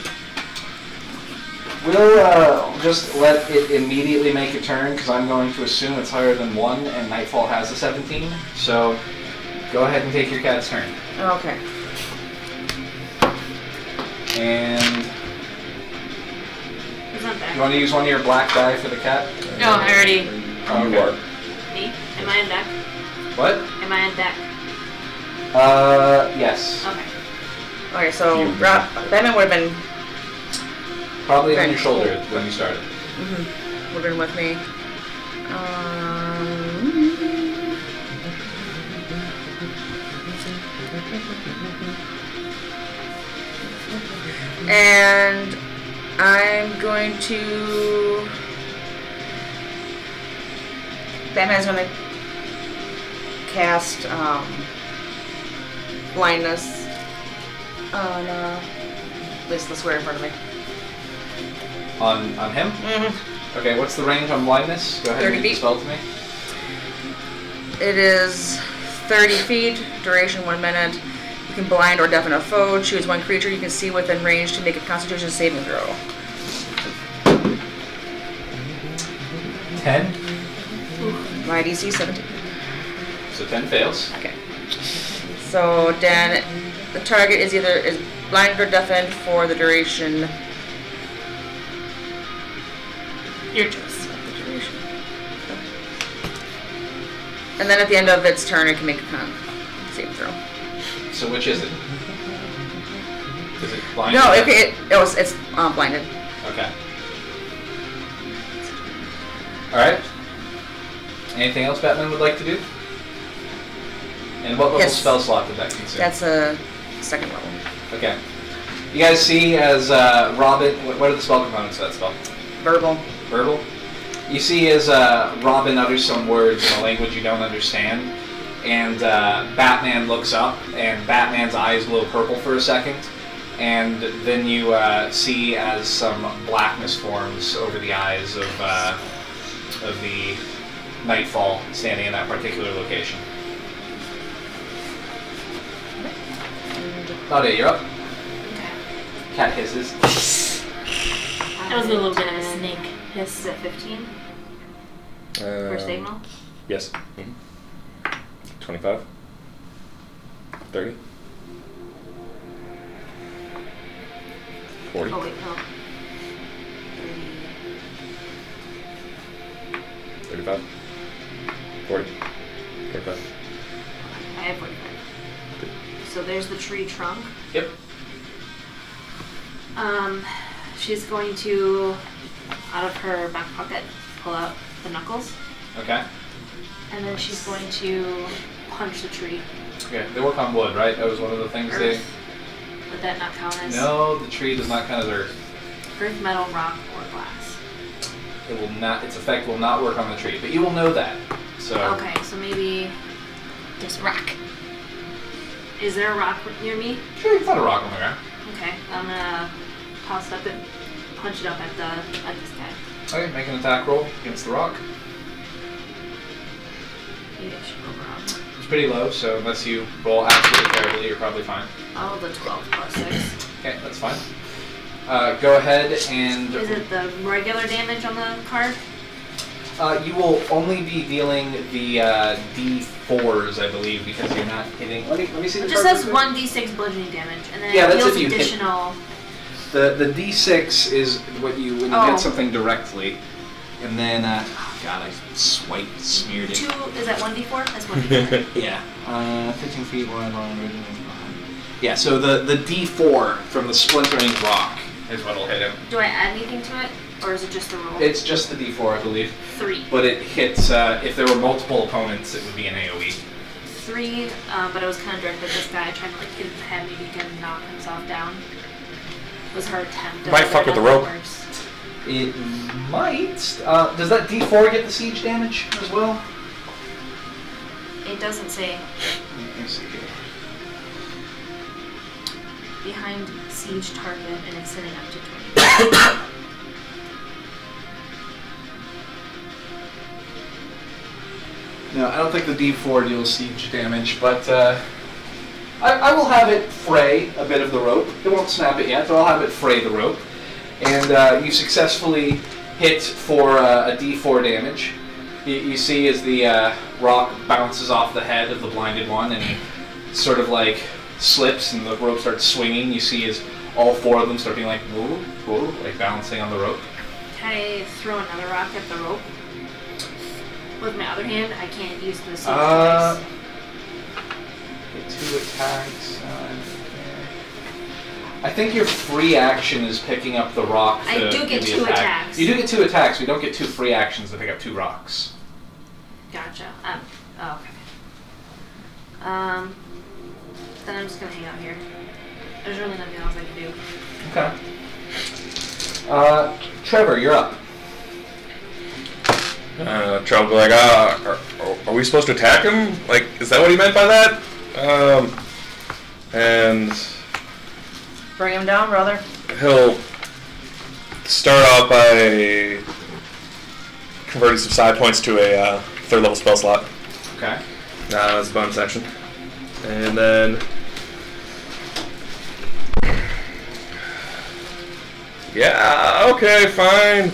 [SPEAKER 1] We'll just let it immediately make a turn, because I'm going to assume it's higher than 1, and Nightfall has a 17. So, go ahead and take your cat's turn.
[SPEAKER 5] Okay.
[SPEAKER 4] Who's
[SPEAKER 1] And
[SPEAKER 4] on
[SPEAKER 1] you
[SPEAKER 4] deck?
[SPEAKER 1] want to use one of your black die for the cat?
[SPEAKER 4] No, I already.
[SPEAKER 1] Oh,
[SPEAKER 3] You are.
[SPEAKER 4] Me? Am I on deck?
[SPEAKER 1] What?
[SPEAKER 4] Am I on deck?
[SPEAKER 1] Yes.
[SPEAKER 4] Okay.
[SPEAKER 5] Okay, so Batman would have been
[SPEAKER 1] Probably on
[SPEAKER 5] Right.
[SPEAKER 1] your shoulder when you started.
[SPEAKER 5] would have been with me. And I'm going to... Batman's going to cast blindness on this square in front of me.
[SPEAKER 1] On him? Okay, what's the range on blindness? Go ahead
[SPEAKER 5] 30
[SPEAKER 1] and read the
[SPEAKER 5] feet.
[SPEAKER 1] spell to me.
[SPEAKER 5] It is 30 feet, duration 1 minute. You can blind or deafen a foe. Choose one creature you can see within range to make a Constitution saving throw.
[SPEAKER 1] 10.
[SPEAKER 5] My DC 17.
[SPEAKER 1] So 10 fails.
[SPEAKER 5] Okay. So then, the target is either blinded or deafened for the duration.
[SPEAKER 4] Your choice.
[SPEAKER 5] The duration. And then at the end of its turn, it can make a con saving throw.
[SPEAKER 1] So which is it? Is it blind?
[SPEAKER 5] No, okay, it's blinded.
[SPEAKER 1] Okay. Alright. Anything else Batman would like to do? And what level
[SPEAKER 5] Yes.
[SPEAKER 1] spell slot did that consume?
[SPEAKER 5] That's a second level.
[SPEAKER 1] Okay. You guys see as Robin... What are the spell components of that spell?
[SPEAKER 5] Verbal.
[SPEAKER 1] Verbal? You see as Robin utters some words in a language you don't understand, and Batman looks up, and Batman's eyes glow purple for a second, and then you see as some blackness forms over the eyes of the Nightfall standing in that particular location. Claudia, you're up. Cat hisses.
[SPEAKER 4] That was a little bit of a snake hiss. Is it 15 for signal?
[SPEAKER 3] Yes. 25. 30. 40.
[SPEAKER 4] Oh wait, no.
[SPEAKER 3] 35. 40. 45.
[SPEAKER 4] I have 45. So there's the tree trunk.
[SPEAKER 1] Yep.
[SPEAKER 4] She's going to, out of her back pocket, pull out the knuckles,
[SPEAKER 1] Okay.
[SPEAKER 4] and then she's going to punch the tree.
[SPEAKER 1] Okay. They work on wood, right? That was one of the things they...
[SPEAKER 4] Earth. Would that not count as?
[SPEAKER 1] No, the tree does not count as earth.
[SPEAKER 4] Earth, metal, rock, or glass.
[SPEAKER 1] It will not. Its effect will not work on the tree, but you will know that. So.
[SPEAKER 4] Okay, so maybe this rock. Is there a rock near me?
[SPEAKER 1] Sure, you can find a rock on the ground.
[SPEAKER 4] Okay, I'm gonna toss it up and punch it up at this guy.
[SPEAKER 1] Okay, make an attack roll against the rock.
[SPEAKER 4] Maybe I should roll around.
[SPEAKER 1] It's pretty low, so unless you roll absolutely terribly, you're probably fine.
[SPEAKER 4] Oh, the 12 plus 6.
[SPEAKER 1] Okay, that's fine. Go ahead and...
[SPEAKER 4] Is it the regular damage on the card?
[SPEAKER 1] You will only be dealing the D4s, I believe, because you're not hitting... Let me see the
[SPEAKER 4] It just
[SPEAKER 1] card
[SPEAKER 4] says
[SPEAKER 1] real quick.
[SPEAKER 4] 1d6 bludgeoning damage, and then
[SPEAKER 1] Yeah,
[SPEAKER 4] it
[SPEAKER 1] that's
[SPEAKER 4] deals
[SPEAKER 1] if you hit.
[SPEAKER 4] additional...
[SPEAKER 1] The D6 is what you when you
[SPEAKER 4] Oh.
[SPEAKER 1] hit something directly, and then oh god, I smeared it.
[SPEAKER 4] 2, is that 1d4? That's 1d4.
[SPEAKER 1] Yeah, 15 feet wide, long. Yeah, so the D4 from the splintering rock is what'll hit him.
[SPEAKER 4] Do I add anything to it, or is it just the roll?
[SPEAKER 1] It's just the D4, I believe.
[SPEAKER 4] 3.
[SPEAKER 1] But it hits if there were multiple opponents, it would be an AOE.
[SPEAKER 4] 3, but it was kind of directed at this guy, trying to like get in the head, maybe he can knock himself down. Was her attempt.
[SPEAKER 3] Might fuck with the rope.
[SPEAKER 4] Worse.
[SPEAKER 1] It might. Does that D4 get the siege damage as well?
[SPEAKER 4] It doesn't say.
[SPEAKER 1] Let me see here.
[SPEAKER 4] Behind siege target and extending up to 20.
[SPEAKER 1] No, I don't think the D4 deals siege damage, but I will have it fray a bit of the rope. It won't snap it yet, but I'll have it fray the rope. And you successfully hit for a D4 damage. You see as the rock bounces off the head of the blinded one and he sort of like slips and the rope starts swinging. You see as all 4 of them start being like, whoa, whoa, like balancing on the rope.
[SPEAKER 4] Can I throw another rock at the rope? With my other hand, I can't use the siege twice.
[SPEAKER 1] Get 2 attacks. I think your free action is picking up the rock.
[SPEAKER 4] I do get
[SPEAKER 1] give the
[SPEAKER 4] 2 attacks.
[SPEAKER 1] You do get 2 attacks. We don't get 2 free actions to pick up 2 rocks.
[SPEAKER 4] Gotcha. Oh, okay. Then I'm just gonna hang out here. There's really nothing else I can do.
[SPEAKER 1] Okay. Trevor, you're up.
[SPEAKER 3] Trump like, are we supposed to attack him? Like, is that what he meant by that? And
[SPEAKER 5] Bring him down, brother.
[SPEAKER 3] he'll start off by converting some side points to a 3rd level spell slot.
[SPEAKER 1] Okay.
[SPEAKER 3] That's the bonus action. And then yeah, okay, fine.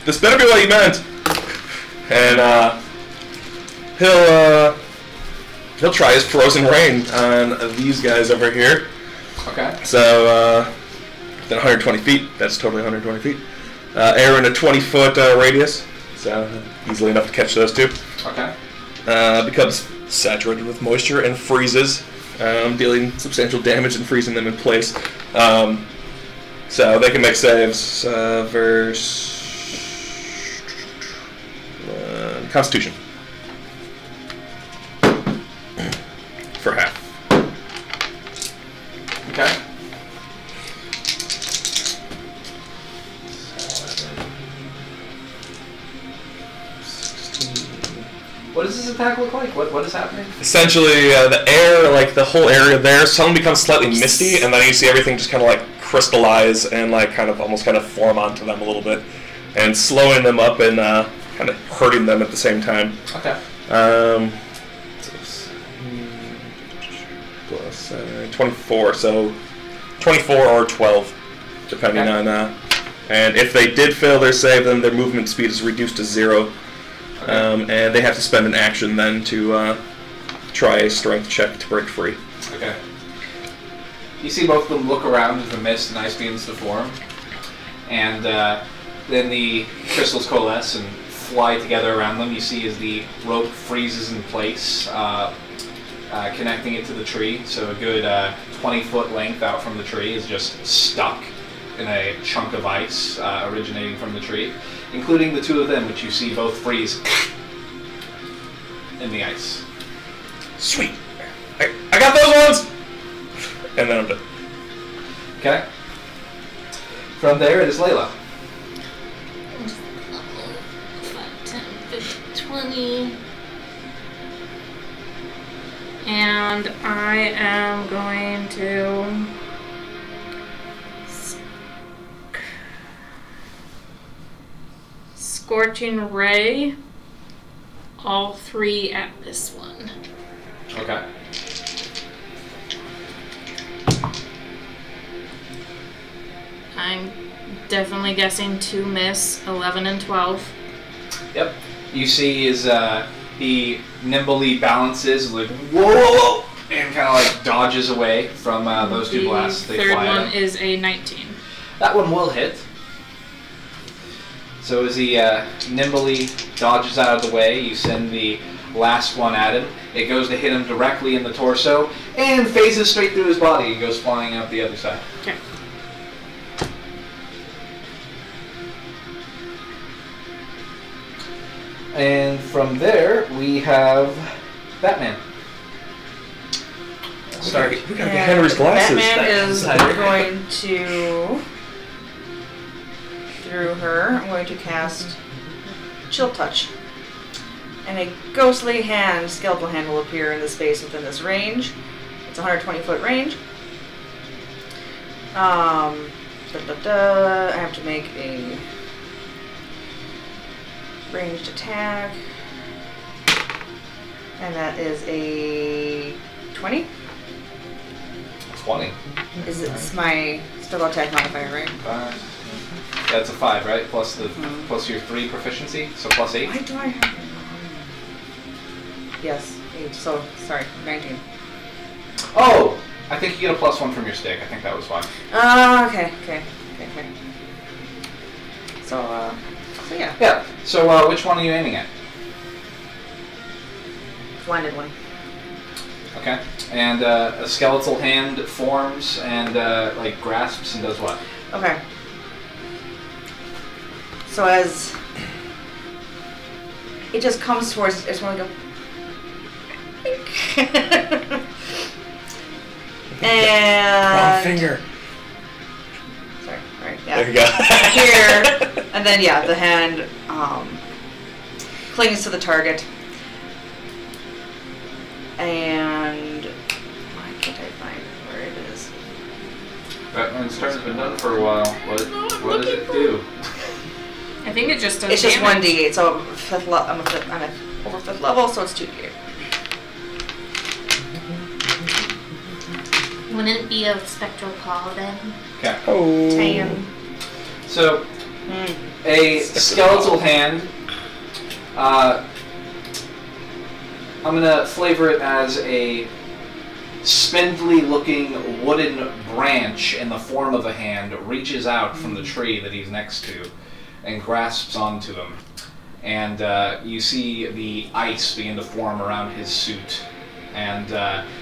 [SPEAKER 3] This better be what you meant. And he'll try his frozen rain on these guys over here.
[SPEAKER 1] Okay.
[SPEAKER 3] So then 120 feet. That's totally 120 feet. Air in a 20-foot radius. So easily enough to catch those 2.
[SPEAKER 1] Okay.
[SPEAKER 3] Becomes saturated with moisture and freezes, dealing substantial damage and freezing them in place. So they can make saves versus Constitution for half.
[SPEAKER 1] Okay. What does this attack look like? What is happening?
[SPEAKER 3] Essentially, the air, like the whole area there, suddenly becomes slightly misty, and then you see everything just kind of like crystallize and like kind of almost kind of form onto them a little bit, and slowing them up and kind of hurting them at the same time.
[SPEAKER 1] Okay.
[SPEAKER 3] Plus 24, so 24 or 12, depending on. And if they did fail their save, then their movement speed is reduced to 0. And they have to spend an action then to try a strength check to break free.
[SPEAKER 1] Okay. You see both of them look around as the mist and ice begins to form, and then the crystals coalesce and fly together around them. You see as the rope freezes in place, connecting it to the tree. So a good 20-foot length out from the tree is just stuck in a chunk of ice originating from the tree, including the 2 of them, which you see both freeze in the ice.
[SPEAKER 3] Sweet. I got those ones! And then I'm done.
[SPEAKER 1] Okay. From there, it is Layla.
[SPEAKER 6] 5, 10, 15, 20. And I am going to Scorching Ray all 3 at this one.
[SPEAKER 1] Okay.
[SPEAKER 6] I'm definitely guessing 2 miss, 11 and 12.
[SPEAKER 1] Yep. You see is he nimbly balances like whoa, whoa, whoa, and kind of like dodges away from those 2 blasts. They
[SPEAKER 6] The third
[SPEAKER 1] fly at
[SPEAKER 6] one
[SPEAKER 1] him.
[SPEAKER 6] is a 19.
[SPEAKER 1] That one will hit. So as he nimbly dodges out of the way, you send the last one at him. It goes to hit him directly in the torso and phases straight through his body and goes flying out the other side.
[SPEAKER 6] Okay.
[SPEAKER 1] And from there, we have Batman. Sorry.
[SPEAKER 3] We gotta get Henry's glasses.
[SPEAKER 5] Batman is
[SPEAKER 1] That's
[SPEAKER 5] going to, through her, I'm going to cast Chill Touch. And a ghostly hand, skeletal hand, will appear in the space within this range. It's a 120-foot range. I have to make a ranged attack. And that is a 20.
[SPEAKER 1] 20.
[SPEAKER 5] It's my spell attack modifier, right?
[SPEAKER 1] 5. That's a 5, right? Plus the plus your 3 proficiency, so plus 8.
[SPEAKER 5] Why do I have it? Yes, 8. So, sorry, 19.
[SPEAKER 1] Oh! I think you get a +1 from your stick. I think that was why.
[SPEAKER 5] Okay. So yeah.
[SPEAKER 1] Yeah. So which one are you aiming at?
[SPEAKER 5] Blinded one.
[SPEAKER 1] Okay. And a skeletal hand forms and like grasps and does what?
[SPEAKER 5] Okay. So as it just comes towards, I just want to go. And
[SPEAKER 3] Wrong finger.
[SPEAKER 5] Sorry. All right. Yeah.
[SPEAKER 3] There you go.
[SPEAKER 5] Here, and then yeah, the hand clings to the target, and why can't I find where it is?
[SPEAKER 1] Batman's turn has been done for a while. What does it do?
[SPEAKER 6] I think it just does
[SPEAKER 5] It's just
[SPEAKER 6] damage.
[SPEAKER 5] 1d8. So I'm over 5th level, so it's 2d8.
[SPEAKER 4] Wouldn't it be a spectral claw then?
[SPEAKER 1] Okay.
[SPEAKER 3] Oh.
[SPEAKER 5] 10.
[SPEAKER 1] So a skeletal hand. I'm gonna flavor it as a spindly-looking wooden branch in the form of a hand reaches out from the tree that he's next to and grasps onto him. And you see the ice begin to form around his suit. And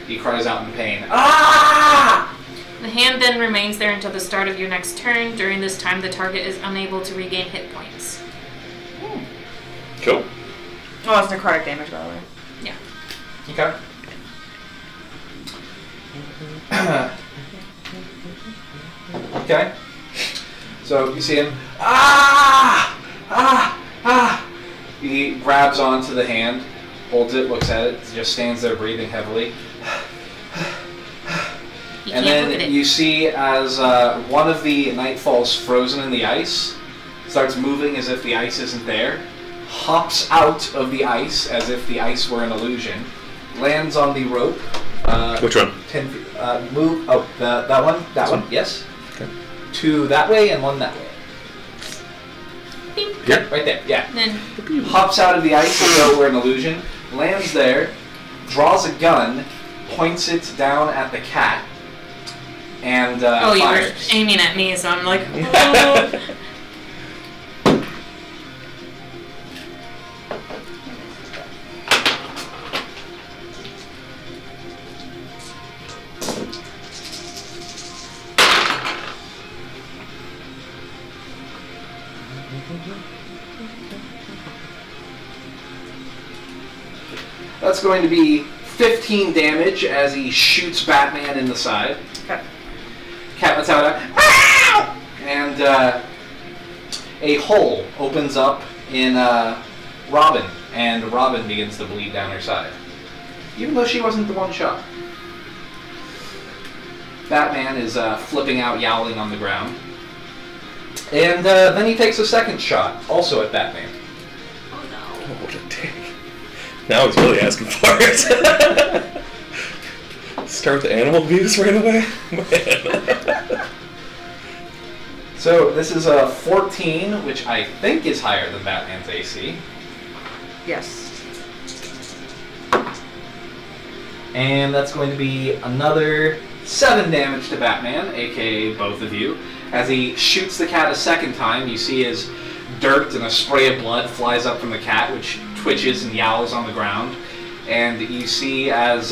[SPEAKER 1] he cries out in pain. Ah!
[SPEAKER 6] The hand then remains there until the start of your next turn. During this time, the target is unable to regain hit points.
[SPEAKER 3] Cool.
[SPEAKER 5] Oh, it's necrotic damage, by the way.
[SPEAKER 6] Yeah.
[SPEAKER 1] Okay. Okay. So you see him. Ah! Ah! Ah! He grabs onto the hand, holds it, looks at it, just stands there breathing heavily.
[SPEAKER 6] You
[SPEAKER 1] And
[SPEAKER 6] can't look at
[SPEAKER 1] then
[SPEAKER 6] it.
[SPEAKER 1] you see as one of the nightfalls frozen in the ice starts moving as if the ice isn't there, hops out of the ice as if the ice were an illusion, lands on the rope.
[SPEAKER 3] Which one?
[SPEAKER 1] 10 feet. Move. Oh, that one? That one? Yes.
[SPEAKER 3] Okay.
[SPEAKER 1] 2 that way and 1 that way.
[SPEAKER 6] Beep.
[SPEAKER 3] Yep.
[SPEAKER 1] Right there. Yeah.
[SPEAKER 6] Then
[SPEAKER 1] Hops out of the ice as though it were an illusion, lands there, draws a gun, points it down at the cat, and
[SPEAKER 6] you were
[SPEAKER 1] fires.
[SPEAKER 6] aiming at me, so I'm like, oh.
[SPEAKER 1] That's going to be 15 damage as he shoots Batman in the side.
[SPEAKER 5] Okay.
[SPEAKER 1] Cat lets out a meow! And a hole opens up in Robin, and Robin begins to bleed down her side, even though she wasn't the one shot. Batman is flipping out, yowling on the ground. And then he takes a second shot, also at Batman.
[SPEAKER 4] Oh no.
[SPEAKER 3] Oh, what a dick. Now he's really asking for it. Start with the animal abuse right away? Man.
[SPEAKER 1] So this is a 14, which I think is higher than Batman's AC.
[SPEAKER 5] Yes.
[SPEAKER 1] And that's going to be another 7 damage to Batman, aka both of you. As he shoots the cat a second time, you see his dirt and a spray of blood flies up from the cat, which twitches and yowls on the ground. And you see as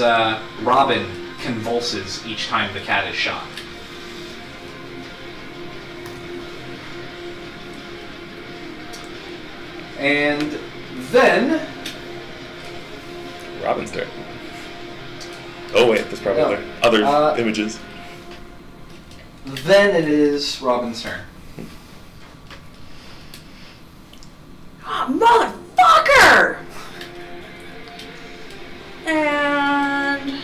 [SPEAKER 1] Robin convulses each time the cat is shot. And then...
[SPEAKER 3] Robin's turn. Oh wait, there's probably other images.
[SPEAKER 1] Then it is Robin's turn.
[SPEAKER 5] Oh, motherfucker! And...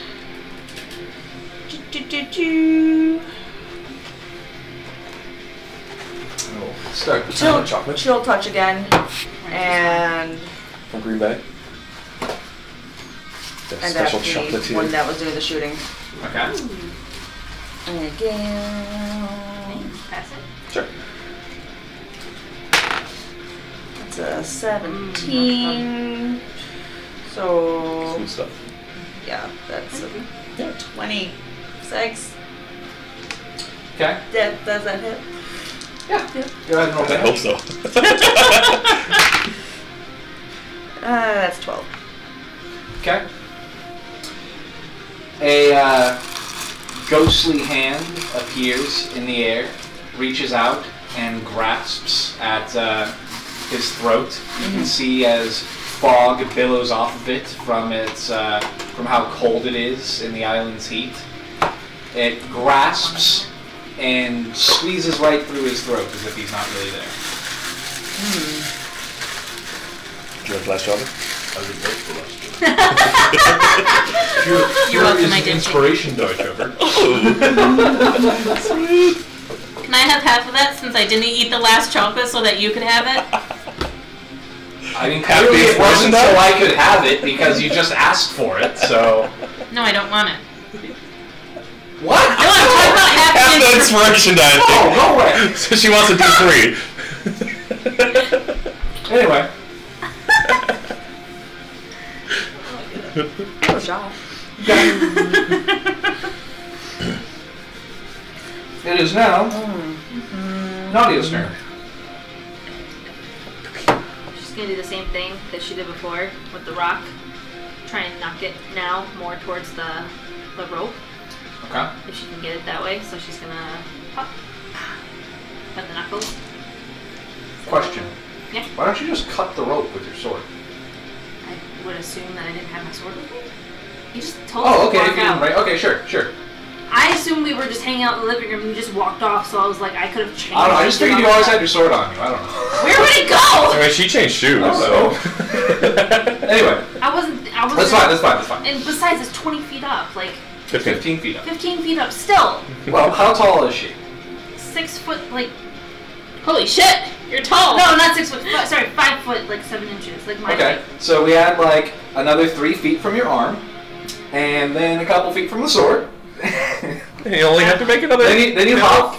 [SPEAKER 1] Start with
[SPEAKER 5] Chill,
[SPEAKER 3] chocolate.
[SPEAKER 5] chill touch again. And...
[SPEAKER 3] From Green Bay. There's
[SPEAKER 5] And
[SPEAKER 3] special
[SPEAKER 5] that's
[SPEAKER 3] chocolate
[SPEAKER 5] the one
[SPEAKER 3] here.
[SPEAKER 5] that was doing the shooting.
[SPEAKER 1] Okay.
[SPEAKER 5] And again...
[SPEAKER 4] Thanks. Pass it.
[SPEAKER 3] Sure.
[SPEAKER 5] That's a 17. So...
[SPEAKER 3] Smooth stuff.
[SPEAKER 5] Yeah, that's a
[SPEAKER 3] Yeah.
[SPEAKER 5] 26.
[SPEAKER 1] Okay.
[SPEAKER 5] Does that hit?
[SPEAKER 1] Yeah. Go ahead and roll
[SPEAKER 3] I
[SPEAKER 1] damage.
[SPEAKER 3] hope so.
[SPEAKER 5] That's 12.
[SPEAKER 1] Okay. A ghostly hand appears in the air, reaches out, and grasps at his throat. You can see as fog billows off of it from from how cold it is in the island's heat. It grasps and squeezes right through his throat as if he's not really there.
[SPEAKER 3] Do you want glass chocolate?
[SPEAKER 6] You're welcome, I did.
[SPEAKER 1] Inspiration die, Trevor.
[SPEAKER 6] Can I have half of that since I didn't eat the last chocolate so that you could have it?
[SPEAKER 1] I mean,
[SPEAKER 3] Half
[SPEAKER 1] clearly
[SPEAKER 3] the
[SPEAKER 1] it wasn't
[SPEAKER 3] inspiration
[SPEAKER 1] so
[SPEAKER 3] die?
[SPEAKER 1] I could have it because you just asked for it, so...
[SPEAKER 6] No, I don't want it.
[SPEAKER 1] What?
[SPEAKER 6] No, I'm talking about half
[SPEAKER 3] Half
[SPEAKER 6] the
[SPEAKER 3] the inspiration die.
[SPEAKER 1] Oh, go away!
[SPEAKER 3] So she wants to do 3.
[SPEAKER 1] Anyway.
[SPEAKER 5] Good job.
[SPEAKER 1] It is now Nadia's turn.
[SPEAKER 4] She's gonna do the same thing that she did before with the rock. Try and knock it now more towards the rope,
[SPEAKER 1] Okay.
[SPEAKER 4] if she can get it that way. So she's gonna pop at the knuckles. So-
[SPEAKER 1] Question.
[SPEAKER 4] Yeah.
[SPEAKER 1] Why don't you just cut the rope with your sword?
[SPEAKER 4] I would assume that I didn't have my sword with me. You just told me
[SPEAKER 1] Oh,
[SPEAKER 4] to
[SPEAKER 1] okay,
[SPEAKER 4] walk
[SPEAKER 1] if you didn't,
[SPEAKER 4] out.
[SPEAKER 1] right? Okay, sure.
[SPEAKER 4] I assumed we were just hanging out in the living room and you just walked off, so I was like, I could have changed.
[SPEAKER 1] I don't know, I just figured you always had your sword on you. I don't know.
[SPEAKER 4] Where would it go?
[SPEAKER 3] I mean, she changed shoes,
[SPEAKER 1] I
[SPEAKER 3] so.
[SPEAKER 1] Anyway,
[SPEAKER 4] I wasn't.
[SPEAKER 1] that's fine.
[SPEAKER 4] And besides, it's 20 feet up, like
[SPEAKER 1] 15 feet up.
[SPEAKER 4] 15 feet up. Still,
[SPEAKER 1] Well, how tall is she?
[SPEAKER 4] 6 foot, like
[SPEAKER 6] Holy shit! You're tall!
[SPEAKER 4] no, not 6 foot. Sorry, 5 foot, like 7 inches, like my
[SPEAKER 1] Okay,
[SPEAKER 4] height.
[SPEAKER 1] so we add like another 3 feet from your arm, and then a couple feet from the sword.
[SPEAKER 3] You only have to make another.
[SPEAKER 1] then you hop.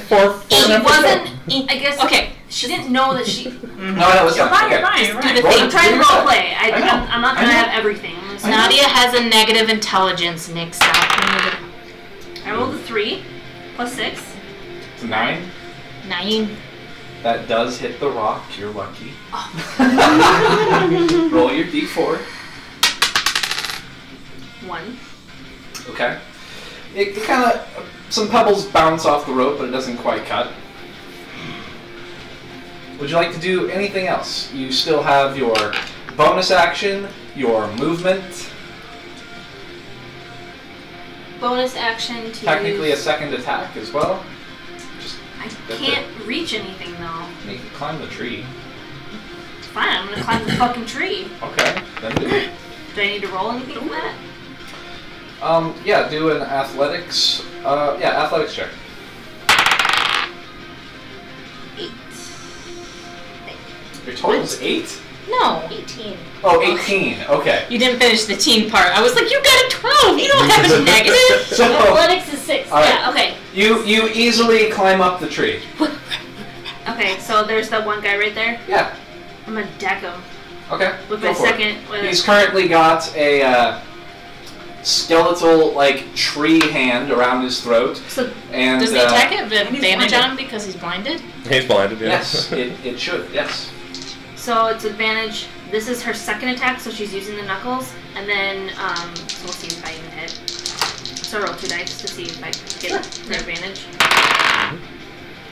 [SPEAKER 3] Four.
[SPEAKER 4] She wasn't. I guess.
[SPEAKER 6] Okay.
[SPEAKER 4] She didn't know that she.
[SPEAKER 1] No, it's
[SPEAKER 6] You're
[SPEAKER 1] fine.
[SPEAKER 6] fine,
[SPEAKER 1] Okay.
[SPEAKER 6] you're fine, you're
[SPEAKER 4] Do
[SPEAKER 6] fine.
[SPEAKER 4] the
[SPEAKER 1] Roll
[SPEAKER 4] thing.
[SPEAKER 1] it,
[SPEAKER 4] I'm trying to
[SPEAKER 1] do your
[SPEAKER 4] role
[SPEAKER 1] set.
[SPEAKER 4] play.
[SPEAKER 1] I know.
[SPEAKER 4] I'm not
[SPEAKER 1] I
[SPEAKER 4] gonna
[SPEAKER 1] know.
[SPEAKER 4] have everything. I'm gonna
[SPEAKER 6] Nadia has a negative intelligence, Nick. Stop.
[SPEAKER 4] I rolled a 3 plus 6.
[SPEAKER 1] It's 9.
[SPEAKER 6] 9.
[SPEAKER 1] That does hit the rock. You're lucky. Roll your d4.
[SPEAKER 4] 1.
[SPEAKER 1] Okay. It kind of, some pebbles bounce off the rope, but it doesn't quite cut. Would you like to do anything else? You still have your bonus action, your movement.
[SPEAKER 4] bonus action to
[SPEAKER 1] Technically
[SPEAKER 4] use...
[SPEAKER 1] a second attack as well. Just
[SPEAKER 4] I
[SPEAKER 1] that's
[SPEAKER 4] can't reach anything though.
[SPEAKER 1] You can climb the tree.
[SPEAKER 4] Fine, I'm gonna climb the fucking tree.
[SPEAKER 1] Okay, then do it.
[SPEAKER 4] Do I need to roll anything for that?
[SPEAKER 1] Yeah, do an athletics. Athletics check.
[SPEAKER 4] 8.
[SPEAKER 1] Your total is 8?
[SPEAKER 6] No.
[SPEAKER 4] 18.
[SPEAKER 1] Oh, 18. Okay.
[SPEAKER 6] You didn't finish the teen part. I was like, you got a 12. You don't have a negative.
[SPEAKER 1] So,
[SPEAKER 4] Athletics is 6.
[SPEAKER 1] All right.
[SPEAKER 4] Yeah, okay.
[SPEAKER 1] you easily climb up the tree.
[SPEAKER 4] Okay, so there's that one guy right there.
[SPEAKER 1] Yeah.
[SPEAKER 4] I'm gonna deck him
[SPEAKER 1] Okay.
[SPEAKER 4] with
[SPEAKER 1] go
[SPEAKER 4] my
[SPEAKER 1] for it.
[SPEAKER 4] second.
[SPEAKER 1] He's currently got a skeletal tree hand around his throat.
[SPEAKER 6] So
[SPEAKER 1] And
[SPEAKER 6] does the attack have
[SPEAKER 5] he's
[SPEAKER 6] advantage
[SPEAKER 5] blinded.
[SPEAKER 6] on him because he's blinded?
[SPEAKER 3] He's blinded, yeah.
[SPEAKER 1] Yes, it should. Yes.
[SPEAKER 4] So it's advantage. This is her second attack, so she's using the knuckles, and then so we'll see if I even hit. So roll 2 dice to see if I get the advantage.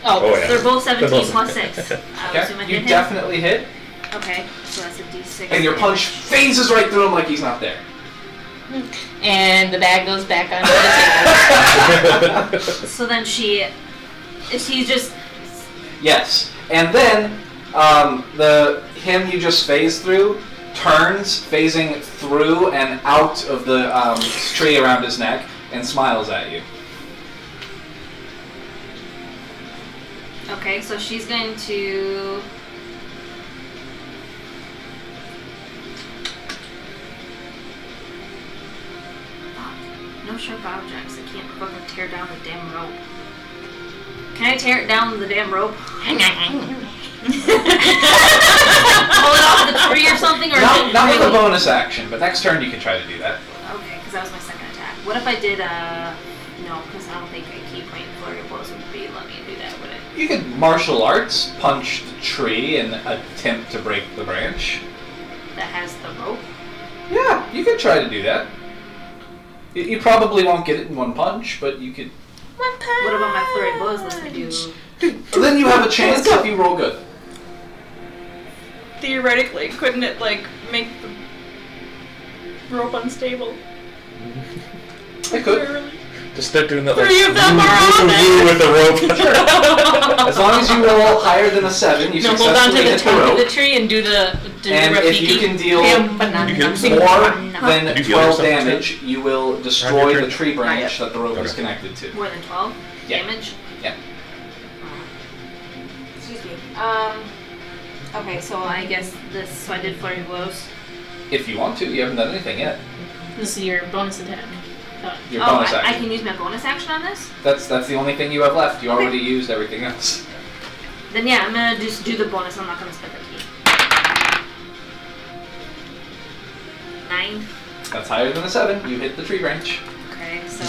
[SPEAKER 3] Oh, yeah.
[SPEAKER 4] They're both 17
[SPEAKER 3] That's
[SPEAKER 4] plus
[SPEAKER 3] awesome.
[SPEAKER 4] 6. I
[SPEAKER 1] Okay.
[SPEAKER 4] assume I
[SPEAKER 1] You
[SPEAKER 4] hit him.
[SPEAKER 1] definitely hit,
[SPEAKER 4] Okay, so that's a d6.
[SPEAKER 1] and your punch phases right through him like he's not there.
[SPEAKER 6] And the bag goes back onto the table.
[SPEAKER 4] So then she just
[SPEAKER 1] Yes, and then him you just phased through turns, phasing through and out of the tree around his neck, and smiles at you.
[SPEAKER 4] okay. So she's going to. No sharp objects. I can't fucking tear down the damn rope. Can I tear it down the damn rope? Pull it off the tree or something? Or
[SPEAKER 1] Not with a bonus action, but next turn you can try to do that.
[SPEAKER 4] Okay, because that was my second attack. What if I did no, because I don't think a key point flurry of blows would let me do that, would it?
[SPEAKER 1] You could martial arts, punch the tree, and attempt to break the branch.
[SPEAKER 4] That has the rope?
[SPEAKER 1] Yeah, you could try to do that. You probably won't get it in one punch, but you could.
[SPEAKER 4] What about my flurry of blows? Let me do.
[SPEAKER 1] Then you have a chance if you roll good.
[SPEAKER 5] Theoretically, couldn't it make the rope unstable?
[SPEAKER 1] I could.
[SPEAKER 3] Just start doing that
[SPEAKER 6] Three of them are on it.
[SPEAKER 3] with the rope.
[SPEAKER 1] As long as you roll higher than a 7, you
[SPEAKER 6] No, hold on to
[SPEAKER 1] successfully
[SPEAKER 6] the
[SPEAKER 1] hit the
[SPEAKER 6] top of the
[SPEAKER 1] rope.
[SPEAKER 6] tree and do the
[SPEAKER 1] And if you can deal more than
[SPEAKER 3] Did you heal
[SPEAKER 1] 12
[SPEAKER 3] yourself,
[SPEAKER 1] damage, you will destroy
[SPEAKER 3] turn?
[SPEAKER 1] the tree branch
[SPEAKER 5] Not yet.
[SPEAKER 1] that the rope is
[SPEAKER 3] Okay.
[SPEAKER 1] connected to.
[SPEAKER 4] More than 12
[SPEAKER 1] Yeah.
[SPEAKER 4] damage?
[SPEAKER 1] Yeah.
[SPEAKER 4] Excuse me. Okay, so I guess this. So I did flurry of blows.
[SPEAKER 1] If you want to, you haven't done anything yet.
[SPEAKER 6] This is your bonus attack.
[SPEAKER 1] Your
[SPEAKER 4] Oh,
[SPEAKER 1] bonus
[SPEAKER 4] I
[SPEAKER 1] action.
[SPEAKER 4] can use my bonus action on this?
[SPEAKER 1] That's the only thing you have left. You already used everything else.
[SPEAKER 4] Then yeah, I'm gonna just do the bonus. I'm not gonna spend the key. 9.
[SPEAKER 1] That's higher than a 7. You hit the tree branch.
[SPEAKER 4] Okay, so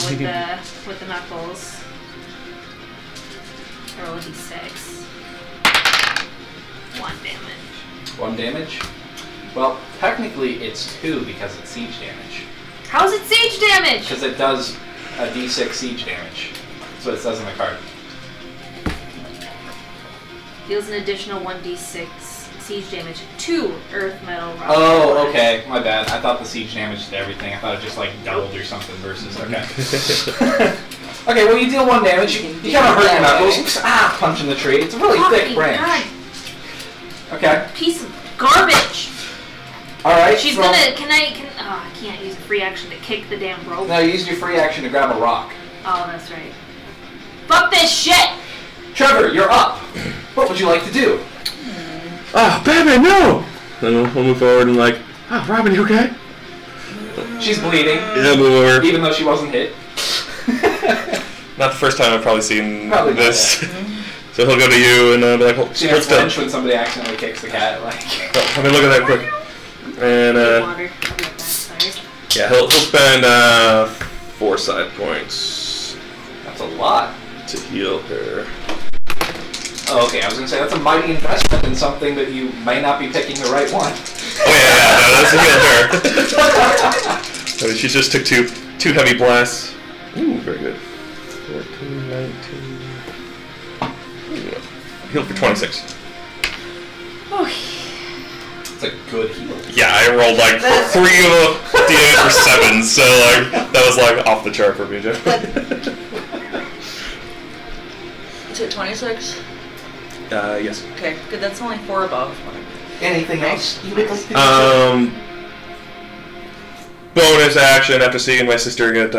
[SPEAKER 4] with the knuckles, I roll a d6. 1 damage.
[SPEAKER 1] 1 damage. Well, technically it's 2 because it's siege damage.
[SPEAKER 4] How's it siege damage?
[SPEAKER 1] Because it does a d6 siege damage. That's what it says on the card.
[SPEAKER 4] Deals an additional 1d6 siege damage to earth, metal, rock.
[SPEAKER 1] Oh,
[SPEAKER 4] and
[SPEAKER 1] okay. My bad. I thought the siege damage did everything. I thought it just doubled or something versus. Okay. Okay, well you deal 1 damage. You kind of hurt your knuckles. Punch in the tree. It's a really thick
[SPEAKER 4] Fucking
[SPEAKER 1] branch.
[SPEAKER 4] God,
[SPEAKER 1] Okay.
[SPEAKER 4] piece of garbage.
[SPEAKER 1] All right.
[SPEAKER 4] She's gonna. I can't use a free action to kick the damn rope.
[SPEAKER 1] Now use your free action to grab a rock.
[SPEAKER 4] Oh, that's right. Fuck this shit.
[SPEAKER 1] Trevor, you're up. What would you like to do?
[SPEAKER 3] Batman, no! Then we'll move forward and Robin, you okay?
[SPEAKER 1] She's bleeding,
[SPEAKER 3] Yeah, move over.
[SPEAKER 1] even though she wasn't hit.
[SPEAKER 3] Not the first time I've probably seen
[SPEAKER 1] Probably not
[SPEAKER 3] this. So he'll go to you and be like,
[SPEAKER 1] She
[SPEAKER 3] hold
[SPEAKER 1] gets
[SPEAKER 3] still.
[SPEAKER 1] flinch when somebody accidentally kicks the cat.
[SPEAKER 3] Let me look at that quick. And
[SPEAKER 4] Water. I'll be right back. Sorry.
[SPEAKER 3] yeah, he'll spend 4 side points
[SPEAKER 1] That's a lot.
[SPEAKER 3] to heal her.
[SPEAKER 1] Oh, okay, I was gonna say that's a mighty investment in something that you may not be picking the right one.
[SPEAKER 3] Oh yeah, no, that's a heal her. She just took two heavy blasts. Ooh, very good. 14, 19. Ooh. Healed for 26.
[SPEAKER 1] It's a good heal.
[SPEAKER 3] Yeah, I rolled like 3 of D8 for 7, so like that was like off the chart for BJ.
[SPEAKER 5] Is it 26?
[SPEAKER 3] Yes.
[SPEAKER 5] Okay, good. That's only 4 above.
[SPEAKER 1] Anything else you would like to do?
[SPEAKER 3] Bonus action after seeing my sister get,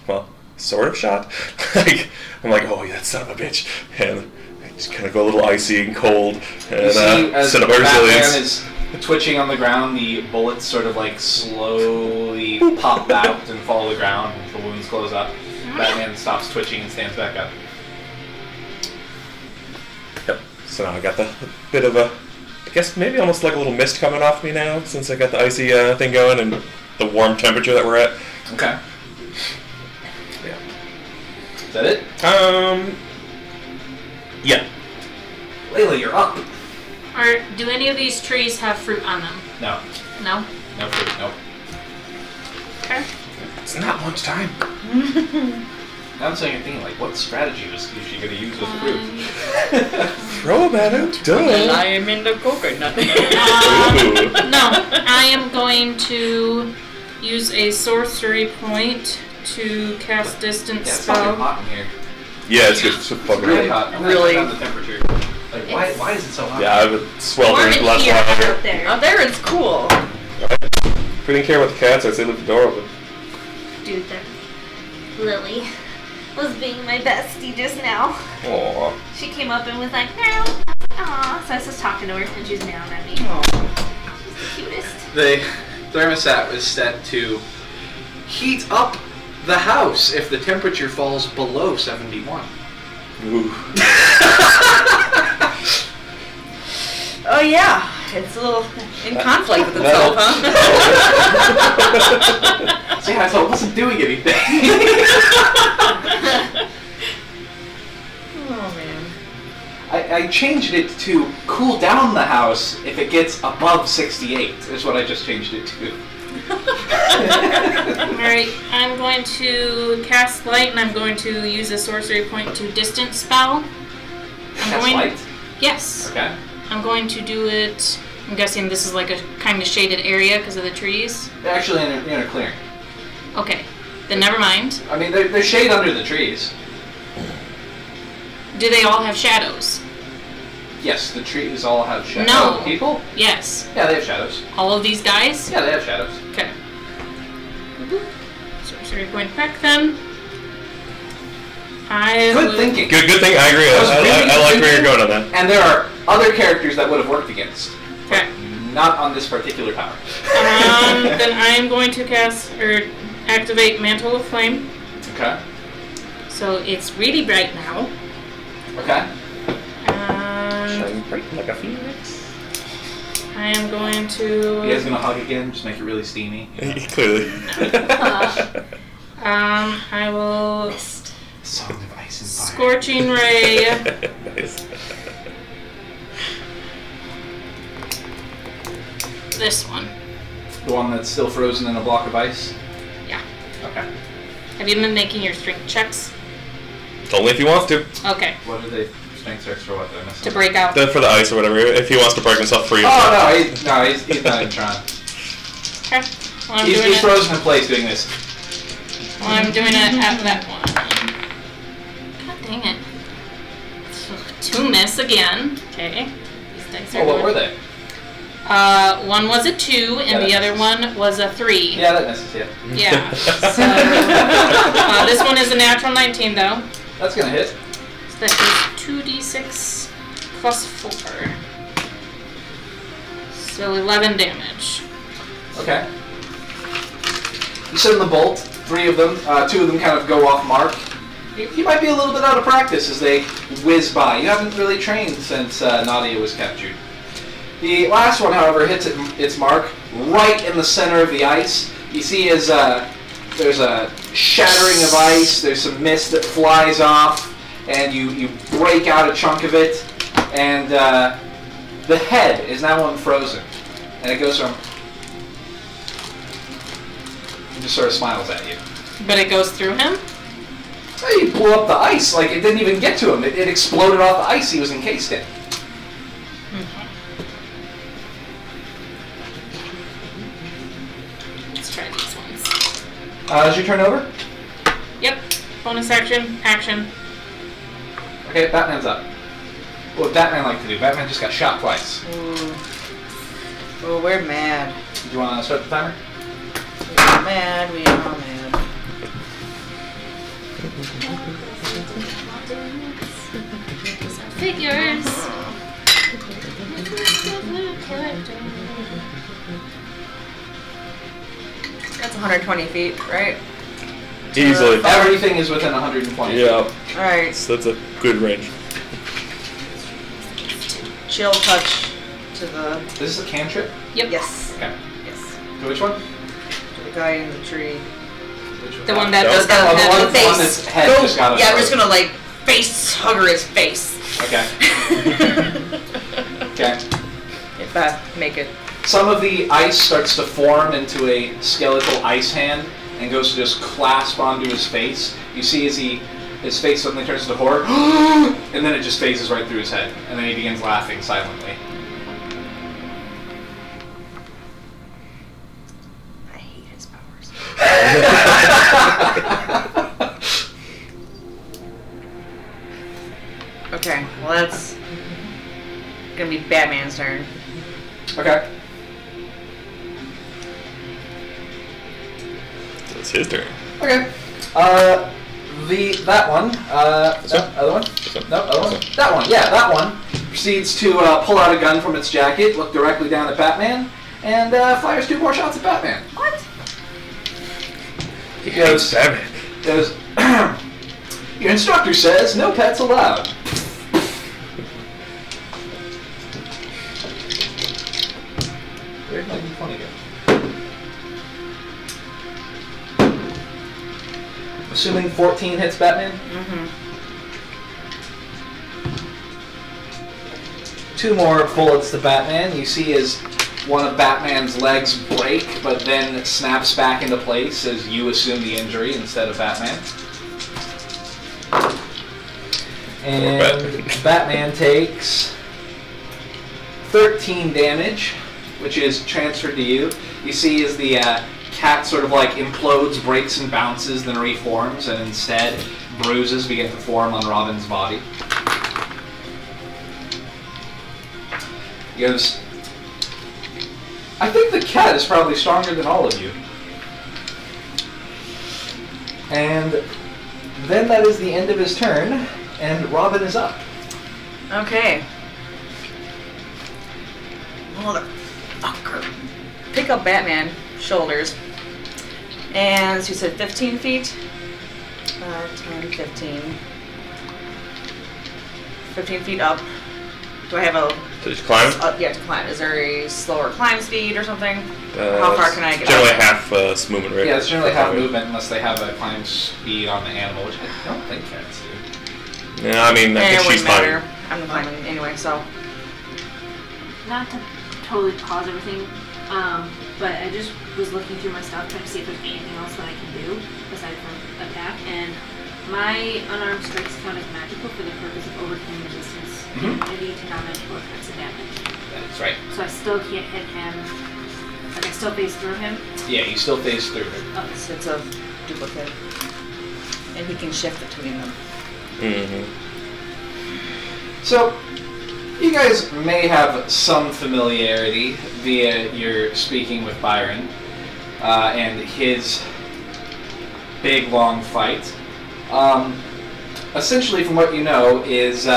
[SPEAKER 3] well, sort of shot. Like, I'm like, oh yeah, that son of a bitch. And I just kind of go a little icy and cold and set up my resilience.
[SPEAKER 1] Batman is twitching on the ground, the bullets sort of like slowly pop out and fall to the ground as the wounds close up. Batman stops twitching and stands back up.
[SPEAKER 3] Yep. So now I got the bit of a, I guess maybe almost like a little mist coming off me now since I got the icy thing going and the warm temperature that we're at.
[SPEAKER 1] Okay.
[SPEAKER 3] Yeah.
[SPEAKER 1] Is that it?
[SPEAKER 3] Yeah.
[SPEAKER 1] Layla, you're up.
[SPEAKER 6] Do any of these trees have fruit on them?
[SPEAKER 1] No.
[SPEAKER 6] No?
[SPEAKER 1] No fruit, nope.
[SPEAKER 6] Okay.
[SPEAKER 3] It's not lunchtime.
[SPEAKER 1] Now I'm saying you're thinking, like, what strategy was she going to use with the fruit?
[SPEAKER 3] Throw them at him. Duh.
[SPEAKER 5] I am in the coconut.
[SPEAKER 6] No, I am going to use a sorcery point to cast distance
[SPEAKER 1] Yeah, it's fucking
[SPEAKER 6] spell.
[SPEAKER 1] hot in here.
[SPEAKER 3] Yeah, it's good. It's fucking
[SPEAKER 1] Really
[SPEAKER 3] hot.
[SPEAKER 1] hot.
[SPEAKER 5] Really?
[SPEAKER 1] Down the temperature. Like, why is it so hot?
[SPEAKER 3] Yeah, I would sweltering
[SPEAKER 6] Warm
[SPEAKER 3] last
[SPEAKER 6] here,
[SPEAKER 3] while.
[SPEAKER 6] out there.
[SPEAKER 5] Out there, it's cool.
[SPEAKER 3] If we didn't care about the cats, I'd say leave the door open.
[SPEAKER 4] Dude, Lily was being my bestie just now.
[SPEAKER 3] Aww.
[SPEAKER 4] She came up and was like, meow. Aw. So I was just talking to her and she was meowing at me.
[SPEAKER 5] Aw.
[SPEAKER 4] She's the cutest.
[SPEAKER 1] The thermostat was set to heat up the house if the temperature falls below 71.
[SPEAKER 3] Ooh.
[SPEAKER 5] Oh yeah, it's a little in conflict with itself, huh?
[SPEAKER 1] See, I thought it wasn't doing anything.
[SPEAKER 5] Oh man.
[SPEAKER 1] I changed it to cool down the house if it gets above 68, is what I just changed it to.
[SPEAKER 6] Alright, I'm going to cast light and I'm going to use a sorcery point to distance spell.
[SPEAKER 1] That's light?
[SPEAKER 6] Yes.
[SPEAKER 1] Okay.
[SPEAKER 6] I'm going to do it. I'm guessing this is like a kind of shaded area because of the trees.
[SPEAKER 1] They're actually in a clearing.
[SPEAKER 6] Okay, then never mind.
[SPEAKER 1] I mean, there's shade under the trees.
[SPEAKER 6] Do they all have shadows?
[SPEAKER 1] Yes, the trees all have shadows.
[SPEAKER 6] No.
[SPEAKER 1] Oh, people?
[SPEAKER 6] Yes.
[SPEAKER 1] Yeah, they have shadows.
[SPEAKER 6] All of these guys?
[SPEAKER 1] Yeah, they have shadows.
[SPEAKER 6] Okay. Sorcery point back then.
[SPEAKER 1] Good thinking.
[SPEAKER 3] Good thing. I agree. I like where you're going on that.
[SPEAKER 1] And there are other characters that would have worked against.
[SPEAKER 6] Okay.
[SPEAKER 1] Not on this particular power.
[SPEAKER 6] Then I am going to activate Mantle of Flame.
[SPEAKER 1] Okay.
[SPEAKER 6] So it's really bright now.
[SPEAKER 1] Okay.
[SPEAKER 3] Shining bright like a phoenix.
[SPEAKER 6] I am going to.
[SPEAKER 1] You guys gonna hug again? Just make it really steamy.
[SPEAKER 3] Clearly.
[SPEAKER 6] I will.
[SPEAKER 1] Song of Ice and Fire.
[SPEAKER 6] Scorching Ray.
[SPEAKER 3] Nice.
[SPEAKER 6] This one.
[SPEAKER 1] The one that's still frozen in a block of ice?
[SPEAKER 6] Yeah.
[SPEAKER 1] Okay.
[SPEAKER 6] Have you been making your strength checks?
[SPEAKER 3] Only if he wants to.
[SPEAKER 6] Okay.
[SPEAKER 1] What are they? Strength checks for what? Did I miss
[SPEAKER 6] To
[SPEAKER 1] something?
[SPEAKER 6] break out.
[SPEAKER 3] For the ice or whatever. If he wants to break himself free.
[SPEAKER 1] Oh, no, he's not even trying.
[SPEAKER 6] Okay. Well, I'm
[SPEAKER 1] He's
[SPEAKER 6] doing it.
[SPEAKER 1] frozen in place doing this.
[SPEAKER 6] Well, I'm doing it at that one. God dang it. 2 miss again. Okay. These dice are
[SPEAKER 1] Oh, what
[SPEAKER 6] going-
[SPEAKER 1] were they?
[SPEAKER 6] One was a 2, and
[SPEAKER 1] Yeah,
[SPEAKER 6] the
[SPEAKER 1] that
[SPEAKER 6] other one was a 3.
[SPEAKER 1] Yeah, that misses, yeah.
[SPEAKER 6] Yeah. So, this one is a natural 19, though.
[SPEAKER 1] That's gonna hit.
[SPEAKER 6] So that is 2d6 plus 4. So 11 damage.
[SPEAKER 1] Okay. You send the bolt. 3 of them. 2 of them kind of go off mark. You might be a little bit out of practice as they whiz by. You haven't really trained since Nadia was captured. The last one, however, hits its mark right in the center of the ice. You see as there's a shattering of ice, there's some mist that flies off, and you break out a chunk of it, and the head is now unfrozen. And it goes from... It just sort of smiles at you.
[SPEAKER 6] But it goes through him?
[SPEAKER 1] Well, you blew up the ice, like it didn't even get to him. It exploded off the ice he was encased in. Is your turn over?
[SPEAKER 2] Yep. Bonus action. Action.
[SPEAKER 1] Okay, Batman's up. What would Batman like to do? Batman just got shot twice.
[SPEAKER 5] Oh, we're mad.
[SPEAKER 1] Do you want to start the timer?
[SPEAKER 5] We are mad. We are mad.
[SPEAKER 4] Figures.
[SPEAKER 5] That's 120 feet, right?
[SPEAKER 3] Easily.
[SPEAKER 1] Everything is within 120.
[SPEAKER 3] Yeah.
[SPEAKER 5] Alright.
[SPEAKER 3] So that's a good range.
[SPEAKER 5] Chill touch to the...
[SPEAKER 1] This is a cantrip?
[SPEAKER 2] Yep.
[SPEAKER 5] Yes.
[SPEAKER 1] Okay.
[SPEAKER 5] Yes.
[SPEAKER 1] To which one?
[SPEAKER 5] To the guy in the tree.
[SPEAKER 1] Which one?
[SPEAKER 2] The one that
[SPEAKER 3] That
[SPEAKER 2] does
[SPEAKER 3] was
[SPEAKER 1] Oh, the
[SPEAKER 2] not
[SPEAKER 1] one,
[SPEAKER 2] have
[SPEAKER 1] the
[SPEAKER 2] the
[SPEAKER 1] one
[SPEAKER 2] face.
[SPEAKER 1] that's head just got
[SPEAKER 5] Yeah, I'm just
[SPEAKER 1] throat.
[SPEAKER 5] gonna like face hugger his face.
[SPEAKER 1] Okay. Okay.
[SPEAKER 5] If make it.
[SPEAKER 1] Some of the ice starts to form into a skeletal ice hand and goes to just clasp onto his face. You see as his face suddenly turns to horror, and then it just phases right through his head, and then he begins laughing silently.
[SPEAKER 5] I hate his powers. Okay, well that's gonna be Batman's turn.
[SPEAKER 1] Okay.
[SPEAKER 3] So it's his turn.
[SPEAKER 1] Okay. That one. No, other one? No, other one. That one. Yeah, that one proceeds to pull out a gun from its jacket, look directly down at Batman, and fires 2 more shots at Batman.
[SPEAKER 4] What?
[SPEAKER 1] He goes, your instructor says no pets allowed. Where'd my D20 go? Assuming 14 hits Batman?
[SPEAKER 5] Mm-hmm.
[SPEAKER 1] 2 more bullets to Batman. You see as one of Batman's legs break, but then snaps back into place as you assume the injury instead of Batman. And Batman takes 13 damage, which is transferred to you. You see as the cat sort of like implodes, breaks and bounces, then reforms, and instead bruises begin to form on Robin's body. He goes, I think the cat is probably stronger than all of you. And then that is the end of his turn, and Robin is up.
[SPEAKER 5] Okay. Motherfucker. Pick up Batman, shoulders. And so you said 15 feet? 10, 15. 15 feet up. Do I have a...
[SPEAKER 3] So just climb?
[SPEAKER 5] Yeah, to climb. Is there a slower climb speed or something? How far can I get
[SPEAKER 3] generally
[SPEAKER 5] up?
[SPEAKER 3] half movement, right?
[SPEAKER 1] Yeah, it's generally half movement unless they have a climb speed on the animal, which I don't think cats do.
[SPEAKER 3] Yeah, I mean, I
[SPEAKER 5] It
[SPEAKER 3] think she's
[SPEAKER 5] wouldn't matter.
[SPEAKER 3] fine.
[SPEAKER 5] I'm climbing anyway, so...
[SPEAKER 4] Not to totally pause everything, but I just was looking through my stuff trying to see if there's anything else that I can do aside from attack, and my unarmed strikes count as magical for the purpose of overcoming resistance and immunity to non-magical effects of damage.
[SPEAKER 1] That's right.
[SPEAKER 4] So I still can't hit him. Like I still phase through him.
[SPEAKER 1] Yeah, you still phase through it.
[SPEAKER 4] Okay.
[SPEAKER 5] So it's a duplicate. And he can shift between them.
[SPEAKER 3] Mm-hmm.
[SPEAKER 1] So, you guys may have some familiarity via your speaking with Byron and his big long fight. Essentially, from what you know, is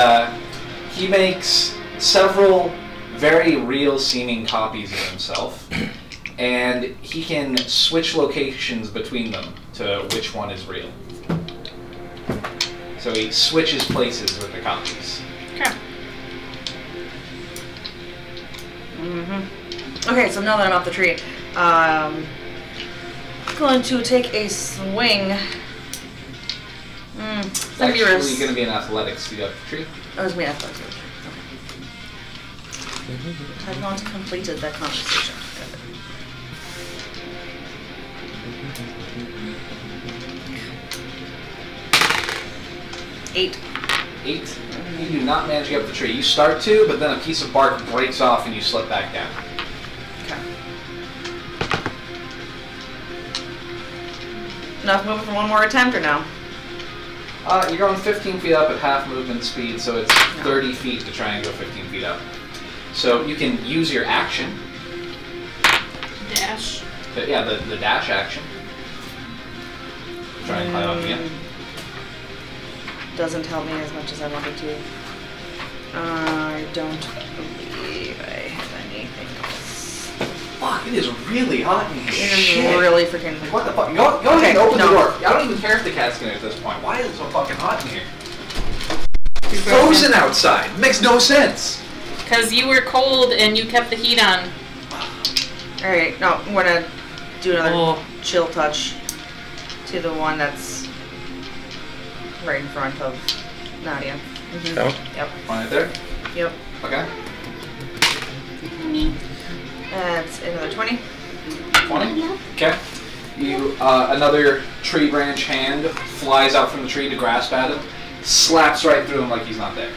[SPEAKER 1] he makes several very real-seeming copies of himself, and he can switch locations between them to which one is real. So he switches places with the copies.
[SPEAKER 5] Okay. Okay, so now that I'm off the tree, I'm going to take a swing.
[SPEAKER 1] It's actually going to be an athletics to go up the tree.
[SPEAKER 5] Oh, it's me athletics. Okay. I've not completed that conversation. Eight.
[SPEAKER 1] 8. You do not manage to get up the tree. You start to, but then a piece of bark breaks off and you slip back down.
[SPEAKER 5] Okay. enough movement for one more attempt or no?
[SPEAKER 1] You're going 15 feet up at half movement speed, so it's 30 feet to try and go 15 feet up. So you can use your action.
[SPEAKER 6] Dash.
[SPEAKER 1] Yeah, the dash action. Try and climb up again.
[SPEAKER 5] Doesn't help me as much as I wanted to. I don't believe I have anything else.
[SPEAKER 1] Fuck, it is really hot in here.
[SPEAKER 5] It
[SPEAKER 1] Shit.
[SPEAKER 5] is really freaking...
[SPEAKER 1] Like, what the fuck? Go ahead and open the door. I don't even care if the cat's in there at this point. Why is it so fucking hot in here? It's frozen outside. Makes no sense.
[SPEAKER 6] Because you were cold and you kept the heat on.
[SPEAKER 5] Alright, no, I'm gonna do another chill touch to the one that's right in front of Nadia.
[SPEAKER 3] That one?
[SPEAKER 5] Yep.
[SPEAKER 1] One right there?
[SPEAKER 5] Yep.
[SPEAKER 1] Okay.
[SPEAKER 5] That's another 20.
[SPEAKER 1] 20? Okay. You, another tree branch hand flies out from the tree to grasp at him, slaps right through him like he's not there.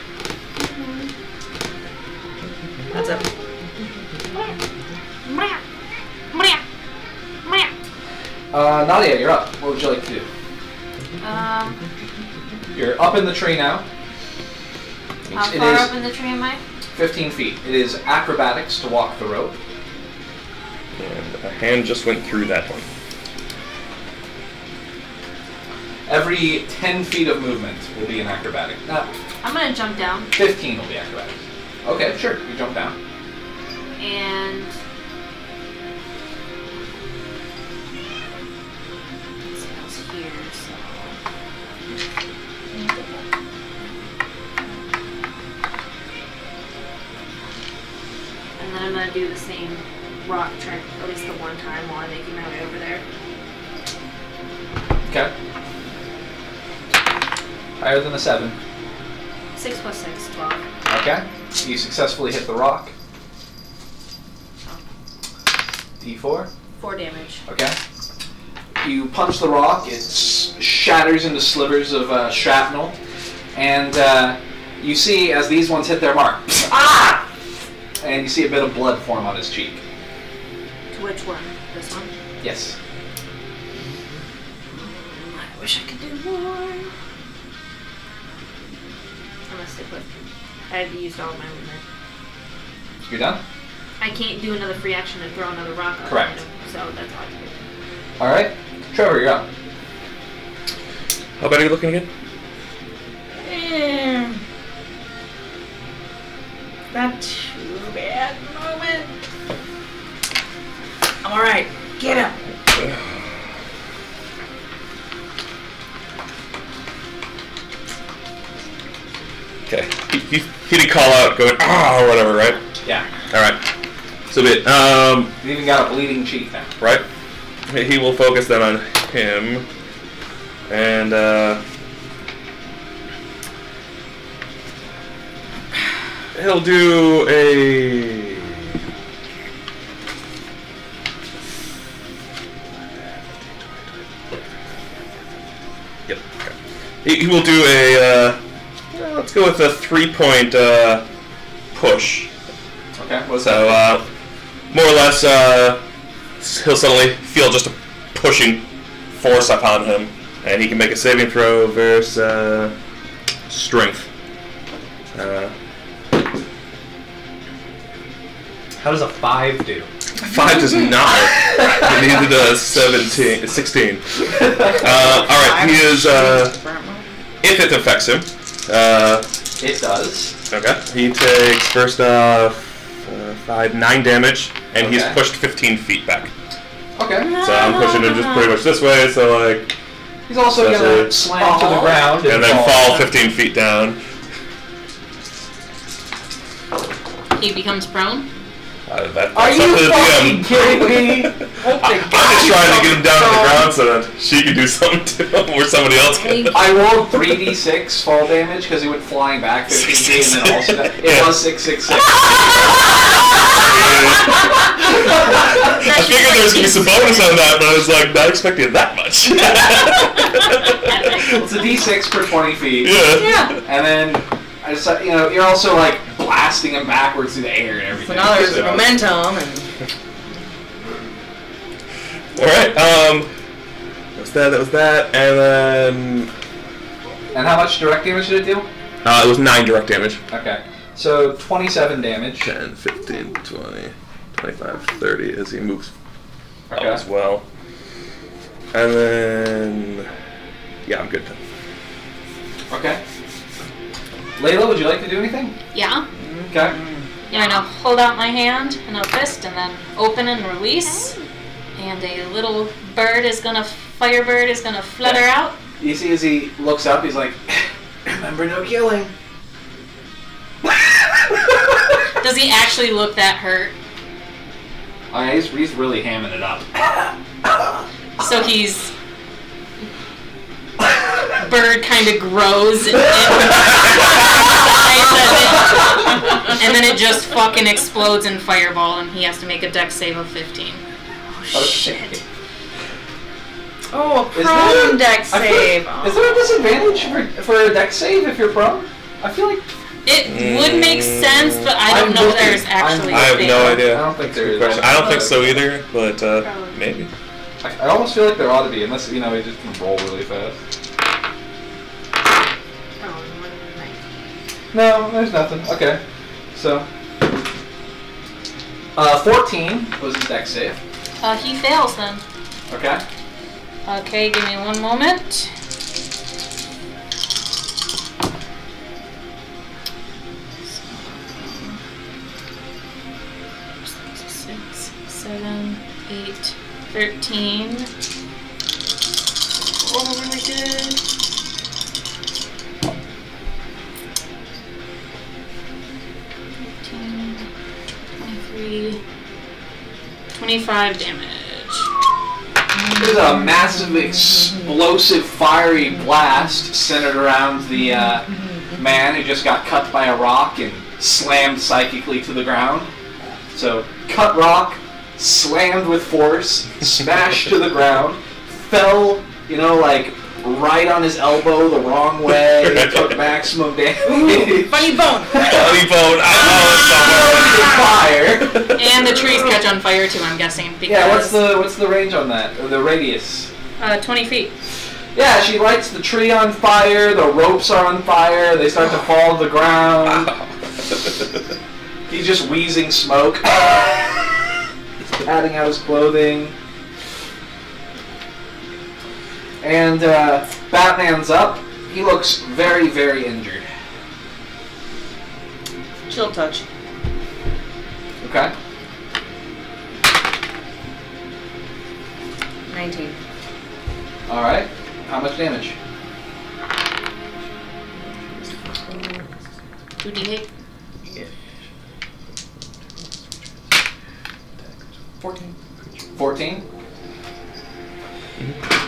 [SPEAKER 5] That's it.
[SPEAKER 1] Nadia, you're up. What would you like to do? You're up in the tree now.
[SPEAKER 4] How far up in the tree am I?
[SPEAKER 1] 15 feet. It is acrobatics to walk the rope.
[SPEAKER 3] And a hand just went through that one.
[SPEAKER 1] Every 10 feet of movement will be an acrobatic.
[SPEAKER 4] I'm gonna jump down.
[SPEAKER 1] 15 will be acrobatics. Okay, sure. You jump down.
[SPEAKER 4] And it's here, so and then I'm gonna do the same rock trick at least the one time while I'm making my way over there.
[SPEAKER 1] Okay. Higher than a 7.
[SPEAKER 4] 6 plus 6, 12.
[SPEAKER 1] Okay. You successfully hit the rock. D4.
[SPEAKER 4] 4 damage.
[SPEAKER 1] Okay. You punch the rock, it shatters into slivers of shrapnel, and you see as these ones hit their mark, ah! And you see a bit of blood form on his cheek.
[SPEAKER 4] To which one? This one?
[SPEAKER 1] Yes.
[SPEAKER 4] I wish I could do more. I'm gonna stick with. I used all of my movement.
[SPEAKER 1] You're done?
[SPEAKER 4] I can't do another free action and throw another rock.
[SPEAKER 1] Correct.
[SPEAKER 4] So that's all I can do.
[SPEAKER 1] All right. Trevor, you're up.
[SPEAKER 3] How bad are you looking again?
[SPEAKER 5] Not too bad moment. I'm alright. Get him.
[SPEAKER 3] Okay. He did call out, going ah or whatever, right?
[SPEAKER 1] Yeah.
[SPEAKER 3] All right. So be it.
[SPEAKER 1] You even got a bleeding cheek now.
[SPEAKER 3] Right. He will focus then on him, and he'll do a. Yep. Okay. He will do a. Let's go with a 3-point push.
[SPEAKER 1] Okay. What's
[SPEAKER 3] So
[SPEAKER 1] that?
[SPEAKER 3] more or less, he'll suddenly feel just a pushing force upon him, and he can make a saving throw versus strength.
[SPEAKER 1] How does a 5 do?
[SPEAKER 3] 5 does not. Neither does 16. Alright, he is, if it affects him,
[SPEAKER 1] It does.
[SPEAKER 3] okay, he takes first off 9 damage, and he's pushed 15 feet back.
[SPEAKER 1] Okay.
[SPEAKER 3] So I'm pushing him just pretty much this way, so like...
[SPEAKER 1] He's also
[SPEAKER 3] That's
[SPEAKER 1] gonna
[SPEAKER 3] it.
[SPEAKER 1] slam to the ground
[SPEAKER 3] And then fall 15 feet down.
[SPEAKER 6] He becomes prone.
[SPEAKER 3] That's
[SPEAKER 1] Are
[SPEAKER 3] up
[SPEAKER 1] you
[SPEAKER 3] to the
[SPEAKER 1] fucking
[SPEAKER 3] DM.
[SPEAKER 1] kidding me?
[SPEAKER 3] I'm just trying to get him down to the ground so that she can do something to him or somebody else can.
[SPEAKER 1] I rolled 3d6 fall damage because he went flying back 15 feet and then also died. It was 666.
[SPEAKER 3] I figured there was going to be some bonus on that, but I was like, not expecting that much.
[SPEAKER 1] It's a d6 per 20 feet.
[SPEAKER 3] Yeah.
[SPEAKER 1] And then, I just, you're also like blasting him backwards through the air and everything.
[SPEAKER 5] So now there's
[SPEAKER 1] So-
[SPEAKER 5] momentum and...
[SPEAKER 3] Alright, was that, and then...
[SPEAKER 1] And how much direct damage did it do?
[SPEAKER 3] It was 9 direct damage.
[SPEAKER 1] Okay. So 27 damage.
[SPEAKER 3] 10, 15, 20, 25, 30 as he moves
[SPEAKER 1] Okay.
[SPEAKER 3] up as well. And then... Yeah, I'm good then.
[SPEAKER 1] Okay. Layla, would you like to do anything?
[SPEAKER 6] Yeah.
[SPEAKER 1] Okay.
[SPEAKER 6] Yeah, I'm gonna hold out my hand and a fist and then open and release. And a little firebird is gonna flutter out.
[SPEAKER 1] You see as he looks up, he's like, remember no killing.
[SPEAKER 6] Does he actually look that hurt?
[SPEAKER 1] Oh, yeah, he's really hamming it up.
[SPEAKER 6] So he's... Bird kind of grows and then it just fucking explodes in fireball and he has to make a dex save of 15. Oh shit.
[SPEAKER 5] Oh, a
[SPEAKER 1] Is
[SPEAKER 5] prone
[SPEAKER 1] there-
[SPEAKER 5] dex save.
[SPEAKER 1] Is there a disadvantage for a dex save if you're prone? I feel like...
[SPEAKER 6] It would make sense, but I don't
[SPEAKER 1] I'm
[SPEAKER 6] know
[SPEAKER 1] looking.
[SPEAKER 6] there's actually
[SPEAKER 3] I have
[SPEAKER 6] a
[SPEAKER 3] no
[SPEAKER 6] thing.
[SPEAKER 3] idea.
[SPEAKER 1] I don't think there is.
[SPEAKER 3] Question. I don't think so either, but maybe.
[SPEAKER 1] I almost feel like there ought to be, unless, you know, he just can roll really fast. No, there's nothing. Okay. So... 14 was his dex save.
[SPEAKER 6] He fails then.
[SPEAKER 1] Okay.
[SPEAKER 6] Okay, give me one moment. Six, 7, 8, 13. Oh, really good. 25 damage.
[SPEAKER 1] There's a massive, explosive, fiery blast centered around the man who just got cut by a rock and slammed psychically to the ground. So, cut rock, slammed with force, smashed to the ground, fell, you know, like, right on his elbow the wrong way, took maximum damage.
[SPEAKER 5] Funny bone.
[SPEAKER 3] Funny bone. I know it's somewhere.
[SPEAKER 1] Fire.
[SPEAKER 6] And the trees catch on fire too, I'm guessing. Because,
[SPEAKER 1] Yeah, what's the range on that? Or the radius?
[SPEAKER 6] 20 feet.
[SPEAKER 1] Yeah, she lights the tree on fire, the ropes are on fire, they start to fall to the ground. He's just wheezing smoke. He's patting out his clothing. And Batman's up. He looks very, very injured.
[SPEAKER 5] Chill touch.
[SPEAKER 1] Okay.
[SPEAKER 5] 19.
[SPEAKER 1] Alright. How much damage?
[SPEAKER 6] 2d8.
[SPEAKER 1] 14?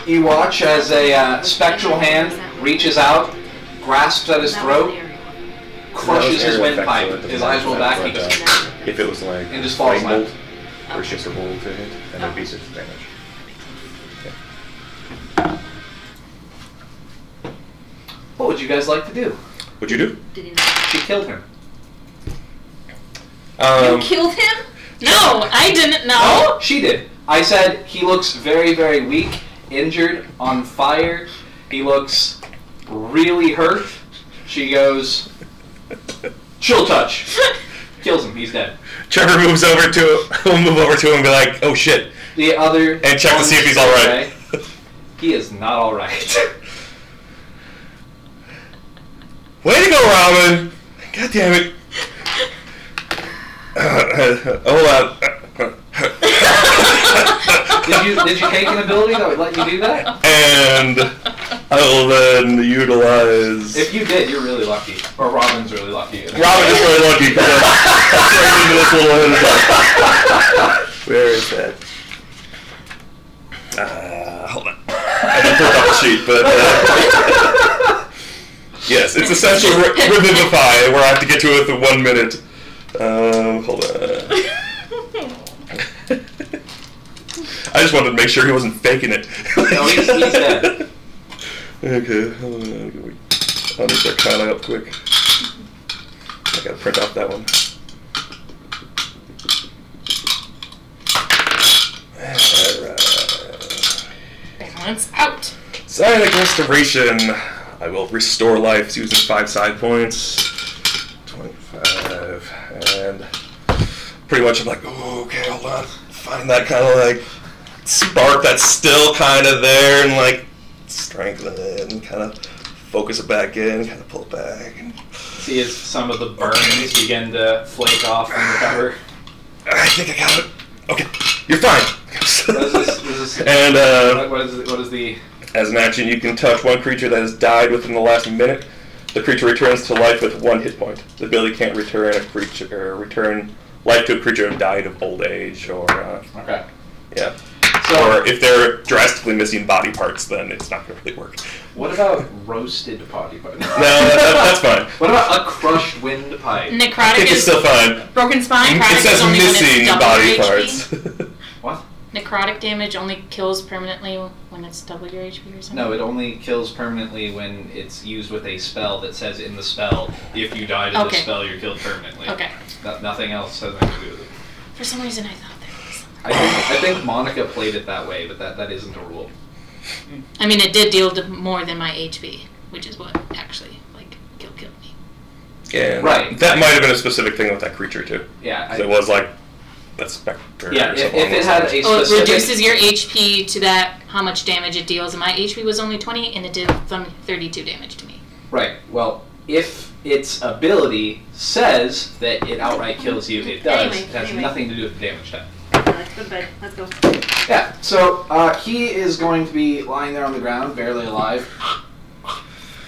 [SPEAKER 1] You watch as a spectral hand reaches out, grasps at his throat, crushes his windpipe. His eyes roll back, he goes,
[SPEAKER 3] If it was like
[SPEAKER 1] and just falls
[SPEAKER 3] lightning
[SPEAKER 1] flat.
[SPEAKER 3] bolt, or just a roll to hit, and it'd be 6 damage.
[SPEAKER 1] what would you guys like to do?
[SPEAKER 3] What'd you do?
[SPEAKER 4] Did he not?
[SPEAKER 1] She killed him.
[SPEAKER 4] You killed him?
[SPEAKER 6] No, I didn't know.
[SPEAKER 1] She did. I said he looks very, very weak, injured, on fire. He looks really hurt. She goes, chill touch. Kills him. He's dead.
[SPEAKER 3] Trevor moves over to will move over to him and be like, "Oh shit!"
[SPEAKER 1] The other
[SPEAKER 3] And check to see if he's all right.
[SPEAKER 1] He is not all right.
[SPEAKER 3] Way to go, Robin! God damn it! Hold on.
[SPEAKER 1] Did you take an ability that would let you do that?
[SPEAKER 3] And I will then utilize.
[SPEAKER 1] If you did, you're really lucky. Or Robin's really lucky.
[SPEAKER 3] Robin is really lucky because that's right into this little head. Where is that? Hold on. I didn't print off the sheet, but yes, it's essentially Revivify, where I have to get to it within 1 minute. Hold on. I just wanted to make sure he wasn't faking it.
[SPEAKER 1] No, he's dead.
[SPEAKER 3] Okay, hold on. I'll just Arcana up quick. I gotta print off that one. Alright.
[SPEAKER 2] It's out.
[SPEAKER 3] Psionic Restoration. I will restore life using 5 side points. 25. And pretty much I'm like, oh, okay, hold on. Find that kind of like spark that's still kind of there and like strengthen it and kind of focus it back in, kind of pull it back. And
[SPEAKER 1] see as some of the burns begin to flake off and recover.
[SPEAKER 3] I think I got it. Okay, you're fine. And
[SPEAKER 1] what is the?
[SPEAKER 3] As an action, you can touch one creature that has died within the last minute. The creature returns to life with 1 hit point. The ability can't return return life to a creature who died of old age or.
[SPEAKER 1] Okay.
[SPEAKER 3] Yeah.
[SPEAKER 1] So,
[SPEAKER 3] or if they're drastically missing body parts, then it's not going to really work.
[SPEAKER 1] What about roasted body parts?
[SPEAKER 3] No, that's fine.
[SPEAKER 1] What about a crushed windpipe?
[SPEAKER 3] I
[SPEAKER 2] Necrotic
[SPEAKER 3] think it's still fine.
[SPEAKER 2] broken spine.
[SPEAKER 3] It
[SPEAKER 2] Necrotic
[SPEAKER 3] says
[SPEAKER 2] is only when it's
[SPEAKER 3] missing
[SPEAKER 2] double
[SPEAKER 3] body
[SPEAKER 2] your
[SPEAKER 3] parts.
[SPEAKER 2] HP.
[SPEAKER 1] What?
[SPEAKER 2] Necrotic damage only kills permanently when it's double your HP or something.
[SPEAKER 1] No, it only kills permanently when it's used with a spell that says in the spell, if you die to the spell, you're killed permanently.
[SPEAKER 2] Okay.
[SPEAKER 1] Nothing else has anything to do with it.
[SPEAKER 2] For some reason, I thought there was.
[SPEAKER 1] I think Monica played it that way, but that isn't a rule.
[SPEAKER 2] I mean, it did deal more than my HP, which is what actually killed me.
[SPEAKER 3] Yeah,
[SPEAKER 1] right.
[SPEAKER 3] That might have been a specific thing with that creature too.
[SPEAKER 1] Yeah,
[SPEAKER 3] it was like that specter.
[SPEAKER 1] Yeah,
[SPEAKER 3] or
[SPEAKER 1] if
[SPEAKER 3] something
[SPEAKER 1] it had a
[SPEAKER 2] it
[SPEAKER 1] specific...
[SPEAKER 2] reduces your HP to that how much damage it deals, and my HP was only 20, and it did 32 damage to me.
[SPEAKER 1] Right. Well, if its ability says that it outright kills you, it does. It has nothing to do with the damage type.
[SPEAKER 4] Let's go to bed. Let's go.
[SPEAKER 1] Yeah. So he is going to be lying there on the ground, barely alive,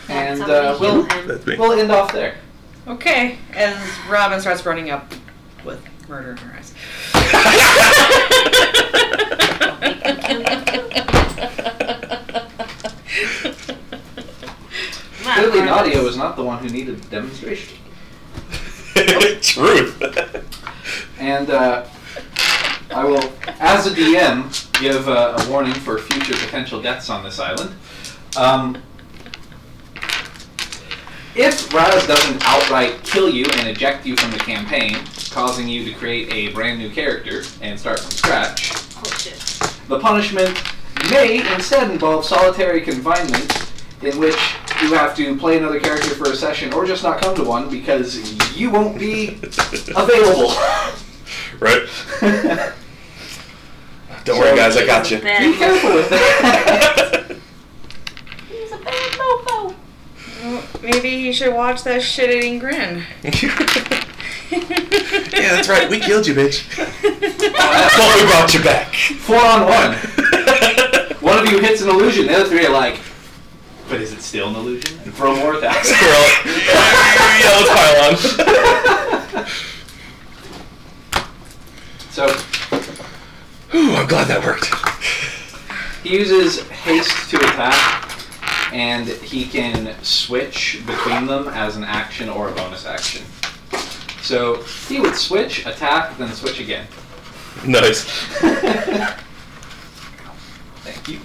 [SPEAKER 1] and we'll end off there.
[SPEAKER 5] Okay, as Robin starts running up with murder in her eyes.
[SPEAKER 1] Clearly, Nadia was not the one who needed the demonstration.
[SPEAKER 3] Truth.
[SPEAKER 1] And I will, as a DM, give a warning for future potential deaths on this island. If Raz doesn't outright kill you and eject you from the campaign, causing you to create a brand new character and start from scratch, the punishment may instead involve solitary confinement, in which you have to play another character for a session or just not come to one because you won't be available.
[SPEAKER 3] Right. Don't worry, guys, I got you.
[SPEAKER 1] Be careful with that.
[SPEAKER 4] He's a bad mofo.
[SPEAKER 5] Well, maybe he should watch that shit-eating grin.
[SPEAKER 3] Yeah, that's right. We killed you, bitch. But we brought you back.
[SPEAKER 1] 4 on 1. One of you hits an illusion. The other 3 are like, but is it still an illusion? And throw more attacks.
[SPEAKER 3] Yeah, let's pile on.
[SPEAKER 1] So,
[SPEAKER 3] I'm glad that worked.
[SPEAKER 1] he uses haste to attack, and he can switch between them as an action or a bonus action. So he would switch, attack, then switch again.
[SPEAKER 3] Nice.
[SPEAKER 1] Thank you.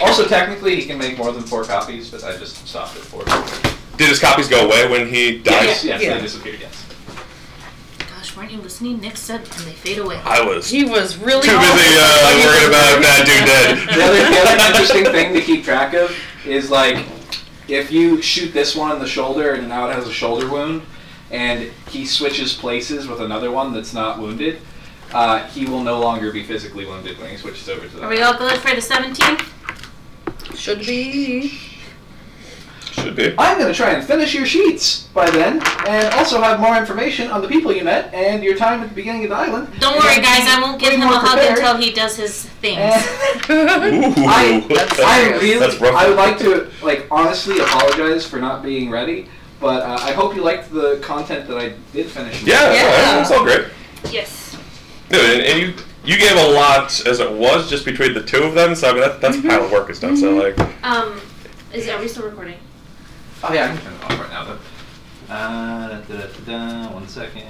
[SPEAKER 1] Also, technically, he can make more than 4 copies, but I just stopped at 4.
[SPEAKER 3] Did his copies go away when he died?
[SPEAKER 1] Yes, they disappeared, yes.
[SPEAKER 4] Gosh, weren't you listening? Nick said, and they fade away.
[SPEAKER 3] I was
[SPEAKER 5] He was really
[SPEAKER 3] too busy worried about that dude dead.
[SPEAKER 1] The other interesting thing to keep track of is, like, if you shoot this one in the shoulder and now it has a shoulder wound, and he switches places with another one that's not wounded, he will no longer be physically wounded when he switches over to that.
[SPEAKER 4] Are we all good for the 17th?
[SPEAKER 5] Should be.
[SPEAKER 3] Should be.
[SPEAKER 1] I'm going to try and finish your sheets by then, and also have more information on the people you met and your time at the beginning of the island.
[SPEAKER 4] Don't worry, guys. I won't give him a hug until he does his things.
[SPEAKER 1] I would like to, honestly apologize for not being ready, but I hope you liked the content that I did finish.
[SPEAKER 3] Yeah, it's all great.
[SPEAKER 4] Yes.
[SPEAKER 3] Dude, and you gave a lot as it was just between the 2 of them, so I mean, that's a pile of work and stuff. So like.
[SPEAKER 4] Are we still recording?
[SPEAKER 1] Oh yeah, I can turn it off right now. But 1 second.